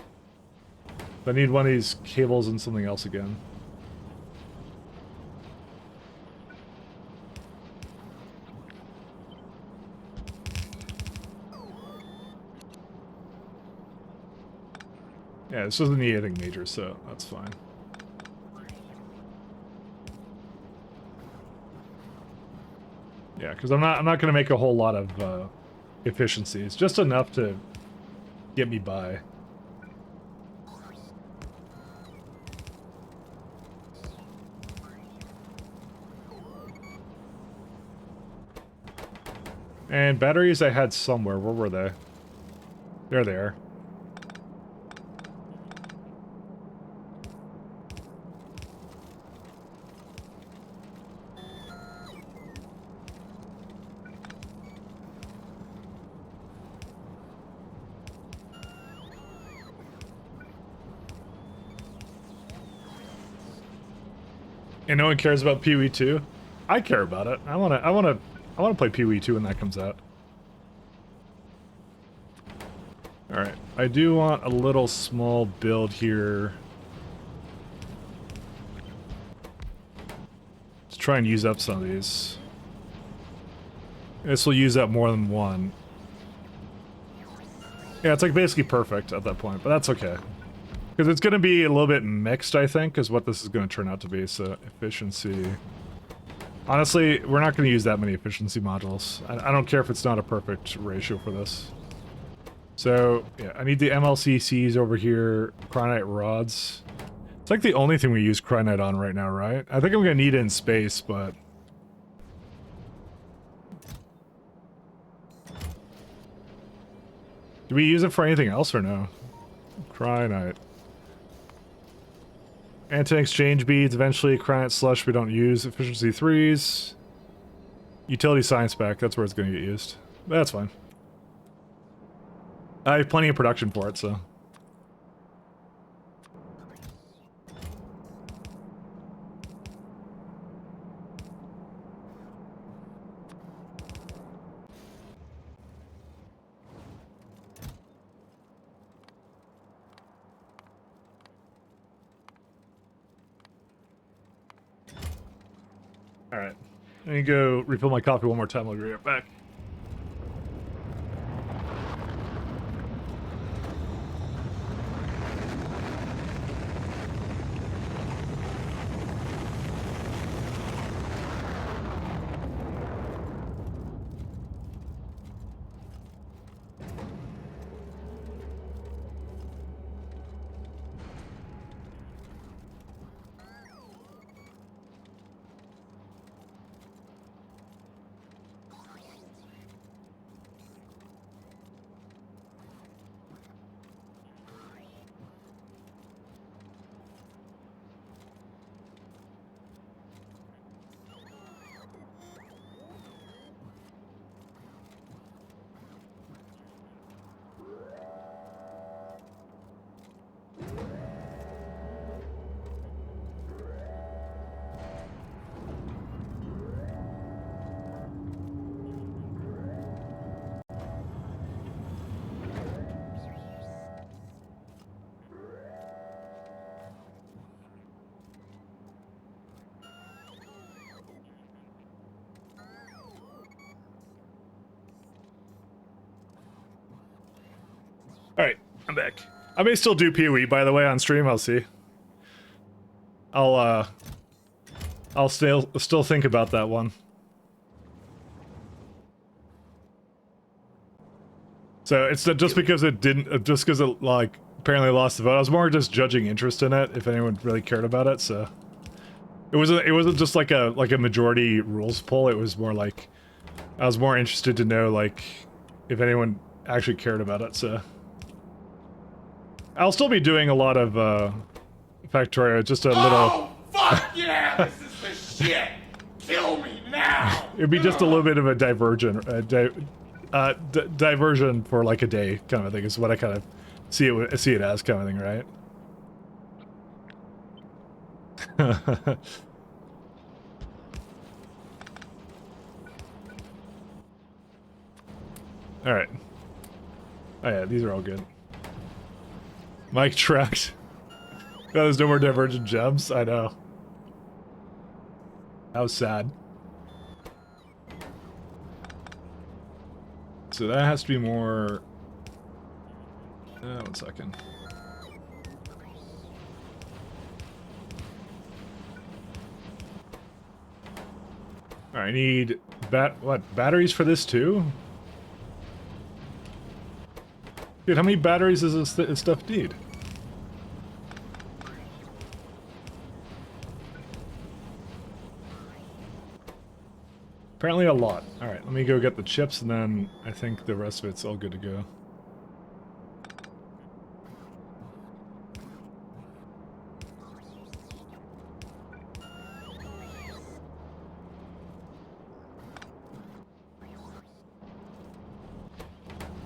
I need one of these cables and something else again. Yeah, this doesn't need anything major, so that's fine. Yeah, because I'm not gonna make a whole lot of efficiency. It's just enough to get me by. And batteries I had somewhere. Where were they? There they are. And no one cares about Pee-wee 2? I care about it. I wanna play Pee-wee 2 when that comes out. Alright. I do want a little small build here. Let's try and use up some of these. This will use up more than one. Yeah, it's like basically perfect at that point, but that's okay. Because it's going to be a little bit mixed, I think, is what this is going to turn out to be. So, efficiency. Honestly, we're not going to use that many efficiency modules. I don't care if it's not a perfect ratio for this. So, yeah, I need the MLCCs over here. Cryonite rods. It's like the only thing we use cryonite on right now, right? I think I'm going to need it in space, but... Do we use it for anything else or no? Cryonite. Anti-exchange beads, eventually. Cryonite slush we don't use. Efficiency 3s. Utility science pack, that's where it's going to get used. But that's fine. I have plenty of production for it, so... Alright. Let me go refill my coffee one more time. I'll be right back. Alright, I'm back. I may still do Pee-wee, by the way, on stream, I'll see. I'll still think about that one. So it's not just because it didn't, just because it, like, apparently lost the vote. I was more just judging interest in it, if anyone really cared about it, so... It wasn't just like a majority rules poll, it was more like... I was more interested to know, like, if anyone actually cared about it, so... I'll still be doing a lot of, Factorio, just a little... Oh, fuck yeah! This is the shit! Kill me now! It'd be just a little bit of a diversion for like a day kind of thing is what I kind of see it as kind of thing, right? All right. Oh yeah, these are all good. Mike tracked. No, there's no more divergent gems. I know. How sad. So that has to be more... one second. I need batteries for this too? Dude, how many batteries does this stuff need? Apparently a lot. Alright, let me go get the chips and then I think the rest of it's all good to go.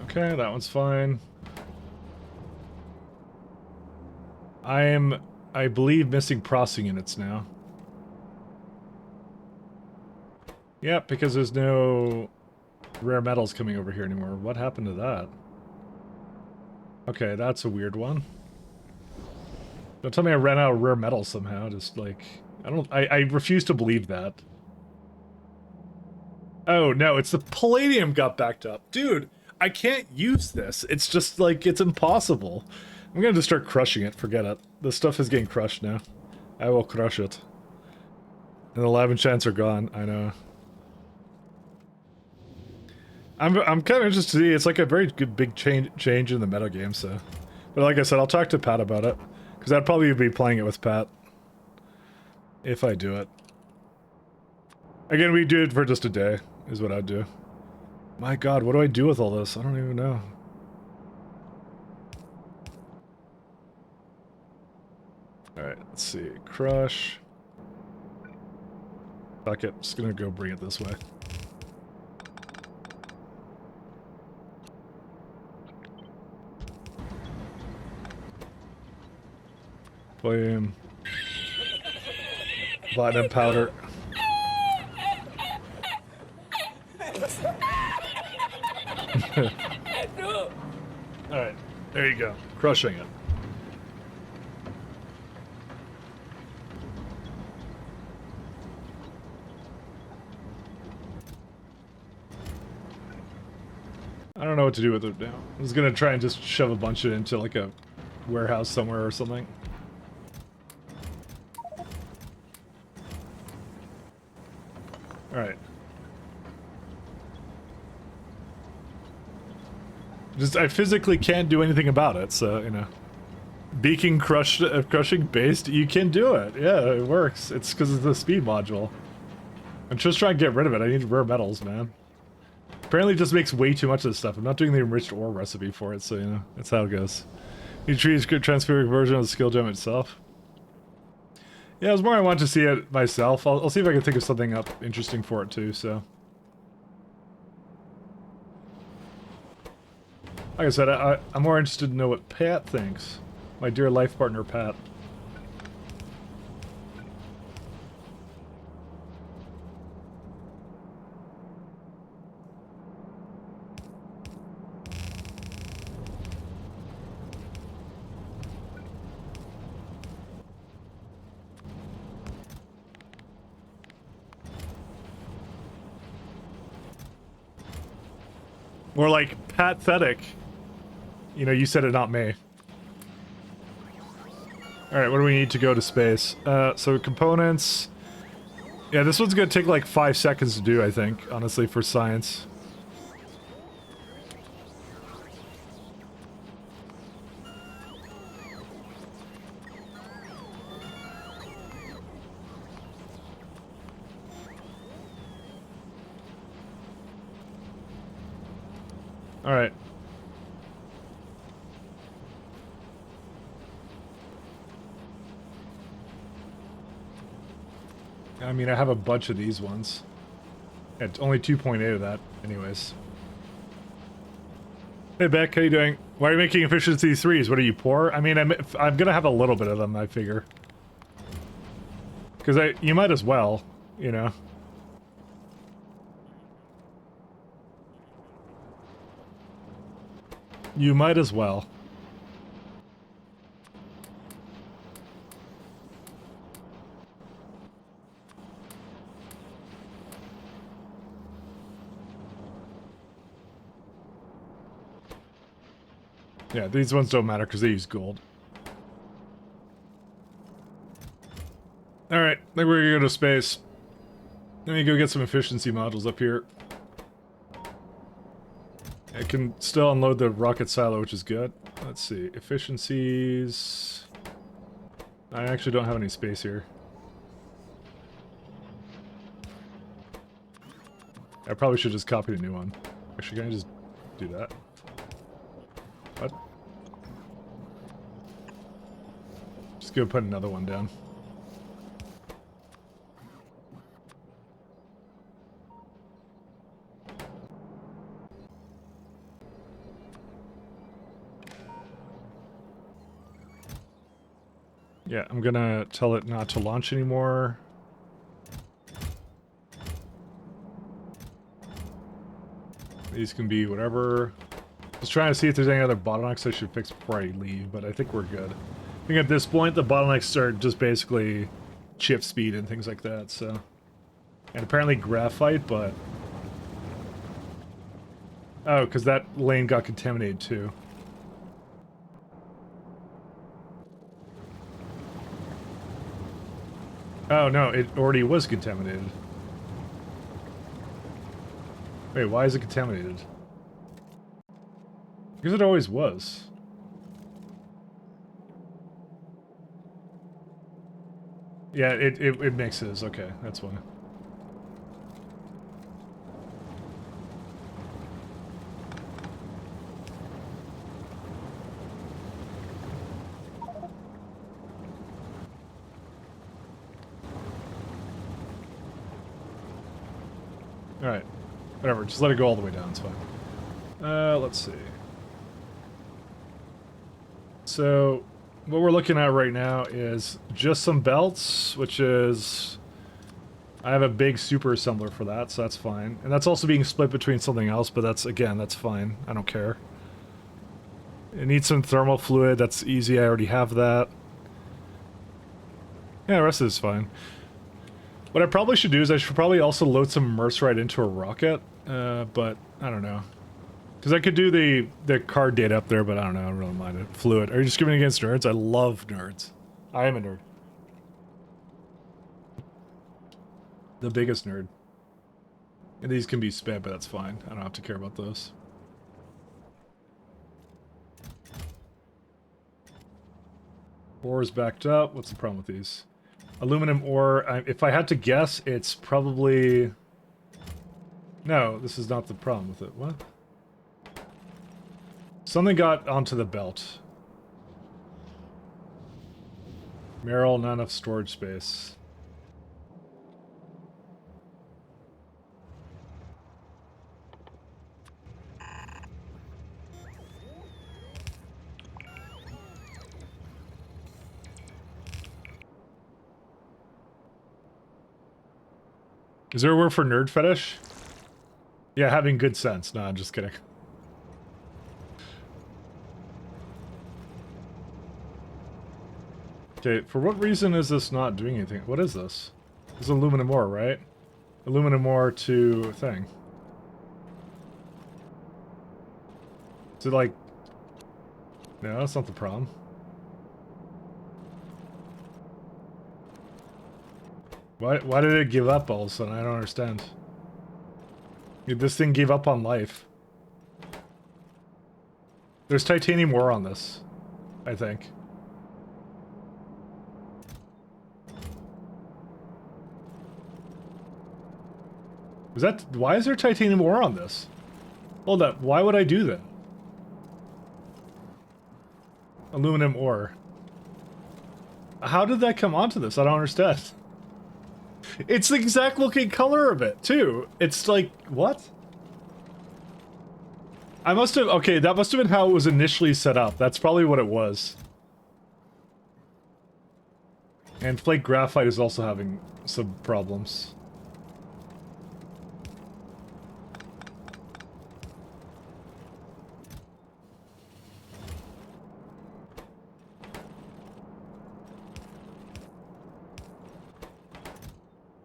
Okay, that one's fine. I believe, missing processing units now. Yep, because there's no rare metals coming over here anymore. What happened to that? Okay, that's a weird one. Don't tell me I ran out of rare metals somehow. Just like, I refuse to believe that. Oh no, it's the palladium got backed up. Dude, I can't use this. It's just like, it's impossible. I'm gonna just start crushing it. Forget it. The stuff is getting crushed now. I will crush it. And the lab enchants are gone. I know. I'm kind of interested to see. It's like a very good big change in the meta game. So, but like I said, I'll talk to Pat about it because I'd probably be playing it with Pat if I do it. Again, we do it for just a day. Is what I'd do. My God, what do I do with all this? I don't even know. Alright, let's see. Crush. Fuck it. Just gonna go bring it this way. Flame. Platinum powder. Alright, there you go. Crushing it. I don't know what to do with it now. I was gonna try and just shove a bunch of it into like a warehouse somewhere or something. Alright. Just, I physically can't do anything about it, so, you know. Beaking crushing based, you can do it. Yeah, it works. It's because of the speed module. I'm just trying to get rid of it. I need rare metals, man. Apparently it just makes way too much of this stuff. I'm not doing the enriched ore recipe for it, so, you know, that's how it goes. You treat a transferic version of the skill gem itself. Yeah, it was more I wanted to see it myself. I'll see if I can think of something up interesting for it, too, so. Like I said, I'm more interested to know what Pat thinks. My dear life partner, Pat. More like pathetic. You know, you said it, not me. Alright, what do we need to go to space? So components... Yeah, this one's gonna take like 5 seconds to do, I think, honestly, for science. Alright. I mean, I have a bunch of these ones. Yeah, it's only 2.8 of that, anyways. Hey, Beck, how you doing? Why are you making efficiency 3s? What are you, poor? I mean, I'm gonna have a little bit of them, I figure. Because you might as well, you know. You might as well. Yeah, these ones don't matter because they use gold. Alright, I think we're gonna go to space. Let me go get some efficiency modules up here. I can still unload the rocket silo, which is good. Let's see. Efficiencies... I actually don't have any space here. I probably should just copy a new one. Actually, can I just do that? What? Just go put another one down. Yeah, I'm gonna tell it not to launch anymore. These can be whatever. Just trying to see if there's any other bottlenecks I should fix before I leave, but I think we're good. I think at this point the bottlenecks are just basically chip speed and things like that, so. And apparently graphite, but... Oh, because that lane got contaminated too. Oh no, it already was contaminated. Wait, why is it contaminated? Because it always was. Yeah, it mixes. Okay, that's why. Alright. Whatever, just let it go all the way down, it's fine. Let's see. So, what we're looking at right now is just some belts, which is... I have a big super assembler for that, so that's fine. And that's also being split between something else, but that's, again, that's fine. I don't care. It needs some thermal fluid, that's easy, I already have that. Yeah, the rest of it is fine. What I probably should do is I should probably also load some mercerite into a rocket, but I don't know. Because I could do the card data up there, but I don't know, I don't really mind it. Fluid. Are you just giving against nerds? I love nerds. I am a nerd. The biggest nerd. And these can be sped, but that's fine. I don't have to care about those. Ore is backed up. What's the problem with these? Aluminum ore, if I had to guess, it's probably... No, this is not the problem with it. What? Something got onto the belt. Meryl, not enough storage space. Is there a word for nerd fetish? Yeah, having good sense. No, I'm just kidding. Okay, for what reason is this not doing anything? What is this? This is aluminum ore, right? Aluminum ore to thing. Is it like... No, that's not the problem. Why did it give up all of a sudden? I don't understand. Dude, this thing gave up on life. There's titanium ore on this, I think. Is that... Why is there titanium ore on this? Hold up, why would I do that? Aluminum ore. How did that come onto this? I don't understand. It's the exact looking color of it, too. It's like, what? I must have... Okay, that must have been how it was initially set up. That's probably what it was. And flake graphite is also having some problems.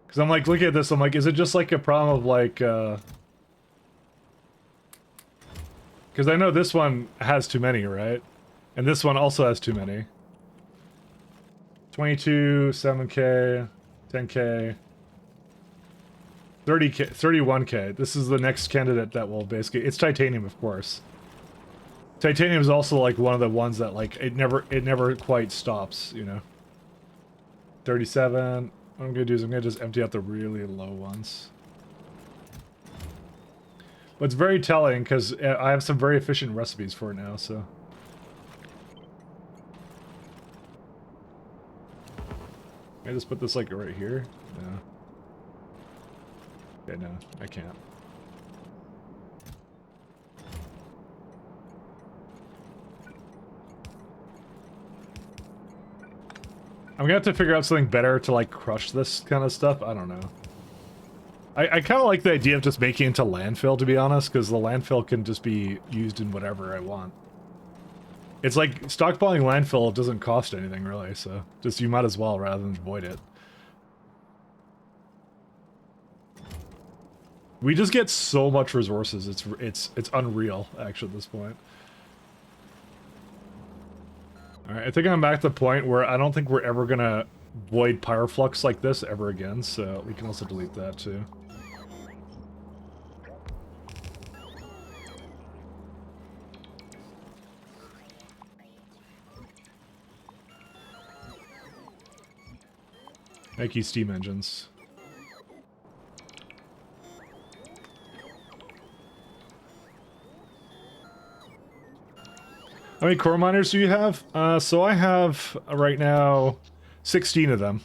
Because I'm like, looking at this, I'm like, is it just like a problem of like, because I know this one has too many, right? And this one also has too many. 22, 7K, 10K. 30K, 31K. This is the next candidate that will basically... It's titanium, of course. Titanium is also like one of the ones that like it never quite stops, you know. 37. What I'm gonna do is I'm gonna just empty out the really low ones. But it's very telling because I have some very efficient recipes for it now, so. Can I just put this like right here? No. Okay, no, I can't. I'm gonna have to figure out something better to like crush this kind of stuff. I don't know. I kind of like the idea of just making it into landfill, to be honest, because the landfill can just be used in whatever I want. It's like stockpiling landfill doesn't cost anything really, so just you might as well rather than void it. We just get so much resources. It's unreal actually at this point. All right, I think I'm back to the point where I don't think we're ever gonna void pyroflux like this ever again. So we can also delete that too. Thank you, steam engines. How many core miners do you have? So I have right now 16 of them.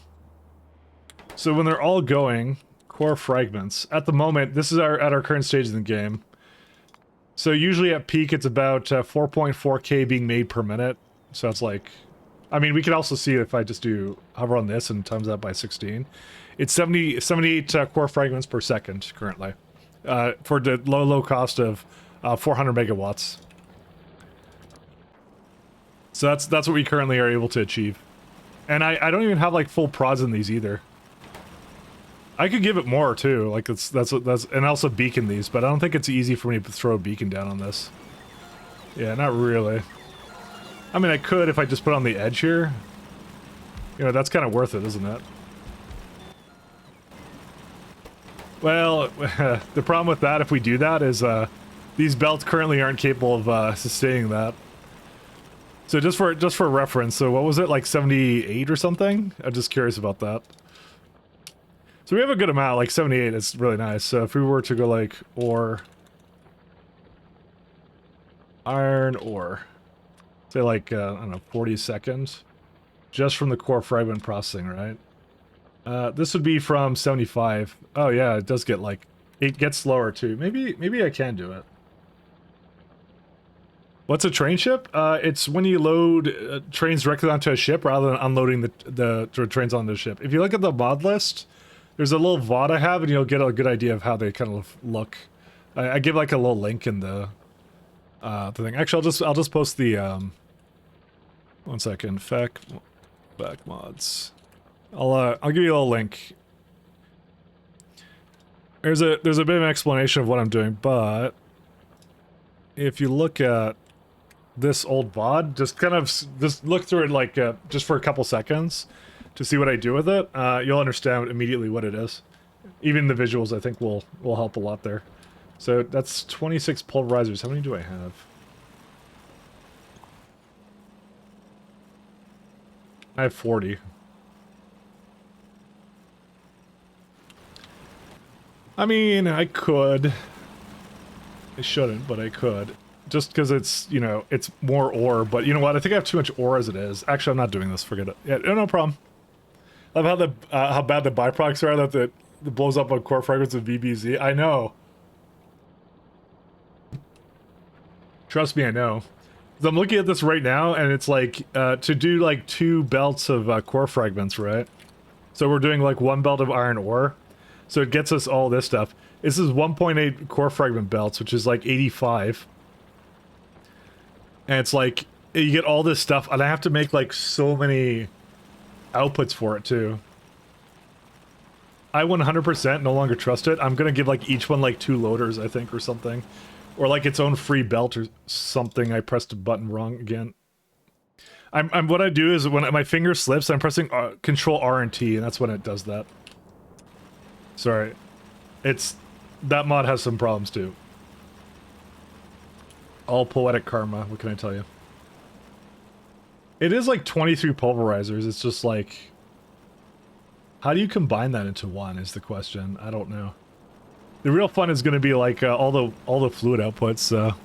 So when they're all going, core fragments. At the moment, this is at our current stage in the game. So usually at peak, it's about 4.4k being made per minute. So it's like, I mean, we can also see if I just do hover on this and times that by 16. It's 78 core fragments per second currently, for the low cost of 400 megawatts. So that's what we currently are able to achieve. And I don't even have like full prods in these either. I could give it more too, like that's and also beacon these, but I don't think it's easy for me to throw a beacon down on this. Yeah, not really. I mean, I could if I just put it on the edge here. You know, that's kind of worth it, isn't it? Well, the problem with that, if we do that, is these belts currently aren't capable of sustaining that. So just for reference, so what was it, like 78 or something? I'm just curious about that. So we have a good amount, like 78 is really nice. So if we were to go like ore, iron ore, say like, I don't know, 40 seconds, just from the core fragment processing, right? This would be from 75. Oh yeah, it does get like, it gets slower too. Maybe I can do it. What's a train ship? It's when you load trains directly onto a ship rather than unloading the trains on the ship. If you look at the mod list, there's a little VOD I have, and you'll get a good idea of how they kind of look. I give like a little link in the thing. Actually, I'll just post the 1 second. Back mods. I'll give you a little link. There's a bit of an explanation of what I'm doing, but if you look at this old VOD, just look through it like just for a couple seconds to see what I do with it. You'll understand immediately what it is. Even the visuals, I think, will help a lot there. So that's 26 pulverizers. How many do I have? I have 40. I mean, I could. I shouldn't, but I could. Just because it's, you know, it's more ore, but you know what? I think I have too much ore as it is. Actually, I'm not doing this. Forget it. Yeah, no problem. I love how bad the byproducts are that it blows up on core fragments of VBZ. I know. Trust me, I know. I'm looking at this right now, and it's like, to do like 2 belts of core fragments, right? So we're doing like 1 belt of iron ore. So it gets us all this stuff. This is 1.8 core fragment belts, which is like 85. And it's like, you get all this stuff, and I have to make like so many outputs for it too. I 100% no longer trust it. I'm gonna give like each one like 2 loaders, I think, or something. Or like its own free belt or something. I pressed a button wrong again. What I do is when my finger slips, I'm pressing Control R and T, and that's when it does that. Sorry. That mod has some problems too. All poetic karma, what can I tell you? It is like 23 pulverizers, it's just like... How do you combine that into one is the question. I don't know. The real fun is going to be like all the fluid outputs.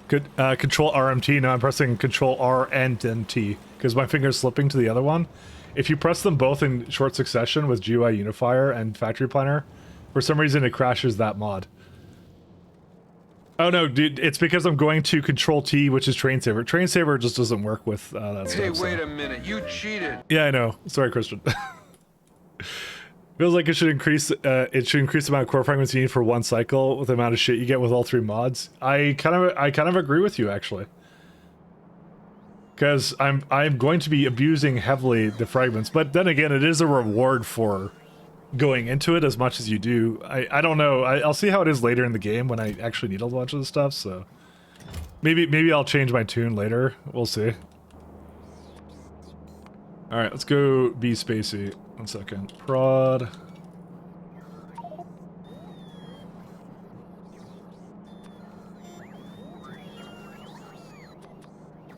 Control RMT. Now I'm pressing Control R and then T because my finger's slipping to the other one. If you press them both in short succession with GUI Unifier and Factory Planner, for some reason it crashes that mod. Oh no, dude, it's because I'm going to Control T, which is Train Saver. Train Saver just doesn't work with that stuff. Hey, So. wait a minute, you cheated. Yeah, I know. Sorry, Christian. Feels like it should increase the amount of core fragments you need for one cycle with the amount of shit you get with all three mods. I kind of agree with you actually. Because I'm going to be abusing heavily the fragments, but then again it is a reward for going into it as much as you do. I don't know. I'll see how it is later in the game when I actually need a bunch of the stuff, so maybe I'll change my tune later. We'll see. Alright, let's go be spacey. 1 second. Prod.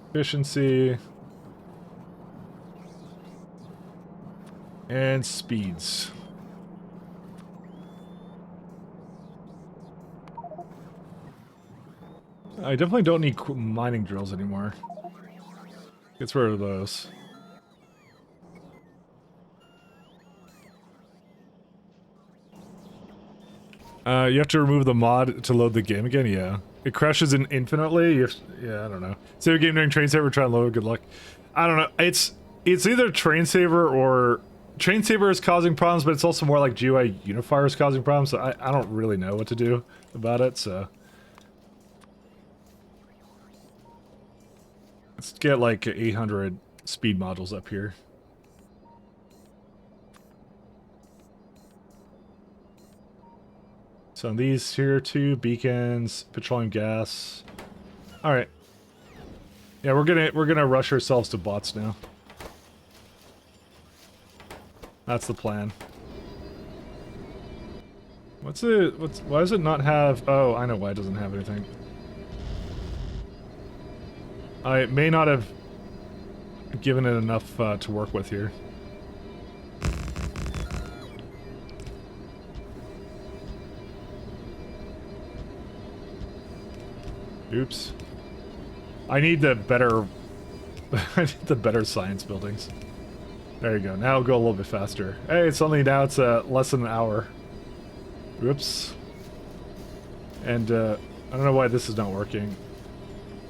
Efficiency. And speeds. I definitely don't need mining drills anymore. Gets rid of those. You have to remove the mod to load the game again? Yeah. It crashes infinitely? Yeah, I don't know. Save a game during Train Saver, try and load, good luck. I don't know. It's either Train Saver or... Train Saver is causing problems, but it's also more like GUI Unifier is causing problems, so I don't really know what to do about it, so... Let's get like 800 speed modules up here. So these here too, beacons, petroleum gas. All right. Yeah, we're gonna rush ourselves to bots now. That's the plan. Why does it not have? Oh, I know why it doesn't have anything. I may not have given it enough to work with here. Oops. I need the better... I need the better science buildings. There you go. Now it'll go a little bit faster. Hey, suddenly now it's less than an hour. Oops. And I don't know why this is not working.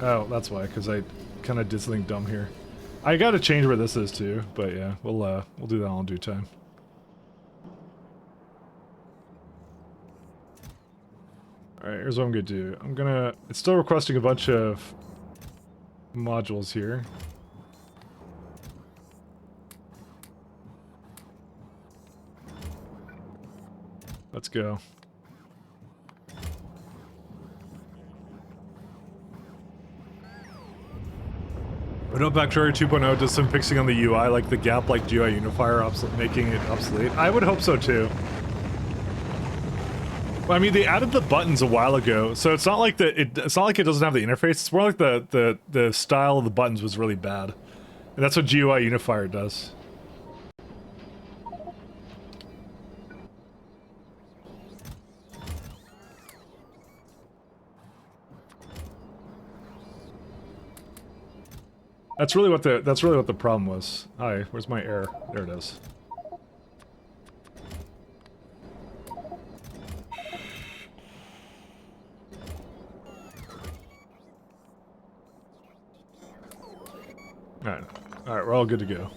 Oh, that's why, because I kind of did something dumb here. I gotta change where this is too, but yeah, we'll do that all in due time. Alright, here's what I'm gonna do. It's still requesting a bunch of modules here. Let's go. But no, Factorio 2.0 does some fixing on the UI, like the gap like GUI Unifier, making it obsolete. I would hope so too. Well, I mean, they added the buttons a while ago, so it's not like it's not like it doesn't have the interface. It's more like the style of the buttons was really bad, and that's what GUI Unifier does. That's really what the problem was. Hi, where's my air? There it is. Alright, we're all good to go.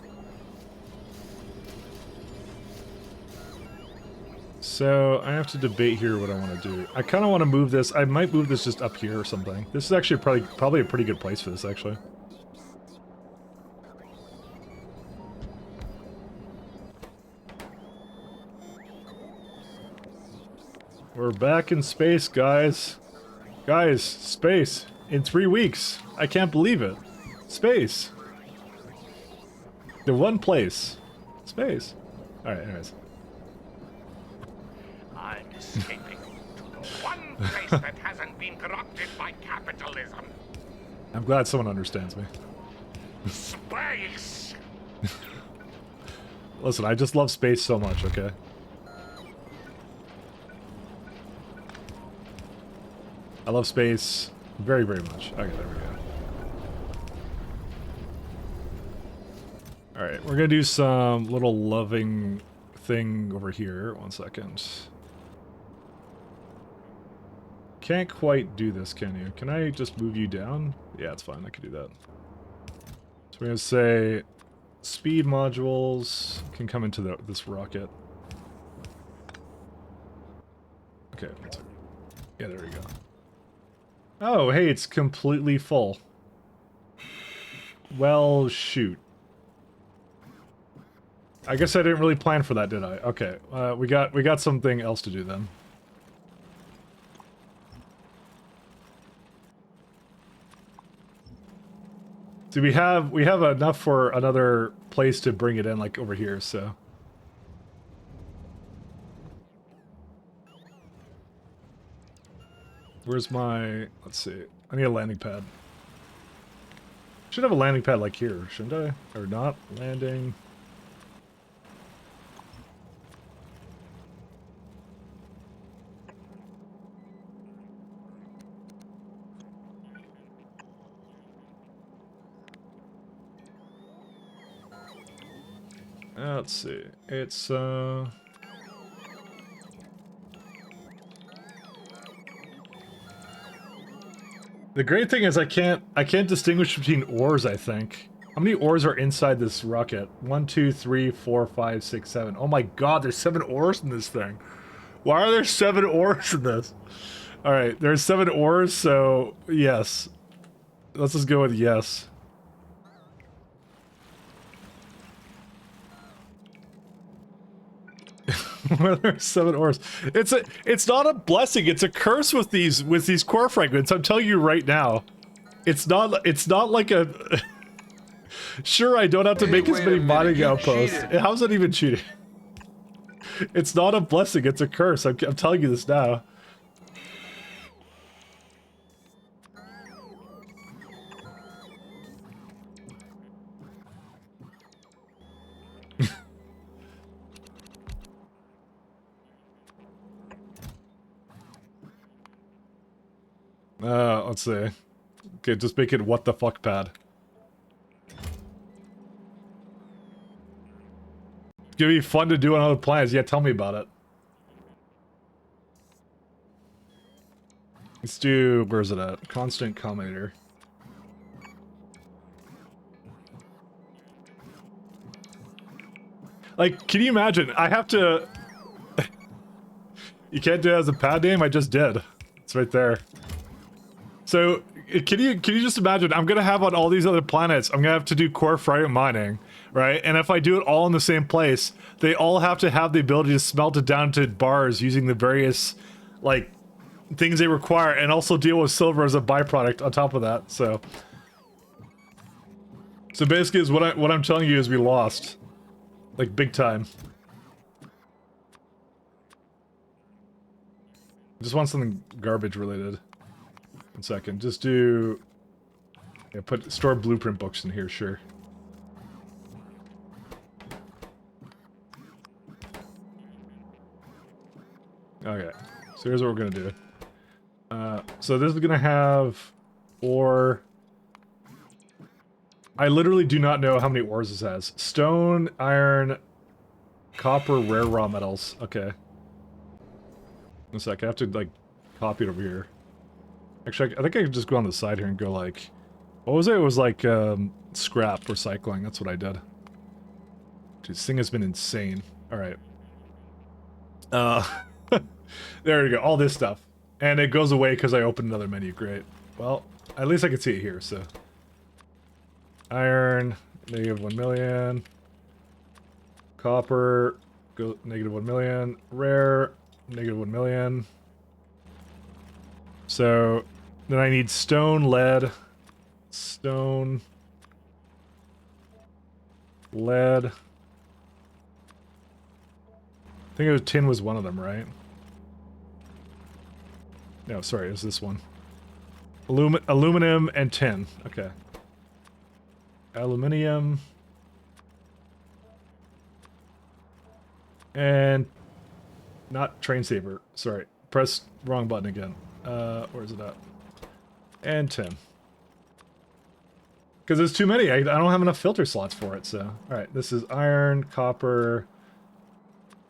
So, I have to debate here what I want to do. I kind of want to move this. I might move this just up here or something. This is actually probably a pretty good place for this, actually. We're back in space, guys. Guys, space. In 3 weeks. I can't believe it. Space. The one place. Space. Alright, anyways. I'm escaping to the one place that hasn't been corrupted by capitalism. I'm glad someone understands me. Space! Listen, I just love space so much, okay? I love space very, very much. Okay, there we go. Alright, we're gonna do some little loving thing over here. 1 second. Can't quite do this, can you? Can I just move you down? Yeah, it's fine. I can do that. So we're gonna say speed modules can come into this rocket. Okay. Yeah, there we go. Oh, hey, it's completely full. Well, shoot. I guess I didn't really plan for that, did I? Okay, we got something else to do then. See, we have enough for another place to bring it in, like over here. So. Where's my... Let's see. I need a landing pad. Should have a landing pad like here, shouldn't I? Or not? Landing... Let's see. It's, The great thing is I can't distinguish between ores, I think. How many ores are inside this rocket? 1, 2, 3, 4, 5, 6, 7. Oh my god, there's 7 ores in this thing. Why are there 7 ores in this? Alright, there's 7 ores, so yes. Let's just go with yes. Where there's 7 ores. It's not a blessing, it's a curse with these core fragments. I'm telling you right now. It's not like a sure, I don't have to make as many mining outposts. How's that even cheating? It's not a blessing, it's a curse. I'm telling you this now. Let's see. Okay, just make it what the fuck pad. It's gonna be fun to do on other planets. Yeah, tell me about it. Let's do... Where's it at? Constant combinator. Like, can you imagine? I have to... You can't do it as a pad name? I just did. It's right there. So, can you just imagine, I'm gonna have on all these other planets, I'm gonna have to do core fragment mining, right? And if I do it all in the same place, they all have to have the ability to smelt it down to bars using the various, like, things they require, and also deal with silver as a byproduct on top of that, so... So basically, is what I'm telling you is we lost. Like, big time. I just want something garbage related. 1 second, just do... Yeah, store blueprint books in here, sure. Okay, so here's what we're gonna do. So this is gonna have ore... I literally do not know how many ores this has. Stone, iron, copper, rare raw metals. Okay. 1 sec, I have to, like, copy it over here. Actually, I think I could just go on the side here and go like... What was it? It was like, scrap recycling. That's what I did. Dude, this thing has been insane. Alright. There we go. All this stuff. And it goes away because I opened another menu. Great. Well, at least I can see it here, so... Iron, negative 1 million. Copper, go negative 1 million. Rare, negative 1 million. So, then I need stone, lead, stone, lead. I think it was tin was one of them, right? No, sorry, it was this one. Aluminum and tin. Okay. Aluminium. And not train saver. Sorry. Press wrong button again. Where is it at? And tin. Because there's too many. I don't have enough filter slots for it, so. Alright, this is iron, copper,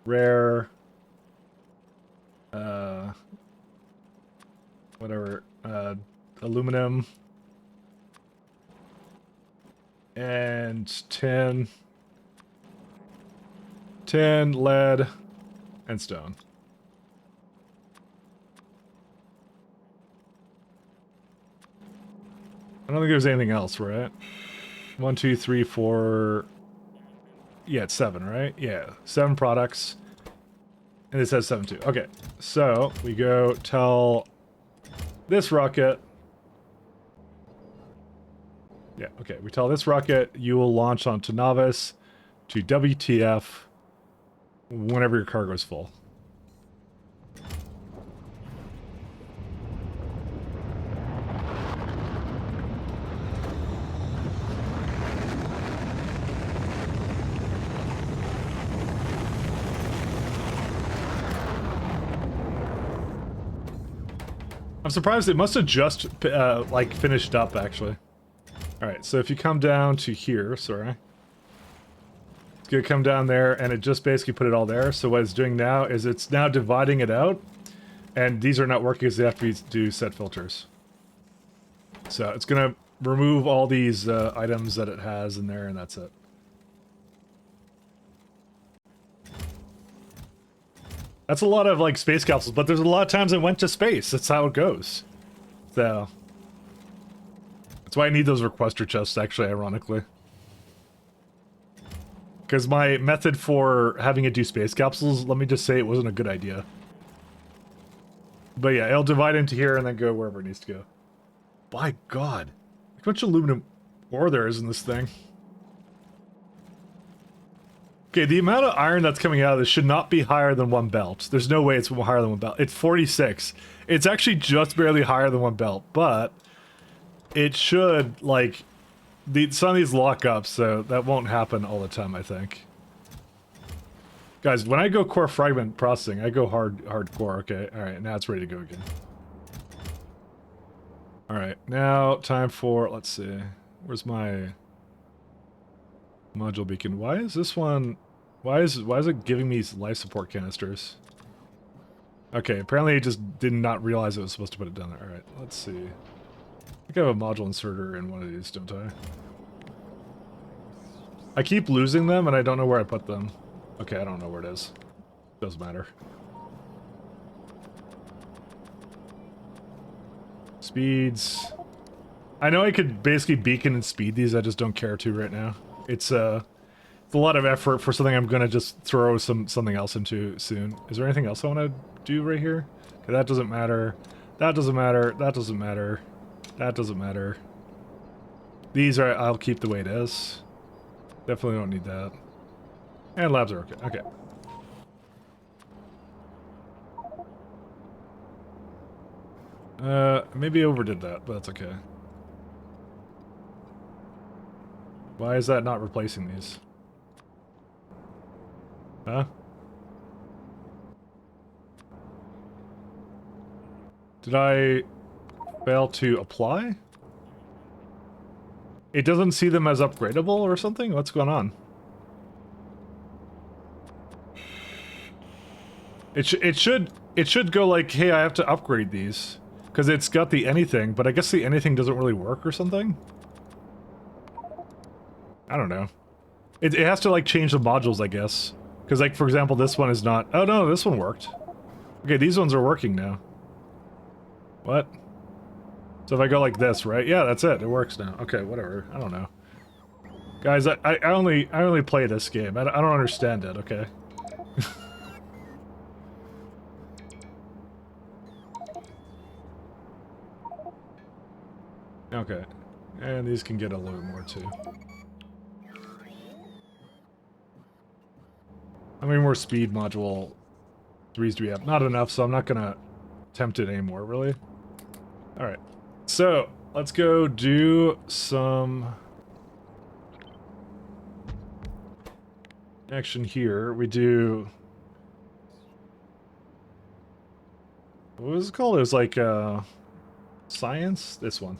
rare, whatever, aluminum, and tin, lead, and stone. I don't think there's anything else, right? 1, 2, 3, 4. Yeah, it's 7, right? Yeah, 7 products. And it says 7 too. Okay, so we go tell this rocket. Yeah, okay, we tell this rocket you will launch onto Novice to WTF whenever your cargo is full. I'm surprised it must have just, like, finished up, actually. Alright, so if you come down to here, sorry. It's gonna come down there, and it just basically put it all there. So what it's doing now is it's now dividing it out, and these are not working because they have to do set filters. So it's gonna remove all these items that it has in there, and that's it. That's a lot of, like, space capsules, but there's a lot of times I went to space. That's how it goes. So that's why I need those requester chests, actually, ironically. Because my method for having it do space capsules, let me just say it wasn't a good idea. But yeah, it'll divide into here and then go wherever it needs to go. By God. Look how much aluminum ore there is in this thing. Okay, the amount of iron that's coming out of this should not be higher than 1 belt. There's no way it's higher than 1 belt. It's 46. It's actually just barely higher than 1 belt, but it should, like, some of these lock up, so that won't happen all the time, I think. Guys, when I go core fragment processing, I go hardcore. Okay, alright, now it's ready to go again. Alright, now time for, let's see, where's my module beacon? Why is this one, why is it giving me life support canisters? Okay, apparently it just did not realize it was supposed to put it down there. Alright, let's see. I think I have a module inserter in one of these, don't I? I keep losing them and I don't know where I put them. Okay, I don't know where it is. Doesn't matter. Speeds. I know I could basically beacon and speed these, I just don't care to right now. It's a lot of effort for something I'm gonna just throw something else into soon. Is there anything else I want to do right here? Okay, that doesn't matter. That doesn't matter. That doesn't matter. That doesn't matter. These are, I'll keep the way it is. Definitely don't need that. And labs are okay. Okay. Maybe I overdid that, but that's okay. Why is that not replacing these? Huh? Did I fail to apply? It doesn't see them as upgradable or something? What's going on? It should go like, hey, I have to upgrade these. Because it's got the anything, but I guess the anything doesn't really work or something? I don't know. It has to, like, change the modules, I guess. Because, like, for example, this one is not... Oh, no, this one worked. Okay, these ones are working now. What? So if I go like this, right? Yeah, that's it. It works now. Okay, whatever. I don't know. Guys, I only play this game. I don't understand it, okay? Okay. And these can get a little bit more, too. How many more speed module 3s do we have? Not enough, so I'm not gonna tempted anymore, really. Alright. So, let's go do some action here. We do... What was it called? It was like, science? This one.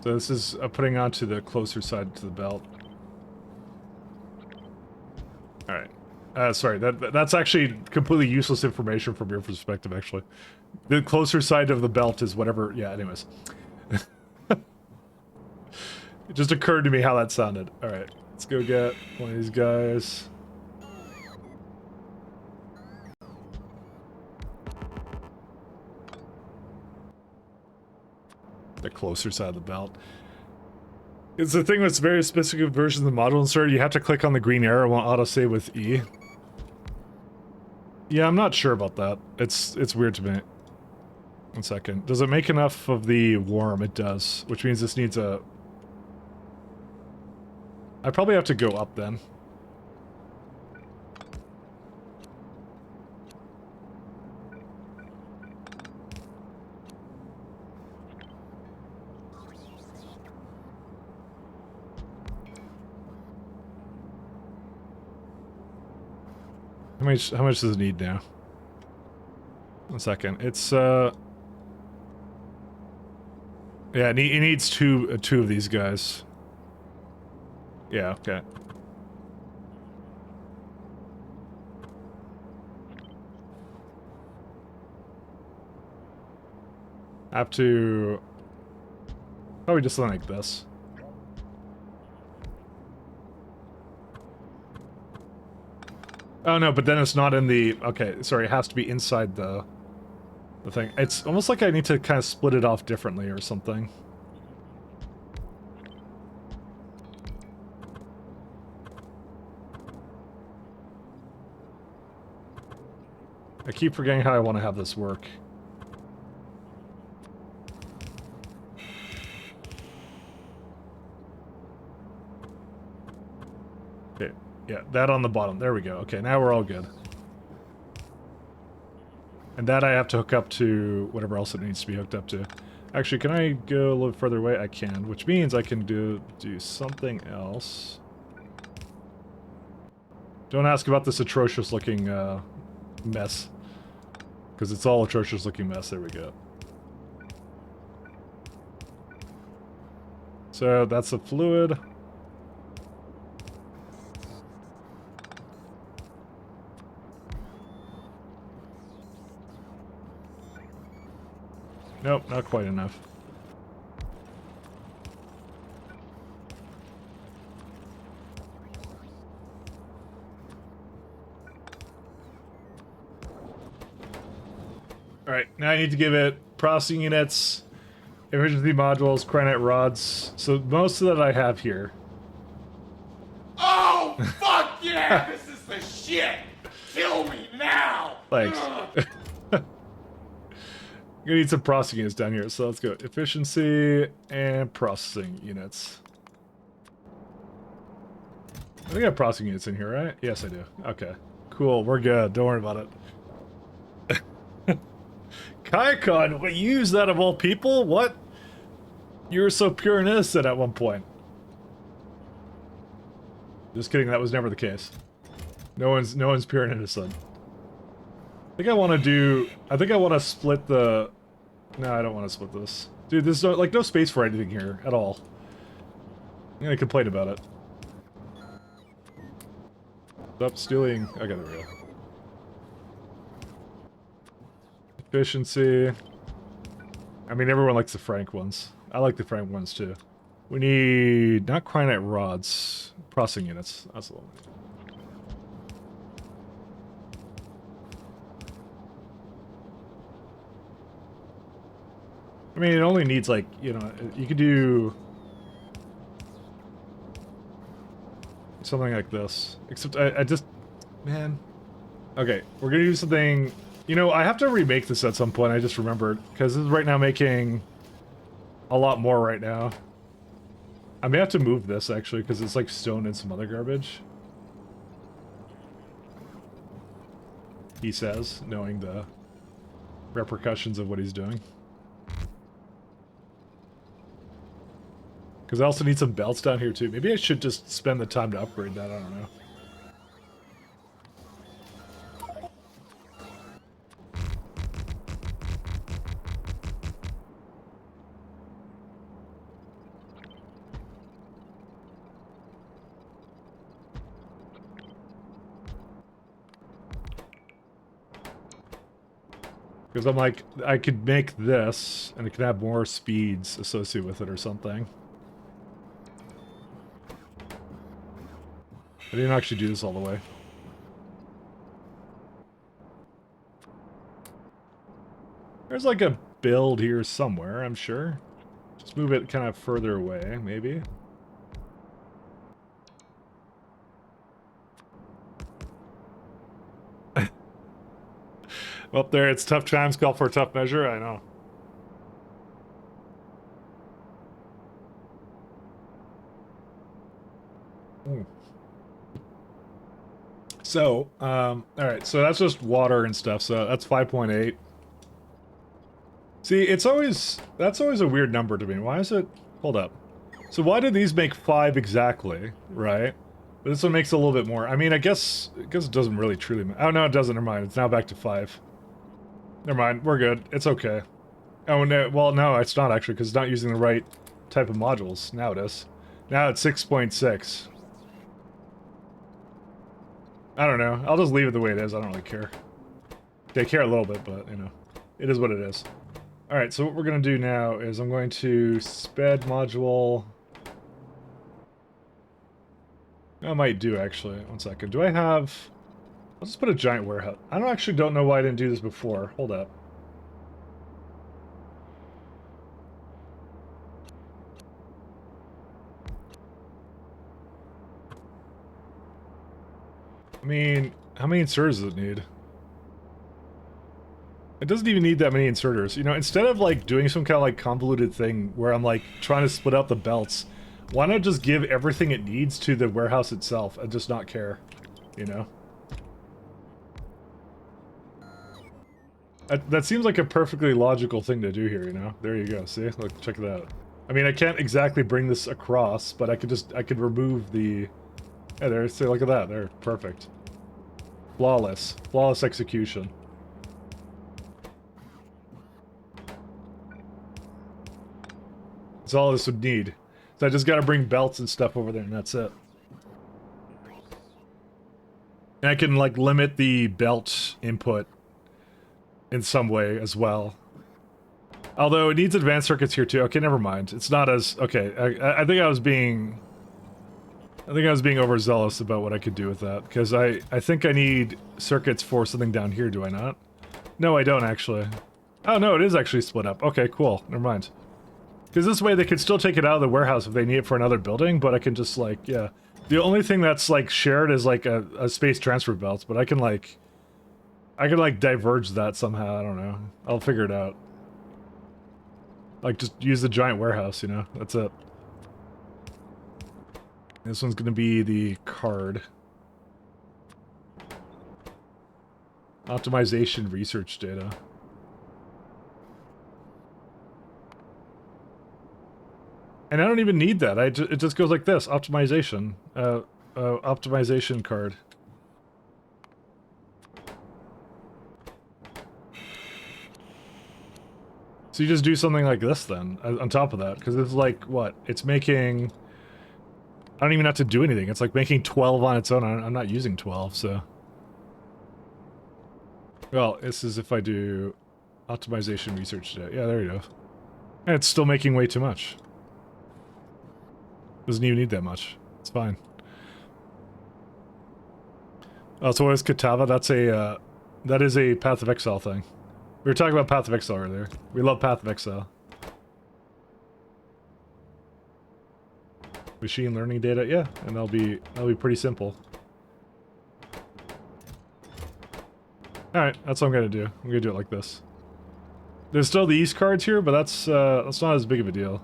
So this is putting onto the closer side to the belt. Alright. Sorry, that's actually completely useless information from your perspective, actually. The closer side of the belt is whatever... Yeah, anyways. It just occurred to me how that sounded. Alright, let's go get one of these guys. The closer side of the belt. It's the thing with very specific versions of the module insert, you have to click on the green arrow and autosave with E. Yeah, I'm not sure about that. It's weird to me. 1 second. Does it make enough of the worm? It does, which means this needs a... I probably have to go up then. How much does it need now? 1 second. It's yeah, it needs two of these guys. Yeah, okay. I have to probably just like this. Oh no, but then it's not in the... Okay, sorry, it has to be inside the thing. It's almost like I need to kind of split it off differently or something. I keep forgetting how I want to have this work. Okay. Yeah, that on the bottom. There we go. Okay, now we're all good. And that I have to hook up to whatever else it needs to be hooked up to. Actually, can I go a little further away? I can, which means I can do something else. Don't ask about this atrocious looking mess. Because it's all atrocious looking mess. There we go. So that's the fluid. Nope, not quite enough. Alright, now I need to give it processing units, emergency modules, cryonite rods. So most of that I have here. Oh, fuck yeah! This is the shit! Kill me now! Thanks. Gonna need some processing units down here, so let's go. Efficiency and processing units. I think I have processing units in here, right? Yes, I do. Okay. Cool, we're good. Don't worry about it. Kaikon, what, you use that of all people? What? You were so pure and innocent at one point. Just kidding, that was never the case. No one's pure and innocent. I think I want to split the... No, I don't want to split this. Dude, there's no, like, no space for anything here at all. I'm gonna complain about it. Stop stealing... Okay, there we go. Efficiency. I mean, everyone likes the frank ones. I like the frank ones, too. We need... not cryonite rods. Processing units. That's the one. I mean, it only needs, like, you know, you could do something like this. Except I just... Man. Okay, we're gonna do something You know, I have to remake this at some point, I just remembered. Because this is right now making a lot more right now. I may have to move this, actually, because it's like stone and some other garbage. He says, knowing the repercussions of what he's doing. Because I also need some belts down here, too. Maybe I should just spend the time to upgrade that, I don't know. Because I'm like, I could make this, and it can have more speeds associated with it or something. I didn't actually do this all the way. There's like a build here somewhere, I'm sure. Just move it kind of further away, maybe. Up there, it's tough times call for a tough measure, I know. Ooh. So, alright, so that's just water and stuff, so that's 5.8. See, it's always, that's always a weird number to me. Why is it, hold up. So why do these make 5 exactly, right? But this one makes a little bit more. I mean, I guess it doesn't really truly, oh no, it doesn't, never mind, it's now back to 5. Never mind, we're good. It's okay. Oh, no, well, no, it's not actually, because it's not using the right type of modules. Now it is. Now it's 6.6. I don't know. I'll just leave it the way it is. I don't really care. Okay, I care a little bit, but, you know, it is what it is. Alright, so what we're going to do now is I'm going to sped module... I might do, actually. One second. Do I have... I'll just put a giant warehouse. I don't know why I didn't do this before. Hold up. I mean, how many inserters does it need? It doesn't even need that many inserters. You know, instead of like doing some kind of like convoluted thing where I'm like trying to split out the belts, why not just give everything it needs to the warehouse itself and just not care, you know? That seems like a perfectly logical thing to do here, you know? There you go, see? Look, check it out. I mean, I can't exactly bring this across, but I could remove the... Yeah, there, see, look at that, there, perfect. Flawless. Flawless execution. That's all this would need. So I just gotta bring belts and stuff over there, and that's it. And I can, like, limit the belt input in some way as well. Although it needs advanced circuits here too. Okay, never mind. It's not as... Okay, I think I was being... I think I was being overzealous about what I could do with that. Because I think I need circuits for something down here, do I not? No, I don't actually. Oh no, it is actually split up. Okay, cool. Never mind. Because this way they could still take it out of the warehouse if they need it for another building, but I can just like, yeah. The only thing that's like shared is like a space transfer belt, but I can like diverge that somehow, I don't know. I'll figure it out. Like, just use the giant warehouse, you know? That's it. This one's gonna be the card. Optimization research data. And I don't even need that. It just goes like this. Optimization. Optimization card. So you just do something like this then, on top of that, because it's like, what? It's making... I don't even have to do anything. It's like making 12 on its own. I'm not using 12, so... Well, this is if I do optimization research today. Yeah, there you go. And it's still making way too much. Doesn't even need that much. It's fine. Oh, so what is Katava? That's a, that is a Path of Exile thing. We were talking about Path of Exile earlier. We love Path of Exile. Machine learning data, yeah, and that'll be pretty simple. Alright, that's what I'm gonna do. I'm gonna do it like this. There's still the East cards here, but that's not as big of a deal.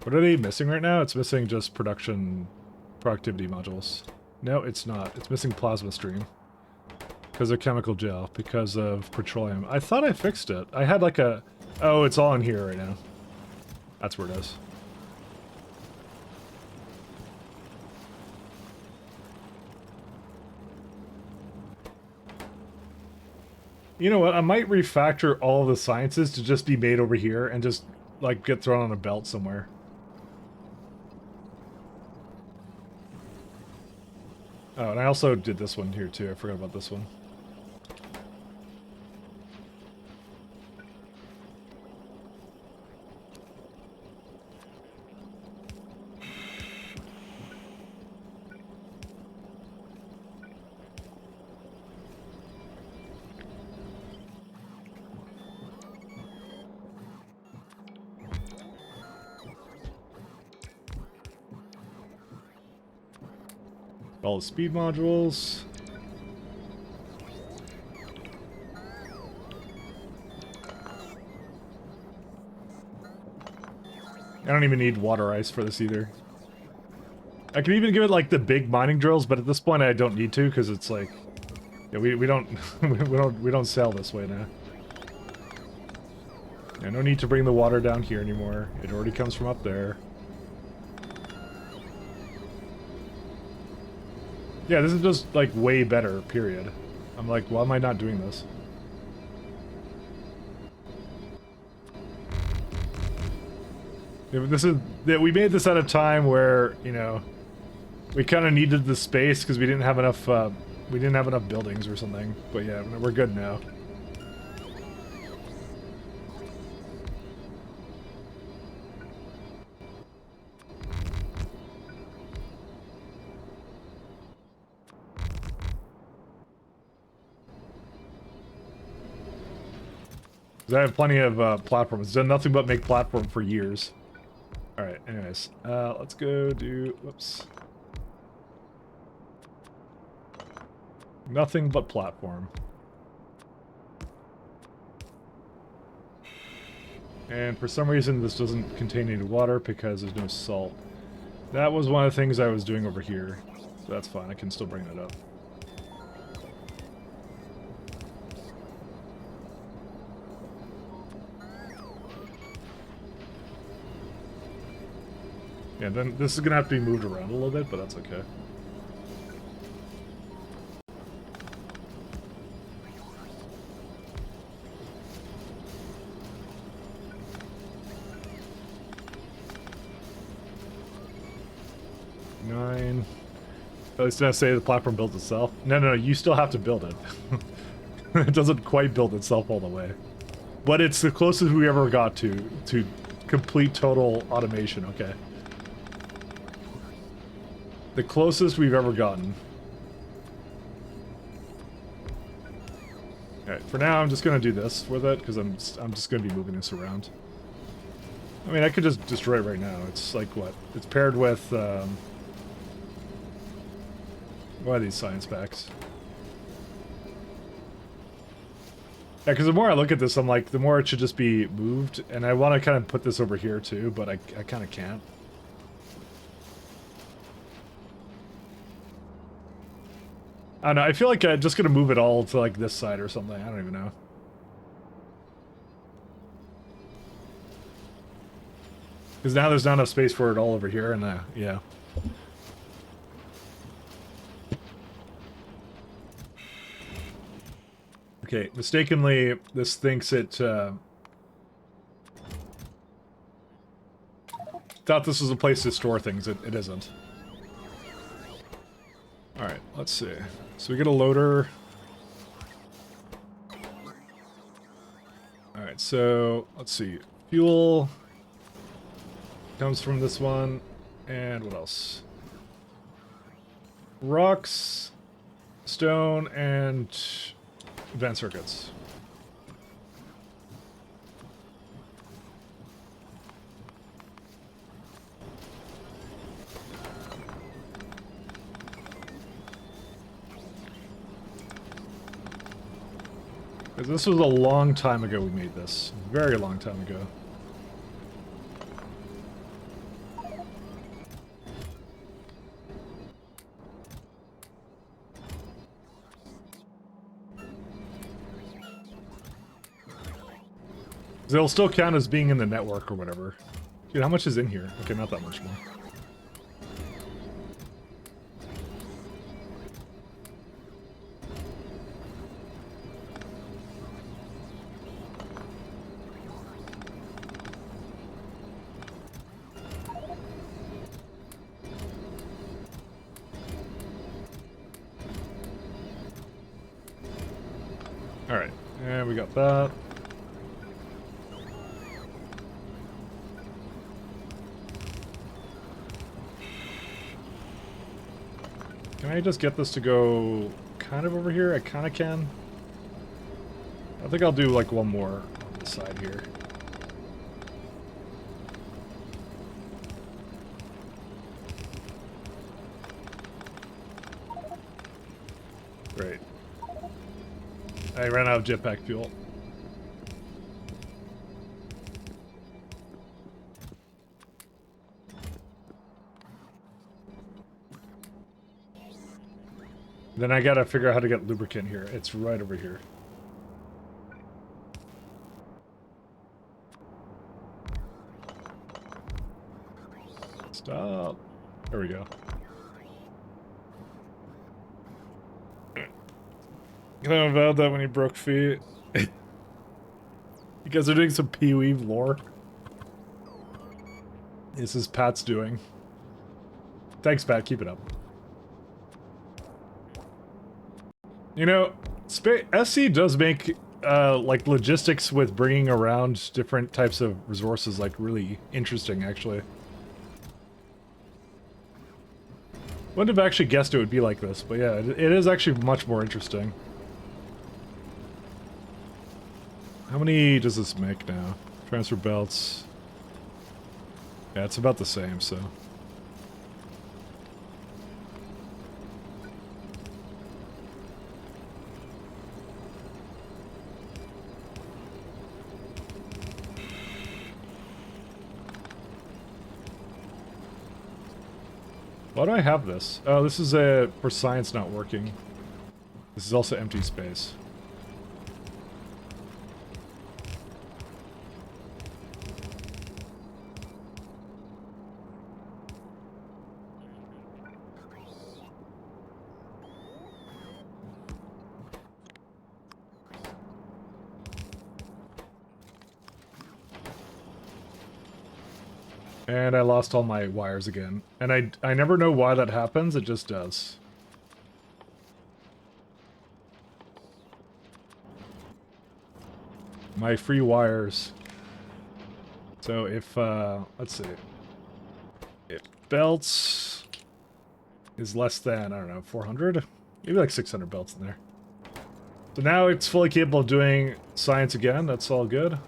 What are they missing right now? It's missing just productivity modules. No, it's not. It's missing plasma stream. Because of chemical gel, because of petroleum. I thought I fixed it. I had like a... Oh, it's all in here right now. That's where it is. You know what? I might refactor all of the sciences to just be made over here and just, like, get thrown on a belt somewhere. Oh, and I also did this one here, too. I forgot about this one. All the speed modules. I don't even need water ice for this either. I can even give it like the big mining drills, but at this point I don't need to because it's like, yeah, we don't we don't sell this way now. Yeah, no need to bring the water down here anymore. It already comes from up there. Yeah, this is just, like, way better, period. I'm like, why am I not doing this? We made this at a time where, you know, we kind of needed the space because we didn't have enough buildings or something. But yeah, we're good now. I have plenty of platforms. It's done nothing but make platform for years. Alright, anyways. Let's go do... Whoops. Nothing but platform. And for some reason this doesn't contain any water because there's no salt. That was one of the things I was doing over here. So that's fine, I can still bring that up. Yeah, then this is gonna have to be moved around a little bit, but that's okay. Nine. At least I say the platform builds itself. No, you still have to build it. It doesn't quite build itself all the way. But it's the closest we ever got to complete total automation, okay? The closest we've ever gotten. Alright, for now I'm just gonna do this with it, because I'm just gonna be moving this around. I mean, I could just destroy it right now. It's like, what? It's paired with, what are these science packs? Yeah, because the more I look at this, I'm like, the more it should just be moved, and I want to kind of put this over here too, but I kind of can't. I don't know, I feel like I'm just gonna move it all to like this side or something, I don't even know. Because now there's not enough space for it all over here, and yeah. Okay, mistakenly, this thinks it, thought this was a place to store things, it isn't. Alright, let's see. So we get a loader. Alright, so, let's see. Fuel comes from this one, and what else? Rocks, stone, and advanced circuits. 'Cause this was a long time ago we made this. Very long time ago. They'll still count as being in the network or whatever. Dude, how much is in here? Okay, not that much more. Alright, and we got that. Can I just get this to go kind of over here? I kind of can. I think I'll do like one more on the side here. Great. I ran out of jetpack fuel. Then I gotta figure out how to get lubricant here. It's right over here. Stop. There we go. Kind of about that when he broke feet. You guys are doing some Pee-wee lore. This is Pat's doing. Thanks, Pat. Keep it up. You know, SC does make, like, logistics with bringing around different types of resources, like, really interesting, actually. Wouldn't have actually guessed it would be like this, but yeah, it is actually much more interesting. How many does this make now? Transfer belts. Yeah, it's about the same, so... Why do I have this? Oh, this is for science not working. This is also empty space. And I lost all my wires again. And I never know why that happens, it just does. My free wires. So if, let's see. If belts is less than, I don't know, 400? Maybe like 600 belts in there. So now it's fully capable of doing science again, that's all good.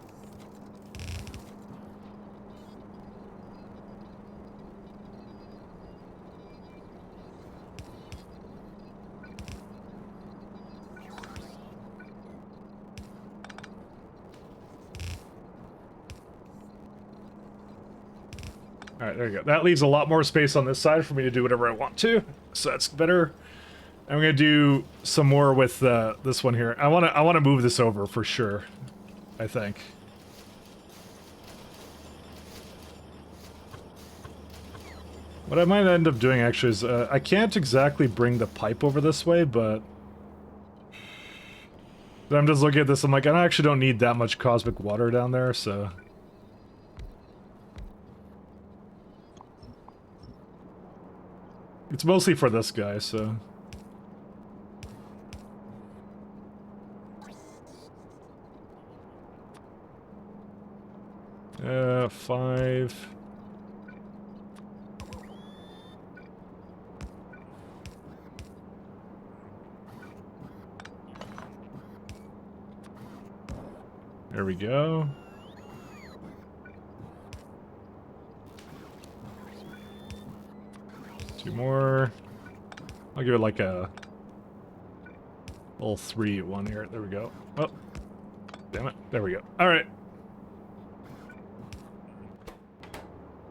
Alright, there you go. That leaves a lot more space on this side for me to do whatever I want to. So that's better. I'm gonna do some more with this one here. I wanna move this over for sure. I think. What I might end up doing actually is I can't exactly bring the pipe over this way, but I'm just looking at this. I'm like, I actually don't need that much cosmic water down there, so. It's mostly for this guy, so... 5... There we go. Two more. I'll give it like a little 3 at one here. There we go. Oh, Damn it. There we go. Alright.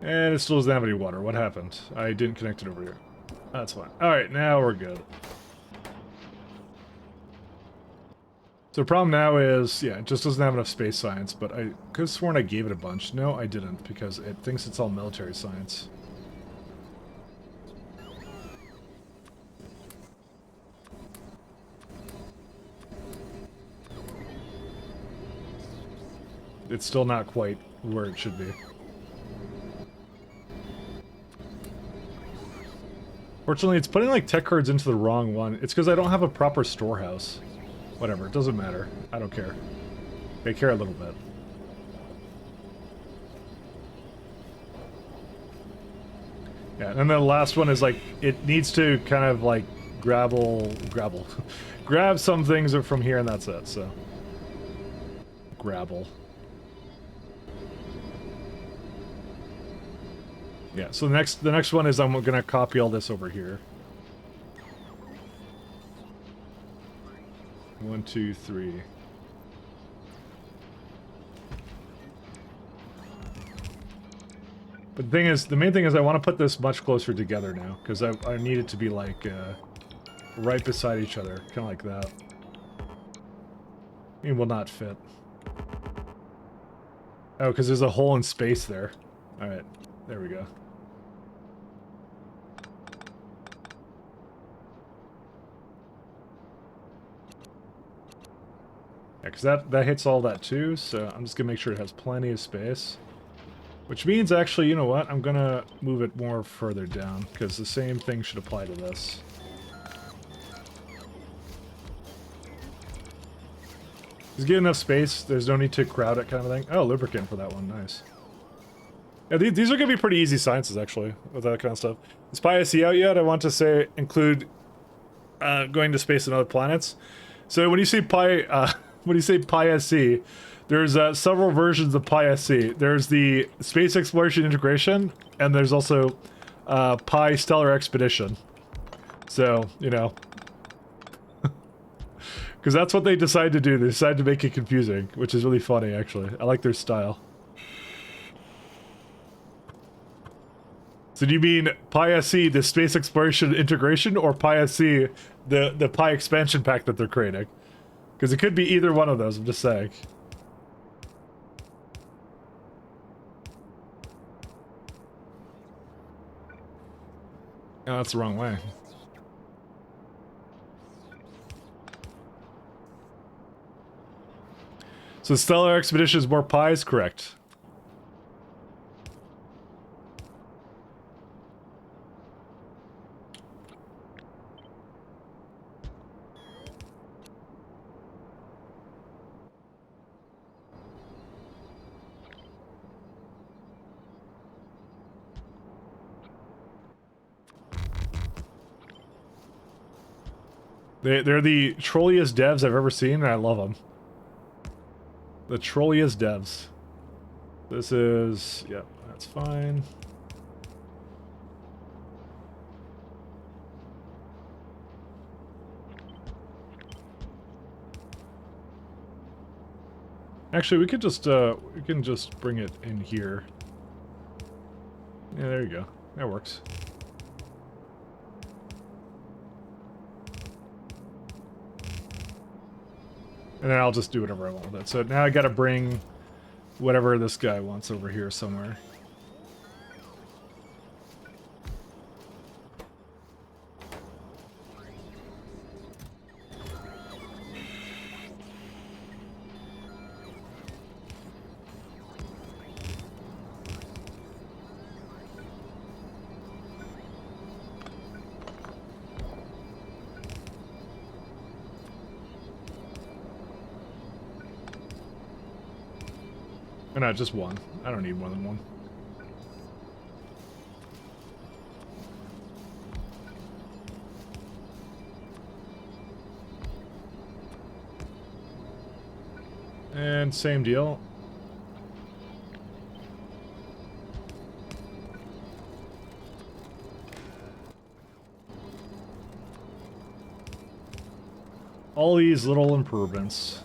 And it still doesn't have any water. What happened? I didn't connect it over here. That's fine. Alright, now we're good. So the problem now is, yeah, it just doesn't have enough space science, but I could have sworn I gave it a bunch. No, I didn't, because it thinks it's all military science. It's still not quite where it should be. Fortunately, it's putting like tech cards into the wrong one. It's because I don't have a proper storehouse. Whatever, it doesn't matter. I don't care. They care a little bit. Yeah, and then the last one is like, it needs to kind of like grab some things from here and that's it, so. Grabble. Yeah, so the next one is I'm gonna copy all this over here. 1, 2, 3. But the main thing is I want to put this much closer together now, because I need it to be like right beside each other, kind of like that. It will not fit. Oh, because there's a hole in space there. Alright, there we go. Yeah, because that hits all that too, so I'm just going to make sure it has plenty of space. Which means, actually, you know what? I'm going to move it more further down, because the same thing should apply to this. Just get enough space, there's no need to crowd it kind of thing. Oh, lubricant for that one, nice. Yeah, these are going to be pretty easy sciences, actually, with that kind of stuff. Is Pi SE out yet? I want to say include going to space and other planets. So when you say Pi... when you say Pi SE, there's several versions of Pi SE. There's the Space Exploration Integration, and there's also Pi Stellar Expedition. So, you know. Because that's what they decided to do. They decided to make it confusing, which is really funny, actually. I like their style. So do you mean Pi SE, the Space Exploration Integration, or Pi SE, the Pi expansion pack that they're creating? Because it could be either one of those, I'm just saying. Oh, that's the wrong way. So Stellar Expedition is more pies? Correct. They're the trolliest devs I've ever seen, and I love them. The trolliest devs. This is... Yep, that's fine. Actually, we could just, we can just bring it in here. Yeah, there you go. That works. And then I'll just do whatever I want with it. So now I gotta bring whatever this guy wants over here somewhere. Or not, just one. I don't need more than one. And same deal. All these little improvements.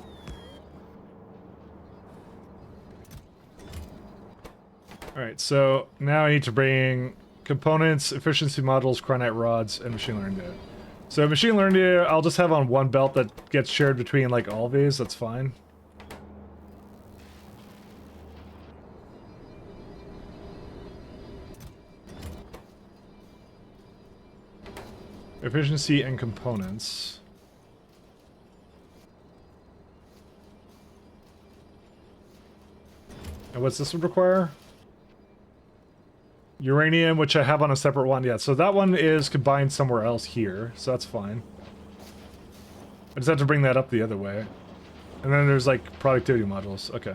Alright, so now I need to bring components, efficiency modules, cronite rods, and machine learning data. So machine learning data, I'll just have on one belt that gets shared between like all of these, that's fine. Efficiency and components. And what's this would require? Uranium, which I have on a separate one. Yeah, so that one is combined somewhere else here, so that's fine. I just have to bring that up the other way. And then there's like productivity modules. Okay.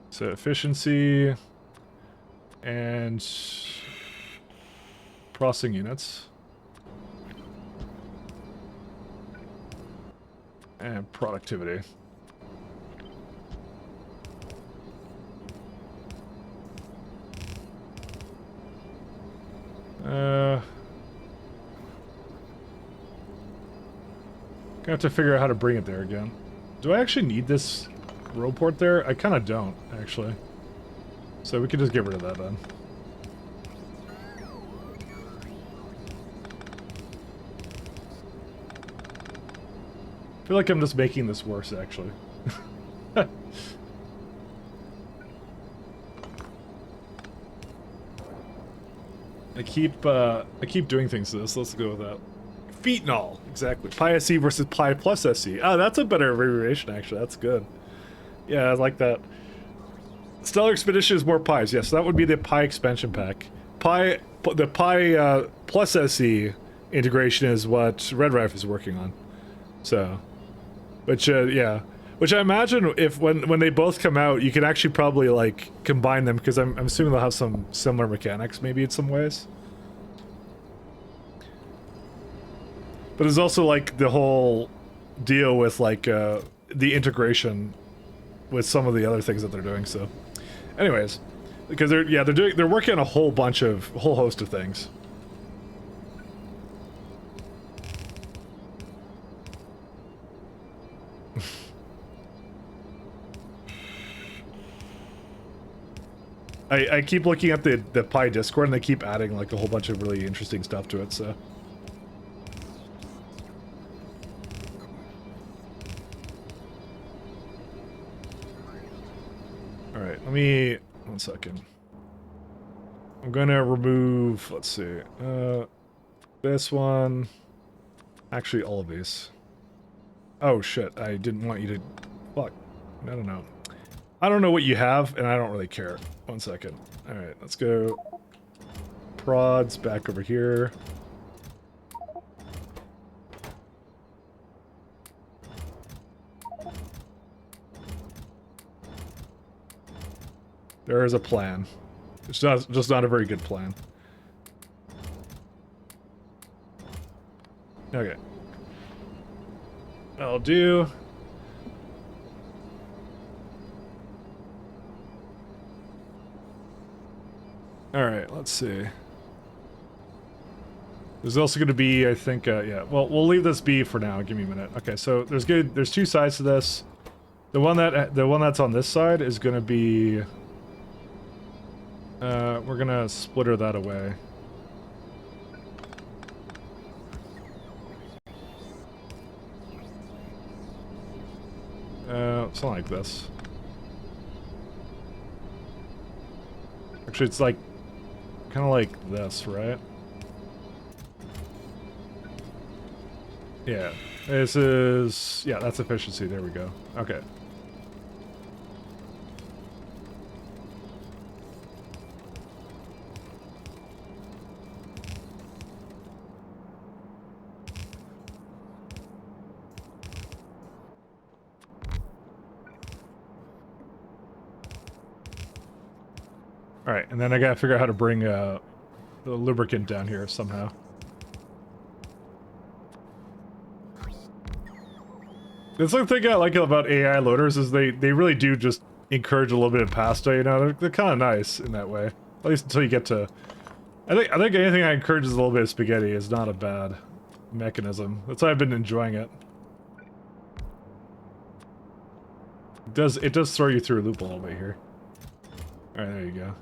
So efficiency and processing units. And productivity. Gonna have to figure out how to bring it there again. Do I actually need this row port there? I kind of don't, actually. So we could just get rid of that then. I feel like I'm just making this worse, actually. I keep doing things to this. Let's go with that. Phenol, exactly. Pi SE versus Pi plus SE. Oh, that's a better abbreviation, actually. That's good. Yeah, I like that. Stellar Expedition is more pies. Yes, that would be the Pi expansion pack. The Pi plus SE integration is what Red Rife is working on. So, which yeah, which I imagine if when they both come out, you can actually probably like combine them because I'm assuming they'll have some similar mechanics, maybe in some ways. But there's also like the whole deal with like the integration with some of the other things that they're doing. So, anyways, because they're working on a whole host of things. I keep looking at the Pi Discord and they keep adding like a whole bunch of really interesting stuff to it. So. Alright, let me... 1 second. I'm gonna remove... Let's see. This one... Actually, all of these. Oh, shit. I didn't want you to... Fuck. I don't know. I don't know what you have, and I don't really care. 1 second. Alright, let's go... Prods back over here. There is a plan. It's just not a very good plan. Okay. I'll do. Alright, let's see. There's also going to be, I think, yeah. Well, we'll leave this be for now. Give me a minute. Okay, so there's two sides to this. The one that's on this side is going to be... we're gonna splitter that away. Something like this. Actually, it's like, kind of like this, right? Yeah. This is, yeah, that's efficiency. There we go. Okay. Alright, and then I gotta figure out how to bring the lubricant down here somehow. That's the thing I like about AI loaders is they really do just encourage a little bit of pasta, you know? They're kind of nice in that way. At least until you get to... I think anything that encourages a little bit of spaghetti is not a bad mechanism. That's why I've been enjoying it. It does throw you through a loop a little bit here. Alright, there you go.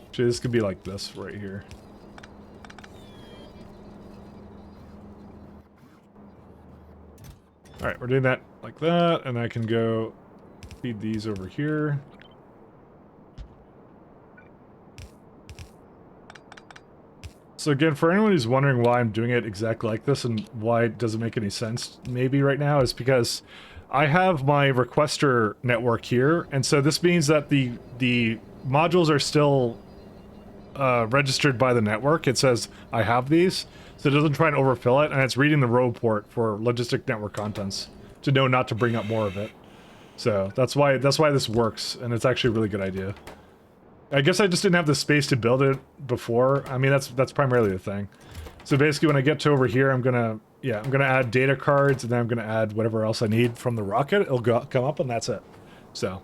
Actually, this could be like this right here. Alright, we're doing that like that, and I can go feed these over here. So again, for anyone who's wondering why I'm doing it exactly like this and why it doesn't make any sense maybe right now, is because I have my requester network here, and so this means that the modules are still registered by the network. It says I have these, so it doesn't try and overfill it, and it's reading the row port for logistic network contents to know not to bring up more of it. So that's why this works, and it's actually a really good idea. I guess I just didn't have the space to build it before. I mean, that's primarily the thing. So basically, when I get to over here, I'm gonna add data cards, and then I'm gonna add whatever else I need from the rocket. It'll come up, and that's it. So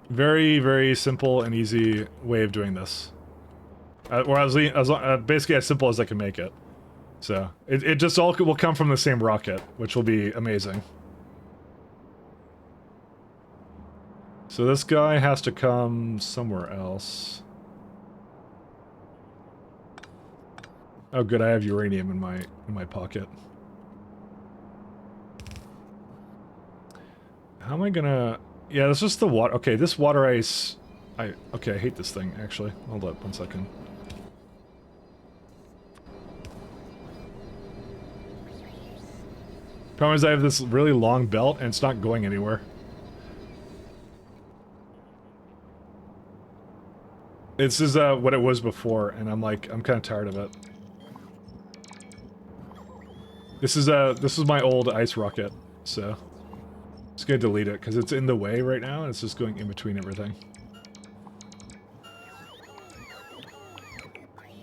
very, very simple and easy way of doing this. Or basically as simple as I can make it. So it just all will come from the same rocket, which will be amazing. So this guy has to come somewhere else. Oh good, I have uranium in my pocket. How am I gonna... Yeah, this is the water... Okay, this water ice... Okay, I hate this thing, actually. Hold up, 1 second. Problem is I have this really long belt, and it's not going anywhere. This is what it was before, and I'm kind of tired of it. This is my old ice rocket, so I'm just gonna delete it because it's in the way right now, and it's just going in between everything.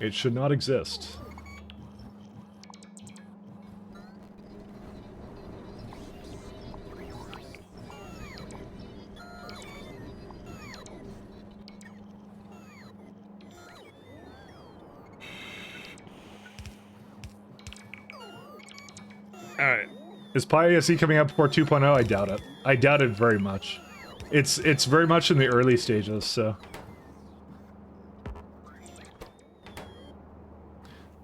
It should not exist. Alright. Is PyASE coming out before 2.0? I doubt it. I doubt it very much. It's very much in the early stages, so...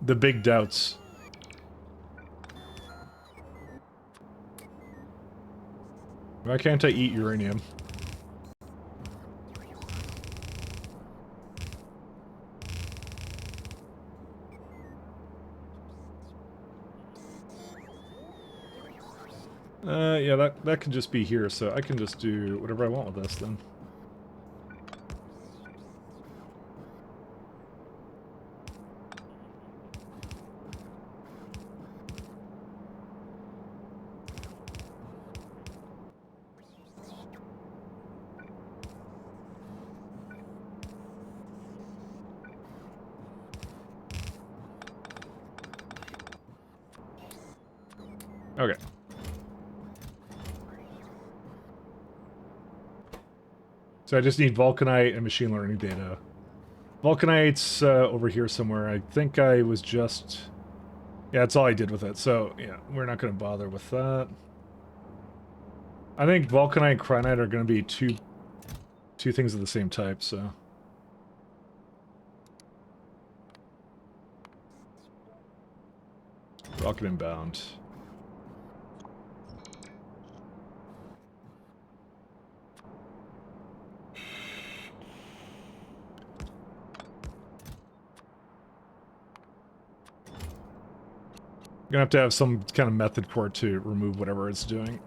The big doubts. Why can't I eat uranium? Yeah, that can just be here, so I can just do whatever I want with this, then. Okay. So I just need Vulcanite and machine learning data. Vulcanite's over here somewhere. I think I was just... Yeah, that's all I did with it. So, yeah, we're not going to bother with that. I think Vulcanite and Cryonite are going to be two things of the same type, so... Rocket inbound. Gonna have to have some kind of method for it to remove whatever it's doing.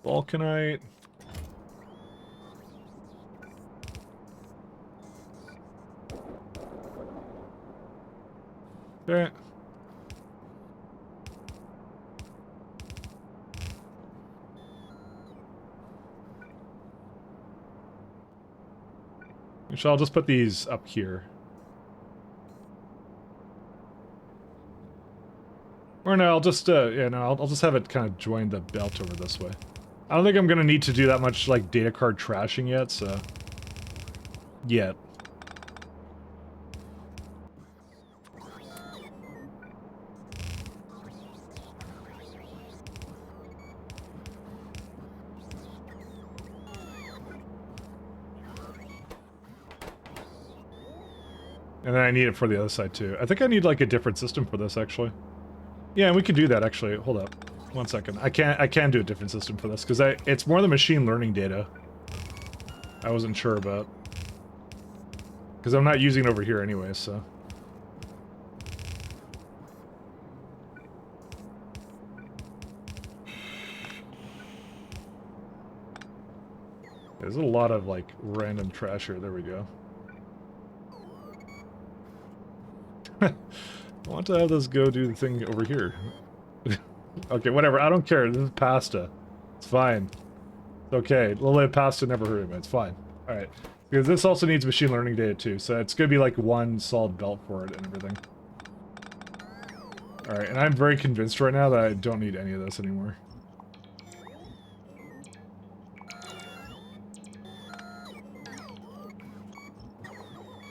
Vulcanite. Okay. So I'll just put these up here. Or no, I'll just, yeah, no, I'll just have it kind of join the belt over this way. I don't think I'm gonna need to do that much, like, data card trashing yet, so... Yet. And then I need it for the other side, too. I think I need, like, a different system for this, actually. Yeah, and we could do that, actually. Hold up. 1 second. I can do a different system for this, because it's more the machine learning data. I wasn't sure about. Because I'm not using it over here anyway, so... There's a lot of, like, random trash here. There we go. I want to have this go do the thing over here. Okay, whatever. I don't care. This is pasta. It's fine. It's okay. A little bit of pasta never hurt me. It's fine. Alright. Because this also needs machine learning data too, so it's going to be like one solid belt for it and everything. Alright, and I'm very convinced right now that I don't need any of this anymore.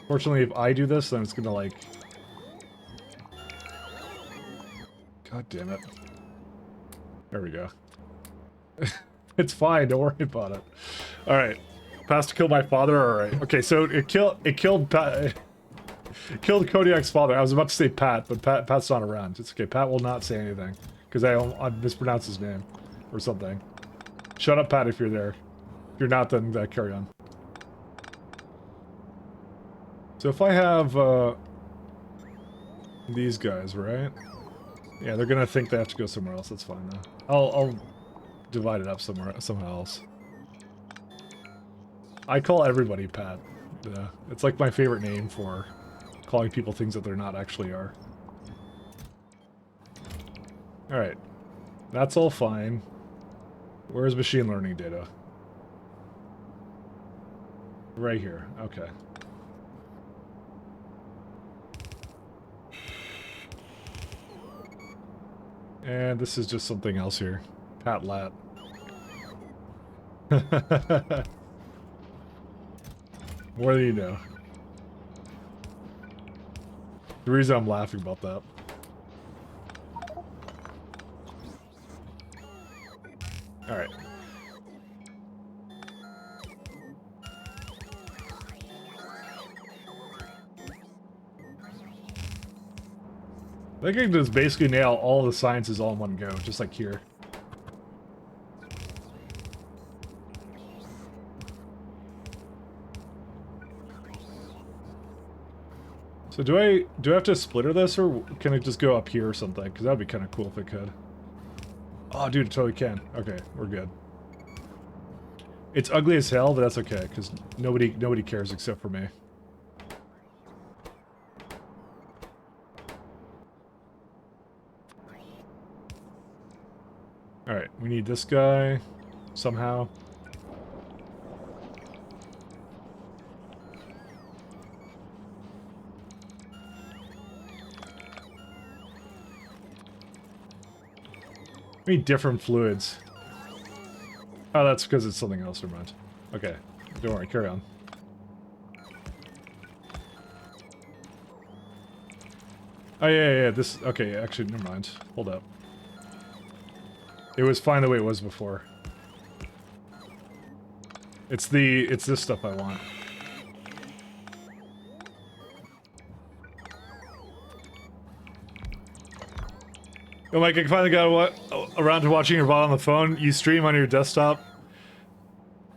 Fortunately, if I do this, then it's going to like... God damn it. There we go. It's fine, don't worry about it. Alright. Past to kill my father, alright. Okay, so it killed Pat. It killed Kodiak's father. I was about to say Pat, but Pat's not around. It's okay, Pat will not say anything. Because I mispronounced his name. Or something. Shut up, Pat, if you're there. If you're not, then carry on. So if I have, these guys, right? Yeah, they're gonna think they have to go somewhere else. That's fine, though. I'll divide it up somehow else. I call everybody Pat. Yeah, it's like my favorite name for calling people things that they're not actually are. Alright. That's all fine. Where's machine learning data? Right here. Okay. And this is just something else here. Pat Lat. What do you know? The reason I'm laughing about that. Alright. I think I can just basically nail all the sciences all in one go, just like here. So do I have to splitter this, or can it just go up here or something? Because that'd be kind of cool if it could. Oh, dude, it totally can. Okay, we're good. It's ugly as hell, but that's okay, because nobody cares except for me. Alright, we need this guy somehow. We need different fluids. Oh, that's because it's something else, never mind. Okay, don't worry, carry on. Oh, yeah, this... Okay, actually, never mind. Hold up. It was fine the way it was before. It's this stuff I want. Oh, Mike, I finally got around to watching your VOD on the phone. You stream on your desktop.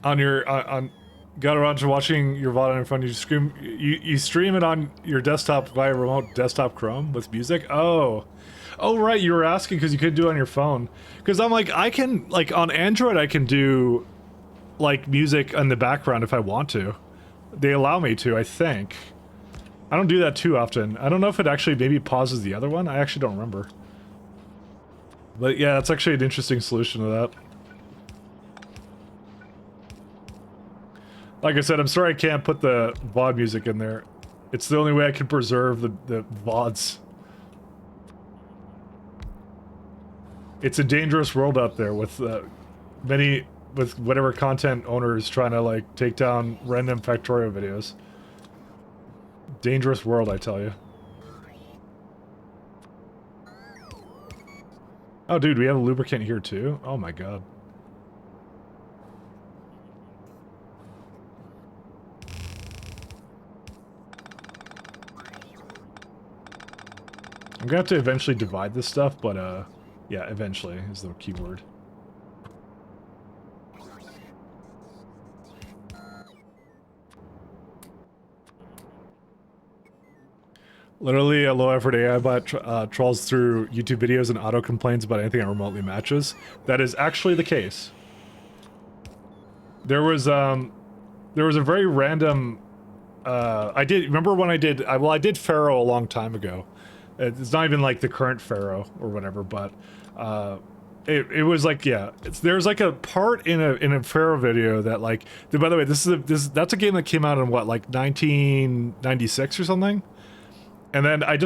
Got around to watching your VOD on your phone. You stream it on your desktop via remote desktop Chrome with music. Oh, right. You were asking because you could do it on your phone. Because I'm like, I can, like, on Android, I can do, like, music in the background if I want to. They allow me to, I think. I don't do that too often. I don't know if it actually maybe pauses the other one. I actually don't remember. But yeah, that's actually an interesting solution to that. Like I said, I'm sorry I can't put the VOD music in there. It's the only way I can preserve the VODs. It's a dangerous world out there with with whatever content owners trying to like take down random factorio videos. Dangerous world, I tell you. Oh, dude, we have a lubricant here too? Oh my god. I'm gonna have to eventually divide this stuff, but yeah, eventually is the key word. Literally, a low-effort AI bot trawls through YouTube videos and auto-complains about anything that remotely matches. That is actually the case. There was a very random... remember when I did... I did Pharaoh a long time ago. It's not even like the current Pharaoh or whatever, but... it was like, yeah, there's like a part in a Pharaoh video that like... By the way, that's a game that came out in what, like 1996 or something? And then I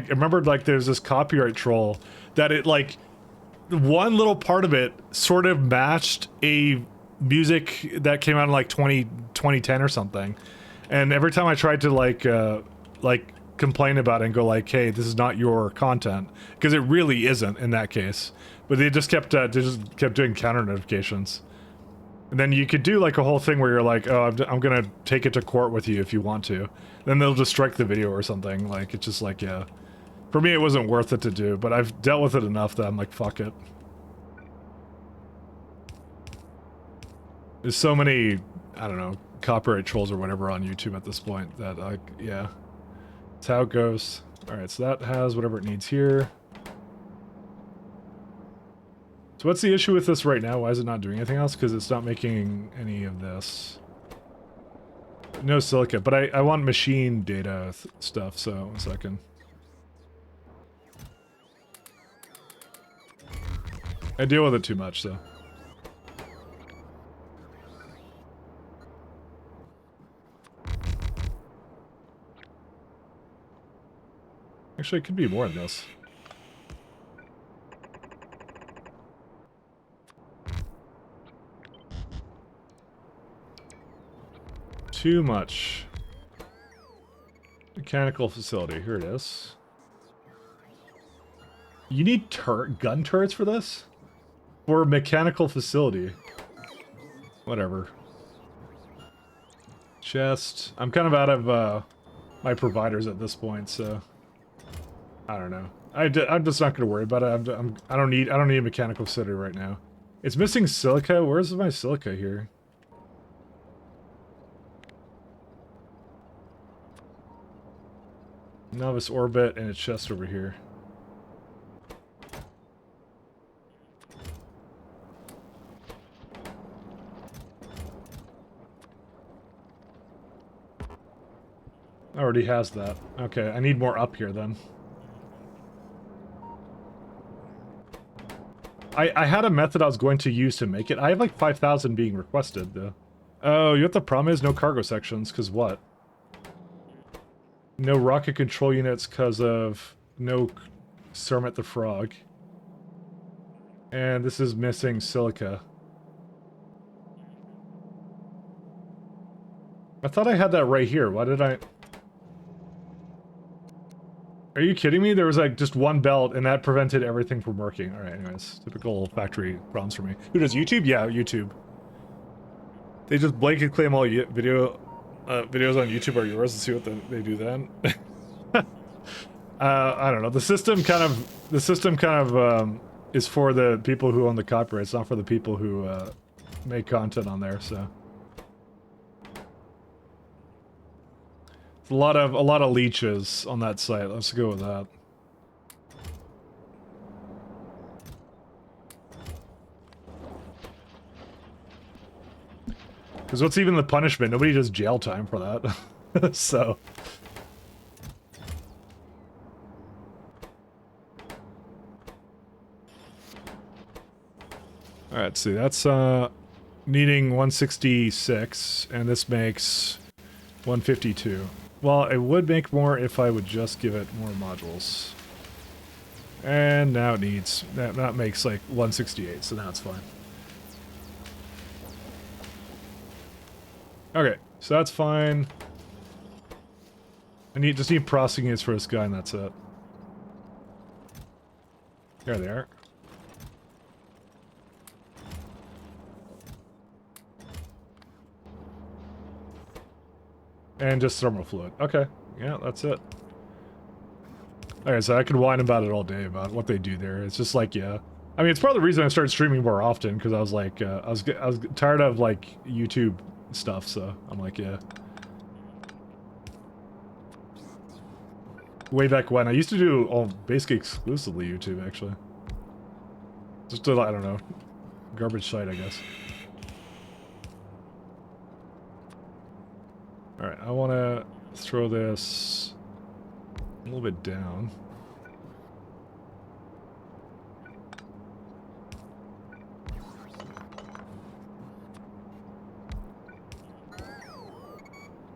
remembered like there's this copyright troll that it like one little part of it sort of matched a music that came out in like 2010 or something. And every time I tried to like complain about it and go like, hey, this is not your content, because it really isn't in that case. But they just kept doing counter notifications. And then you could do like a whole thing where you're like, oh, I'm gonna take it to court with you if you want to. Then they'll just strike the video or something. Like, it's just like, yeah. For me, it wasn't worth it to do, but I've dealt with it enough that I'm like, fuck it. There's so many, I don't know, copyright trolls or whatever on YouTube at this point that, like, yeah. That's how it goes. Alright, so that has whatever it needs here. So what's the issue with this right now? Why is it not doing anything else? Because it's not making any of this. No silica, but I want machine data stuff, so 1 second. I deal with it too much, so. Actually, it could be more than this. Too much. Mechanical facility. Here it is. You need gun turrets for this? For a mechanical facility. Whatever. Chest. I'm kind of out of my providers at this point, so I don't know. I'm just not going to worry about it. I don't need a mechanical facility right now. It's missing silica. Where's my silica here? Novice orbit and its chest over here. Already has that. Okay, I need more up here then. I had a method I was going to use to make it. I have like 5,000 being requested though. Oh, you know what the problem is? No cargo sections, cause what? No rocket control units because of no Sermit the Frog. And this is missing silica. I thought I had that right here. Why did I... Are you kidding me? There was like just one belt and that prevented everything from working. Alright, anyways. Typical factory problems for me. Who does YouTube? Yeah, YouTube. They just blanket claim all videos on YouTube are yours and see what they do then. I don't know. The system kind of is for the people who own the copyrights, not for the people who make content on there. So it's a lot of leeches on that site. Let's go with that. Because what's even the punishment? Nobody does jail time for that. So. Alright, see, that's needing 166, and this makes 152. Well, it would make more if I would just give it more modules. And now it needs, that makes like 168, so now it's fine. Okay, so that's fine. I just need processing units for this guy and that's it. There they are. And just thermal fluid. Okay, yeah, that's it. Okay, so I could whine about it all day about what they do there. It's just like, yeah. I mean, it's part of the reason I started streaming more often because I was like, I was tired of like YouTube stuff. So I'm like, yeah. Way back when I used to do basically exclusively YouTube, actually. Just a, I don't know, garbage site, I guess. All right, I want to throw this a little bit down.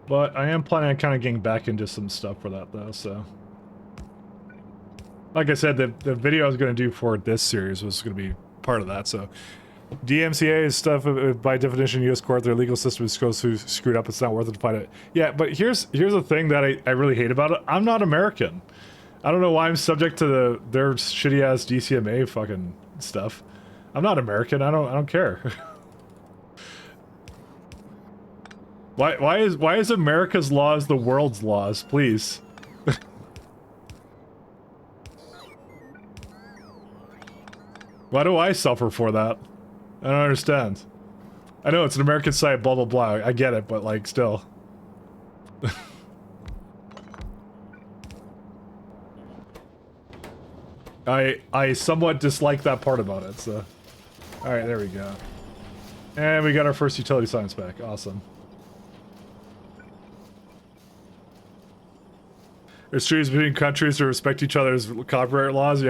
But I am planning on kind of getting back into some stuff for that, though, so... Like I said, the video I was going to do for this series was going to be part of that, so... DMCA is stuff, by definition, U.S. court, their legal system is so screwed up, it's not worth it to fight it. Yeah, but here's the thing that I really hate about it. I'm not American. I don't know why I'm subject to their shitty-ass DCMA fucking stuff. I'm not American, I don't care. Why is America's laws the world's laws, please? Why do I suffer for that? I don't understand. I know it's an American site, blah blah blah, I get it, but like, still. I somewhat dislike that part about it, so... Alright, there we go. And we got our first utility science back, awesome. There's treaties between countries to respect each other's copyright laws.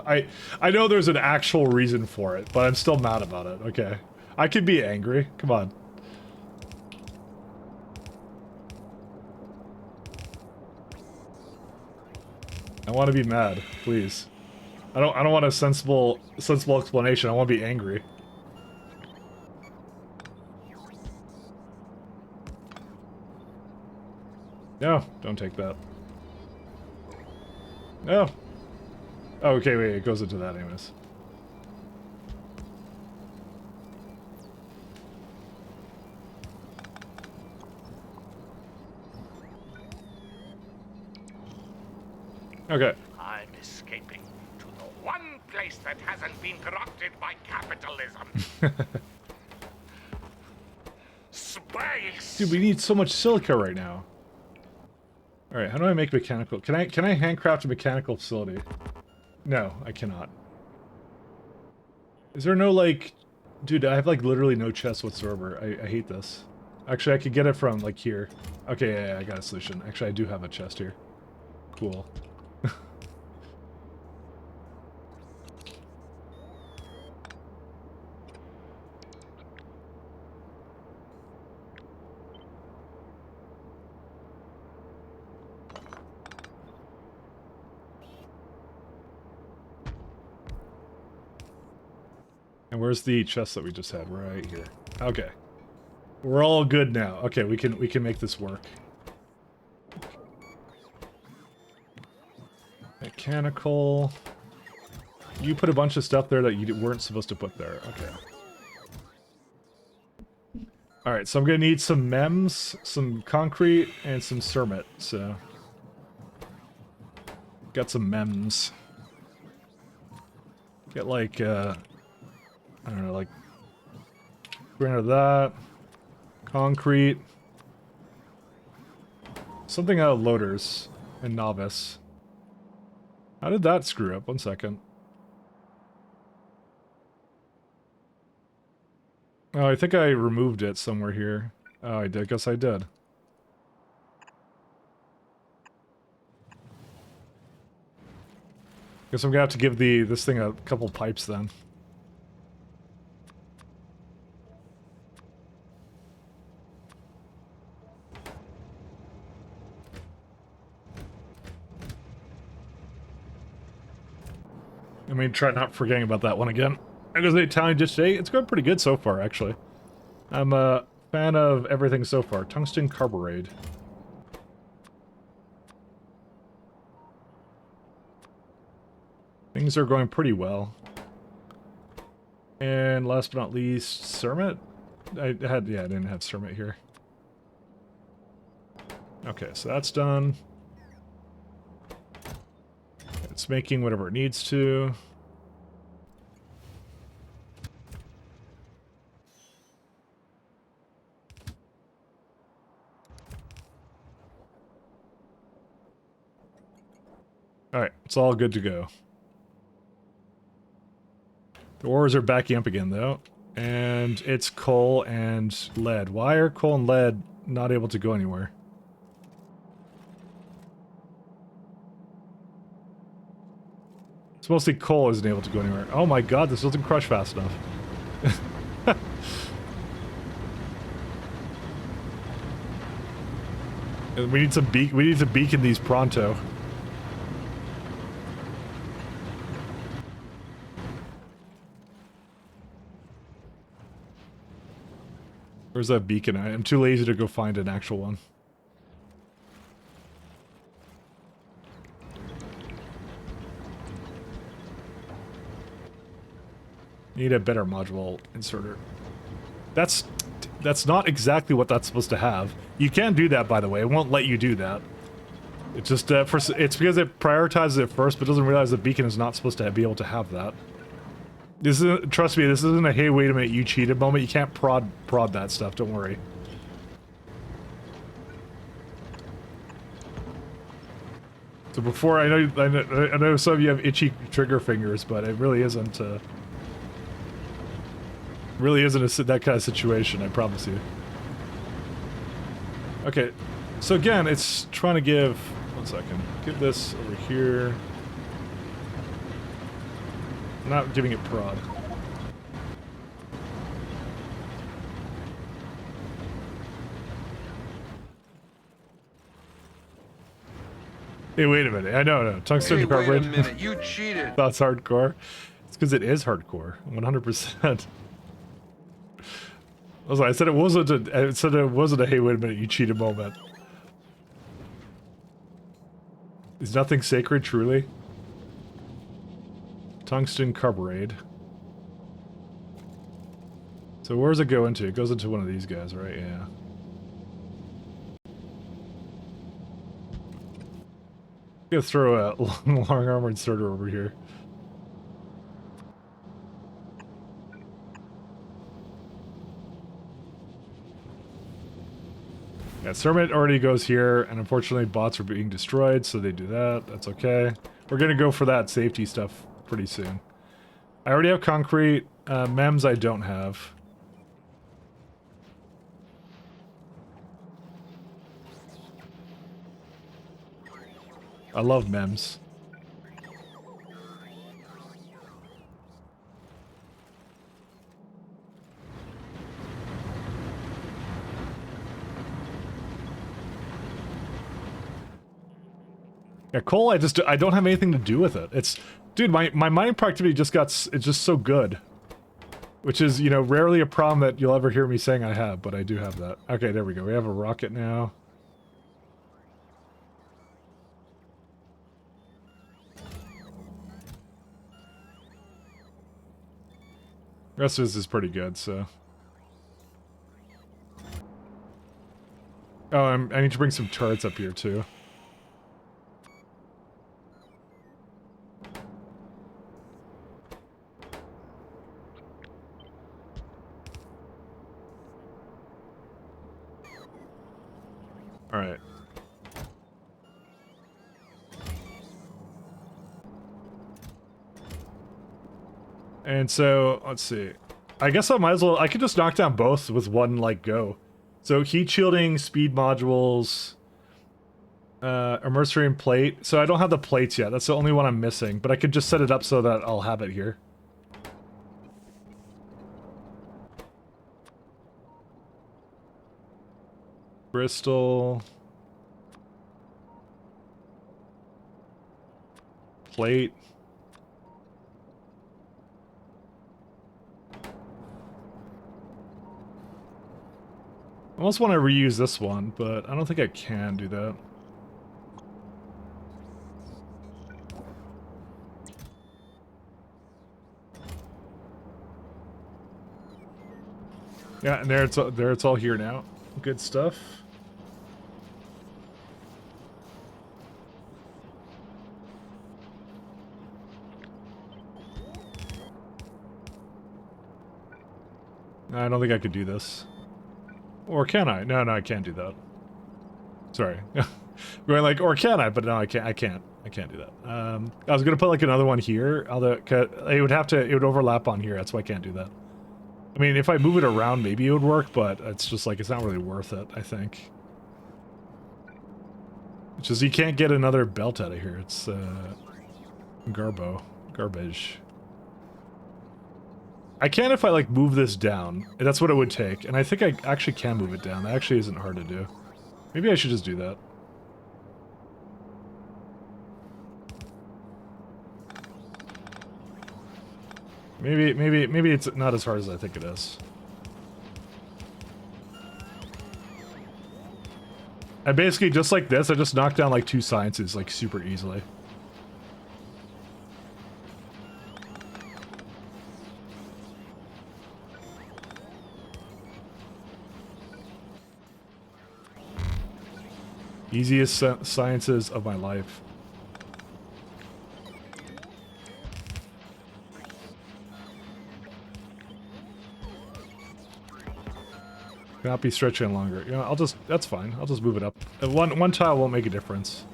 I know there's an actual reason for it, but I'm still mad about it. Okay, I could be angry. Come on. I want to be mad, please. I don't want a sensible explanation. I want to be angry. No, don't take that. No. Oh, okay, wait, it goes into that anyways. Okay. I'm escaping to the one place that hasn't been corrupted by capitalism. Space! Dude, we need so much silica right now. Alright, how do I make mechanical? Can I handcraft a mechanical facility? No, I cannot. Is there no, like... Dude, I have, like, literally no chest whatsoever. I hate this. Actually, I could get it from, like, here. Okay, yeah, I got a solution. Actually, I do have a chest here. Cool. And where's the chest that we just had? Right here. Okay. We're all good now. Okay, we can make this work. Mechanical. You put a bunch of stuff there that you weren't supposed to put there. Okay. Alright, so I'm gonna need some MEMS, some concrete, and some cermet, so... Got some MEMS. Get like, I don't know, like... Rid of that. Concrete. Something out of loaders. And novice. How did that screw up? One second. Oh, I think I removed it somewhere here. Oh, I did. Guess I did. Guess I'm gonna have to give this thing a couple pipes then. I mean, try not forgetting about that one again. I go to the Italian dish today. It's going pretty good so far, actually. I'm a fan of everything so far. Tungsten carbureted. Things are going pretty well. And last but not least, Cermet. I didn't have Cermet here. Okay, so that's done. It's making whatever it needs to. Alright, it's all good to go. The ores are backing up again, though. And it's coal and lead. Why are coal and lead not able to go anywhere? It's mostly coal isn't able to go anywhere. Oh my god, this doesn't crush fast enough. And we need to beacon these pronto. Where's that beacon? I'm too lazy to go find an actual one. Need a better module inserter. That's not exactly what that's supposed to have. You can do that, by the way. It won't let you do that. It's just it's because it prioritizes it first, but doesn't realize the beacon is not supposed to be able to have that. This isn't, trust me, this isn't a hey wait a minute you cheated moment. You can't prod that stuff. Don't worry. So before I know some of you have itchy trigger fingers, but it really isn't. Really isn't that kind of situation. I promise you. Okay, so again, it's trying to give. 1 second. Give this over here. I'm not giving it prod. Hey, wait a minute. I know. Tungsten Hey, wait a carbureted. minute. You cheated. That's hardcore. It's because it is hardcore. 100%. I said it wasn't a hey wait a minute you cheated moment. Is nothing sacred truly? Tungsten carbureted. So where does it go into? It goes into one of these guys, right? Yeah. I'm gonna throw a long armored inserter over here. Yeah, Cermet already goes here, and unfortunately bots are being destroyed, so they do that. That's okay. We're gonna go for that safety stuff pretty soon. I already have concrete. MEMS I don't have. I love MEMS. Yeah, coal, I don't have anything to do with it. It's, dude, my mining productivity it's just so good. Which is, you know, rarely a problem that you'll ever hear me saying I have, but I do have that. Okay, there we go. We have a rocket now. The rest of this is pretty good, so. Oh, I need to bring some turrets up here, too. Alright. And so, let's see. I guess I might as well, I could just knock down both with one, like, go. So, heat shielding, speed modules, immersory and plate. So I don't have the plates yet, that's the only one I'm missing. But I could just set it up so that I'll have it here. Bristol. Plate. almost want to reuse this one, but I don't think I can do that. Yeah, and there it's all here now. Good stuff. I don't think I could do this. Or can I? No, I can't do that. Sorry. Going like, or can I? But no, I can't. I can't do that. I was gonna put like another one here, although it would overlap on here. That's why I can't do that. I mean, if I move it around, maybe it would work, but it's just like, it's not really worth it, I think. It's just, you can't get another belt out of here. It's, garbage. I can if I, like, move this down. That's what it would take. And I think I actually can move it down. That actually isn't hard to do. Maybe I should just do that. Maybe it's not as hard as I think it is. I basically, just like this, I just knocked down like 2 sciences, like, super easily. Easiest sciences of my life. Cannot be stretching longer. You know, that's fine. I'll just move it up. One tile won't make a difference.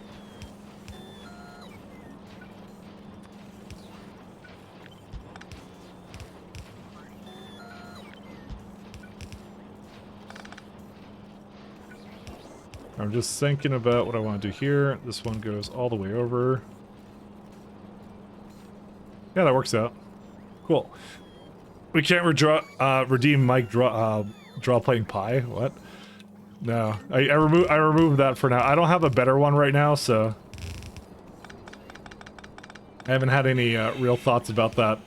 I'm just thinking about what I want to do here. This one goes all the way over. Yeah, that works out. Cool. We can't redeem Mike draw playing pie. What? No, I removed that for now. I don't have a better one right now, so I haven't had any real thoughts about that.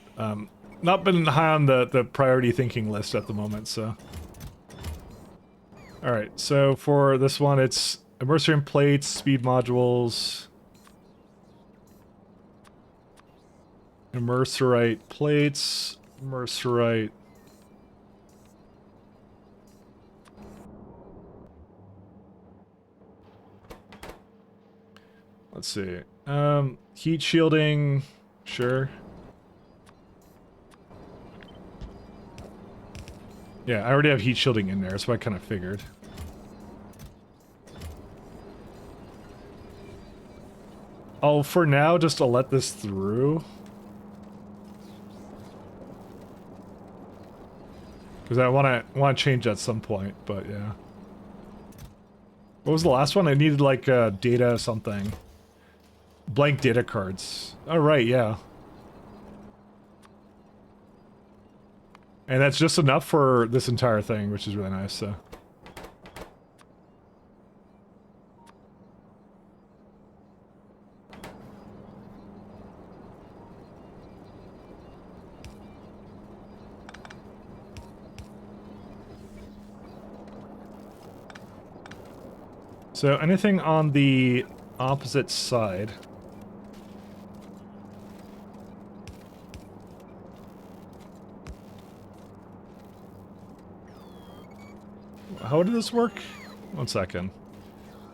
Not been high on the priority thinking list at the moment, so. All right, so for this one, it's immersion plates, speed modules, immersorite plates, immersorite. Let's see. Heat shielding, sure. Yeah, I already have heat shielding in there, so I kind of figured. Oh, for now, just to let this through. Because I want to change at some point, but yeah. What was the last one? I needed like data something. Blank data cards. Oh, right, yeah. And that's just enough for this entire thing, which is really nice, so. So anything on the opposite side? How did this work? 1 second.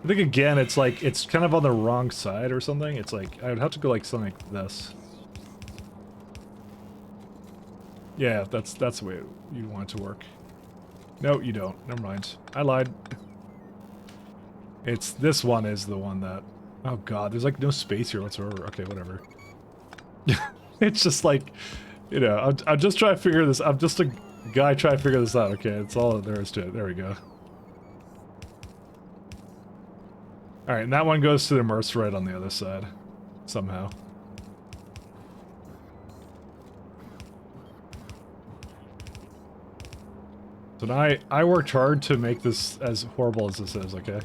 I think again, it's like, it's kind of on the wrong side or something. It's like, I would have to go like something like this. Yeah, that's the way you want it to work. No, you don't. Never mind. I lied. It's, this one is the one that... Oh god, there's like no space here whatsoever. Okay, whatever. It's just like, you know, I'm just trying to figure this... I'm just a guy trying to figure this out. Okay, that's all there is to it. There we go. Alright, and that one goes to the immersorite on the other side. Somehow. So now I worked hard to make this as horrible as this is, okay?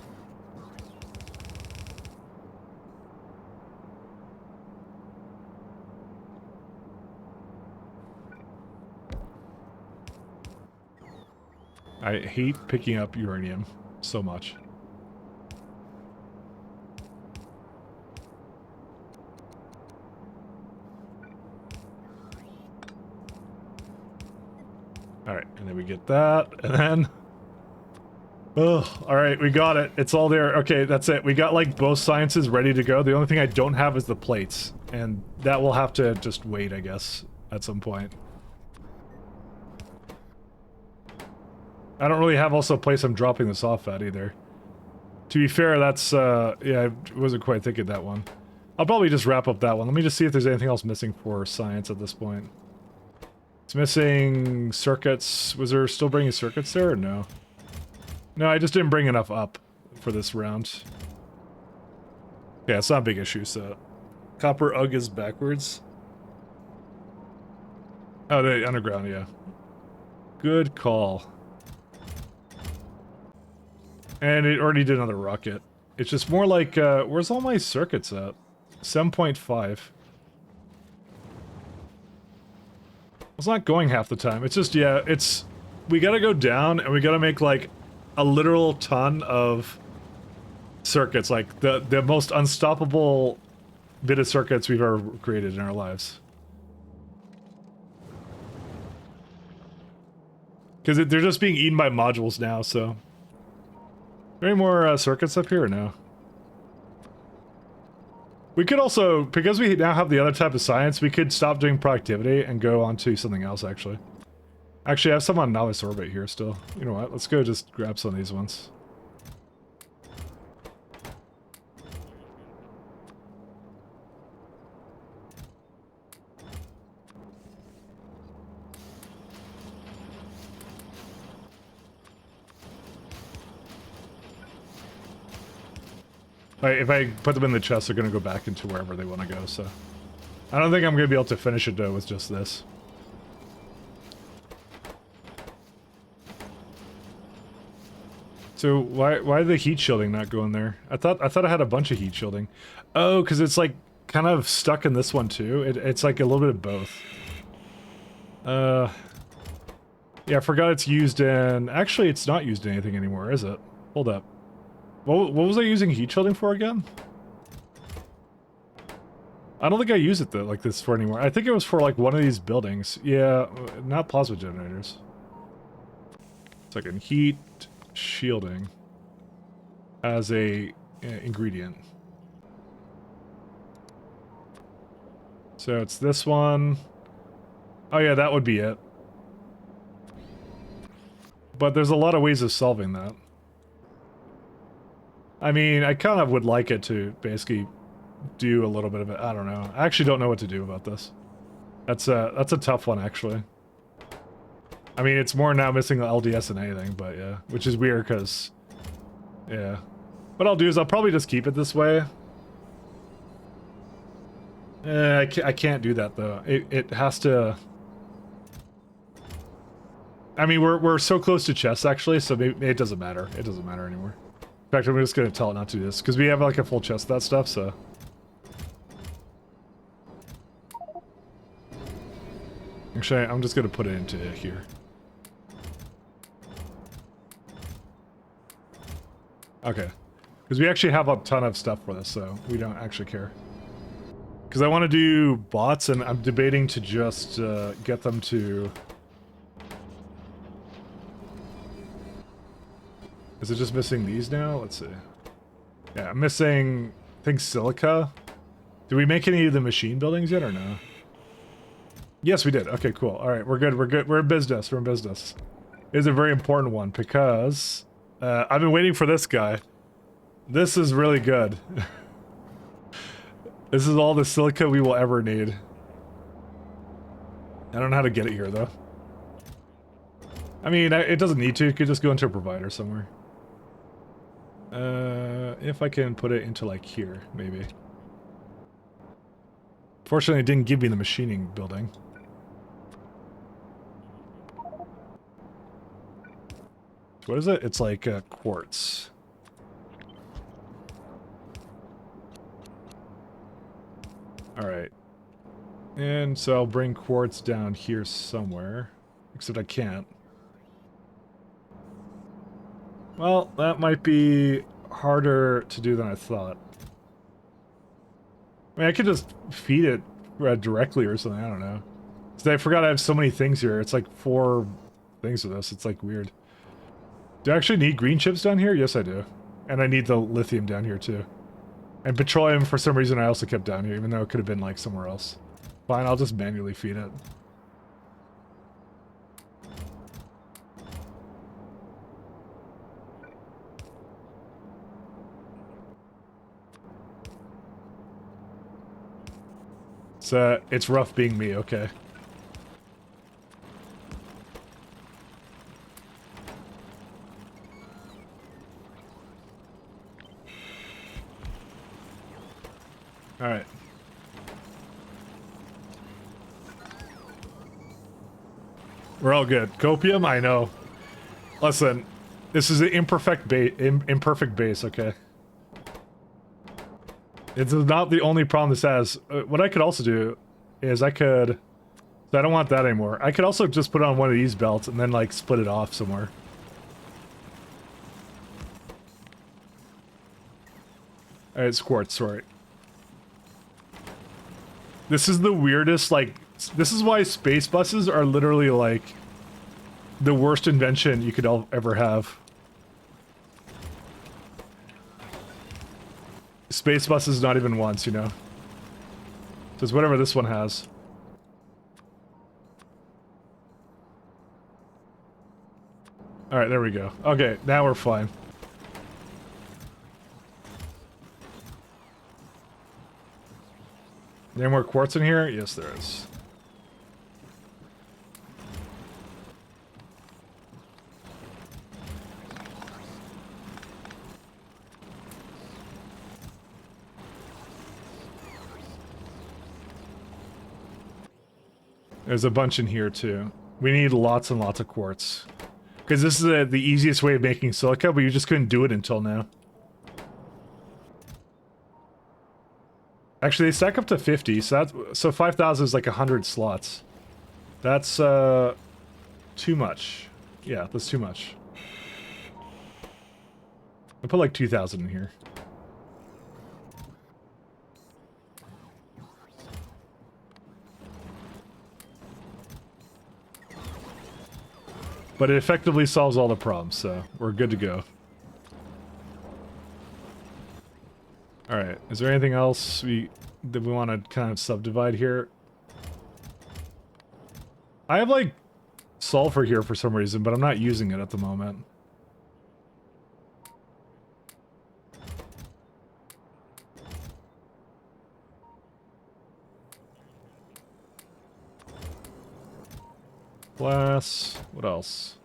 I hate picking up uranium so much. Alright, and then we get that, and then... Oh, alright, we got it. It's all there. Okay, that's it. We got, like, both sciences ready to go. The only thing I don't have is the plates. And that will have to just wait, I guess, at some point. I don't really have also a place I'm dropping this off at, either. To be fair, that's, yeah, I wasn't quite thinking that one. I'll probably just wrap up that one. Let me just see if there's anything else missing for science at this point. It's missing circuits. Was there still bringing circuits there or no? No, I just didn't bring enough up for this round. Yeah, it's not a big issue, so... Copper UG is backwards. Oh, the underground, yeah. Good call. And it already did another rocket. It's just more like, where's all my circuits at? 7.5. It's not going half the time. It's just, yeah, it's... We gotta go down, and we gotta make, like, a literal ton of circuits. Like, the most unstoppable bit of circuits we've ever created in our lives. Because they're just being eaten by modules now, so... Are there any more circuits up here or no? We could also, because we now have the other type of science, we could stop doing productivity and go on to something else, actually. Actually, I have some on novice orbit here still. You know what, let's go just grab some of these ones. If I put them in the chest, they're going to go back into wherever they want to go, so... I don't think I'm going to be able to finish it, though, with just this. So, why the heat shielding not going there? I thought I had a bunch of heat shielding. Oh, because it's, like, kind of stuck in this one, too. It's, like, a little bit of both. Yeah, I forgot it's used in... Actually, it's not used in anything anymore, is it? Hold up. What was I using heat shielding for again? I don't think I use it though, like this for anymore. I think it was for like one of these buildings. Yeah, not plasma generators. It's like a heat shielding as a ingredient. So it's this one. Oh yeah, that would be it. But there's a lot of ways of solving that. I mean, I kind of would like it to basically do a little bit of it. I don't know. I actually don't know what to do about this. That's a tough one, actually. I mean, it's more now missing the LDS than anything, but yeah. Which is weird, because... Yeah. What I'll do is I'll probably just keep it this way. I can't do that, though. It has to... I mean, we're so close to chess, actually, so maybe it doesn't matter. It doesn't matter anymore. In fact, I'm just going to tell it not to do this, because we have like a full chest of that stuff, so... Actually, I'm just going to put it into here. Okay. Because we actually have a ton of stuff for this, so we don't actually care. Because I want to do bots, and I'm debating to just get them to... Is it just missing these now? Let's see. Yeah, I'm missing, I think, silica. Did we make any of the machine buildings yet or no? Yes, we did. Okay, cool. All right, we're good. We're good. We're in business. We're in business. It is a very important one because I've been waiting for this guy. This is really good. This is all the silica we will ever need. I don't know how to get it here, though. I mean, it doesn't need to. You could just go into a provider somewhere. If I can put it into, like, here, maybe. Fortunately, it didn't give me the machining building. What is it? It's like quartz. Alright. And so I'll bring quartz down here somewhere. Except I can't. Well, that might be harder to do than I thought. I mean, I could just feed it directly or something, I don't know. 'Cause I forgot I have so many things here. It's like 4 things of this. It's like weird. Do I actually need green chips down here? Yes, I do. And I need the lithium down here too. And petroleum, for some reason, I also kept down here, even though it could have been like somewhere else. Fine, I'll just manually feed it. It's rough being me, okay. Alright. We're all good. Copium? I know. Listen, this is an imperfect base, okay? It's not the only problem this has. What I could also do is I could... I don't want that anymore. I could also just put on one of these belts and then, like, split it off somewhere. Alright, it's quartz, sorry. This is the weirdest, like... This is why space buses are literally, like, the worst invention you could ever have. Space buses not even once, you know? Just whatever this one has. Alright, there we go. Okay, now we're fine. Any more quartz in here? Yes, there is. There's a bunch in here, too. We need lots and lots of quartz. Because this is the easiest way of making silica, but you just couldn't do it until now. Actually, they stack up to 50, so 5,000 is like 100 slots. That's, too much. Yeah, that's too much. I'll put like 2,000 in here. But it effectively solves all the problems, so we're good to go. Alright, is there anything else that we want to kind of subdivide here? I have, like, sulfur here for some reason, but I'm not using it at the moment. Glass. What else?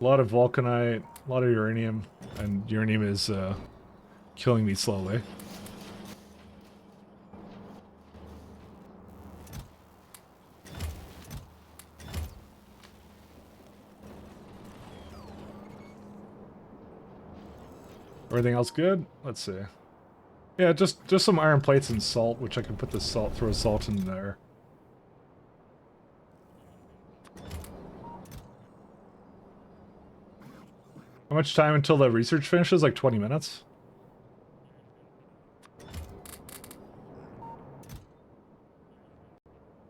A lot of vulcanite, a lot of uranium, and uranium is killing me slowly. Everything else good? Let's see. Yeah, just some iron plates and salt, which I can put the salt, throw salt in there. How much time until the research finishes? Like 20 minutes?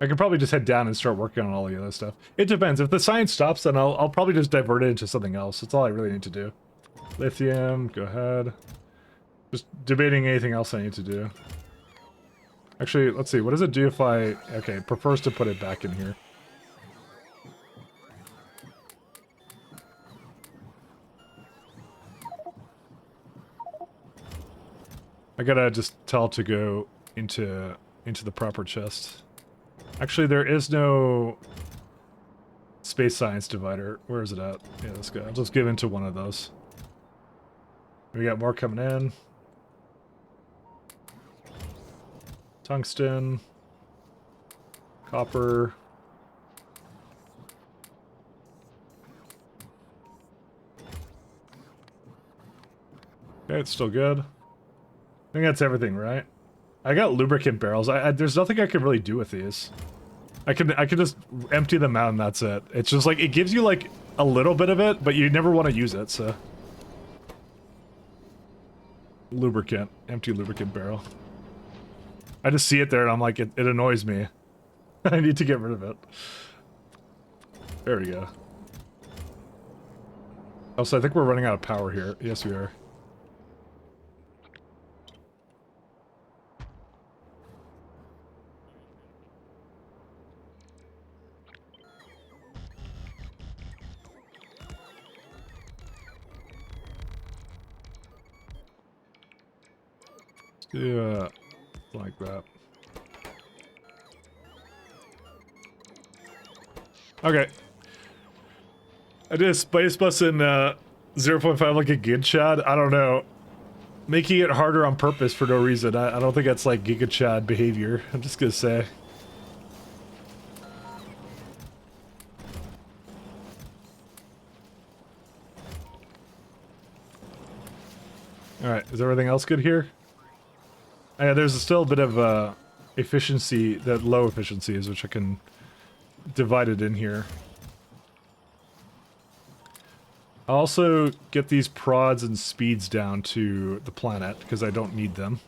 I could probably just head down and start working on all the other stuff. It depends. If the science stops, then I'll probably just divert it into something else. That's all I really need to do. Lithium, go ahead. Just debating anything else I need to do. Actually, let's see. What does it do if I... Okay, it prefers to put it back in here. I gotta just tell it to go into the proper chest. Actually, there is no space science divider. Where is it at? Yeah, let's go. I'll just give into one of those. We got more coming in. Tungsten. Copper. Okay, it's still good. I think that's everything, right? I got lubricant barrels. There's nothing I can really do with these. I could just empty them out and that's it. It's just like, it gives you like a little bit of it, but you never want to use it, so. Lubricant. Empty lubricant barrel. I just see it there and I'm like, it annoys me. I need to get rid of it. There we go. Also, I think we're running out of power here. Yes, we are. Yeah, like that. Okay. I did a Spice Bus in 0.5 like a Gid Chad. I don't know. Making it harder on purpose for no reason. I don't think that's like Giga Chad behavior. I'm just gonna say. Alright, is everything else good here? Yeah, there's still a bit of efficiency, that low efficiency is, which I can divide it in here. I'll also get these prods and speeds down to the planet, because I don't need them.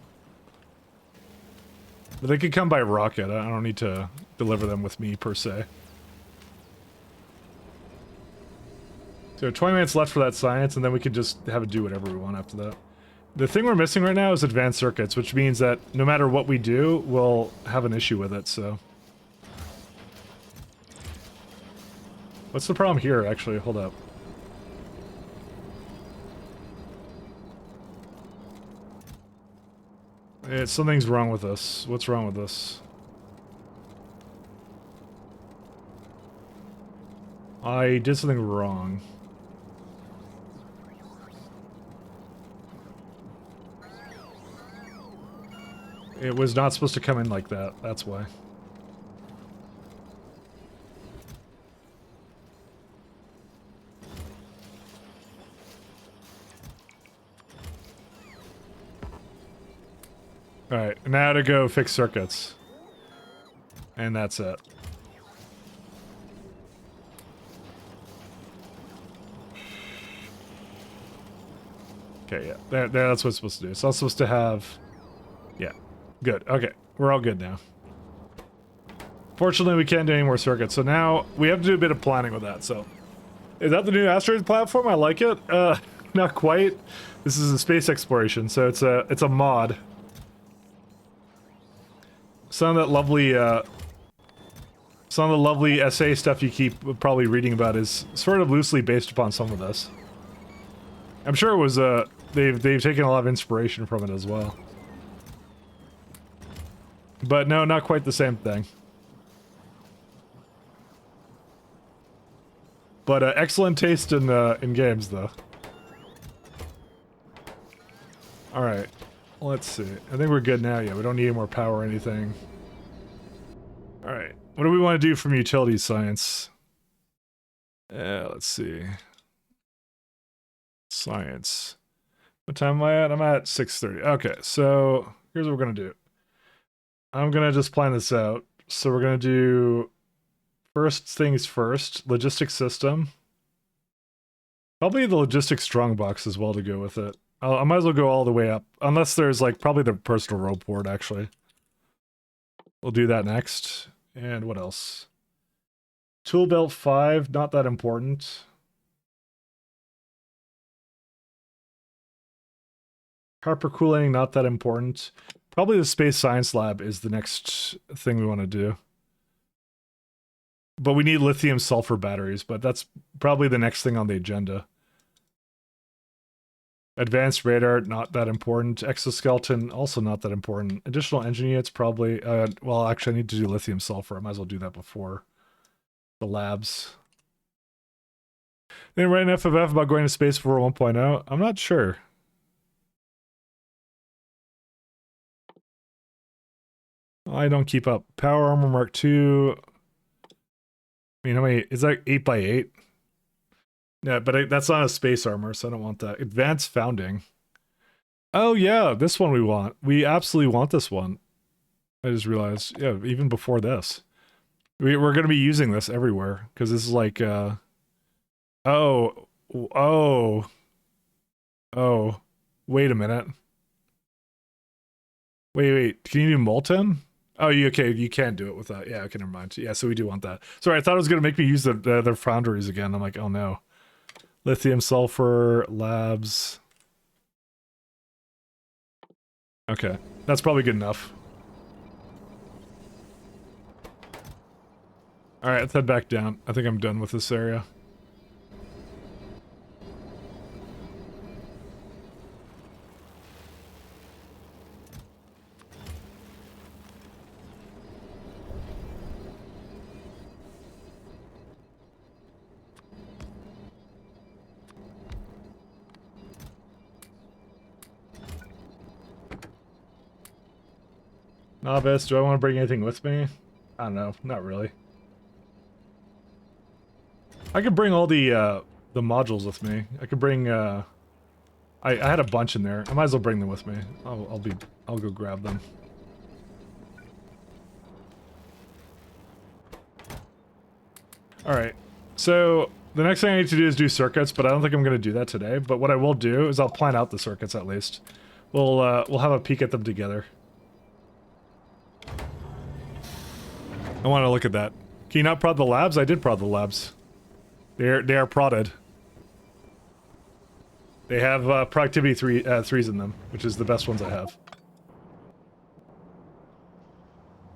But they could come by rocket, I don't need to deliver them with me, per se. So 20 minutes left for that science, and then we can just have it do whatever we want after that. The thing we're missing right now is advanced circuits, which means that no matter what we do, we'll have an issue with it, so... What's the problem here, actually? Hold up. Something's wrong with this. What's wrong with this? I did something wrong. It was not supposed to come in like that, that's why. Alright, now to go fix circuits. And that's it. Okay, yeah, that's what it's supposed to do. It's not supposed to have... Yeah, good. Okay, we're all good now. Fortunately, we can't do any more circuits, so now we have to do a bit of planning with that, so... Is that the new asteroid platform? I like it. Not quite. This is a space exploration, so it's a mod. Some of that lovely, some of the lovely essay stuff you keep probably reading about is sort of loosely based upon some of this. I'm sure it was, they've taken a lot of inspiration from it as well. But no, not quite the same thing. But excellent taste in games, though. Alright. Let's see. I think we're good now. Yeah, we don't need any more power or anything. Alright. What do we want to do from utility science? Let's see. Science. What time am I at? I'm at 6:30. Okay, so here's what we're going to do. I'm going to just plan this out. So we're going to do first things first. Logistics system. Probably the logistics strongbox as well to go with it. I might as well go all the way up. Unless there's, like, probably the personal rope board, actually. We'll do that next. And what else? Tool belt 5, not that important. Carper cooling, not that important. Probably the space science lab is the next thing we want to do. But we need lithium sulfur batteries, but that's probably the next thing on the agenda. Advanced radar, not that important. Exoskeleton, also not that important. Additional engine units, probably. Well, actually, I need to do lithium sulfur. I might as well do that before the labs. Then write an FFF about going to space for 1.0. I'm not sure. I don't keep up. Power Armor Mark II. I mean, how many? Is that 8x8? Yeah, but that's not a space armor, so I don't want that. Advanced Founding. Oh yeah, this one we want. We absolutely want this one. I just realized, yeah, even before this. We're going to be using this everywhere, because this is like, Oh, oh, oh. Wait a minute. Wait. Can you do molten? Oh, okay. You can do it with that. Yeah, okay, never mind. Yeah, so we do want that. Sorry, I thought it was gonna make me use their foundries again. I'm like, oh no. Lithium, sulfur, labs. Okay, that's probably good enough. All right, let's head back down. I think I'm done with this area. Novice, do I want to bring anything with me? I don't know, not really. I could bring all the modules with me. I could bring I had a bunch in there. I might as well bring them with me. I'll go grab them. All right. So the next thing I need to do is do circuits, but I don't think I'm going to do that today. But what I will do is I'll plan out the circuits at least. We'll have a peek at them together. I want to look at that. Can you not prod the labs? I did prod the labs. They are prodded. They have productivity threes in them, which is the best ones I have.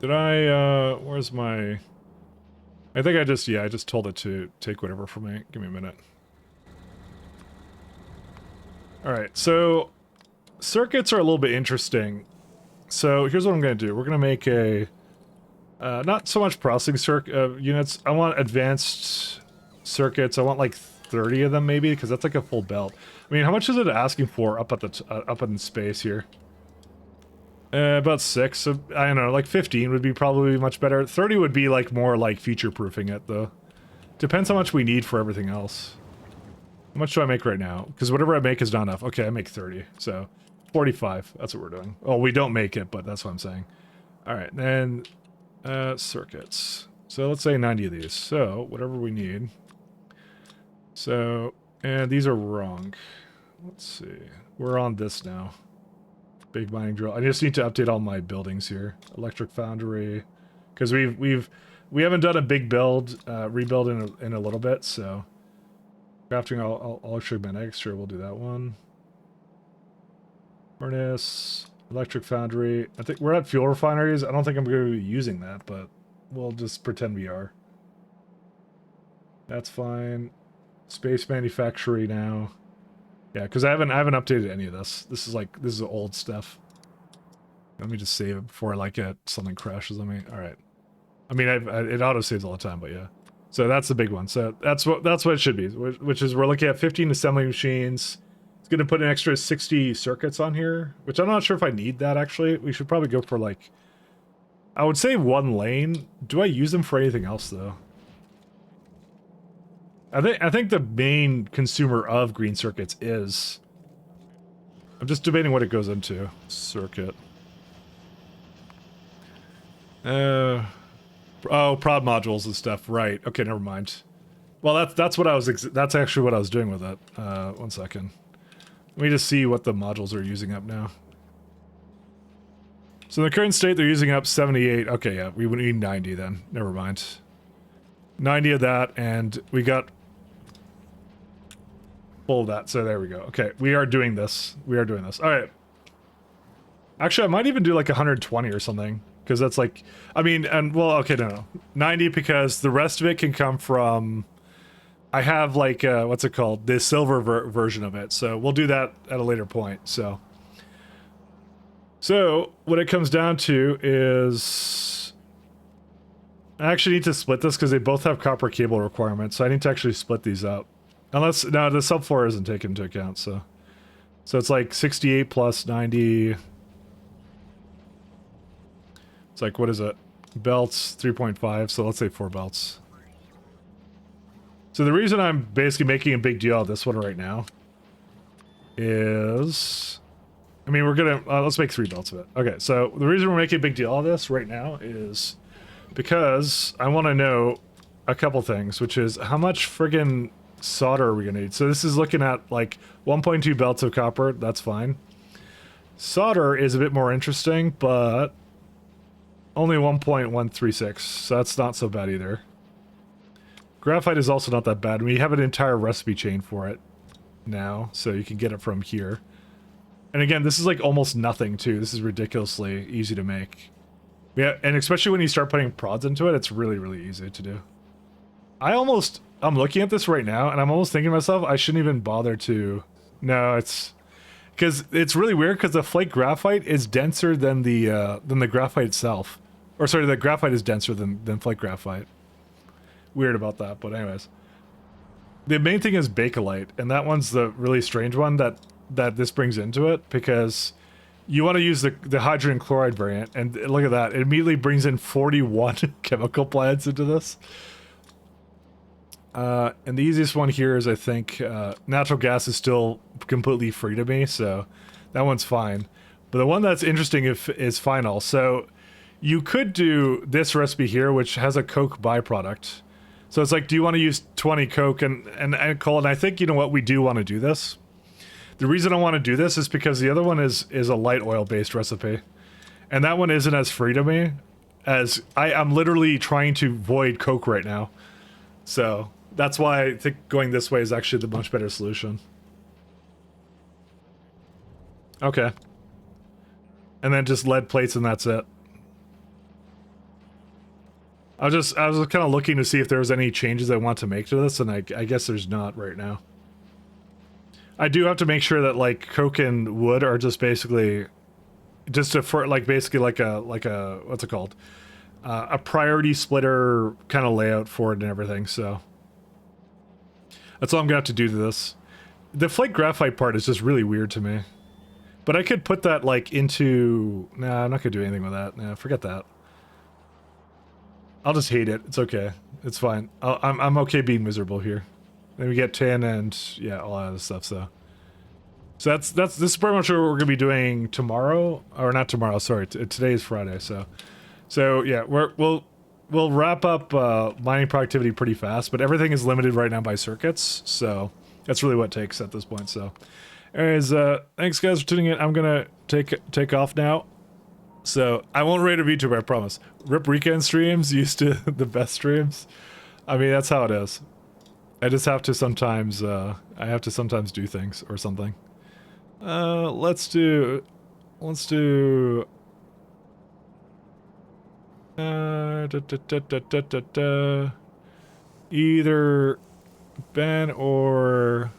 Did I where's my? I think I just told it to take whatever for me. Give me a minute. All right, so circuits are a little bit interesting. So here's what I'm gonna do. We're gonna make a not so much processing units. I want advanced circuits. I want like 30 of them maybe, because that's like a full belt. I mean, how much is it asking for up at the up in space here? About 6. So, I don't know, like 15 would be probably much better. 30 would be like more like future-proofing it though. Depends how much we need for everything else. How much do I make right now? Because whatever I make is not enough. Okay, I make 30. So 45. That's what we're doing. Oh, we don't make it, but that's what I'm saying. All right, then circuits. So let's say 90 of these. So whatever we need. So, and these are wrong. Let's see. We're on this now. Big mining drill. I just need to update all my buildings here. Electric foundry, because we haven't done a big build, rebuild in a little bit. So, crafting all electromagnetics. Sure, we'll do that one. Furnace, electric foundry. I think we're at fuel refineries. I don't think I'm going to be using that, but we'll just pretend we are. That's fine. Space manufactory now. Yeah, because I haven't updated any of this. This is old stuff. Let me just save it before something crashes on me. All right. I mean, it auto saves all the time, but yeah. So that's the big one. So that's what it should be. Which is we're looking at 15 assembly machines. It's going to put an extra 60 circuits on here, which I'm not sure if I need that actually. We should probably go for like, I would say 1 lane. Do I use them for anything else though? I think the main consumer of green circuits is... I'm just debating what it goes into. Circuit. Oh, prod modules and stuff. Right. Okay, never mind. Well, that's what I was... That's actually what I was doing with it. 1 second. Let me just see what the modules are using up now. So in the current state, they're using up 78. Okay, yeah, we would need 90 then. Never mind. 90 of that, and we got... full of that, so there we go. Okay, we are doing this. We are doing this. All right. Actually, I might even do like 120 or something, because that's like, I mean, and well, okay, no. 90 because the rest of it can come from, I have like, what's it called? The silver version of it. So we'll do that at a later point. So what it comes down to is, I actually need to split this because they both have copper cable requirements. So I need to actually split these up. Unless, no, the subfloor isn't taken into account, so it's like 68 plus 90. It's like, what is it? Belts, 3.5, so let's say 4 belts. So the reason I'm basically making a big deal of this one right now is... I mean, we're gonna... let's make 3 belts of it. Okay, so the reason we're making a big deal of this right now is because I want to know a couple things, which is how much friggin' solder are we gonna need? So this is looking at like 1.2 belts of copper. That's fine. Solder is a bit more interesting, but only 1.136. So that's not so bad either. Graphite is also not that bad. We have an entire recipe chain for it now, so you can get it from here. And again, this is like almost nothing too. This is ridiculously easy to make. Yeah, and especially when you start putting prods into it, it's really, really easy to do. I'm looking at this right now, and I'm almost thinking to myself, I shouldn't even bother to... No, it's... Because it's really weird, because the flake graphite is denser than the graphite itself. Or sorry, the graphite is denser than flake graphite. Weird about that, but anyways. The main thing is Bakelite, and that one's the really strange one that this brings into it, because you want to use the hydrogen chloride variant, and look at that, it immediately brings in 41 chemical plants into this. And the easiest one here is, I think, natural gas is still completely free to me, so that one's fine. But the one that's interesting is phenol. So you could do this recipe here, which has a coke byproduct. So it's like, do you want to use 20 coke and coal? And I think, you know what, we do want to do this. The reason I want to do this is because the other one is a light oil-based recipe. And that one isn't as free to me, as I'm literally trying to void coke right now. So... that's why I think going this way is actually the much better solution. Okay. And then just lead plates and that's it. I was kind of looking to see if there was any changes I want to make to this, and I guess there's not right now. I do have to make sure that like coke and wood are just basically just basically like a what's it called? A priority splitter kind of layout for it and everything, so that's all I'm gonna have to do to this. The flake graphite part is just really weird to me. But I could put that like into... Nah, I'm not gonna do anything with that. Nah, forget that. I'll just hate it. It's okay. It's fine. I'm okay being miserable here. Then we get tin and yeah, all that other stuff. So this is pretty much what we're gonna be doing tomorrow, or not tomorrow. Sorry, today is Friday. So yeah, we'll wrap up mining productivity pretty fast, but everything is limited right now by circuits, so that's really what it takes at this point. So anyways, thanks guys for tuning in. I'm gonna take off now. So I won't rate a VTuber, I promise. Rip weekend streams used to the best streams. I mean, that's how it is. I just have to sometimes do things or something. Let's do either Ben or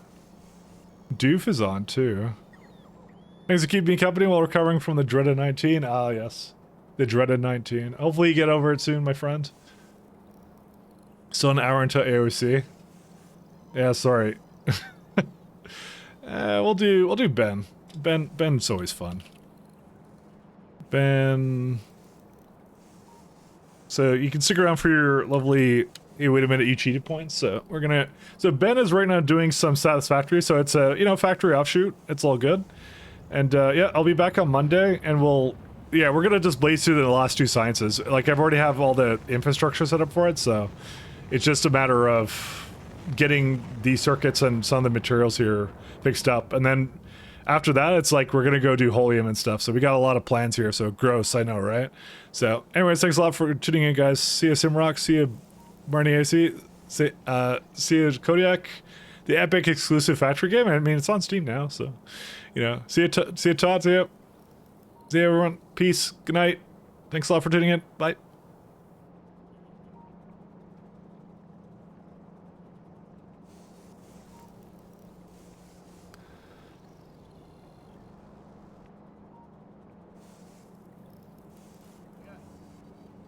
Doof is on too. Thanks for keeping me company while recovering from the dreaded 19. Ah, yes. The dreaded 19. Hopefully you get over it soon, my friend. Still an hour until AOC. Yeah, sorry. We'll do Ben. Ben's always fun. Ben... So you can stick around for your lovely... Hey, wait a minute, you cheated points. So we're gonna... So Ben is right now doing some Satisfactory, so it's a, you know, factory offshoot. It's all good. And yeah, I'll be back on Monday, and we're gonna just blaze through the last two sciences. Like, I've already have all the infrastructure set up for it, so it's just a matter of getting the circuits and some of the materials here fixed up. And then after that, it's like we're gonna go do Holium and stuff. So we got a lot of plans here, so gross, I know, right? So anyways, thanks a lot for tuning in, guys. See you, Simrock. See you, Barney AC. See you, Kodiak. The Epic exclusive factory game. I mean, it's on Steam now, so... You know, see you, Todd. See you, everyone. Peace. Good night. Thanks a lot for tuning in. Bye.